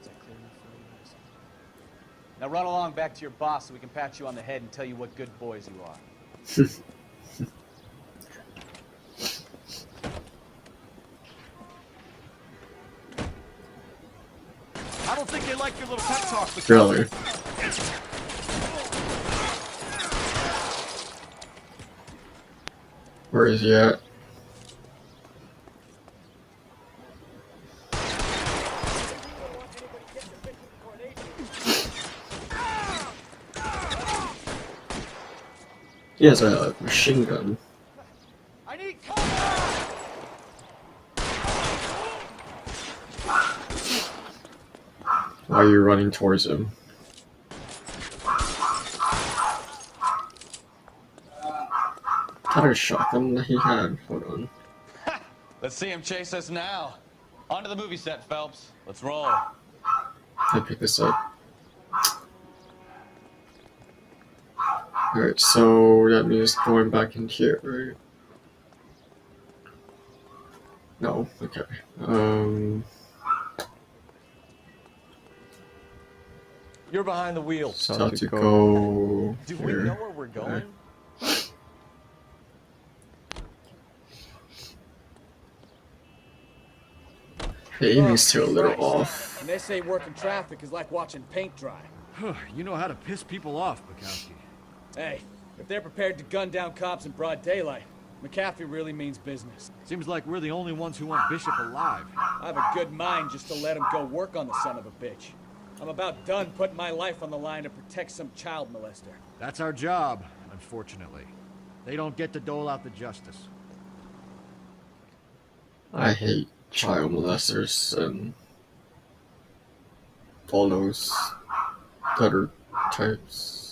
Speaker 20: Is that clear enough for you guys? Now run along back to your boss so we can pat you on the head and tell you what good boys you are.
Speaker 3: I don't think they like your little pep talk.
Speaker 1: Really? Where is he at? He has a machine gun.
Speaker 3: I need
Speaker 1: Why are you running towards him? What kind of shotgun that he had? Hold on.
Speaker 16: Let's see him chase us now. Onto the movie set, Phelps. Let's roll.
Speaker 1: I pick this up. Alright, so that means going back in here, right? No, okay.
Speaker 6: You're behind the wheel.
Speaker 1: So I have to go
Speaker 6: Do
Speaker 1: here.
Speaker 6: we know where we're going?
Speaker 1: The aiming's still a little off.
Speaker 2: And they say working traffic is like watching paint dry.
Speaker 3: You know how to piss people off, Bukowski.
Speaker 2: Hey, if they're prepared to gun down cops in broad daylight, McAfee really means business.
Speaker 3: Seems like we're the only ones who want Bishop alive.
Speaker 2: I have a good mind just to let him go work on the son of a bitch. I'm about done putting my life on the line to protect some child molester.
Speaker 3: That's our job, unfortunately. They don't get to dole out the justice.
Speaker 1: I hate child molesters and all those other types.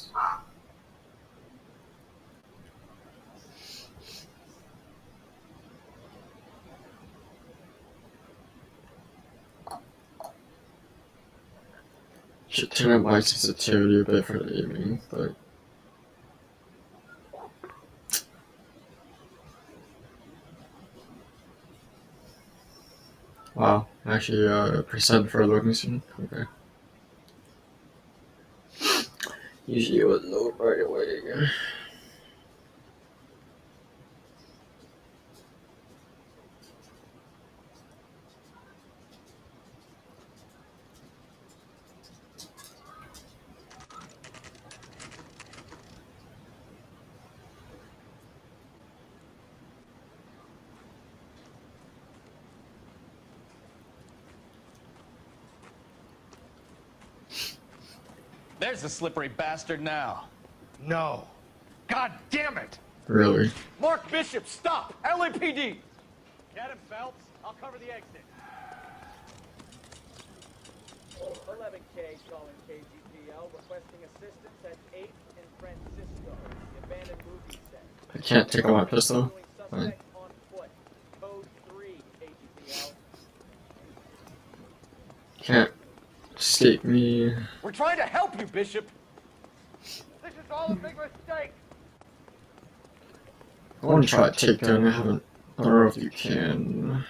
Speaker 1: Should turn up my sensitivity a bit for the aiming, but wow, actually percent for load machine. Okay. Usually it would load right away.
Speaker 16: There's the slippery bastard now.
Speaker 3: No. God damn it!
Speaker 1: Really?
Speaker 3: Mark Bishop, stop! LAPD! Get him, Phelps. I'll cover the exit.
Speaker 2: 11K calling KGPL, requesting assistance at 8th and Francisco, the abandoned movie set.
Speaker 1: I can't take out my pistol. Fine.
Speaker 2: On foot. Code 3, KGPL.
Speaker 1: Can't escape me.
Speaker 3: We're trying to help you, Bishop. This is all a big mistake.
Speaker 1: I want to try a takedown. I haven't. I don't know if you can.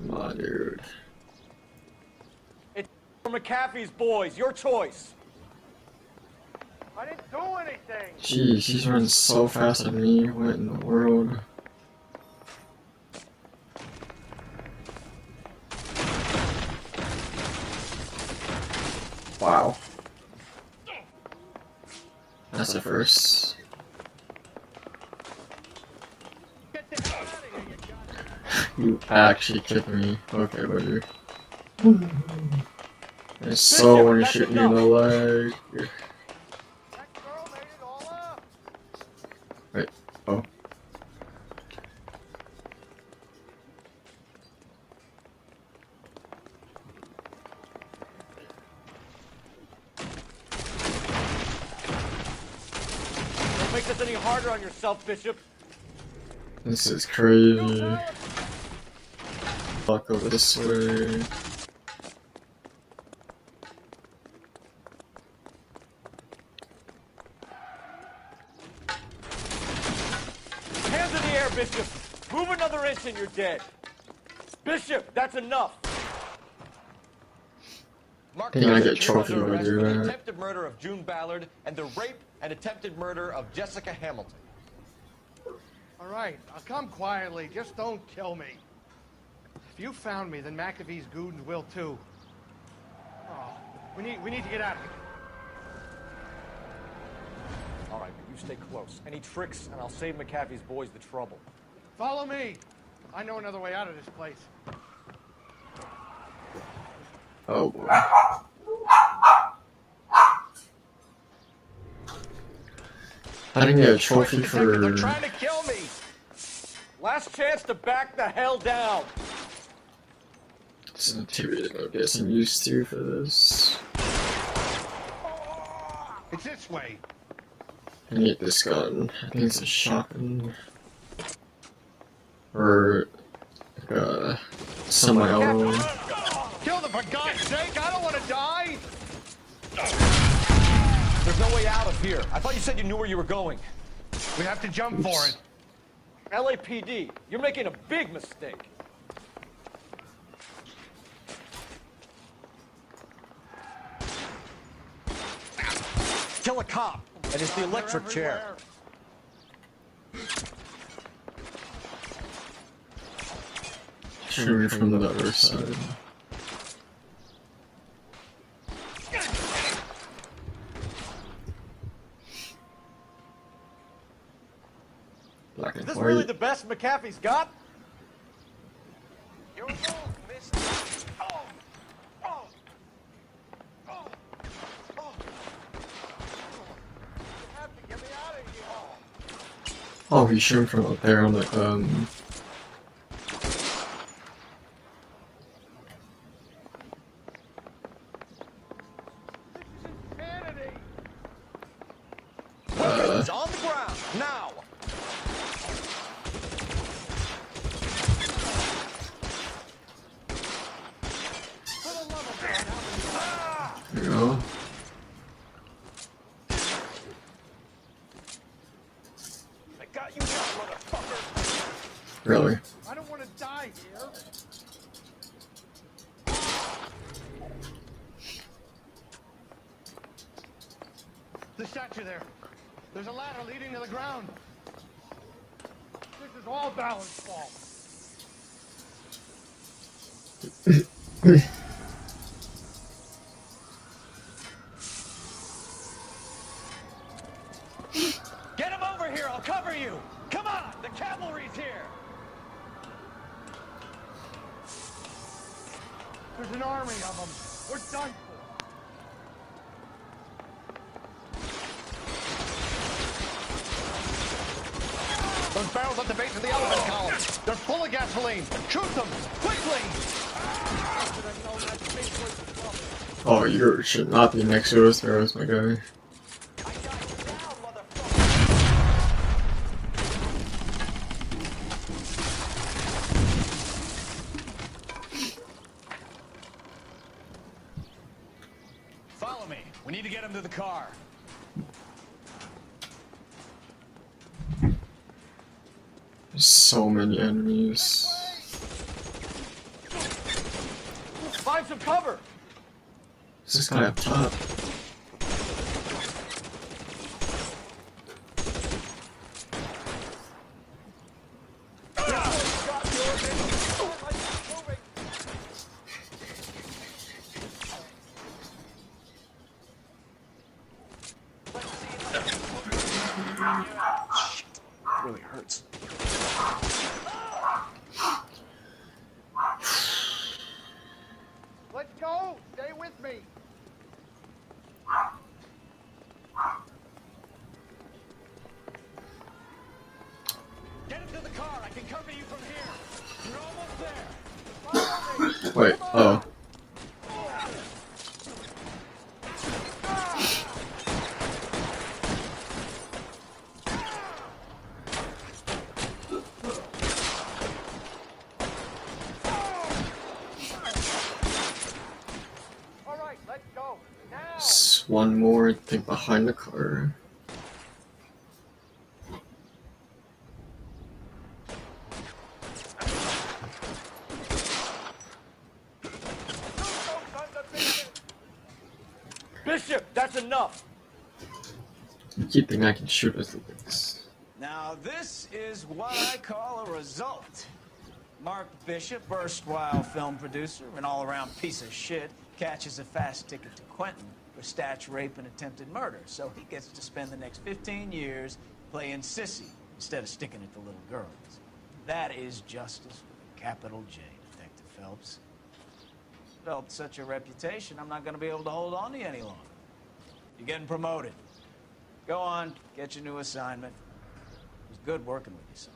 Speaker 1: Nah, dude.
Speaker 3: It's for McAfee's boys. Your choice. I didn't do anything.
Speaker 1: Jeez, he's running so fast at me. What in the world? Wow. That's the first. You actually kicked me. Okay, buddy. I so want to shoot me in the leg. Wait. Oh.
Speaker 3: Don't make this any harder on yourself, Bishop.
Speaker 1: This is crazy. I'll go this way.
Speaker 3: care, Bishop. Move another inch and you're dead. Bishop, that's enough.
Speaker 7: Mark
Speaker 1: Think I
Speaker 7: Dillon,
Speaker 1: get
Speaker 7: you're
Speaker 1: trophy
Speaker 7: under
Speaker 1: when I
Speaker 7: arrest
Speaker 1: do
Speaker 7: for the
Speaker 1: that.
Speaker 7: attempted murder of June Ballard and the rape and attempted murder of Jessica Hamilton.
Speaker 9: All right, I'll come quietly. Just don't kill me. If you found me, then McAfee's goons will too. Oh, we need to get out of here.
Speaker 3: All right, but you stay close. Any tricks, and I'll save McAfee's boys the trouble.
Speaker 9: Follow me. I know another way out of this place.
Speaker 1: Oh boy. I didn't get a trophy for.
Speaker 3: They're trying to kill me. Last chance to back the hell down.
Speaker 1: This is material I'm getting used to for this.
Speaker 9: It's this way.
Speaker 1: I need this gun. I think it's a shotgun. Or like a semi-auto.
Speaker 9: Kill them for God's sake! I don't want to die.
Speaker 6: There's no way out of here. I thought you said you knew where you were going.
Speaker 9: We have to jump for it.
Speaker 3: LAPD, you're making a big mistake.
Speaker 6: Kill a cop, and it's the electric chair.
Speaker 1: Shoot me from the other side. Black and
Speaker 3: Is this
Speaker 1: white.
Speaker 3: really the best McAfee's got?
Speaker 1: Oh, he's shooting from up there on the
Speaker 6: Weapons on the ground, now!
Speaker 1: There you go.
Speaker 9: I got you now, motherfucker.
Speaker 1: Really?
Speaker 9: I don't want to die here. The statue there. There's a ladder leading to the ground. This is all Ballard's fault.
Speaker 3: Get him over here, I'll cover you! Come on, the cavalry's here!
Speaker 9: There's an army of them. We're done for. Those barrels at the base of the elephant column. They're full of gasoline. Shoot them! Quickly!
Speaker 1: Oh, you should not be next to those barrels, my guy.
Speaker 3: Follow me. We need to get him to the car.
Speaker 1: There's so many enemies.
Speaker 3: Find some cover!
Speaker 1: Is this guy up top?
Speaker 12: Really hurts.
Speaker 9: Let's go! Stay with me!
Speaker 3: Get into the car, I can cover you from here. You're almost there.
Speaker 1: Wait, oh.
Speaker 9: All right, let's go. Now!
Speaker 1: There's one more thing behind the car. You think I can shoot us like this?
Speaker 2: Now, this is what I call a result. Mark Bishop, erstwhile film producer, an all-around piece of shit, catches a fast ticket to Quentin for statch, rape, and attempted murder. So he gets to spend the next 15 years playing sissy instead of sticking it to little girls. That is justice with a capital J, Detective Phelps. Developed such a reputation, I'm not going to be able to hold on to you any longer. You're getting promoted. Go on, get your new assignment. It was good working with you, son.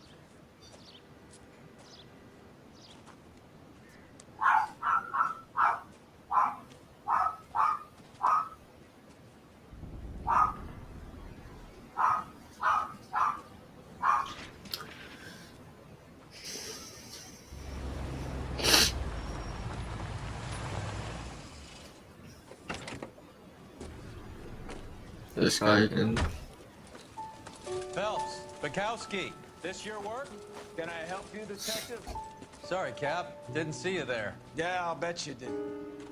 Speaker 1: This guy again.
Speaker 2: Phelps, Bukowski, this your work? Can I help you, detective?
Speaker 10: Sorry, Cap. Didn't see you there.
Speaker 2: Yeah, I'll bet you did.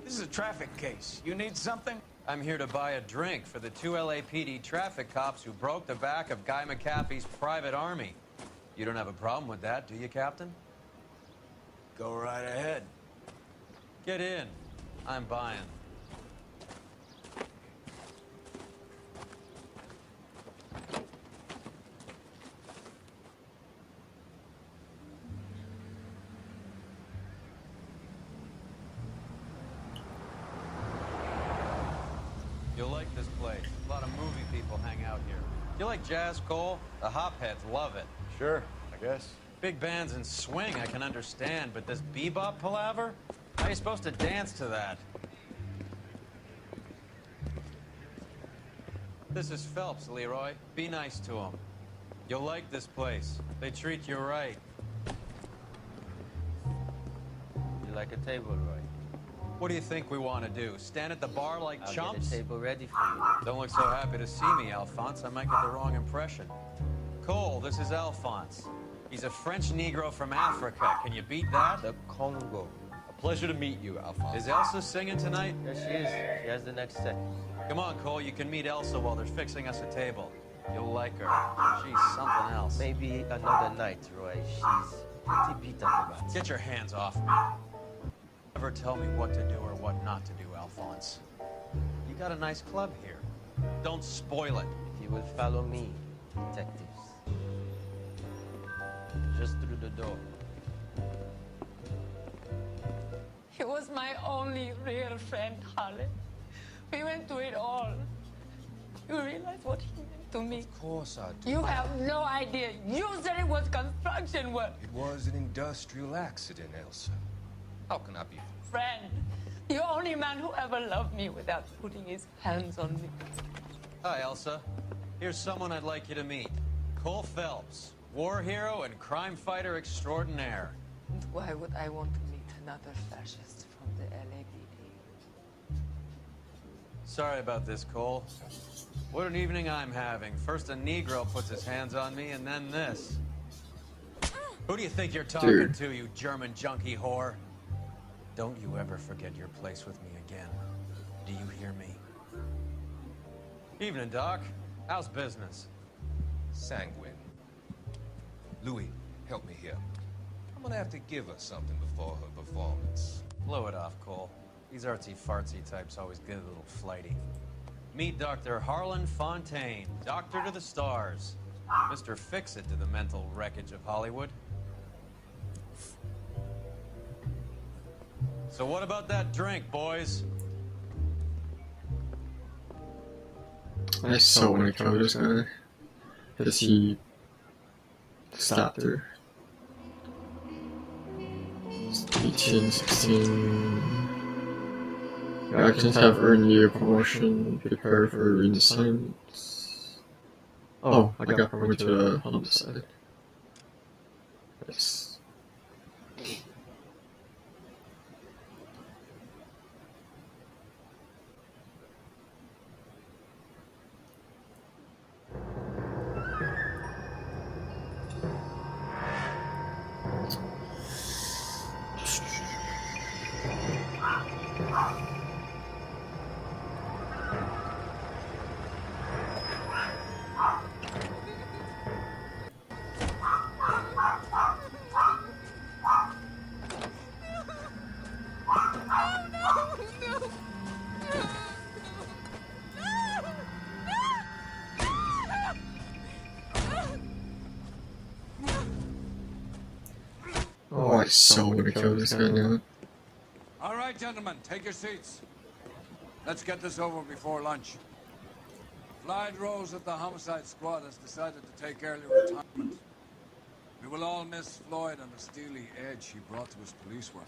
Speaker 2: This is a traffic case. You need something?
Speaker 10: I'm here to buy a drink for the 2 LAPD traffic cops who broke the back of Guy McAfee's private army. You don't have a problem with that, do you, Captain?
Speaker 2: Go right ahead.
Speaker 10: Get in. I'm buying. You'll like this place. A lot of movie people hang out here. You like jazz, Cole? The hopheads love it.
Speaker 6: Sure, I guess.
Speaker 10: Big bands and swing I can understand, but this bebop palaver? How are you supposed to dance to that? This is Phelps, Leroy. Be nice to him. You'll like this place. They treat you right.
Speaker 8: You like a table, Roy?
Speaker 10: What do you think we want to do? Stand at the bar like
Speaker 8: I'll
Speaker 10: chumps?
Speaker 8: get a table ready for you.
Speaker 10: Don't look so happy to see me, Alphonse. I might get the wrong impression. Cole, this is Alphonse. He's a French Negro from Africa. Can you beat that?
Speaker 8: The Congo.
Speaker 10: A pleasure to meet you, Alphonse. Is Elsa singing tonight?
Speaker 8: Yes, she is. She has the next set.
Speaker 10: Come on, Cole. You can meet Elsa while they're fixing us a table. You'll like her. She's something else.
Speaker 8: Maybe another night, Roy. She's pretty beat up about it.
Speaker 10: Get your hands off me. Never tell me what to do or what not to do, Alphonse. You got a nice club here. Don't spoil it.
Speaker 8: If you will follow me, detectives. Just through the door.
Speaker 14: He was my only real friend, Harley. We went through it all. You realize what he meant to me?
Speaker 22: Of course I do.
Speaker 14: You have no idea. You said it was construction work.
Speaker 22: It was an industrial accident, Elsa. How can I be?
Speaker 14: Friend, the only man who ever loved me without putting his hands on me.
Speaker 10: Hi, Elsa. Here's someone I'd like you to meet. Cole Phelps, war hero and crime fighter extraordinaire.
Speaker 14: And why would I want to meet another fascist from the LAPD?
Speaker 10: Sorry about this, Cole. What an evening I'm having. First a Negro puts his hands on me, and then this. Who do you think you're talking to, you German junkie whore? Don't you ever forget your place with me again. Do you hear me? Evening, Doc. How's business?
Speaker 22: Sanguine. Louis, help me here. I'm gonna have to give her something before her performance.
Speaker 10: Blow it off, Cole. These artsy-fartsy types always get a little flighty. Meet Dr. Harlan Fontaine, doctor to the stars. Mr. Fix-It to the mental wreckage of Hollywood. So what about that drink, boys?
Speaker 1: I so want to kill this guy. Because he stopped her. 18, 16. Your actions have earned you a promotion. Prepare for reassignment. Oh, I got promoted to a homicide. Yes. so want to kill this guy now.
Speaker 13: All right, gentlemen, take your seats. Let's get this over before lunch. Clyde Rose of the homicide squad has decided to take early retirement. We will all miss Floyd and the steely edge he brought to his police work.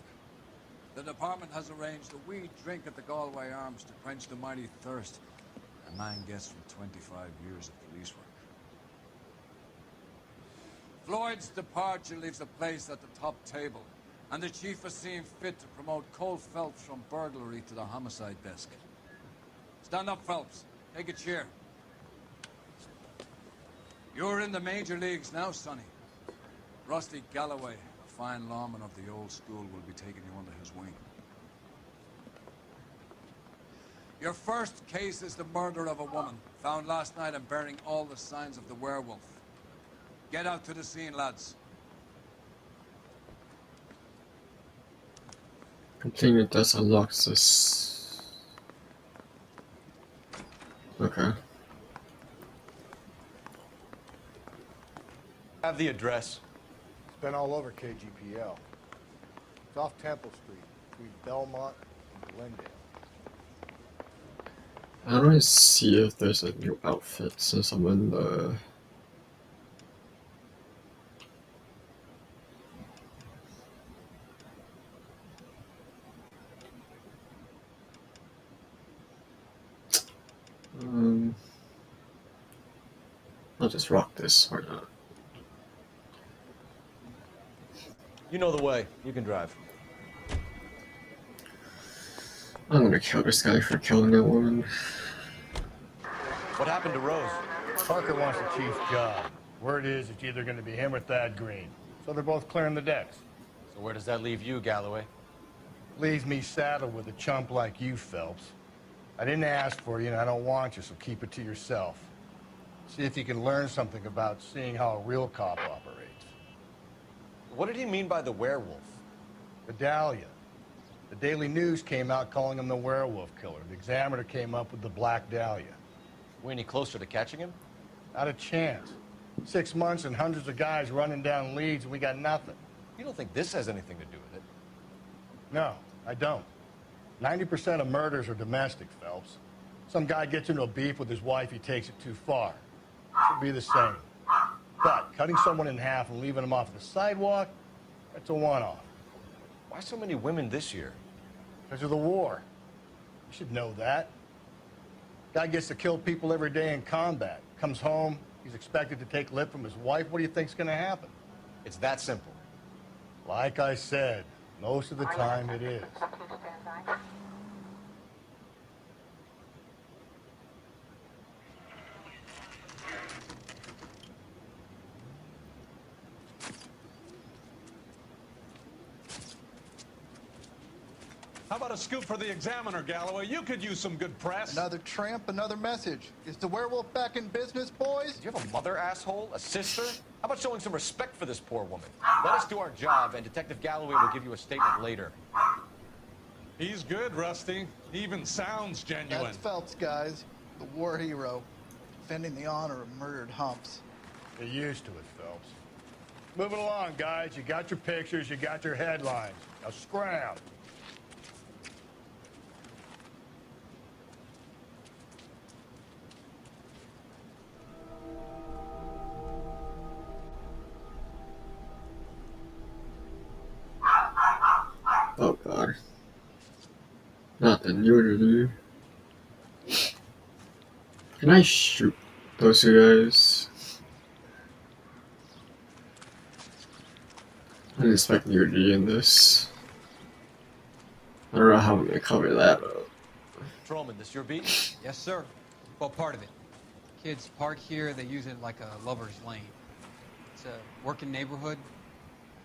Speaker 13: The department has arranged a wee drink at the Galway Arms to quench the mighty thirst a man gets from 25 years of police work. Floyd's departure leaves a place at the top table, and the chief has seen fit to promote Cole Phelps from burglary to the homicide desk. Stand up, Phelps. Take a chair. You're in the major leagues now, Sonny. Rusty Galloway, a fine lawman of the old school, will be taking you under his wing. Your first case is the murder of a woman, found last night and bearing all the signs of the werewolf. Get out to the scene, lads.
Speaker 1: Completing the test unlocks this. Okay.
Speaker 3: Have the address.
Speaker 9: It's been all over KGPL. It's off Temple Street, between Belmont and Glendale.
Speaker 1: How do I see if there's a new outfit since I'm in the... I'll just rock this, why not?
Speaker 3: You know the way. You can drive.
Speaker 1: I'm gonna kill this guy for killing that woman.
Speaker 3: What happened to Rose?
Speaker 9: Parker wants the chief's job. Word is it's either going to be him or Thad Green. So they're both clearing the decks.
Speaker 3: So where does that leave you, Galloway?
Speaker 9: Leaves me saddled with a chump like you, Phelps. I didn't ask for you and I don't want you, so keep it to yourself. See if you can learn something about seeing how a real cop operates.
Speaker 3: What did he mean by the werewolf?
Speaker 9: The Dahlia. The Daily News came out calling him the werewolf killer. The Examiner came up with the Black Dahlia.
Speaker 3: We any closer to catching him?
Speaker 9: Not a chance. 6 months and hundreds of guys running down leads and we got nothing.
Speaker 3: You don't think this has anything to do with it?
Speaker 9: No, I don't. 90% of murders are domestic, Phelps. Some guy gets into a beef with his wife, he takes it too far. Should be the same. But cutting someone in half and leaving them off the sidewalk, that's a one-off.
Speaker 3: Why so many women this year?
Speaker 9: Because of the war. You should know that. Guy gets to kill people every day in combat. Comes home, he's expected to take lip from his wife. What do you think's gonna happen?
Speaker 3: It's that simple.
Speaker 9: Like I said, most of the time it is.
Speaker 21: How about a scoop for the Examiner, Galloway? You could use some good press.
Speaker 23: Another tramp, another message. Is the werewolf back in business, boys?
Speaker 3: Do you have a mother, asshole? A sister? How about showing some respect for this poor woman? Let us do our job, and Detective Galloway will give you a statement later.
Speaker 21: He's good, Rusty. He even sounds genuine.
Speaker 23: That's Phelps, guys. The war hero. Defending the honor of murdered humps.
Speaker 9: Get used to it, Phelps. Moving along, guys. You got your pictures, you got your headlines. Now scram.
Speaker 1: Oh god. Not the nudity. Can I shoot those two guys? I didn't expect nudity in this. I don't know how I'm gonna cover that up.
Speaker 3: Patrolman, this your beat?
Speaker 24: Yes, sir. Well, part of it. Kids park here, they use it like a lover's lane. It's a working neighborhood.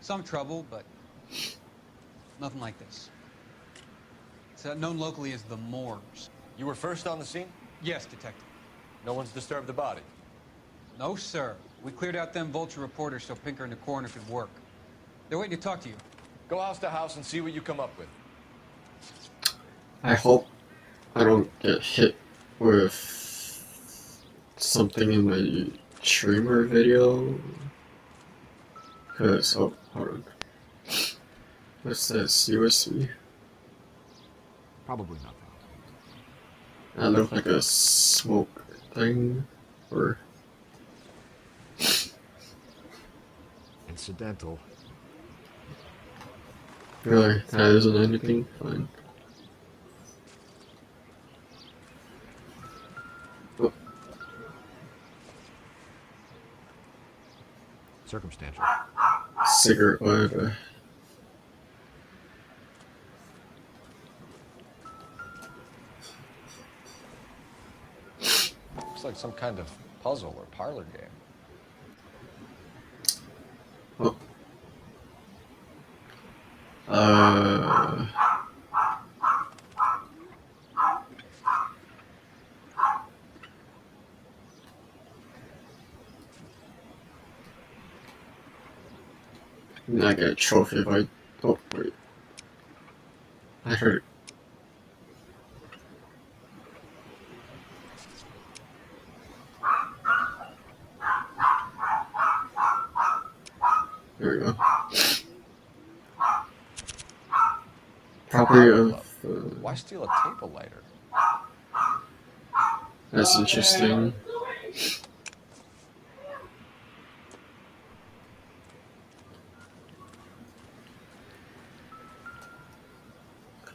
Speaker 24: Some trouble, but nothing like this. It's known locally as the Moors.
Speaker 3: You were first on the scene?
Speaker 24: Yes, Detective.
Speaker 3: No one's disturbed the body?
Speaker 24: No, sir. We cleared out them vulture reporters so Pinker and the coroner could work. They're waiting to talk to you.
Speaker 3: Go house to house and see what you come up with.
Speaker 1: I hope I don't get hit with something in my streamer video. Cause, oh, hold on. What's this? USB?
Speaker 3: Probably nothing.
Speaker 1: That looked like a smoke thing, or
Speaker 3: incidental.
Speaker 1: Really? That isn't anything? Fine. Oh.
Speaker 3: Circumstantial.
Speaker 1: Cigarette lighter.
Speaker 10: Looks like some kind of puzzle or parlor game.
Speaker 1: Oh. I get a trophy if I. Oh, wait. I heard it. There we go. Property of.
Speaker 10: Why steal a table lighter?
Speaker 1: That's interesting.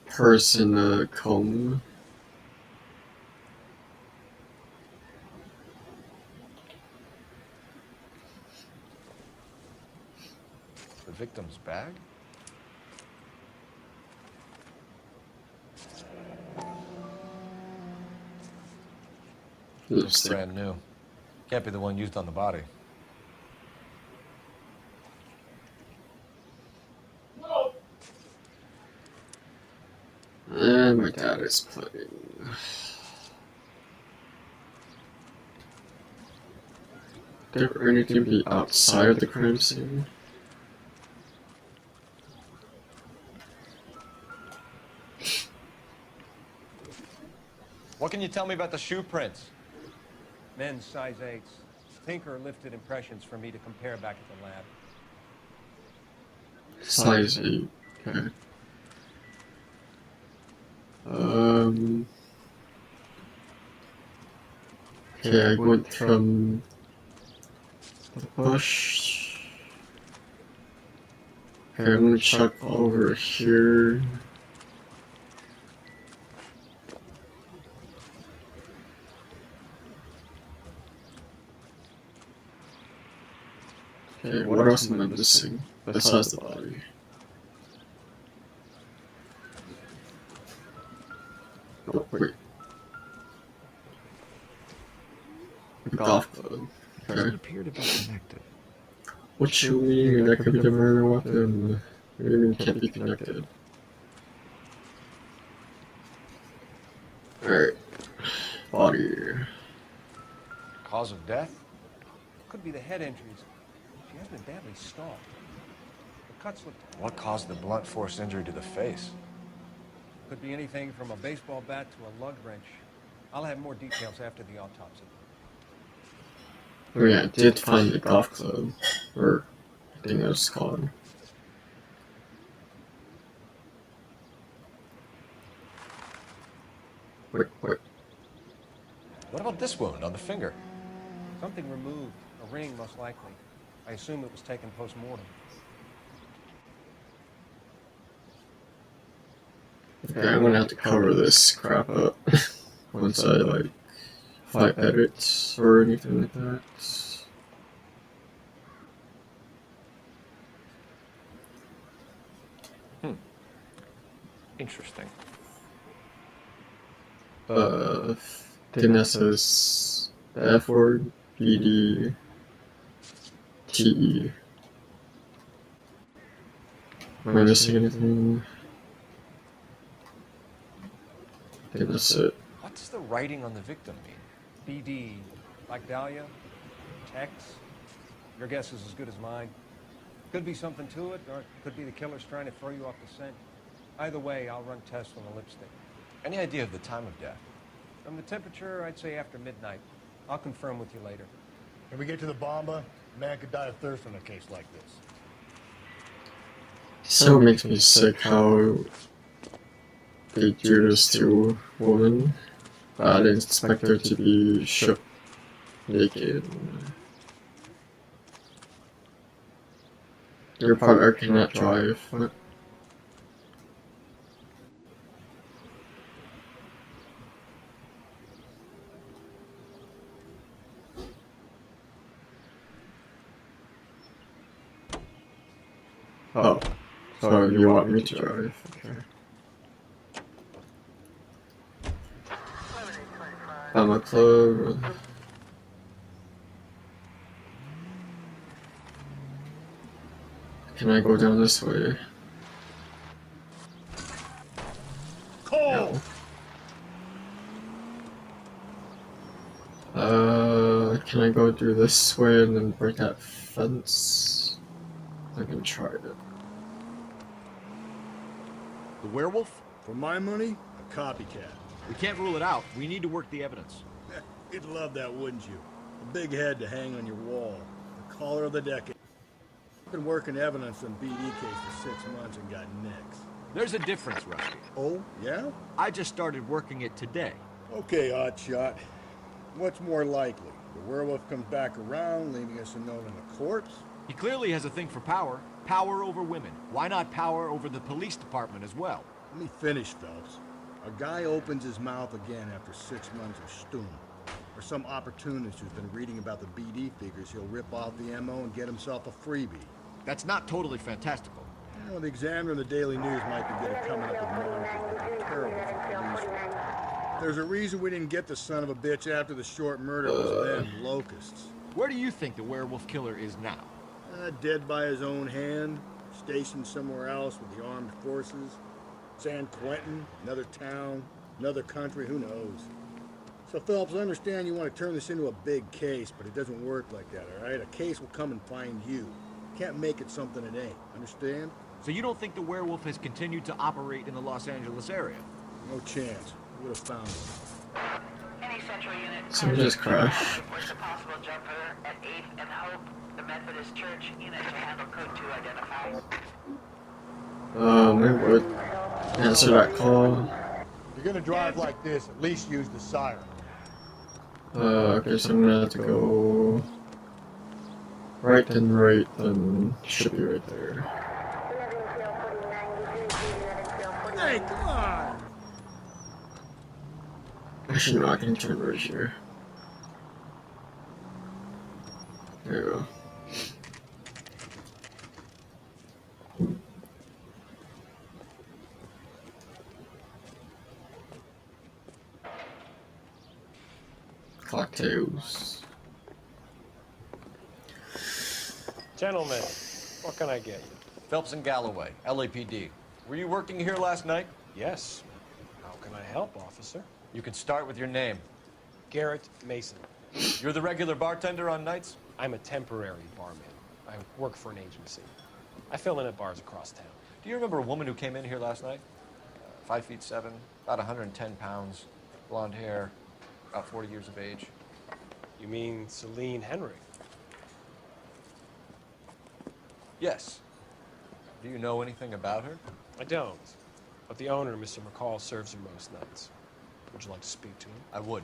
Speaker 1: Person comb.
Speaker 10: The victim's bag? Looks brand new. Can't be the one used on the body.
Speaker 1: And my dad is playing. There anything to be outside of the crime scene?
Speaker 6: What can you tell me about the shoe prints?
Speaker 18: Men's size 8s. Tinker lifted impressions for me to compare back at the lab.
Speaker 1: Size 8, okay. Okay, I went from the bush. Okay, I'm gonna check over here. Okay, what else am I missing besides the body? Oh, wait. A golf club. Okay.
Speaker 3: Appear to be connected.
Speaker 1: What you mean? That could be the murder weapon. What do you mean can't be connected? Alright. Body.
Speaker 10: Cause of death?
Speaker 18: Could be the head injuries. She has been badly stalked. The cuts look...
Speaker 10: What caused the blunt force injury to the face?
Speaker 18: Could be anything from a baseball bat to a lug wrench. I'll have more details after the autopsy.
Speaker 1: Oh yeah, I did find the golf club. Or, I think that's called. Wait.
Speaker 10: What about this wound on the finger?
Speaker 18: Something removed. A ring, most likely. I assume it was taken post-mortem.
Speaker 1: Okay, I'm gonna have to cover this crap up once I, like, if I edit or anything like that.
Speaker 10: Interesting.
Speaker 1: Then that says the F word, BD, TE. Am I missing anything? I think that's it.
Speaker 10: What does the writing on the victim mean?
Speaker 18: BD, like Dahlia? X? Your guess is as good as mine. Could be something to it, or it could be the killer's trying to throw you off the scent. Either way, I'll run tests on the lipstick.
Speaker 10: Any idea of the time of death?
Speaker 18: From the temperature, I'd say after midnight. I'll confirm with you later.
Speaker 9: When we get to the bomba, a man could die of thirst in a case like this.
Speaker 1: So it makes me sick how they do this to women. I didn't expect her to be shook naked. Your partner cannot drive. What? Oh, so you want me to drive? Okay. I'm a club. Can I go down this way?
Speaker 9: Cole!
Speaker 1: No. Can I go through this way and then break that fence? I can try it.
Speaker 3: The werewolf?
Speaker 9: For my money, a copycat.
Speaker 3: We can't rule it out. We need to work the evidence.
Speaker 9: You'd love that, wouldn't you? A big head to hang on your wall. The caller of the decade. Been working evidence on BD case for 6 months and got nicks.
Speaker 3: There's a difference, Rusty.
Speaker 9: Oh, yeah?
Speaker 3: I just started working it today.
Speaker 9: Okay, Oddshot. What's more likely? The werewolf comes back around, leaving us a note on the corpse?
Speaker 3: He clearly has a thing for power. Power over women. Why not power over the police department as well?
Speaker 9: Let me finish, Phelps. A guy opens his mouth again after 6 months of stoom. Or some opportunist who's been reading about the BD figures, he'll rip off the MO and get himself a freebie.
Speaker 3: That's not totally fantastical.
Speaker 9: You know, the Examiner and the Daily News might be good at coming up with monikers, but they're terrible for police work. There's a reason we didn't get the son of a bitch after the short murder was them, locusts.
Speaker 3: Where do you think the werewolf killer is now?
Speaker 9: Dead by his own hand, stationed somewhere else with the armed forces. San Quentin, another town, another country, who knows? So, Phelps, I understand you want to turn this into a big case, but it doesn't work like that, all right? A case will come and find you. Can't make it something it ain't, understand?
Speaker 3: So you don't think the werewolf has continued to operate in the Los Angeles area?
Speaker 9: No chance. We would have found him.
Speaker 4: Any central unit.
Speaker 1: So just crash.
Speaker 4: Where's the possible jumper at 8th and Hope? The Methodist Church unit to handle code 2 identify.
Speaker 1: I would answer that call.
Speaker 9: If you're gonna drive like this, at least use the siren.
Speaker 1: Okay, so I'm gonna have to go right, then should be right there.
Speaker 9: Hey, come on!
Speaker 1: Actually, no, I can turn right here. There you go. Cocktails.
Speaker 5: Gentlemen, what can I get you?
Speaker 6: Phelps and Galloway, LAPD. Were you working here last night?
Speaker 5: Yes. How can I help, officer?
Speaker 6: You can start with your name.
Speaker 5: Garrett Mason.
Speaker 6: You're the regular bartender on nights?
Speaker 5: I'm a temporary barman. I work for an agency. I fill in at bars across town.
Speaker 6: Do you remember a woman who came in here last night? 5'7", about 110 pounds, blonde hair, about 40 years of age.
Speaker 5: You mean Celine Henry?
Speaker 6: Yes. Do you know anything about her?
Speaker 5: I don't. But the owner, Mr. McCall, serves her most nights. Would you like to speak to him?
Speaker 6: I would.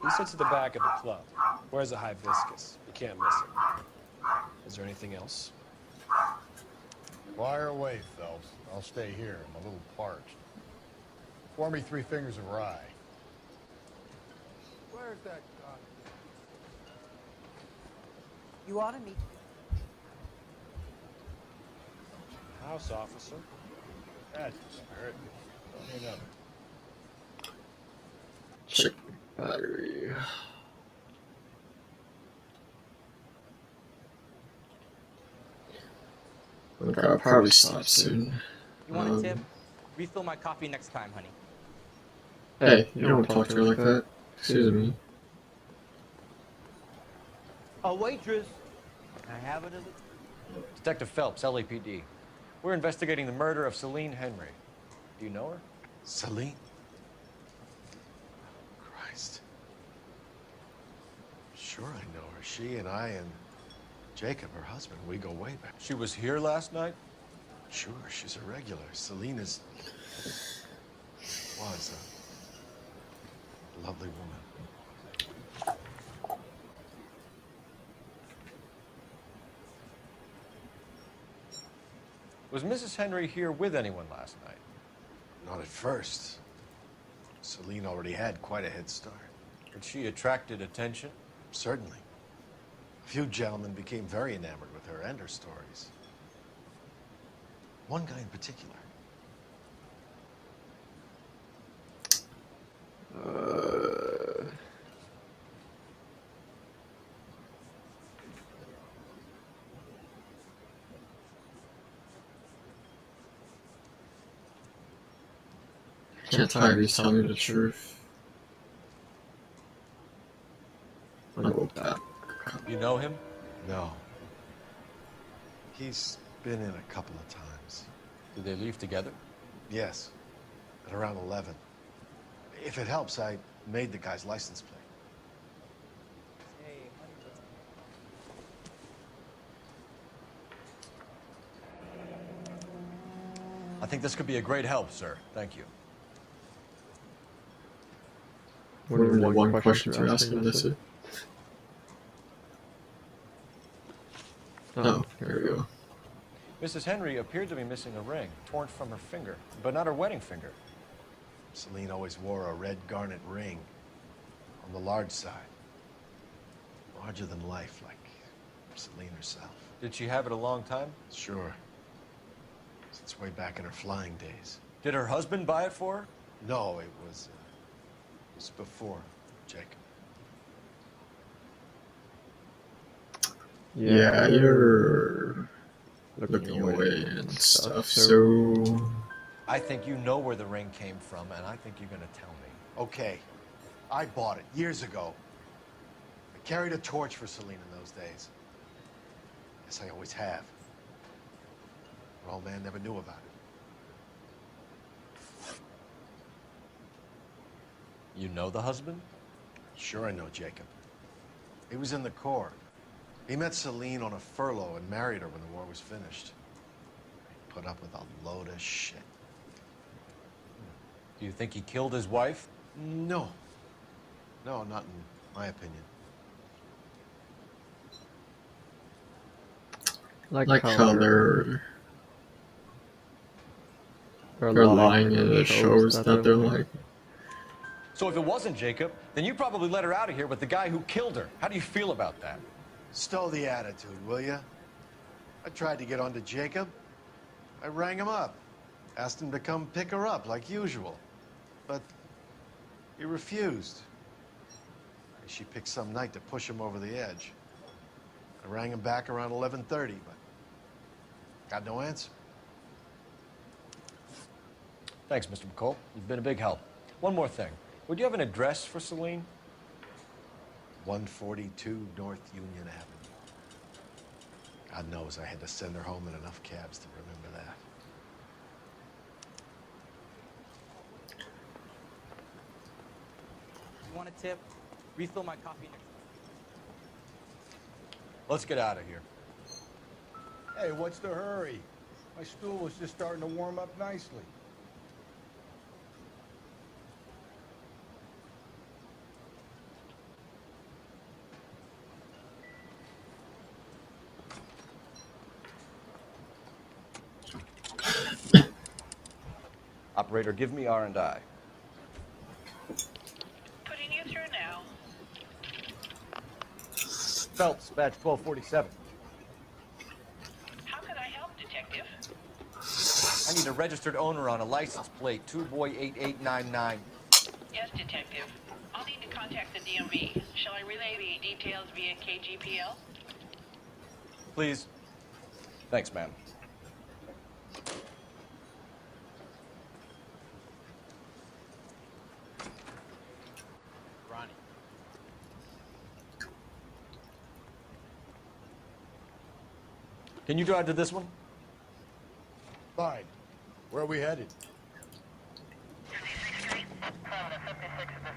Speaker 5: He sits at the back of the club. Wears a hibiscus. You can't miss him. Is there anything else?
Speaker 9: Fire away, Phelps. I'll stay here. I'm a little parched. Pour me 3 fingers of rye.
Speaker 23: Where's that god? You ought to meet.
Speaker 5: House officer.
Speaker 9: That's the spirit. Hang up.
Speaker 1: Check battery. Okay, I'll probably stop soon.
Speaker 15: You want a tip? Refill my coffee next time, honey.
Speaker 1: Hey, you don't talk to her like that. Excuse me.
Speaker 8: A waitress. I have it as a...
Speaker 6: Detective Phelps, LAPD. We're investigating the murder of Celine Henry. Do you know her?
Speaker 19: Celine? Christ. Sure I know her. She and I and Jacob, her husband, we go way back.
Speaker 6: She was here last night?
Speaker 19: Sure, she's a regular. Selena's was a lovely woman.
Speaker 6: Was Mrs. Henry here with anyone last night?
Speaker 19: Not at first. Celine already had quite a head start.
Speaker 6: Had she attracted attention?
Speaker 19: Certainly. A few gentlemen became very enamored with her and her stories. One guy in particular.
Speaker 1: Can't tell if he's telling me the truth. I know that.
Speaker 6: You know him?
Speaker 19: No. He's been in a couple of times.
Speaker 6: Did they leave together?
Speaker 19: Yes. At around 11. If it helps, I made the guy's license plate.
Speaker 6: I think this could be a great help, sir. Thank you.
Speaker 1: One question to ask him, that's it. Oh, here we go.
Speaker 6: Mrs. Henry appeared to be missing a ring, torn from her finger, but not her wedding finger.
Speaker 19: Celine always wore a red garnet ring on the large side. Larger than life, like Celine herself.
Speaker 6: Did she have it a long time?
Speaker 19: Sure. Since way back in her flying days.
Speaker 6: Did her husband buy it for her?
Speaker 19: No, it was before Jacob.
Speaker 1: Yeah, you're looking away and stuff, so...
Speaker 6: I think you know where the ring came from, and I think you're gonna tell me.
Speaker 19: Okay. I bought it years ago. I carried a torch for Celine in those days. Guess I always have. Her old man never knew about it.
Speaker 6: You know the husband?
Speaker 19: Sure I know Jacob. He was in the Corps. He met Celine on a furlough and married her when the war was finished. He put up with a load of shit.
Speaker 6: Do you think he killed his wife?
Speaker 19: No. No, not in my opinion.
Speaker 1: Like how they're lying and it shows that they're like...
Speaker 6: So if it wasn't Jacob, then you probably let her out of here with the guy who killed her. How do you feel about that?
Speaker 19: Stow the attitude, will ya? I tried to get onto Jacob. I rang him up. Asked him to come pick her up, like usual. But he refused. She picked some night to push him over the edge. I rang him back around 11:30, but got no answer.
Speaker 6: Thanks, Mr. McCall. You've been a big help. One more thing. Would you have an address for Celine?
Speaker 19: 142 North Union Avenue. God knows I had to send her home in enough cabs to remember that.
Speaker 15: You want a tip? Refill my coffee next.
Speaker 6: Let's get out of here.
Speaker 9: Hey, what's the hurry? My stool was just starting to warm up nicely.
Speaker 6: Operator, give me R&I.
Speaker 4: Putting you through now.
Speaker 6: Phelps, badge 1247.
Speaker 4: How can I help, Detective?
Speaker 6: I need a registered owner on a license plate, 2boy8899.
Speaker 4: Yes, Detective. I'll need to contact the DMV. Shall I relay the details via KGPL?
Speaker 6: Please. Thanks, ma'am.
Speaker 15: Ronnie.
Speaker 6: Can you drive to this one?
Speaker 9: Fine. Where are we headed?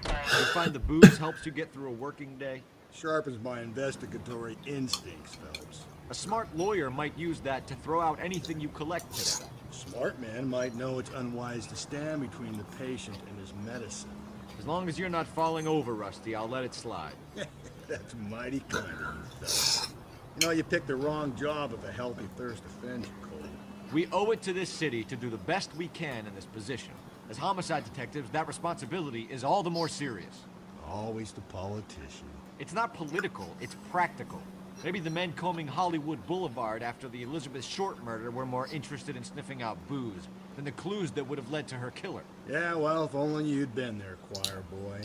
Speaker 3: You find the booze helps you get through a working day?
Speaker 9: Sharpens my investigatory instincts, Phelps.
Speaker 3: A smart lawyer might use that to throw out anything you collect today.
Speaker 9: Smart man might know it's unwise to stand between the patient and his medicine.
Speaker 3: As long as you're not falling over, Rusty, I'll let it slide.
Speaker 9: That's mighty kind of you, Phelps. You know, you picked the wrong job if a healthy thirst offends you, Cole.
Speaker 3: We owe it to this city to do the best we can in this position. As homicide detectives, that responsibility is all the more serious.
Speaker 9: Always the politician.
Speaker 3: It's not political, it's practical. Maybe the men combing Hollywood Boulevard after the Elizabeth Short murder were more interested in sniffing out booze than the clues that would have led to her killer.
Speaker 9: Yeah, well, if only you'd been there, choir boy.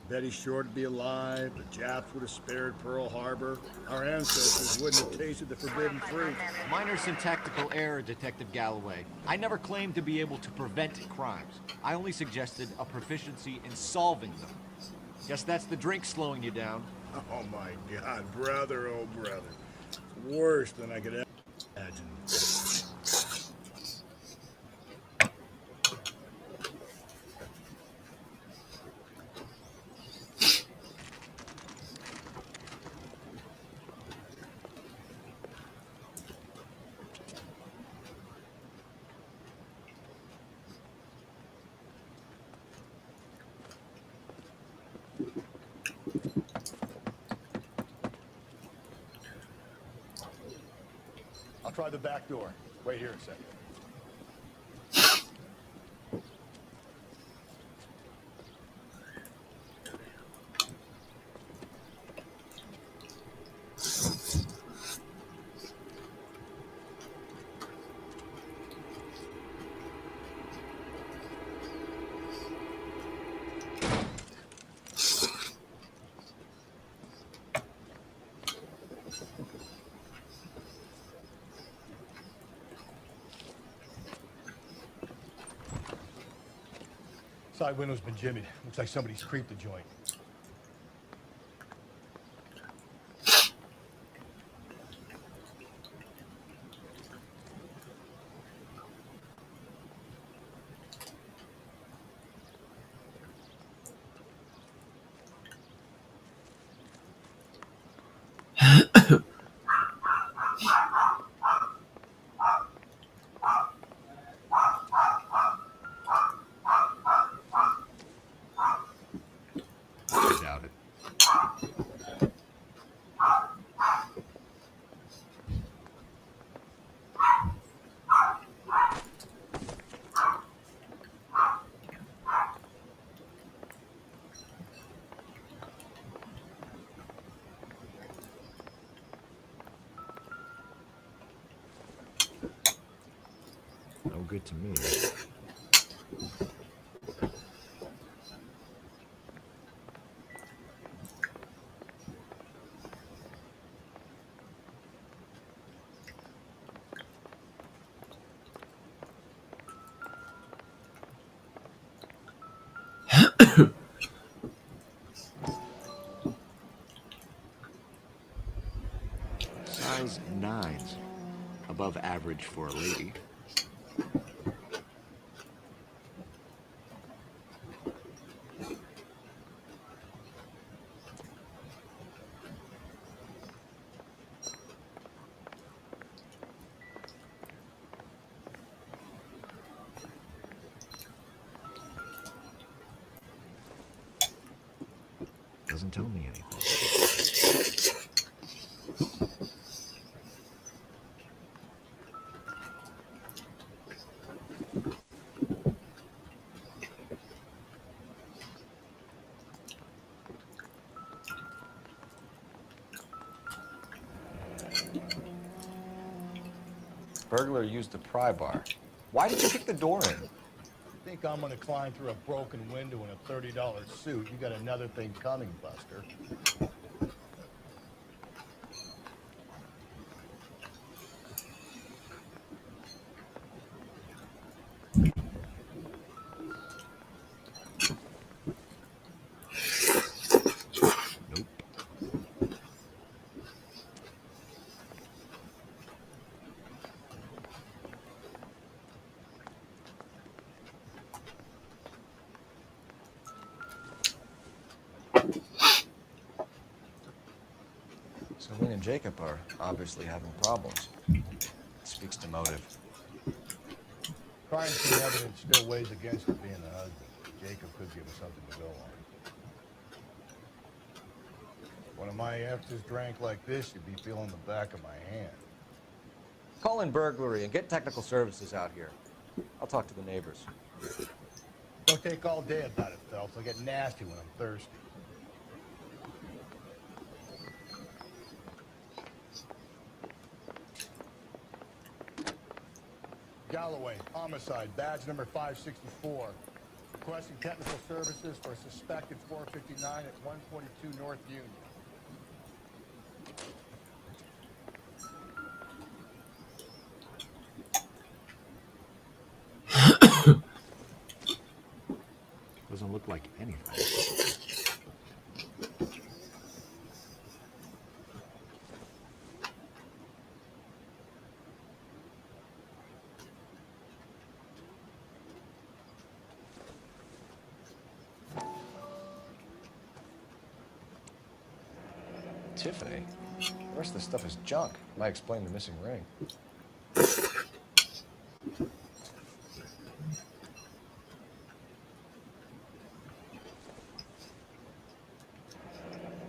Speaker 9: Betty Short would be alive, the Japs would have spared Pearl Harbor, our ancestors wouldn't have tasted the forbidden fruit.
Speaker 3: Minor syntactical error, Detective Galloway. I never claimed to be able to prevent crimes. I only suggested a proficiency in solving them. Guess that's the drink slowing you down.
Speaker 9: Oh my God, brother, oh brother. It's worse than I could ever imagine. I'll try the back door. Wait here a second. Side window's been jimmied. Looks like somebody's creeped the joint.
Speaker 3: Doubt it. No good to me. Size 9s. Above average for a lady. Doesn't tell me anything.
Speaker 6: Burglar used a pry bar. Why did you kick the door in?
Speaker 9: Think I'm gonna climb through a broken window in a $30 suit? You got another thing coming, Buster.
Speaker 10: Celine and Jacob are obviously having problems. It speaks to motive.
Speaker 9: Crime scene evidence still weighs against her being the husband. Jacob could give us something to go on. If one of my exes drank like this, you'd be feeling the back of my hand.
Speaker 10: Call in burglary and get technical services out here. I'll talk to the neighbors.
Speaker 9: Don't take all day about it, Phelps. I'll get nasty when I'm thirsty. Galloway, homicide, badge number 564. Requesting technical services for a suspected 459 at 122 North Union.
Speaker 3: Doesn't look like anything.
Speaker 10: Tiffany? The rest of the stuff is junk. Might explain the missing ring.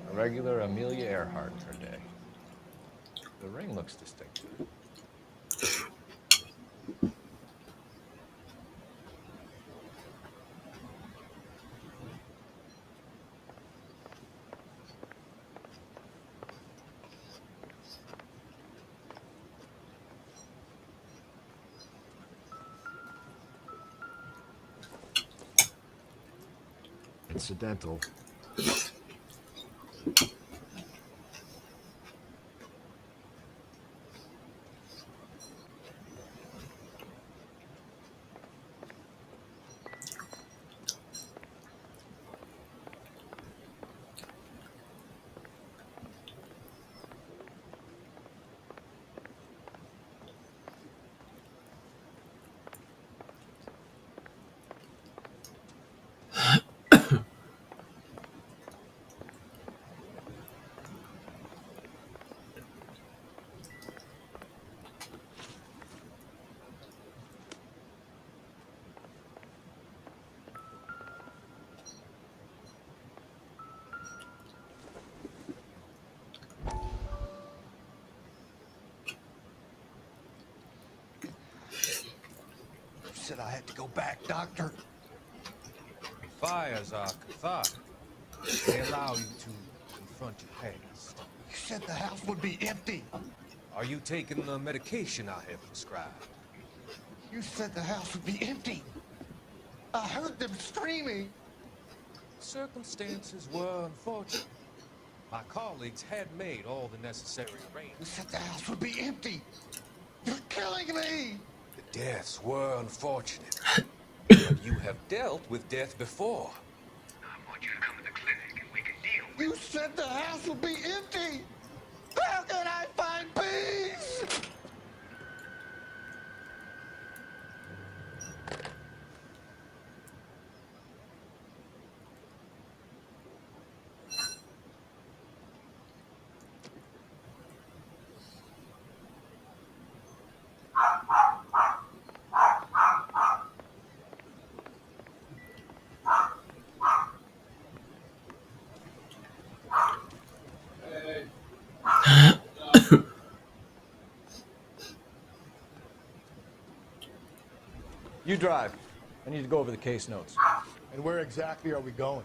Speaker 10: A regular Amelia Earhart in her day. The ring looks distinctive.
Speaker 3: Incidental.
Speaker 18: Said I had to go back, Doctor.
Speaker 22: Fires are cathartic. They allow you to confront your past.
Speaker 18: You said the house would be empty.
Speaker 22: Are you taking the medication I have prescribed?
Speaker 18: You said the house would be empty. I heard them screaming.
Speaker 22: Circumstances were unfortunate. My colleagues had made all the necessary arrangements.
Speaker 18: You said the house would be empty. You're killing me.
Speaker 22: The deaths were unfortunate. But you have dealt with death before.
Speaker 18: I want you to come to the clinic and we can deal with it. You said the house would be empty. How can I find peace?
Speaker 10: You drive. I need to go over the case notes.
Speaker 9: And where exactly are we going?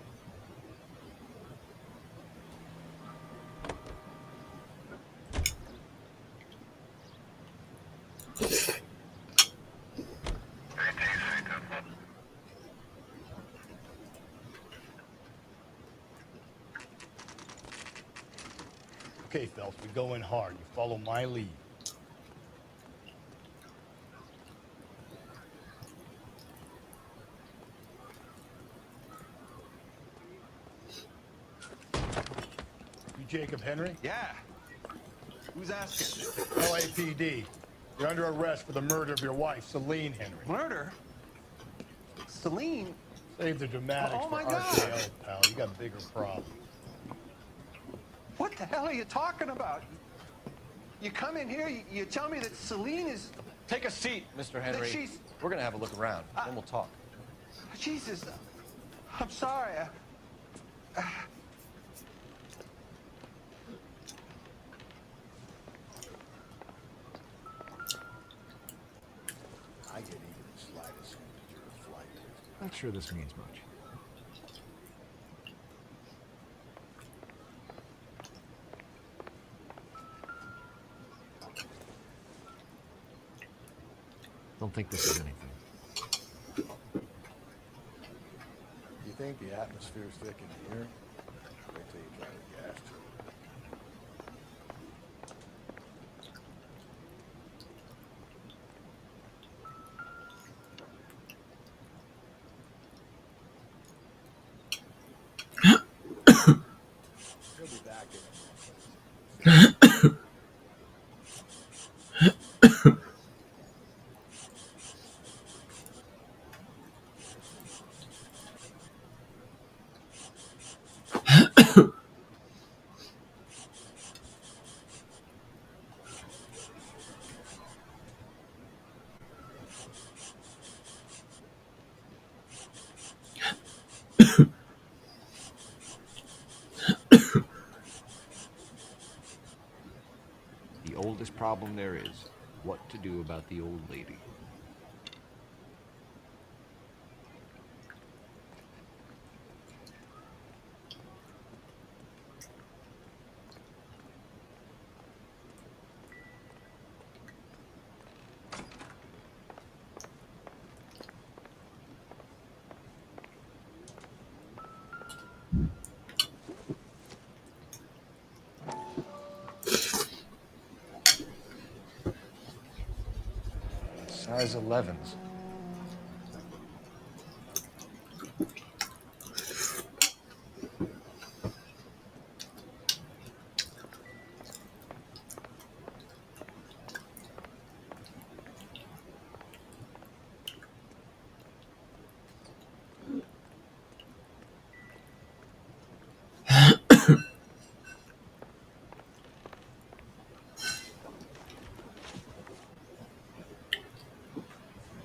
Speaker 9: Okay, Phelps, we go in hard. You follow my lead. You Jacob Henry?
Speaker 18: Yeah. Who's asking?
Speaker 9: LAPD. You're under arrest for the murder of your wife, Celine Henry.
Speaker 18: Murder? Celine?
Speaker 9: Save the dramatics
Speaker 18: Oh,
Speaker 9: for
Speaker 18: my God.
Speaker 9: RKO, pal. You got bigger problems.
Speaker 18: What the hell? hell are you talking about? You come in here, you tell me that Celine is...
Speaker 10: Take a seat, Mr. Henry.
Speaker 18: She's...
Speaker 10: We're gonna have a look around, then we'll talk.
Speaker 18: Jesus, I'm sorry.
Speaker 9: I get even the slightest hint that you're a flight risk.
Speaker 3: Not sure this means much. Don't think this is anything.
Speaker 9: You think the atmosphere's thick in here? Wait till you try the gas tube. He'll be back in a minute.
Speaker 3: The oldest problem there is what to do about the old lady.
Speaker 10: Size 11s.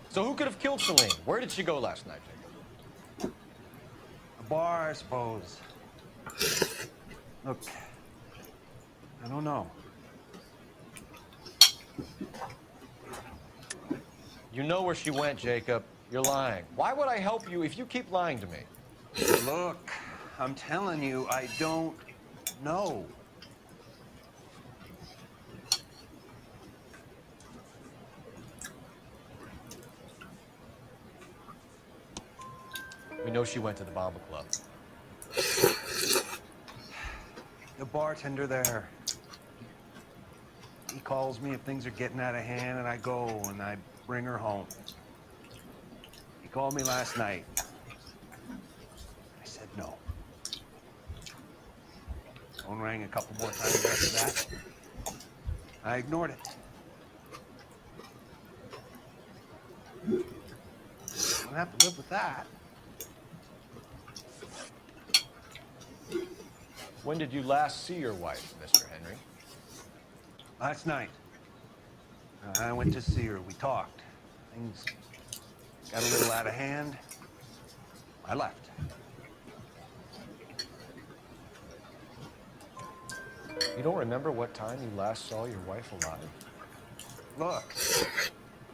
Speaker 10: So who could have killed Celine? Where did she go last night, Jacob?
Speaker 18: A bar, I suppose. Look, I don't know.
Speaker 10: You know where she went, Jacob. You're lying. Why would I help you if you keep lying to me?
Speaker 18: Look, I'm telling you, I don't know.
Speaker 10: We know she went to the Bomba Club.
Speaker 18: The bartender there. He calls me if things are getting out of hand, and I go and I bring her home. He called me last night. I said no. Phone rang a couple more times after that. I ignored it. I don't have to live with that.
Speaker 10: When did you last see your wife, Mr. Henry?
Speaker 18: Last night. I went to see her. We talked. Things got a little out of hand. I left.
Speaker 10: You don't remember what time you last saw your wife alive?
Speaker 18: Look,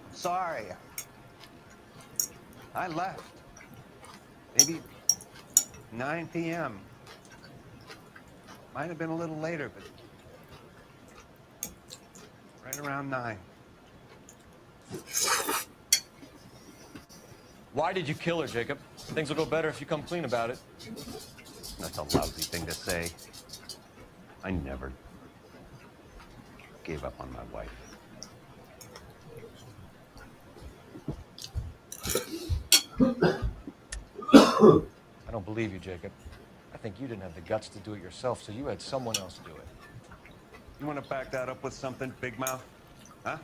Speaker 18: I'm sorry. I left. Maybe 9 p.m. Might have been a little later, but right around 9.
Speaker 10: Why did you kill her, Jacob? Things will go better if you come clean about it.
Speaker 18: That's a lousy thing to say. I never gave up on my wife.
Speaker 10: I don't believe you, Jacob. I think you didn't have the guts to do it yourself, so you had someone else do it.
Speaker 18: You want to back that up with something, Big Mouth? Huh?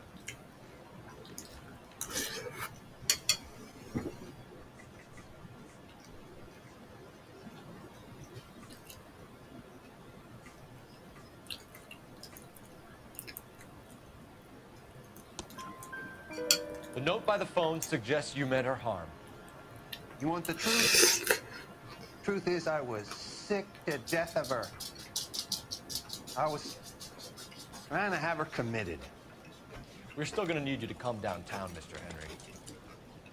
Speaker 6: note by the phone suggests you meant her harm.
Speaker 11: You want the truth? Truth is, I was sick to death of her. I was trying to have her committed.
Speaker 6: We're still gonna need you to come downtown, Mr. Henry.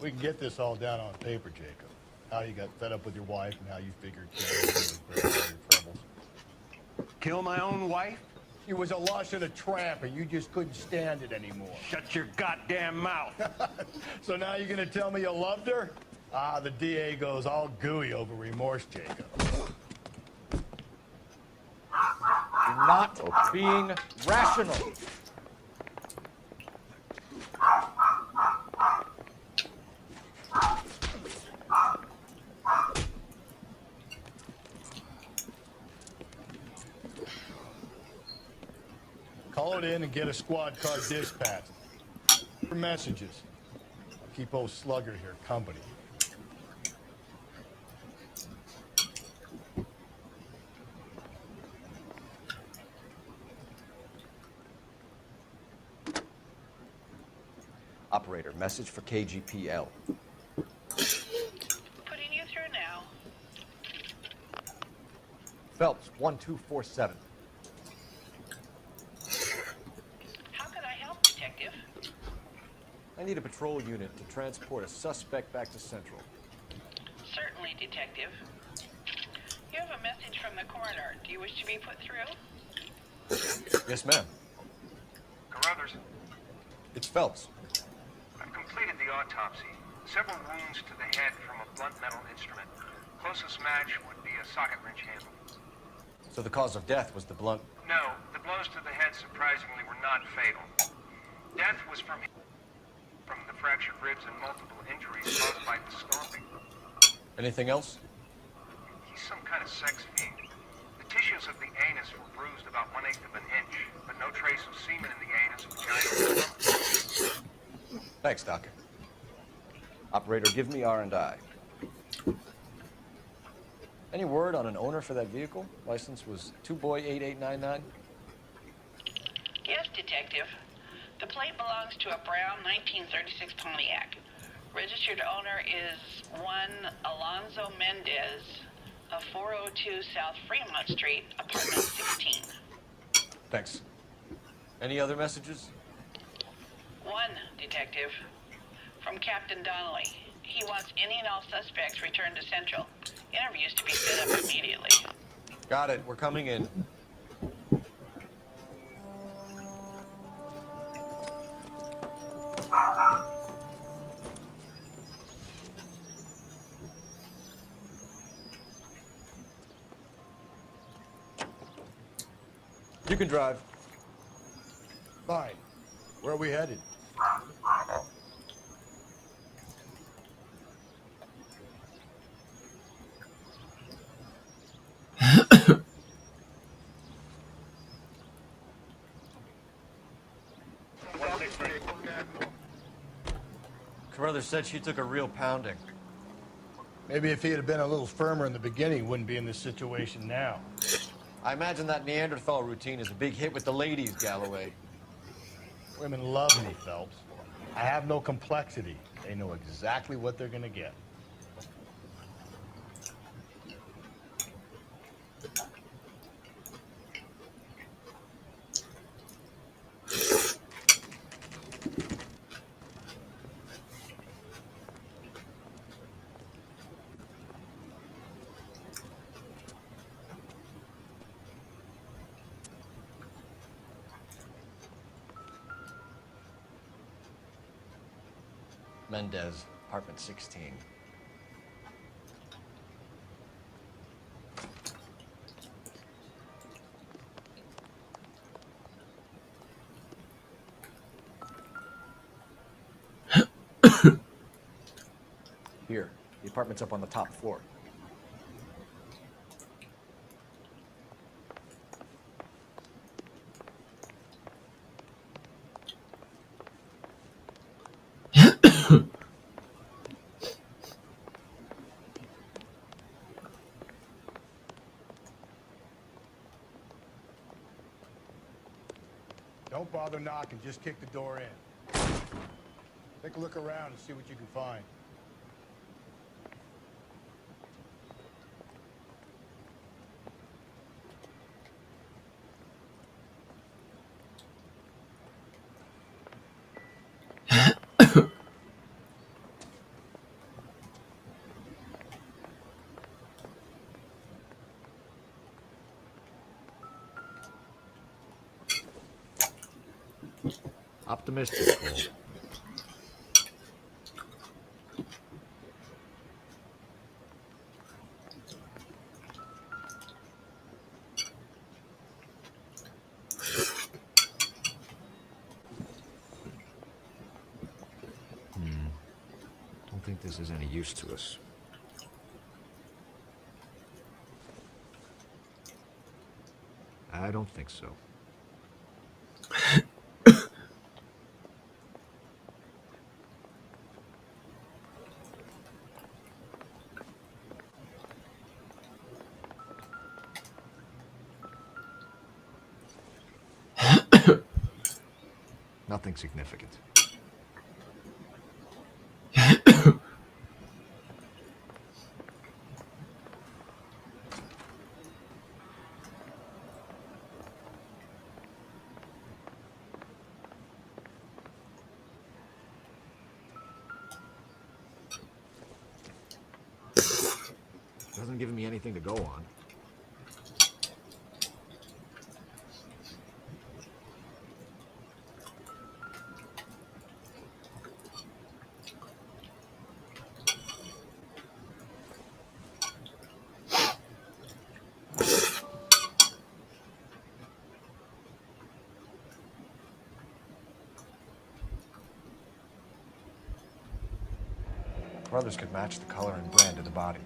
Speaker 9: We can get this all down on paper, Jacob. How you got fed up with your wife and how you figured killing her was your troubles.
Speaker 11: Kill my own wife?
Speaker 9: She was a lush and a tramp, and you just couldn't stand it anymore.
Speaker 11: Shut your goddamn mouth.
Speaker 9: So now you're gonna tell me you loved her? Ah, the DA goes all gooey over remorse, Jacob.
Speaker 6: You're not being rational.
Speaker 9: Call it in and get a squad car dispatched. For messages. I'll keep old Slugger here company.
Speaker 7: Operator, message for KGPL.
Speaker 4: Putting you through now.
Speaker 6: Phelps, 1247.
Speaker 4: How can I help, Detective?
Speaker 6: I need a patrol unit to transport a suspect back to Central.
Speaker 4: Certainly, Detective. You have a message from the coroner. Do you wish to be put through?
Speaker 6: Yes, ma'am.
Speaker 16: Carruthers,
Speaker 6: It's Phelps.
Speaker 16: I've completed the autopsy. Several wounds to the head from a blunt metal instrument. Closest match would be a socket wrench handle.
Speaker 6: So the cause of death was the blunt.
Speaker 16: No, the blows to the head surprisingly were not fatal. Death was from the fractured ribs and multiple injuries caused by the stomping.
Speaker 6: Anything else?
Speaker 16: He's some kind of sex fiend. The tissues of the anus were bruised about 1/8 of an inch, but no trace of semen in the anus, vagina, or stomach.
Speaker 6: Thanks, Doc. Operator, give me R&I. Any word on an owner for that vehicle? License was 2boy8899.
Speaker 4: Yes, Detective. The plate belongs to a brown 1936 Pontiac. Registered owner is one Alonzo Mendez of 402 South Fremont Street, apartment 16.
Speaker 6: Thanks. Any other messages?
Speaker 4: One, Detective. From Captain Donnelly. He wants any and all suspects returned to Central. Interviews to be set up immediately.
Speaker 6: Got it. We're coming in. You can drive.
Speaker 9: Fine. Where are we headed?
Speaker 6: Carruthers said she took a real pounding.
Speaker 9: Maybe if he had been a little firmer in the beginning, he wouldn't be in this situation now.
Speaker 6: I imagine that Neanderthal routine is a big hit with the ladies, Galloway.
Speaker 9: Women love me, Phelps. I have no complexity. They know exactly what they're gonna get.
Speaker 6: Mendez, apartment 16. Here, the apartment's up on the top floor.
Speaker 9: Don't bother knocking, just kick the door in. Take a look around and see what you can find.
Speaker 3: Optimistic, Cole. Don't think this is any use to us. I don't think so. Nothing significant. Doesn't give me anything to go on.
Speaker 7: Brothers could match the color and brand of the body.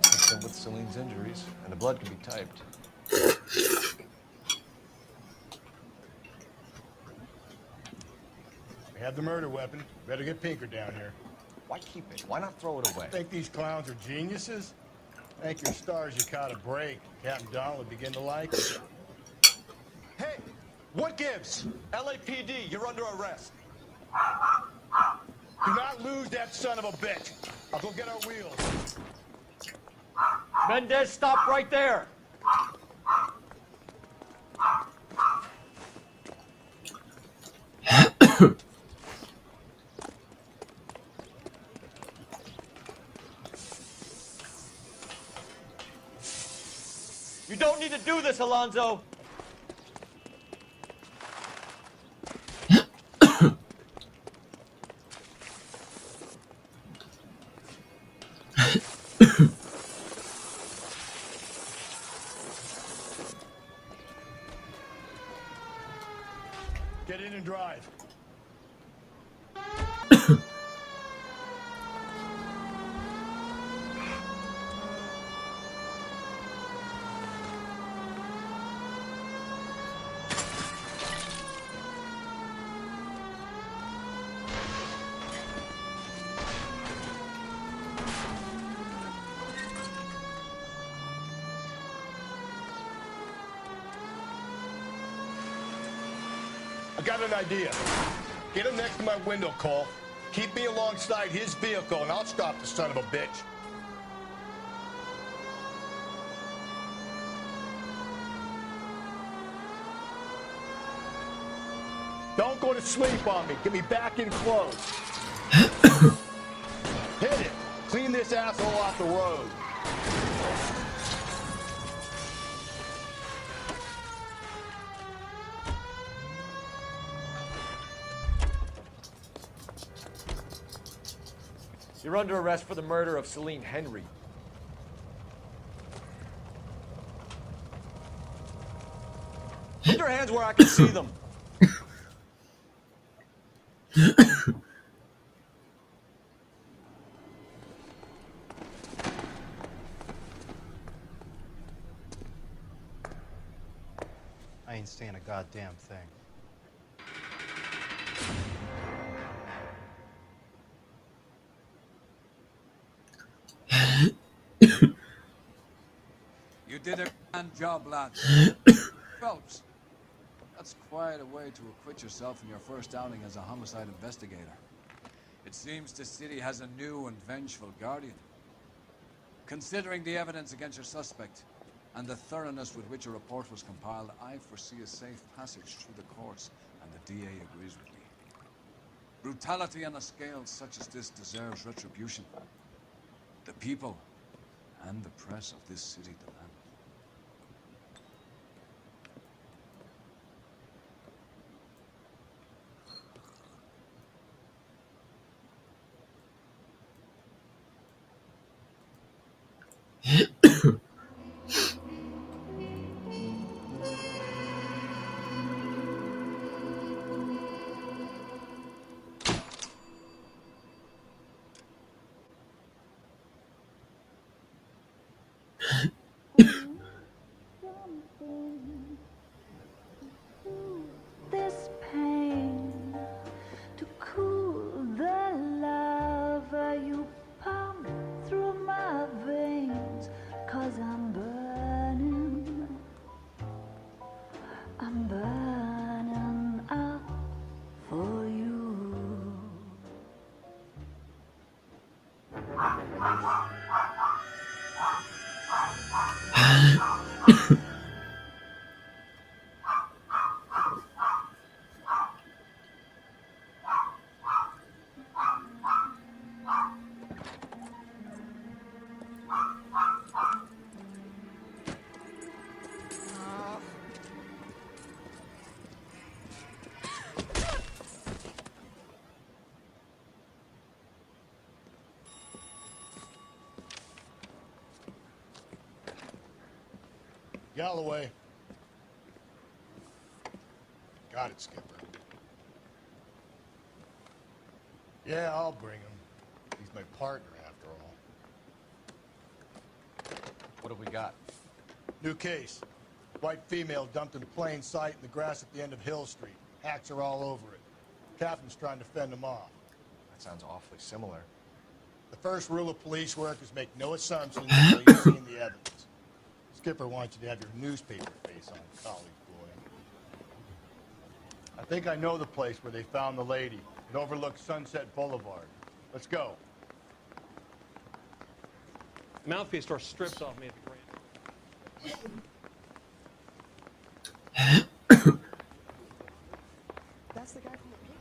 Speaker 7: Consistent with Celine's injuries, and the blood can be typed.
Speaker 9: We have the murder weapon. Better get Pinker down here.
Speaker 7: Why keep it? Why not throw it away?
Speaker 9: Think these clowns are geniuses? Thank your stars you caught a break. Captain Donald would begin to like it.
Speaker 6: Hey, what gives? LAPD, you're under arrest.
Speaker 9: Do not lose that son of a bitch. I'll go get our wheels.
Speaker 3: Mendez, stop right there! You don't need to do this, Alonzo!
Speaker 9: Get in and drive. I got an idea. Get him next to my window, Cole. Keep me alongside his vehicle, and I'll stop the son of a bitch. Don't go to sleep on me. Get me back in close. Hit it. Clean this asshole off the road.
Speaker 3: You're under arrest for the murder of Celine Henry. Put your hands where I can see them.
Speaker 11: I ain't saying a goddamn thing.
Speaker 13: You did a grand job, lads. Phelps, that's quite a way to acquit yourself in your first outing as a homicide investigator. It seems the city has a new and vengeful guardian. Considering the evidence against your suspect and the thoroughness with which a report was compiled, I foresee a safe passage through the courts, and the DA agrees with me. Brutality on a scale such as this deserves retribution. The people and the press of this city demand it.
Speaker 2: This pain to cool the lava you pump through my veins, 'cause I'm burning up for you.
Speaker 9: Galloway. Got it, Skipper. Yeah, I'll bring him. He's my partner, after all.
Speaker 10: What have we got?
Speaker 9: New case. White female dumped in plain sight in the grass at the end of Hill Street. Hacks are all over it. Captain's trying to fend them off.
Speaker 7: That sounds awfully similar.
Speaker 9: The first rule of police work is make no assumptions until you've seen the evidence. Skipper wants you to have your newspaper face on, college boy. I think I know the place where they found the lady. It overlooks Sunset Boulevard. Let's go.
Speaker 21: Mouthpiece store strips off me at the Grand.
Speaker 11: That's the guy from the paper.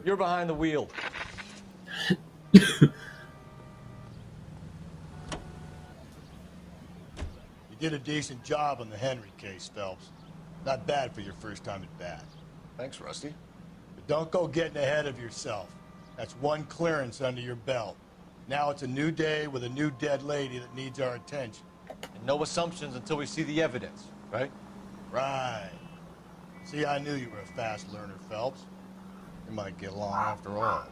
Speaker 10: You're behind the wheel.
Speaker 9: You did a decent job on the Henry case, Phelps. Not bad for your first time at bat.
Speaker 7: Thanks, Rusty.
Speaker 9: But don't go getting ahead of yourself. That's one clearance under your belt. Now it's a new day with a new dead lady that needs our attention.
Speaker 10: And no assumptions until we see the evidence, right?
Speaker 9: Right. See, I knew you were a fast learner, Phelps. We might get along after all.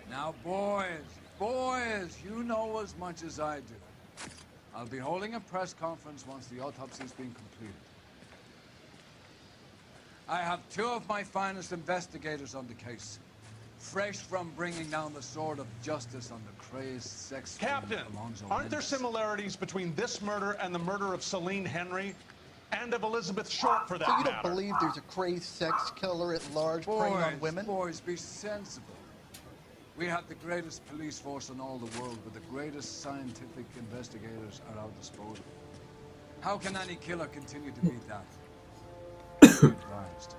Speaker 13: Now, boys, you know as much as I do. I'll be holding a press conference once the autopsy's been completed. I have two of my finest investigators on the case, fresh from bringing down the sword of justice on the crazed sex
Speaker 21: Captain, aren't there similarities between this murder and the murder of Celine Henry and of Elizabeth Short, for that
Speaker 23: So you don't
Speaker 21: matter?
Speaker 23: believe there's a crazed sex killer at large preying on women?
Speaker 13: Boys, be sensible. We have the greatest police force in all the world, but the greatest scientific investigators at our disposal. How can any killer continue to beat that? Be advised.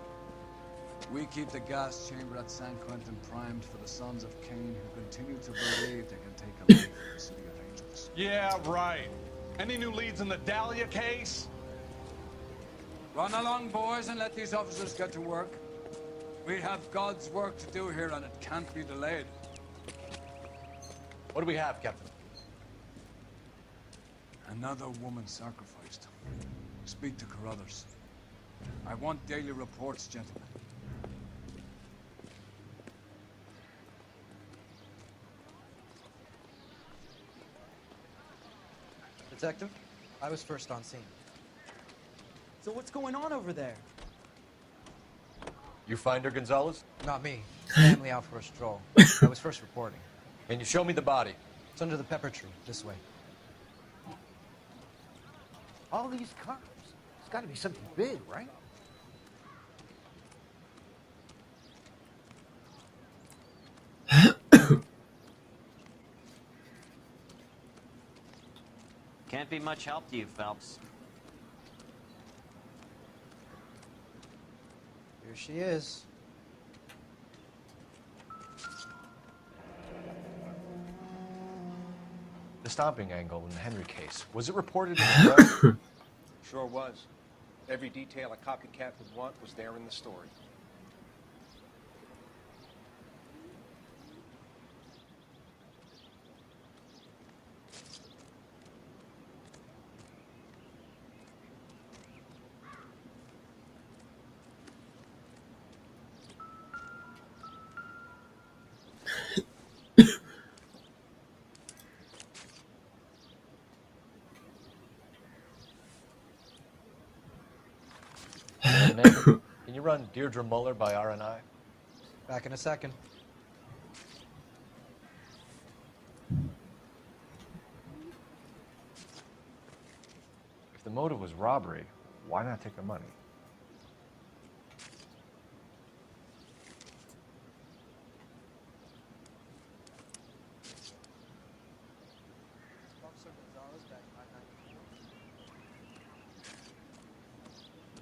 Speaker 13: We keep the gas chamber at San Quentin primed for the sons of Cain who continue to believe they can take a life in the city of angels.
Speaker 21: Yeah, right. Any new leads in the Dahlia case?
Speaker 13: Run along, boys, and let these officers get to work. We have God's work to do here, and it can't be delayed.
Speaker 6: What do we have, Captain?
Speaker 13: Another woman sacrificed. Speak to Carruthers. I want daily reports, gentlemen.
Speaker 12: Detective, I was first on scene.
Speaker 14: So what's going on over there?
Speaker 6: You find her, Gonzalez?
Speaker 12: Not me. Family out for a stroll. I was first reporting.
Speaker 6: Can you show me the body?
Speaker 12: It's under the pepper tree, this way.
Speaker 11: All these cars. It's got to be something big, right?
Speaker 17: Can't be much help to you, Phelps.
Speaker 12: Here she is.
Speaker 7: The stomping angle in the Henry case, was it reported in the press?
Speaker 18: Sure was. Every detail a copycat would want was there in the story.
Speaker 7: Can you run Deirdre Muller by RNI?
Speaker 12: Back in a second.
Speaker 7: If the motive was robbery, why not take the money?
Speaker 12: Officer Gonzalez back in I-94.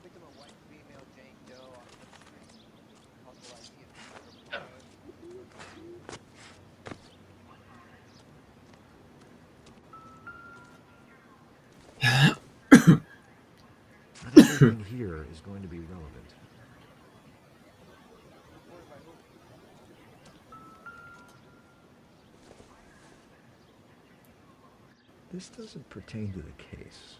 Speaker 12: Victim a white female Jane Doe on the street. Possible ID
Speaker 20: Not everything here is going to be relevant. This doesn't pertain to the case.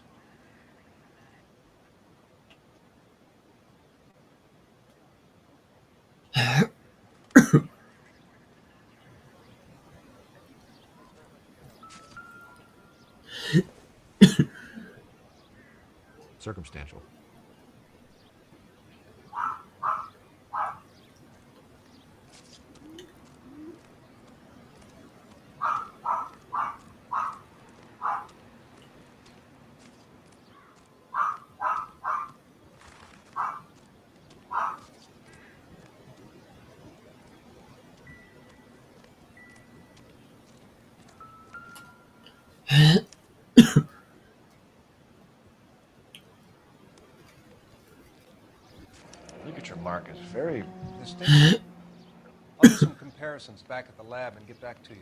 Speaker 20: Circumstantial.
Speaker 7: Ligature mark is very
Speaker 18: Distinct. I'll do some comparisons back at the lab and get back to you.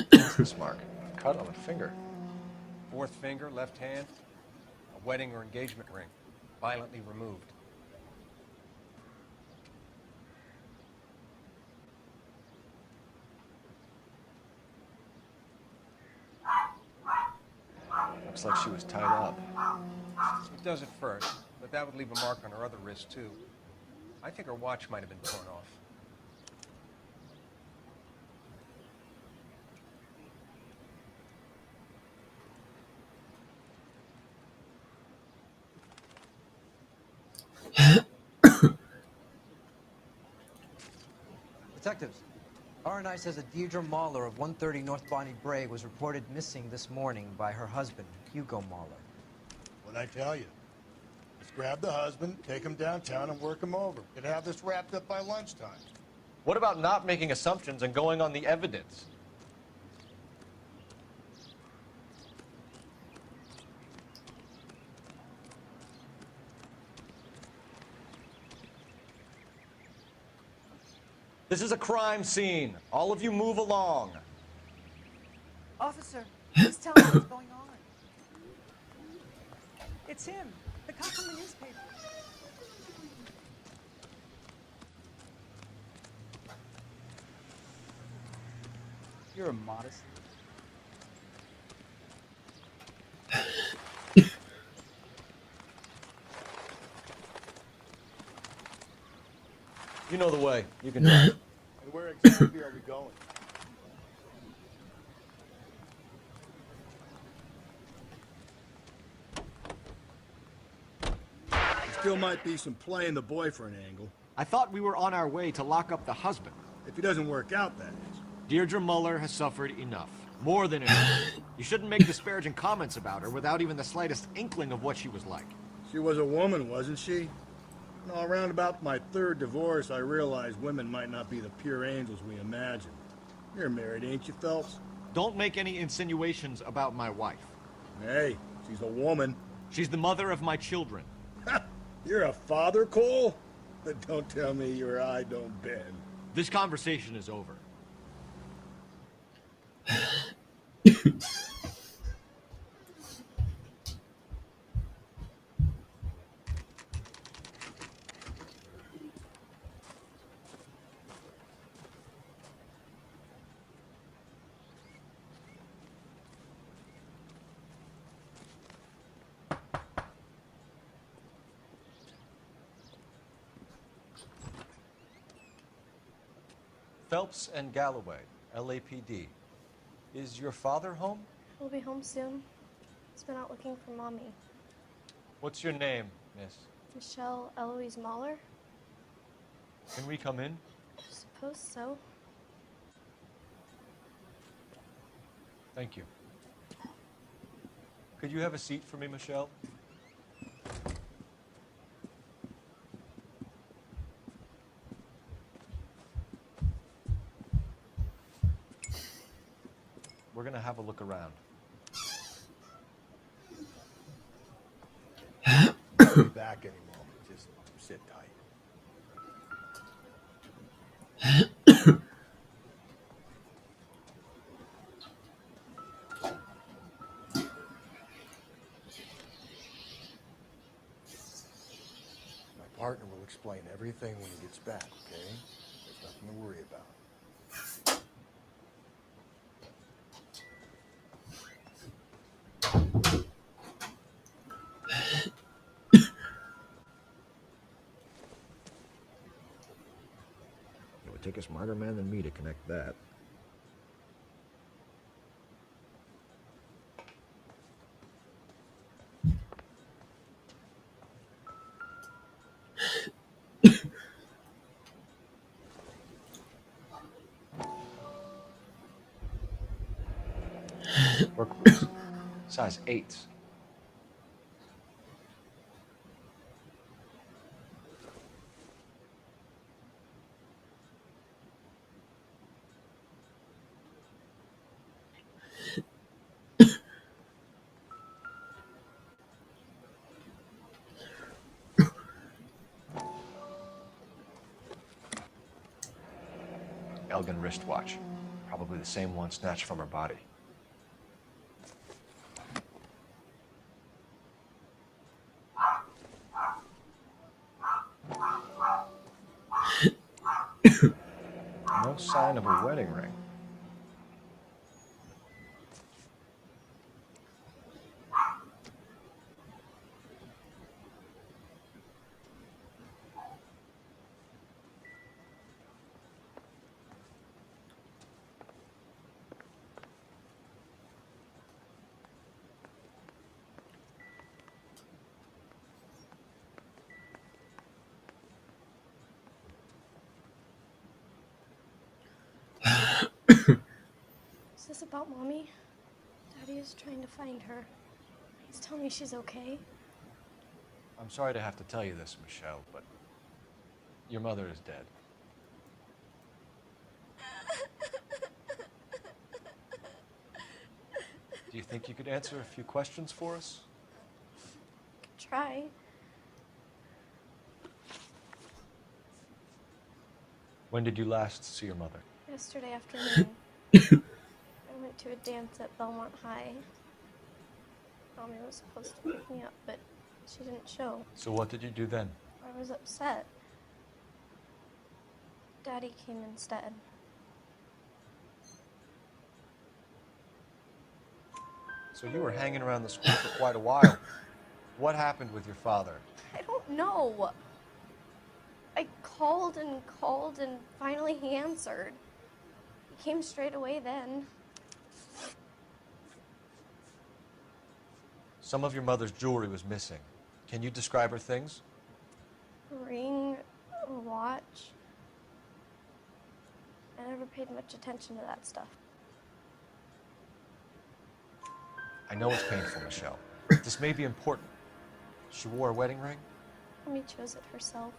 Speaker 7: What's this mark? Cut on the finger.
Speaker 18: Fourth finger, left hand, a wedding or engagement ring, violently removed.
Speaker 7: Looks like she was tied up.
Speaker 18: It does at first, but that would leave a mark on her other wrist, too. I think her watch might have been torn off.
Speaker 12: Detectives, RNI says that Deirdre Mahler of 130 North Bonnie Brae was reported missing this morning by her husband, Hugo Mahler.
Speaker 9: What'd I tell you? Let's grab the husband, take him downtown, and work him over. Could have this wrapped up by lunchtime.
Speaker 7: What about not making assumptions and going on the evidence?
Speaker 6: This is a crime scene. All of you move along.
Speaker 14: Officer, please tell me what's going on. It's him, the cop from the newspaper. You're a modest.
Speaker 6: You know the way. You can drive.
Speaker 9: And where exactly are we going? Still might be some playing the boyfriend angle.
Speaker 3: I thought we were on our way to lock up the husband.
Speaker 9: If he doesn't work out, that is.
Speaker 3: Deirdre Muller has suffered enough. More than enough. You shouldn't make disparaging comments about her without even the slightest inkling of what she was like.
Speaker 9: She was a woman, wasn't she? No, around about my third divorce, I realized women might not be the pure angels we imagine. You're married, ain't you, Phelps?
Speaker 3: Don't make any insinuations about my wife.
Speaker 9: Hey, she's a woman.
Speaker 3: She's the mother of my children.
Speaker 9: You're a father, Cole? But don't tell me your eye don't bend.
Speaker 3: This conversation is over.
Speaker 6: Phelps and Galloway, LAPD. Is your father home?
Speaker 1: He'll be home soon. He's been out looking for Mommy.
Speaker 6: What's your name, miss?
Speaker 1: Michelle Eloise Mahler?
Speaker 6: Can we come in?
Speaker 1: I suppose so.
Speaker 6: Thank you. Could you have a seat for me, Michelle? We're gonna have a look around.
Speaker 9: I'll be back any moment. Just sit tight. My partner will explain everything when he gets back, okay? There's nothing to worry about.
Speaker 20: It would take a smarter man than me to connect that.
Speaker 6: Work boots. Size 8s. Elgin wristwatch. Probably the same one snatched from her body. No sign of a wedding ring.
Speaker 1: Is this about Mommy? Daddy is trying to find her. He's telling me she's okay.
Speaker 6: I'm sorry to have to tell you this, Michelle, but your mother is dead. Do you think you could answer a few questions for us?
Speaker 1: Could try.
Speaker 6: When did you last see your mother?
Speaker 1: Yesterday afternoon. I went to a dance at Belmont High. Mommy was supposed to pick me up, but she didn't show.
Speaker 6: So what did you do then?
Speaker 1: I was upset. Daddy came instead.
Speaker 6: So you were hanging around the school for quite a while. What happened with your father?
Speaker 1: I don't know. I called and finally he answered. He came straight away then.
Speaker 6: Some of your mother's jewelry was missing. Can you describe her things?
Speaker 1: A ring, a watch. I never paid much attention to that stuff.
Speaker 6: I know it's painful, Michelle. This may be important. She wore a wedding ring?
Speaker 1: Mommy chose it herself.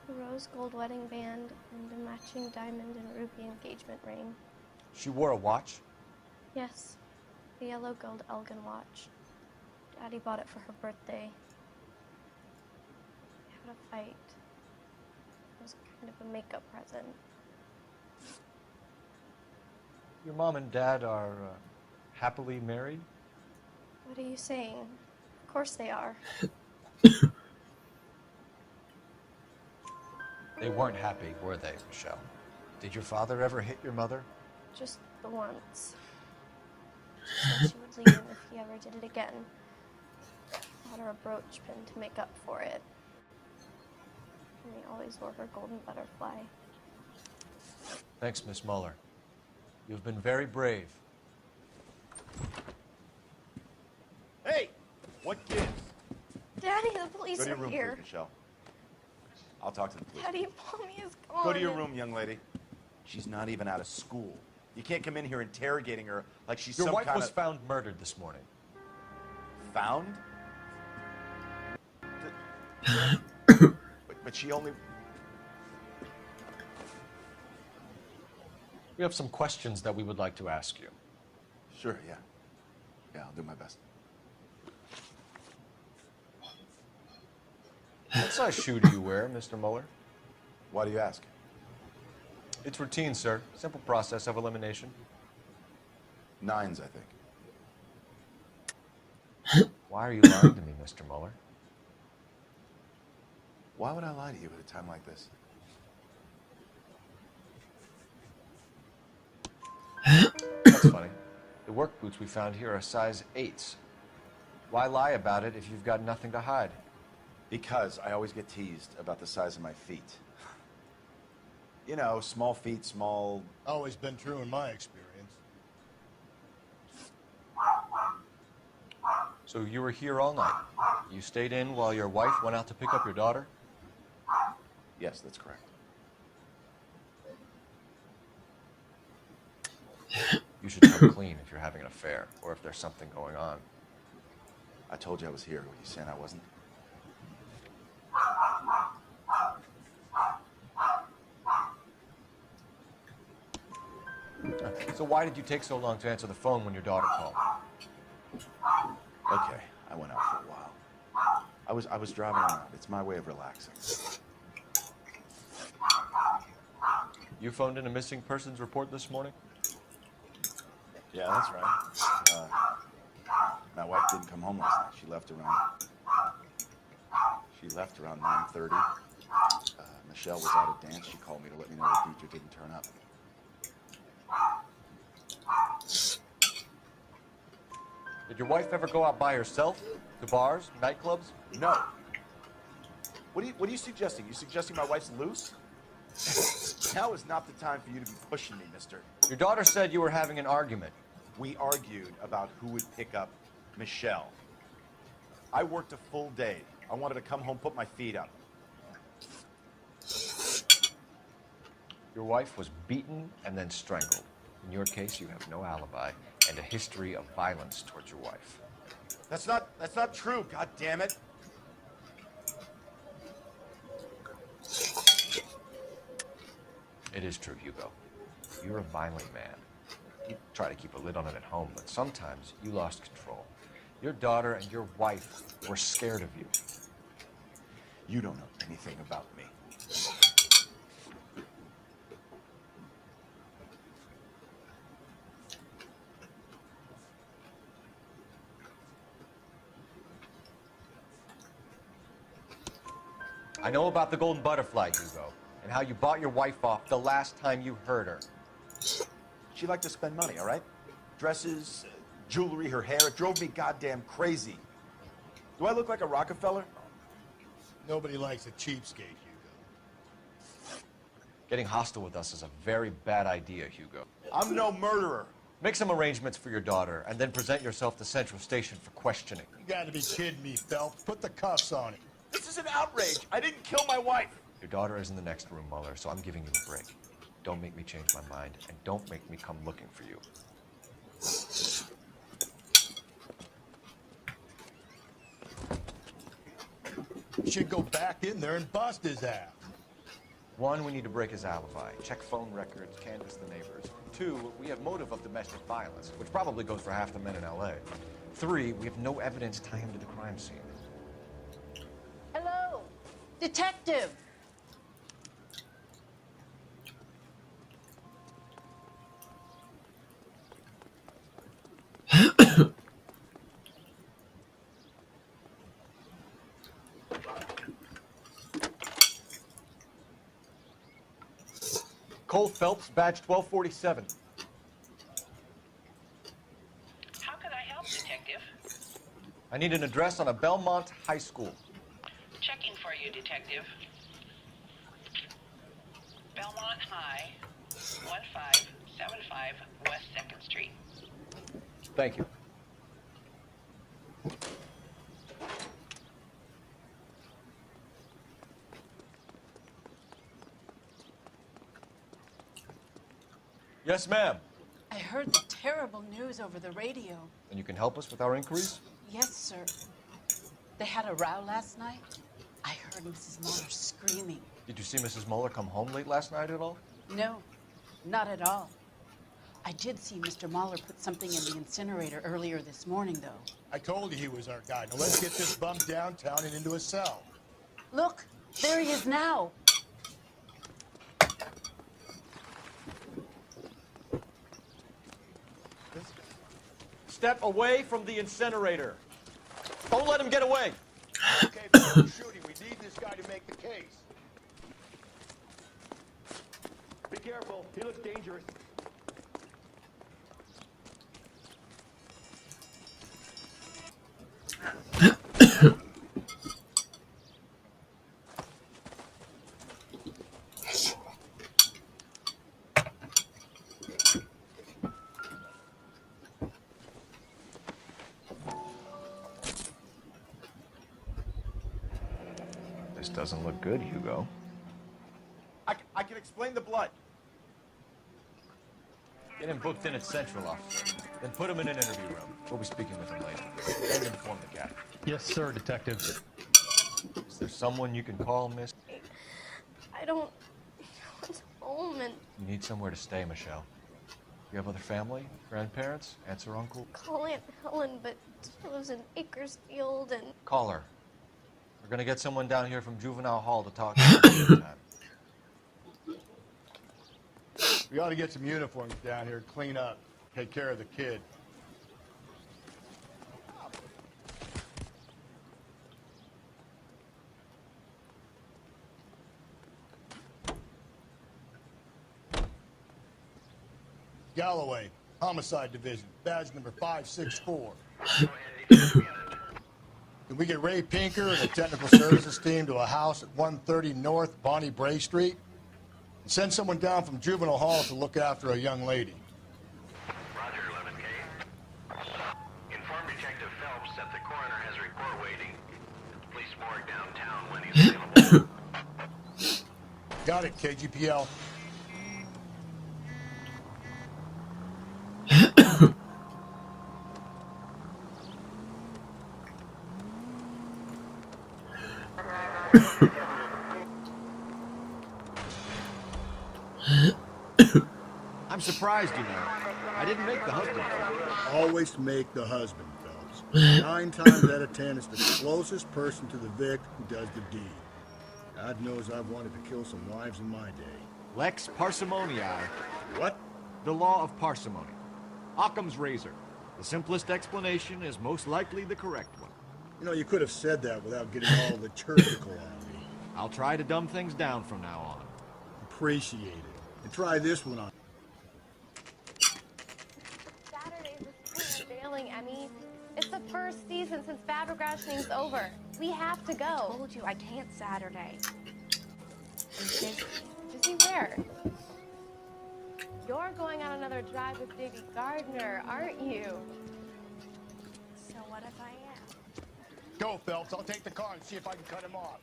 Speaker 1: A rose gold wedding band and a matching diamond and ruby engagement ring.
Speaker 6: She wore a watch?
Speaker 1: Yes, a yellow gold Elgin watch. Daddy bought it for her birthday. We had a fight. It was kind of a makeup present.
Speaker 6: Your mom and dad are happily married?
Speaker 1: What are you saying? Of course they are.
Speaker 6: They weren't happy, were they, Michelle? Did your father ever hit your mother?
Speaker 1: Just the once. She said she would leave him if he ever did it again. Bought her a brooch pin to make up for it. And he always wore her golden butterfly.
Speaker 6: Thanks, Miss Muller. You've been very brave.
Speaker 5: Hey! What gives?
Speaker 1: Daddy, the police
Speaker 5: Go to your
Speaker 1: are
Speaker 5: room,
Speaker 1: here.
Speaker 5: please, Michelle. I'll talk to the police.
Speaker 1: Daddy, Mommy is gone.
Speaker 5: Go to your room, young lady. She's not even out of school. You can't come in here interrogating her like she's
Speaker 6: Your
Speaker 5: some
Speaker 6: wife
Speaker 5: kind
Speaker 6: was
Speaker 5: of...
Speaker 6: found murdered this morning.
Speaker 5: Found? But she only...
Speaker 6: We have some questions that we would like to ask you.
Speaker 5: Sure, yeah. Yeah, I'll do my best.
Speaker 6: What size shoe do you wear, Mr. Muller?
Speaker 5: Why do you ask?
Speaker 6: It's routine, sir. Simple process of elimination.
Speaker 5: 9s, I think.
Speaker 6: Why are you lying to me, Mr. Muller?
Speaker 5: Why would I lie to you at a time like this?
Speaker 6: That's funny. The work boots we found here are size 8s. Why lie about it if you've got nothing to hide?
Speaker 5: Because I always get teased about the size of my feet. You know, small feet, small...
Speaker 9: Always been true in my experience.
Speaker 6: So you were here all night. You stayed in while your wife went out to pick up your daughter?
Speaker 5: Yes, that's correct.
Speaker 6: You should come clean if you're having an affair, or if there's something going on.
Speaker 5: I told you I was here. Were you saying I wasn't?
Speaker 6: So why did you take so long to answer the phone when your daughter called?
Speaker 5: Okay, I went out for a while. I was driving around. It's my way of relaxing.
Speaker 6: You phoned in a missing persons report this morning?
Speaker 5: Yeah, that's right. My wife didn't come home last night. She left around 9:30. Michelle was out at dance. She called me to let me know that Deidre didn't turn up.
Speaker 6: Did your wife ever go out by herself? To bars, nightclubs?
Speaker 5: No. What are you suggesting? You suggesting my wife's loose? Now is not the time for you to be pushing me, mister.
Speaker 6: Your daughter said you were having an argument.
Speaker 5: We argued about who would pick up Michelle. I worked a full day. I wanted to come home, put my feet up.
Speaker 6: Your wife was beaten and then strangled. In your case, you have no alibi and a history of violence towards your wife.
Speaker 5: That's not true, god damn it.
Speaker 6: It is true, Hugo. You're a violent man. You try to keep a lid on it at home, but sometimes you lost control. Your daughter and your wife were scared of you.
Speaker 5: You don't know anything about me.
Speaker 6: I know about the golden butterfly, Hugo, and how you bought your wife off the last time you heard her.
Speaker 5: She liked to spend money, all right? Dresses, jewelry, her hair. It drove me goddamn crazy. Do I look like a Rockefeller?
Speaker 9: Nobody likes a cheapskate, Hugo.
Speaker 6: Getting hostile with us is a very bad idea, Hugo.
Speaker 5: I'm no murderer.
Speaker 6: Make some arrangements for your daughter, and then present yourself to Central Station for questioning.
Speaker 9: You gotta be kidding me, Phelps. Put the cuffs on it.
Speaker 5: This is an outrage. I didn't kill my wife.
Speaker 6: Your daughter is in the next room, Mueller, so I'm giving you a break. Don't make me change my mind, and don't make me come looking for you.
Speaker 9: You should go back in there and bust his ass.
Speaker 6: 1, we need to break his alibi. Check phone records, canvass the neighbors. 2, we have motive of domestic violence, which probably goes for half the men in LA. 3, we have no evidence tying him to the crime scene.
Speaker 8: Hello, detective.
Speaker 6: Cole Phelps, badge 1247.
Speaker 4: How can I help, Detective?
Speaker 6: I need an address on a Belmont High School.
Speaker 4: Checking for you, Detective. Belmont High, 1575 West 2nd Street.
Speaker 6: Thank you. Yes, ma'am.
Speaker 8: I heard the terrible news over the radio.
Speaker 6: And you can help us with our inquiries?
Speaker 8: Yes, sir. They had a row last night. I heard Mrs. Mueller screaming.
Speaker 6: Did you see Mrs. Mueller come home late last night at all?
Speaker 8: No, not at all. I did see Mr. Mueller put something in the incinerator earlier this morning, though.
Speaker 9: I told you he was our guy. Now let's get this bum downtown and into a cell.
Speaker 8: Look, there he is now.
Speaker 6: Step away from the incinerator. Don't let him get away.
Speaker 9: Okay, before shooting, we need this guy to make the case. Be careful. He looks dangerous.
Speaker 6: This doesn't look good, Hugo.
Speaker 5: I can explain the blood.
Speaker 6: Get him booked in at Central, officer. Then put him in an interview room. We'll be speaking with him later. And inform the captain.
Speaker 15: Yes, sir, Detective.
Speaker 6: Is there someone you can call, miss?
Speaker 1: I don't want home and
Speaker 6: You need somewhere to stay, Michelle. You have other family? Grandparents? Aunts or uncle?
Speaker 1: call Aunt Helen, but she lives in Bakersfield and
Speaker 6: Call her. We're gonna get someone down here from Juvenile Hall to talk to you.
Speaker 9: We ought to get some uniforms down here, clean up, take care of the kid. Galloway, Homicide Division, badge number 564. Can we get Ray Pinker and the Technical Services team to a house at 130 North Bonnie Bray Street? And send someone down from Juvenile Hall to look after a young lady.
Speaker 16: Roger, 11K. Inform Detective Phelps that the coroner has a report waiting at the police morgue downtown when he's available.
Speaker 9: Got it, KGPL.
Speaker 3: I'm surprised, you know. I didn't make the husband.
Speaker 9: Always make the husband, Phelps. 9 times out of 10, it's the closest person to the victim who does the deed. God knows I've wanted to kill some wives in my day.
Speaker 3: Lex parsimoniae.
Speaker 9: What?
Speaker 3: The law of parsimony. Occam's razor. The simplest explanation is most likely the correct one.
Speaker 9: You know, you could have said that without getting all liturgical on me.
Speaker 3: I'll try to dumb things down from now on.
Speaker 9: Appreciate it. And try this one on.
Speaker 1: Saturday's the school unveiling, Emmy. It's the first season since Fab rationing's over. We have to go.
Speaker 15: I told you I can't Saturday.
Speaker 1: Disney. Disney where? You're going on another drive with Baby Gardner, aren't you?
Speaker 15: So what if I am?
Speaker 9: Go, Phelps. I'll take the car and see if I can cut him off.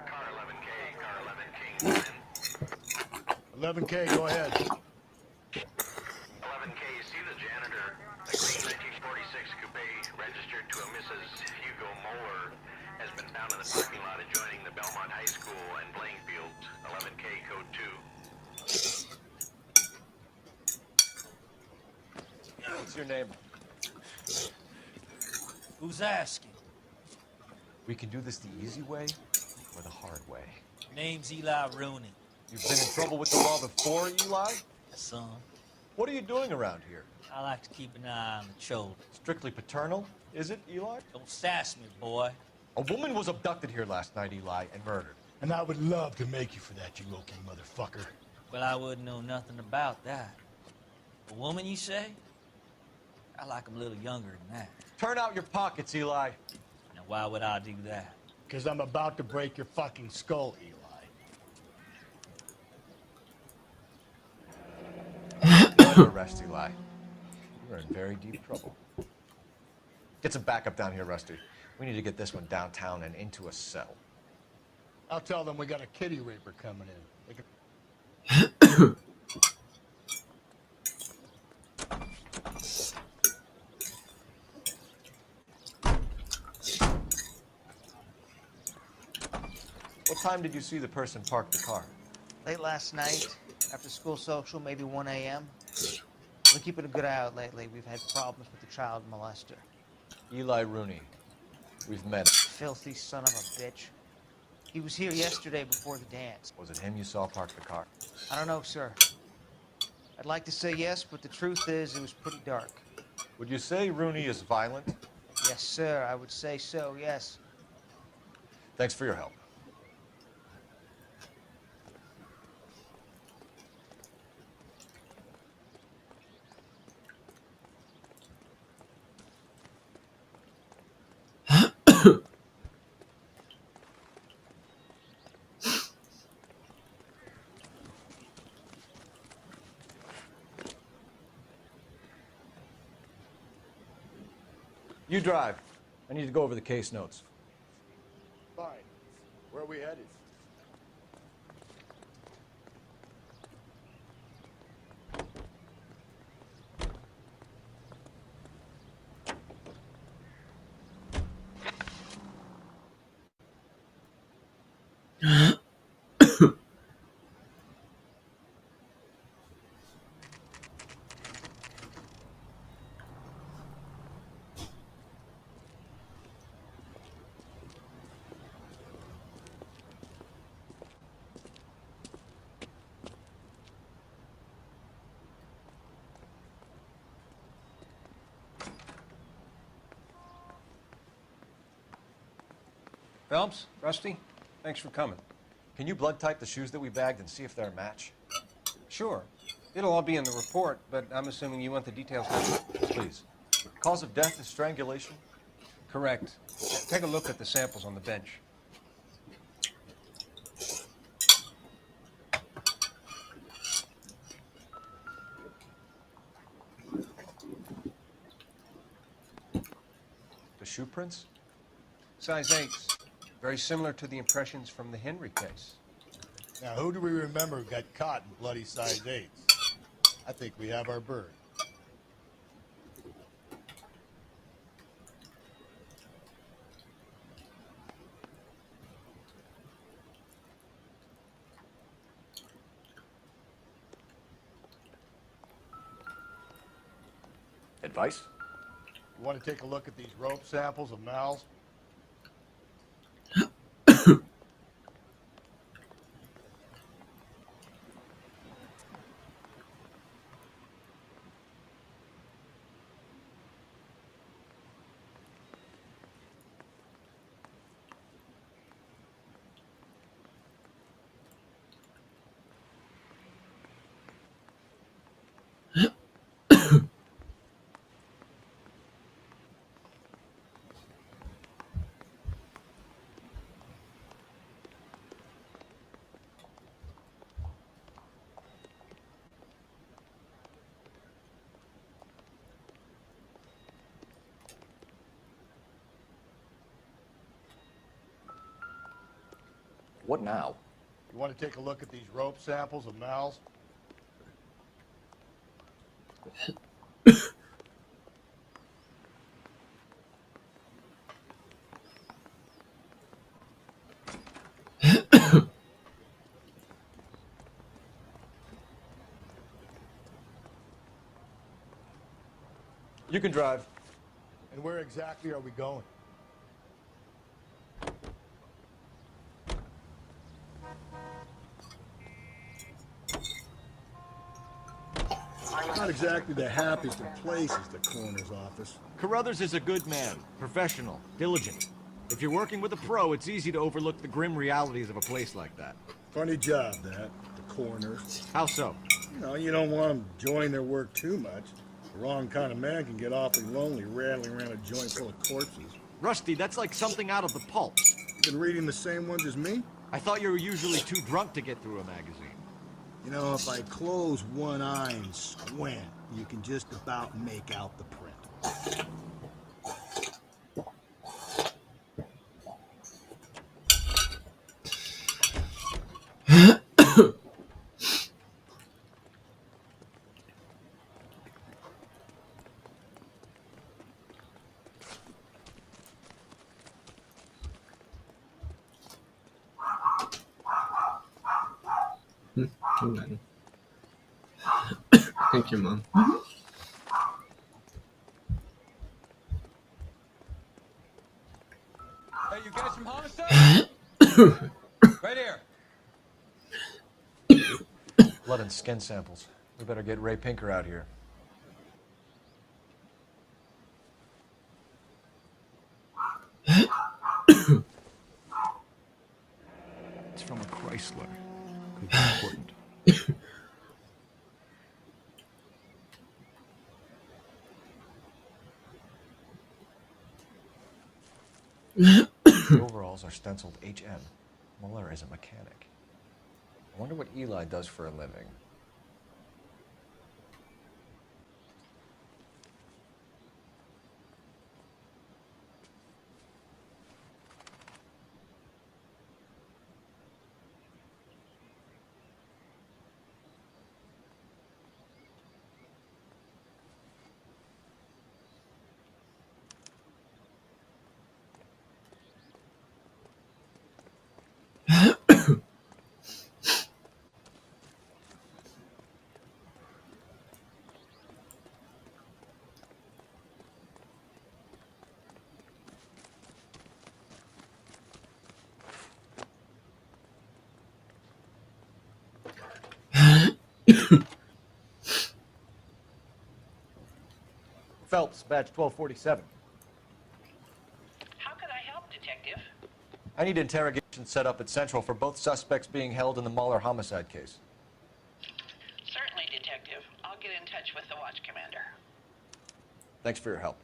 Speaker 16: Car 11K, car 11K.
Speaker 9: 11K, go ahead.
Speaker 16: 11K, see the janitor. A green 1946 coupe registered to a Mrs. Hugo Moeller has been found in the parking lot adjoining the Belmont High School and playing fields. 11K, code 2.
Speaker 6: What's your name?
Speaker 19: Who's asking?
Speaker 6: We can do this the easy way or the hard way.
Speaker 19: Name's Eli Rooney.
Speaker 6: You've been in trouble with the law before, Eli?
Speaker 19: Son,
Speaker 6: What are you doing around here?
Speaker 19: I like to keep an eye on the children.
Speaker 6: Strictly paternal, is it, Eli?
Speaker 19: Don't sass me, boy.
Speaker 6: A woman was abducted here last night, Eli, and murdered.
Speaker 9: And I would love to make you for that, you okay motherfucker.
Speaker 19: Well, I wouldn't know nothing about that. A woman, you say? I like 'em a little younger than that.
Speaker 6: Turn out your pockets, Eli.
Speaker 19: Now, why would I do that?
Speaker 9: Because I'm about to break your fucking skull, Eli.
Speaker 6: Under arrest, Eli. You're in very deep trouble. Get some backup down here, Rusty. We need to get this one downtown and into a cell.
Speaker 9: I'll tell them we got a kitty raper coming in. They can...
Speaker 6: What time did you see the person park the car?
Speaker 12: Late last night, after school social, maybe 1 a.m. We're keeping a good eye out lately. We've had problems with the child molester.
Speaker 6: Eli Rooney. We've met him.
Speaker 12: Filthy son of a bitch. He was here yesterday before the dance.
Speaker 6: Was it him you saw park the car?
Speaker 12: I don't know, sir. I'd like to say yes, but the truth is it was pretty dark.
Speaker 6: Would you say Rooney is violent?
Speaker 12: Yes, sir. I would say so, yes.
Speaker 6: Thanks for your help. You drive. I need to go over the case notes.
Speaker 9: Fine. Where are we headed?
Speaker 18: Phelps, Rusty, Thanks for coming.
Speaker 6: Can you blood type the shoes that we bagged and see if they're a match?
Speaker 18: Sure. It'll all be in the report, but I'm assuming you want the details now.
Speaker 6: Please. Cause of death is strangulation?
Speaker 18: Correct. Take a look at the samples on the bench.
Speaker 6: The shoe prints?
Speaker 18: Size 8s. Very similar to the impressions from the Henry case.
Speaker 9: Now, who do we remember got caught in bloody size 8s? I think we have our bird.
Speaker 6: Advice?
Speaker 9: You want to take a look at these rope samples of Mal's?
Speaker 6: What now?
Speaker 9: You want to take a look at these rope samples of Mal's?
Speaker 6: You can drive.
Speaker 9: And where exactly are we going? Not exactly the happiest of places, the coroner's office.
Speaker 3: Carruthers is a good man, professional, diligent. If you're working with a pro, it's easy to overlook the grim realities of a place like that.
Speaker 9: Funny job, that, the coroner.
Speaker 3: How so?
Speaker 9: You don't want them enjoying their work too much. The wrong kind of man can get awfully lonely rattling around a joint full of corpses.
Speaker 3: Rusty, that's like something out of the pulp.
Speaker 9: You been reading the same ones as me?
Speaker 3: I thought you were usually too drunk to get through a magazine.
Speaker 9: If I close one eye and squint, you can just about make out the print.
Speaker 2: Thank you, Mom.
Speaker 6: Hey, you guys from homicide? Right here. Blood and skin samples. We better get Ray Pinker out here.
Speaker 3: It's from a Chrysler. Could be important.
Speaker 6: The overalls are stenciled HM. Muller is a mechanic. I wonder what Eli does for a living. Phelps, badge 1247.
Speaker 4: How can I help, Detective?
Speaker 7: I need interrogation set up at Central for both suspects being held in the Muller homicide case.
Speaker 4: Certainly, Detective. I'll get in touch with the watch commander.
Speaker 7: Thanks for your help.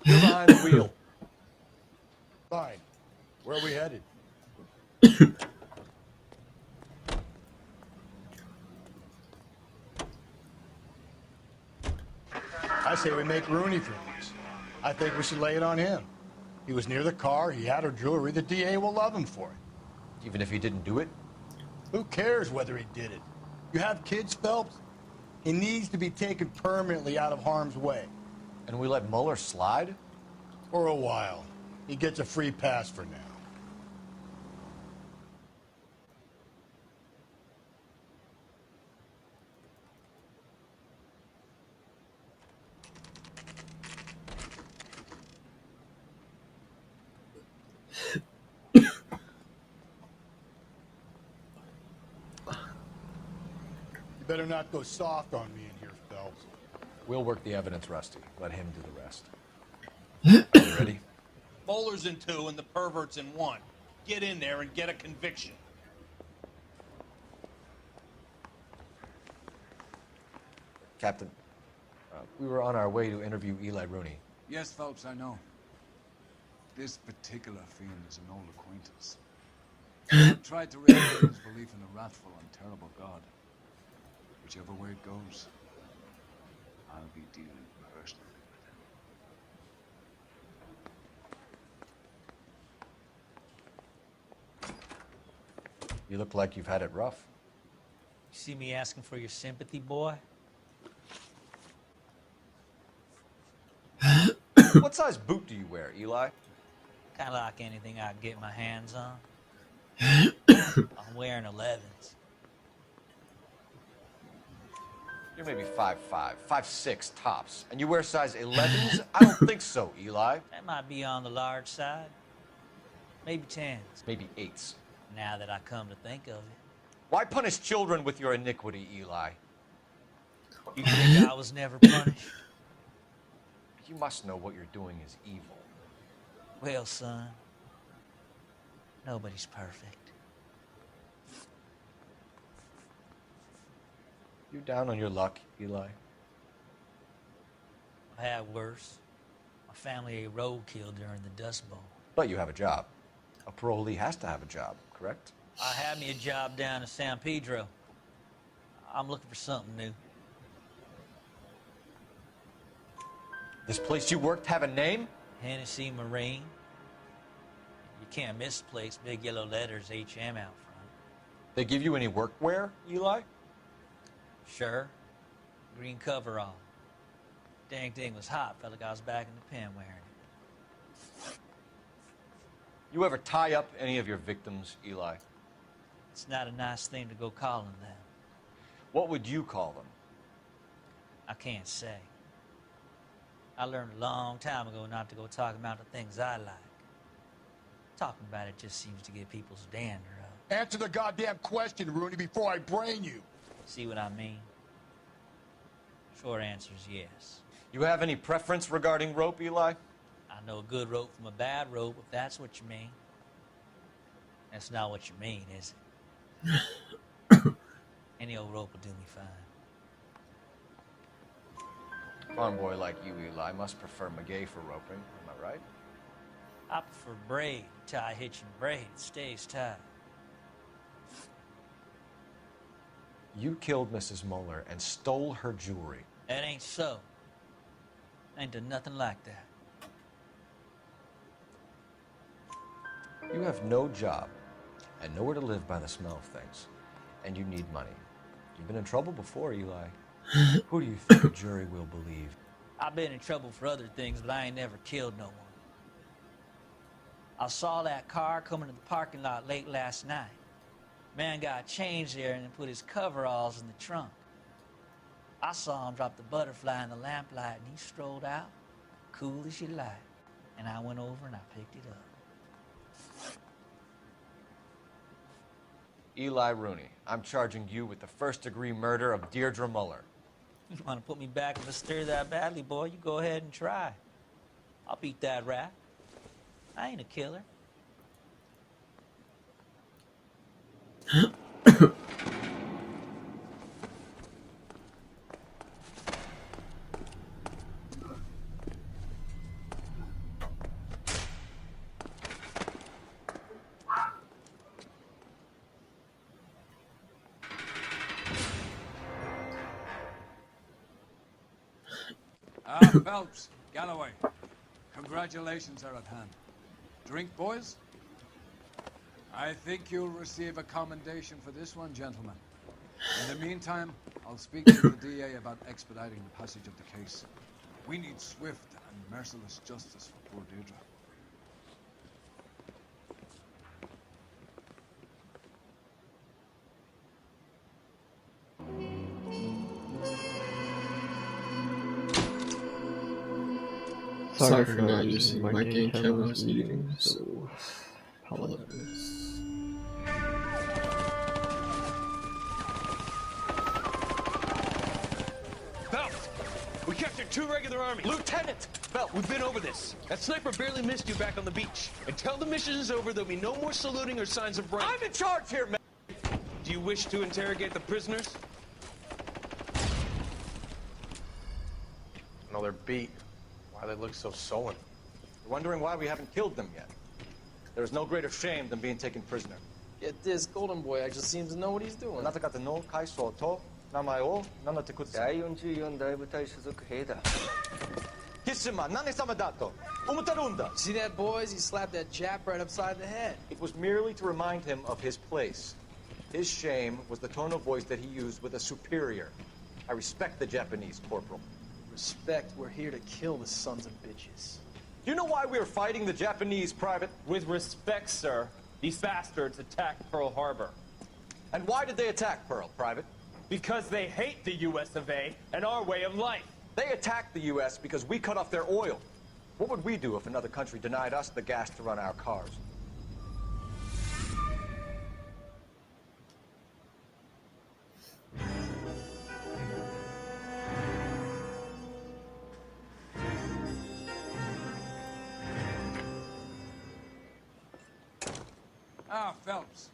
Speaker 7: You're behind the wheel.
Speaker 9: Fine. Where are we headed? I say we make Rooney famous. I think we should lay it on him. He was near the car, he had her jewelry, the DA will love him for it.
Speaker 7: Even if he didn't do it?
Speaker 9: Who cares whether he did it? You have kids, Phelps? He needs to be taken permanently out of harm's way.
Speaker 7: And we let Muller slide?
Speaker 9: For a while. He gets a free pass for now. You better not go soft on me in here, Phelps.
Speaker 7: We'll work the evidence, Rusty. Let him do the rest. Are you ready?
Speaker 2: Bowler's in 2 and the pervert's in 1. Get in there and get a conviction.
Speaker 7: Captain, we were on our way to interview Eli Rooney.
Speaker 13: Yes, Phelps, I know. This particular fiend is an old acquaintance. I've tried to raise his belief in a wrathful and terrible God. Whichever way it goes, I'll be dealing personally with it.
Speaker 7: You look like you've had it rough.
Speaker 19: You see me asking for your sympathy, boy?
Speaker 7: What size boot do you wear, Eli?
Speaker 19: Kind of like anything I can get my hands on. I'm wearing 11s.
Speaker 7: You're maybe 5'5", 5'6" tops. And you wear size 11s? I don't think so, Eli.
Speaker 19: That might be on the large side. Maybe 10s.
Speaker 7: Maybe 8s.
Speaker 19: Now that I come to think of it.
Speaker 7: Why punish children with your iniquity, Eli?
Speaker 19: You think I was never punished?
Speaker 7: You must know what you're doing is evil.
Speaker 19: Well, son, nobody's perfect.
Speaker 7: You down on your luck, Eli?
Speaker 19: I had worse. My family ate roadkill during the Dust Bowl.
Speaker 7: But you have a job. A parolee has to have a job, correct?
Speaker 19: I had me a job down in San Pedro. I'm looking for something new.
Speaker 7: This place you worked have a name?
Speaker 19: Hennessy Marine. You can't miss the place. Big yellow letters, HM out front.
Speaker 7: They give you any workwear, Eli?
Speaker 19: Sure. Green coverall. Dang thing was hot. Felt like I was back in the pen wearing it.
Speaker 7: You ever tie up any of your victims, Eli?
Speaker 19: It's not a nice thing to go calling them.
Speaker 7: What would you call them?
Speaker 19: I can't say. I learned a long time ago not to go talking about the things I like. Talking about it just seems to get people's dander up.
Speaker 9: Answer the goddamn question, Rooney, before I brain you.
Speaker 19: See what I mean? Short answer is yes.
Speaker 7: You have any preference regarding rope, Eli?
Speaker 19: I know a good rope from a bad rope, if that's what you mean. That's not what you mean, is it? Any old rope will do me fine.
Speaker 7: Farm boy like you, Eli, must prefer Magay for roping. Am I right?
Speaker 19: I prefer braid. Tie hitching braid. It stays tied.
Speaker 7: You killed Mrs. Muller and stole her jewelry.
Speaker 19: That ain't so. Ain't done nothing like that.
Speaker 7: You have no job and nowhere to live by the smell of things. And you need money. You've been in trouble before, Eli. Who do you think the jury will believe?
Speaker 19: I've been in trouble for other things, but I ain't never killed no one. I saw that car coming to the parking lot late last night. Man got changed there and then put his coveralls in the trunk. I saw him drop the butterfly in the lamplight and he strolled out, cool as you like. And I went over and I picked it up.
Speaker 3: Eli Rooney. I'm charging you with the first-degree murder of Deirdre Muller.
Speaker 19: You want to put me back in the stir that badly, boy? You go ahead and try. I'll beat that rap. I ain't a killer.
Speaker 13: Phelps, Galloway, congratulations are at hand. Drink, boys? I think you'll receive a commendation for this one, gentlemen. In the meantime, I'll speak to the DA about expediting the passage of the case. We need swift and merciless justice for poor Deirdre.
Speaker 10: Sorry for not using my game cam when I was eating, so apologize.
Speaker 22: Phelps! We captured 2 regular army. Lieutenant! Phelps, we've been over this. That sniper barely missed you back on the beach. Until the mission is over, there'll be no more saluting or signs of rank.
Speaker 6: I'm in charge here, man!
Speaker 22: Do you wish to interrogate the prisoners?
Speaker 7: No, they're beat. Why they look so sullen?
Speaker 6: You're wondering why we haven't killed them yet. There is no greater shame than being taken prisoner.
Speaker 23: Yet this golden boy actually seems to know what he's doing.
Speaker 6: あなた方の会社と名前を名乗ってください。
Speaker 23: 第44大部隊所属兵だ。
Speaker 6: キスマ何様だと思ってるんだ。
Speaker 23: See that, boys? He slapped that Jap right upside the head.
Speaker 6: It was merely to remind him of his place. His shame was the tone of voice that he used with a superior. I respect the Japanese, Corporal.
Speaker 23: Respect, we're here to kill the sons of bitches.
Speaker 6: Do you know why we are fighting the Japanese, Private?
Speaker 24: With respect, sir, these bastards attacked Pearl Harbor.
Speaker 6: And why did they attack Pearl, Private?
Speaker 24: Because they hate the US of A and our way of life.
Speaker 6: They attacked the US because we cut off their oil. What would we do if another country denied us the gas to run our cars?
Speaker 13: Ah, Phelps.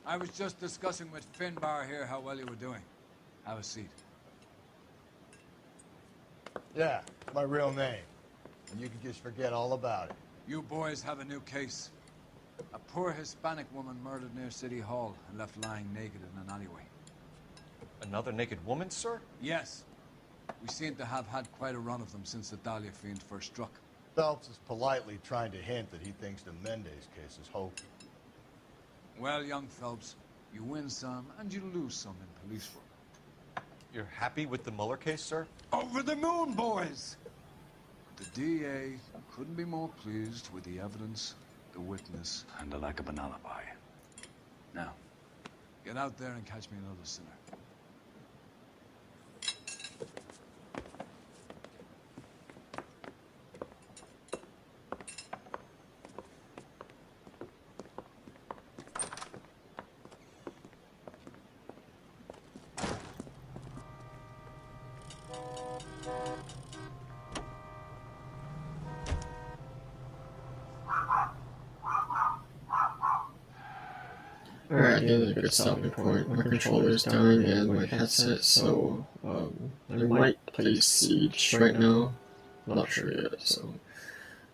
Speaker 13: I was just discussing with Finbar here how well you were doing. Have a seat.
Speaker 9: Yeah, my real name. And you can just forget all about it.
Speaker 13: You boys have a new case. A poor Hispanic woman murdered near City Hall and left lying naked in an alleyway.
Speaker 6: Another naked woman, sir?
Speaker 13: Yes. We seem to have had quite a run of them since the Dahlia fiend first struck.
Speaker 9: Phelps is politely trying to hint that he thinks the Mendez case is hopeless.
Speaker 13: Well, young Phelps, you win some and you lose some in police work.
Speaker 6: You're happy with the Mueller case, sir?
Speaker 13: Over the moon, boys! The DA couldn't be more pleased with the evidence, the witness, and the lack of an alibi. Now, get out there and catch me another sinner.
Speaker 10: Alright, getting a good stopping point. My controller's dying and my headset, so I might play Siege right now. I'm not sure yet, so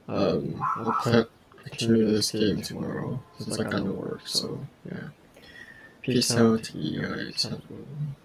Speaker 10: I'll continue this game tomorrow since I got no work, so yeah. Peace out to you guys. Have a good one.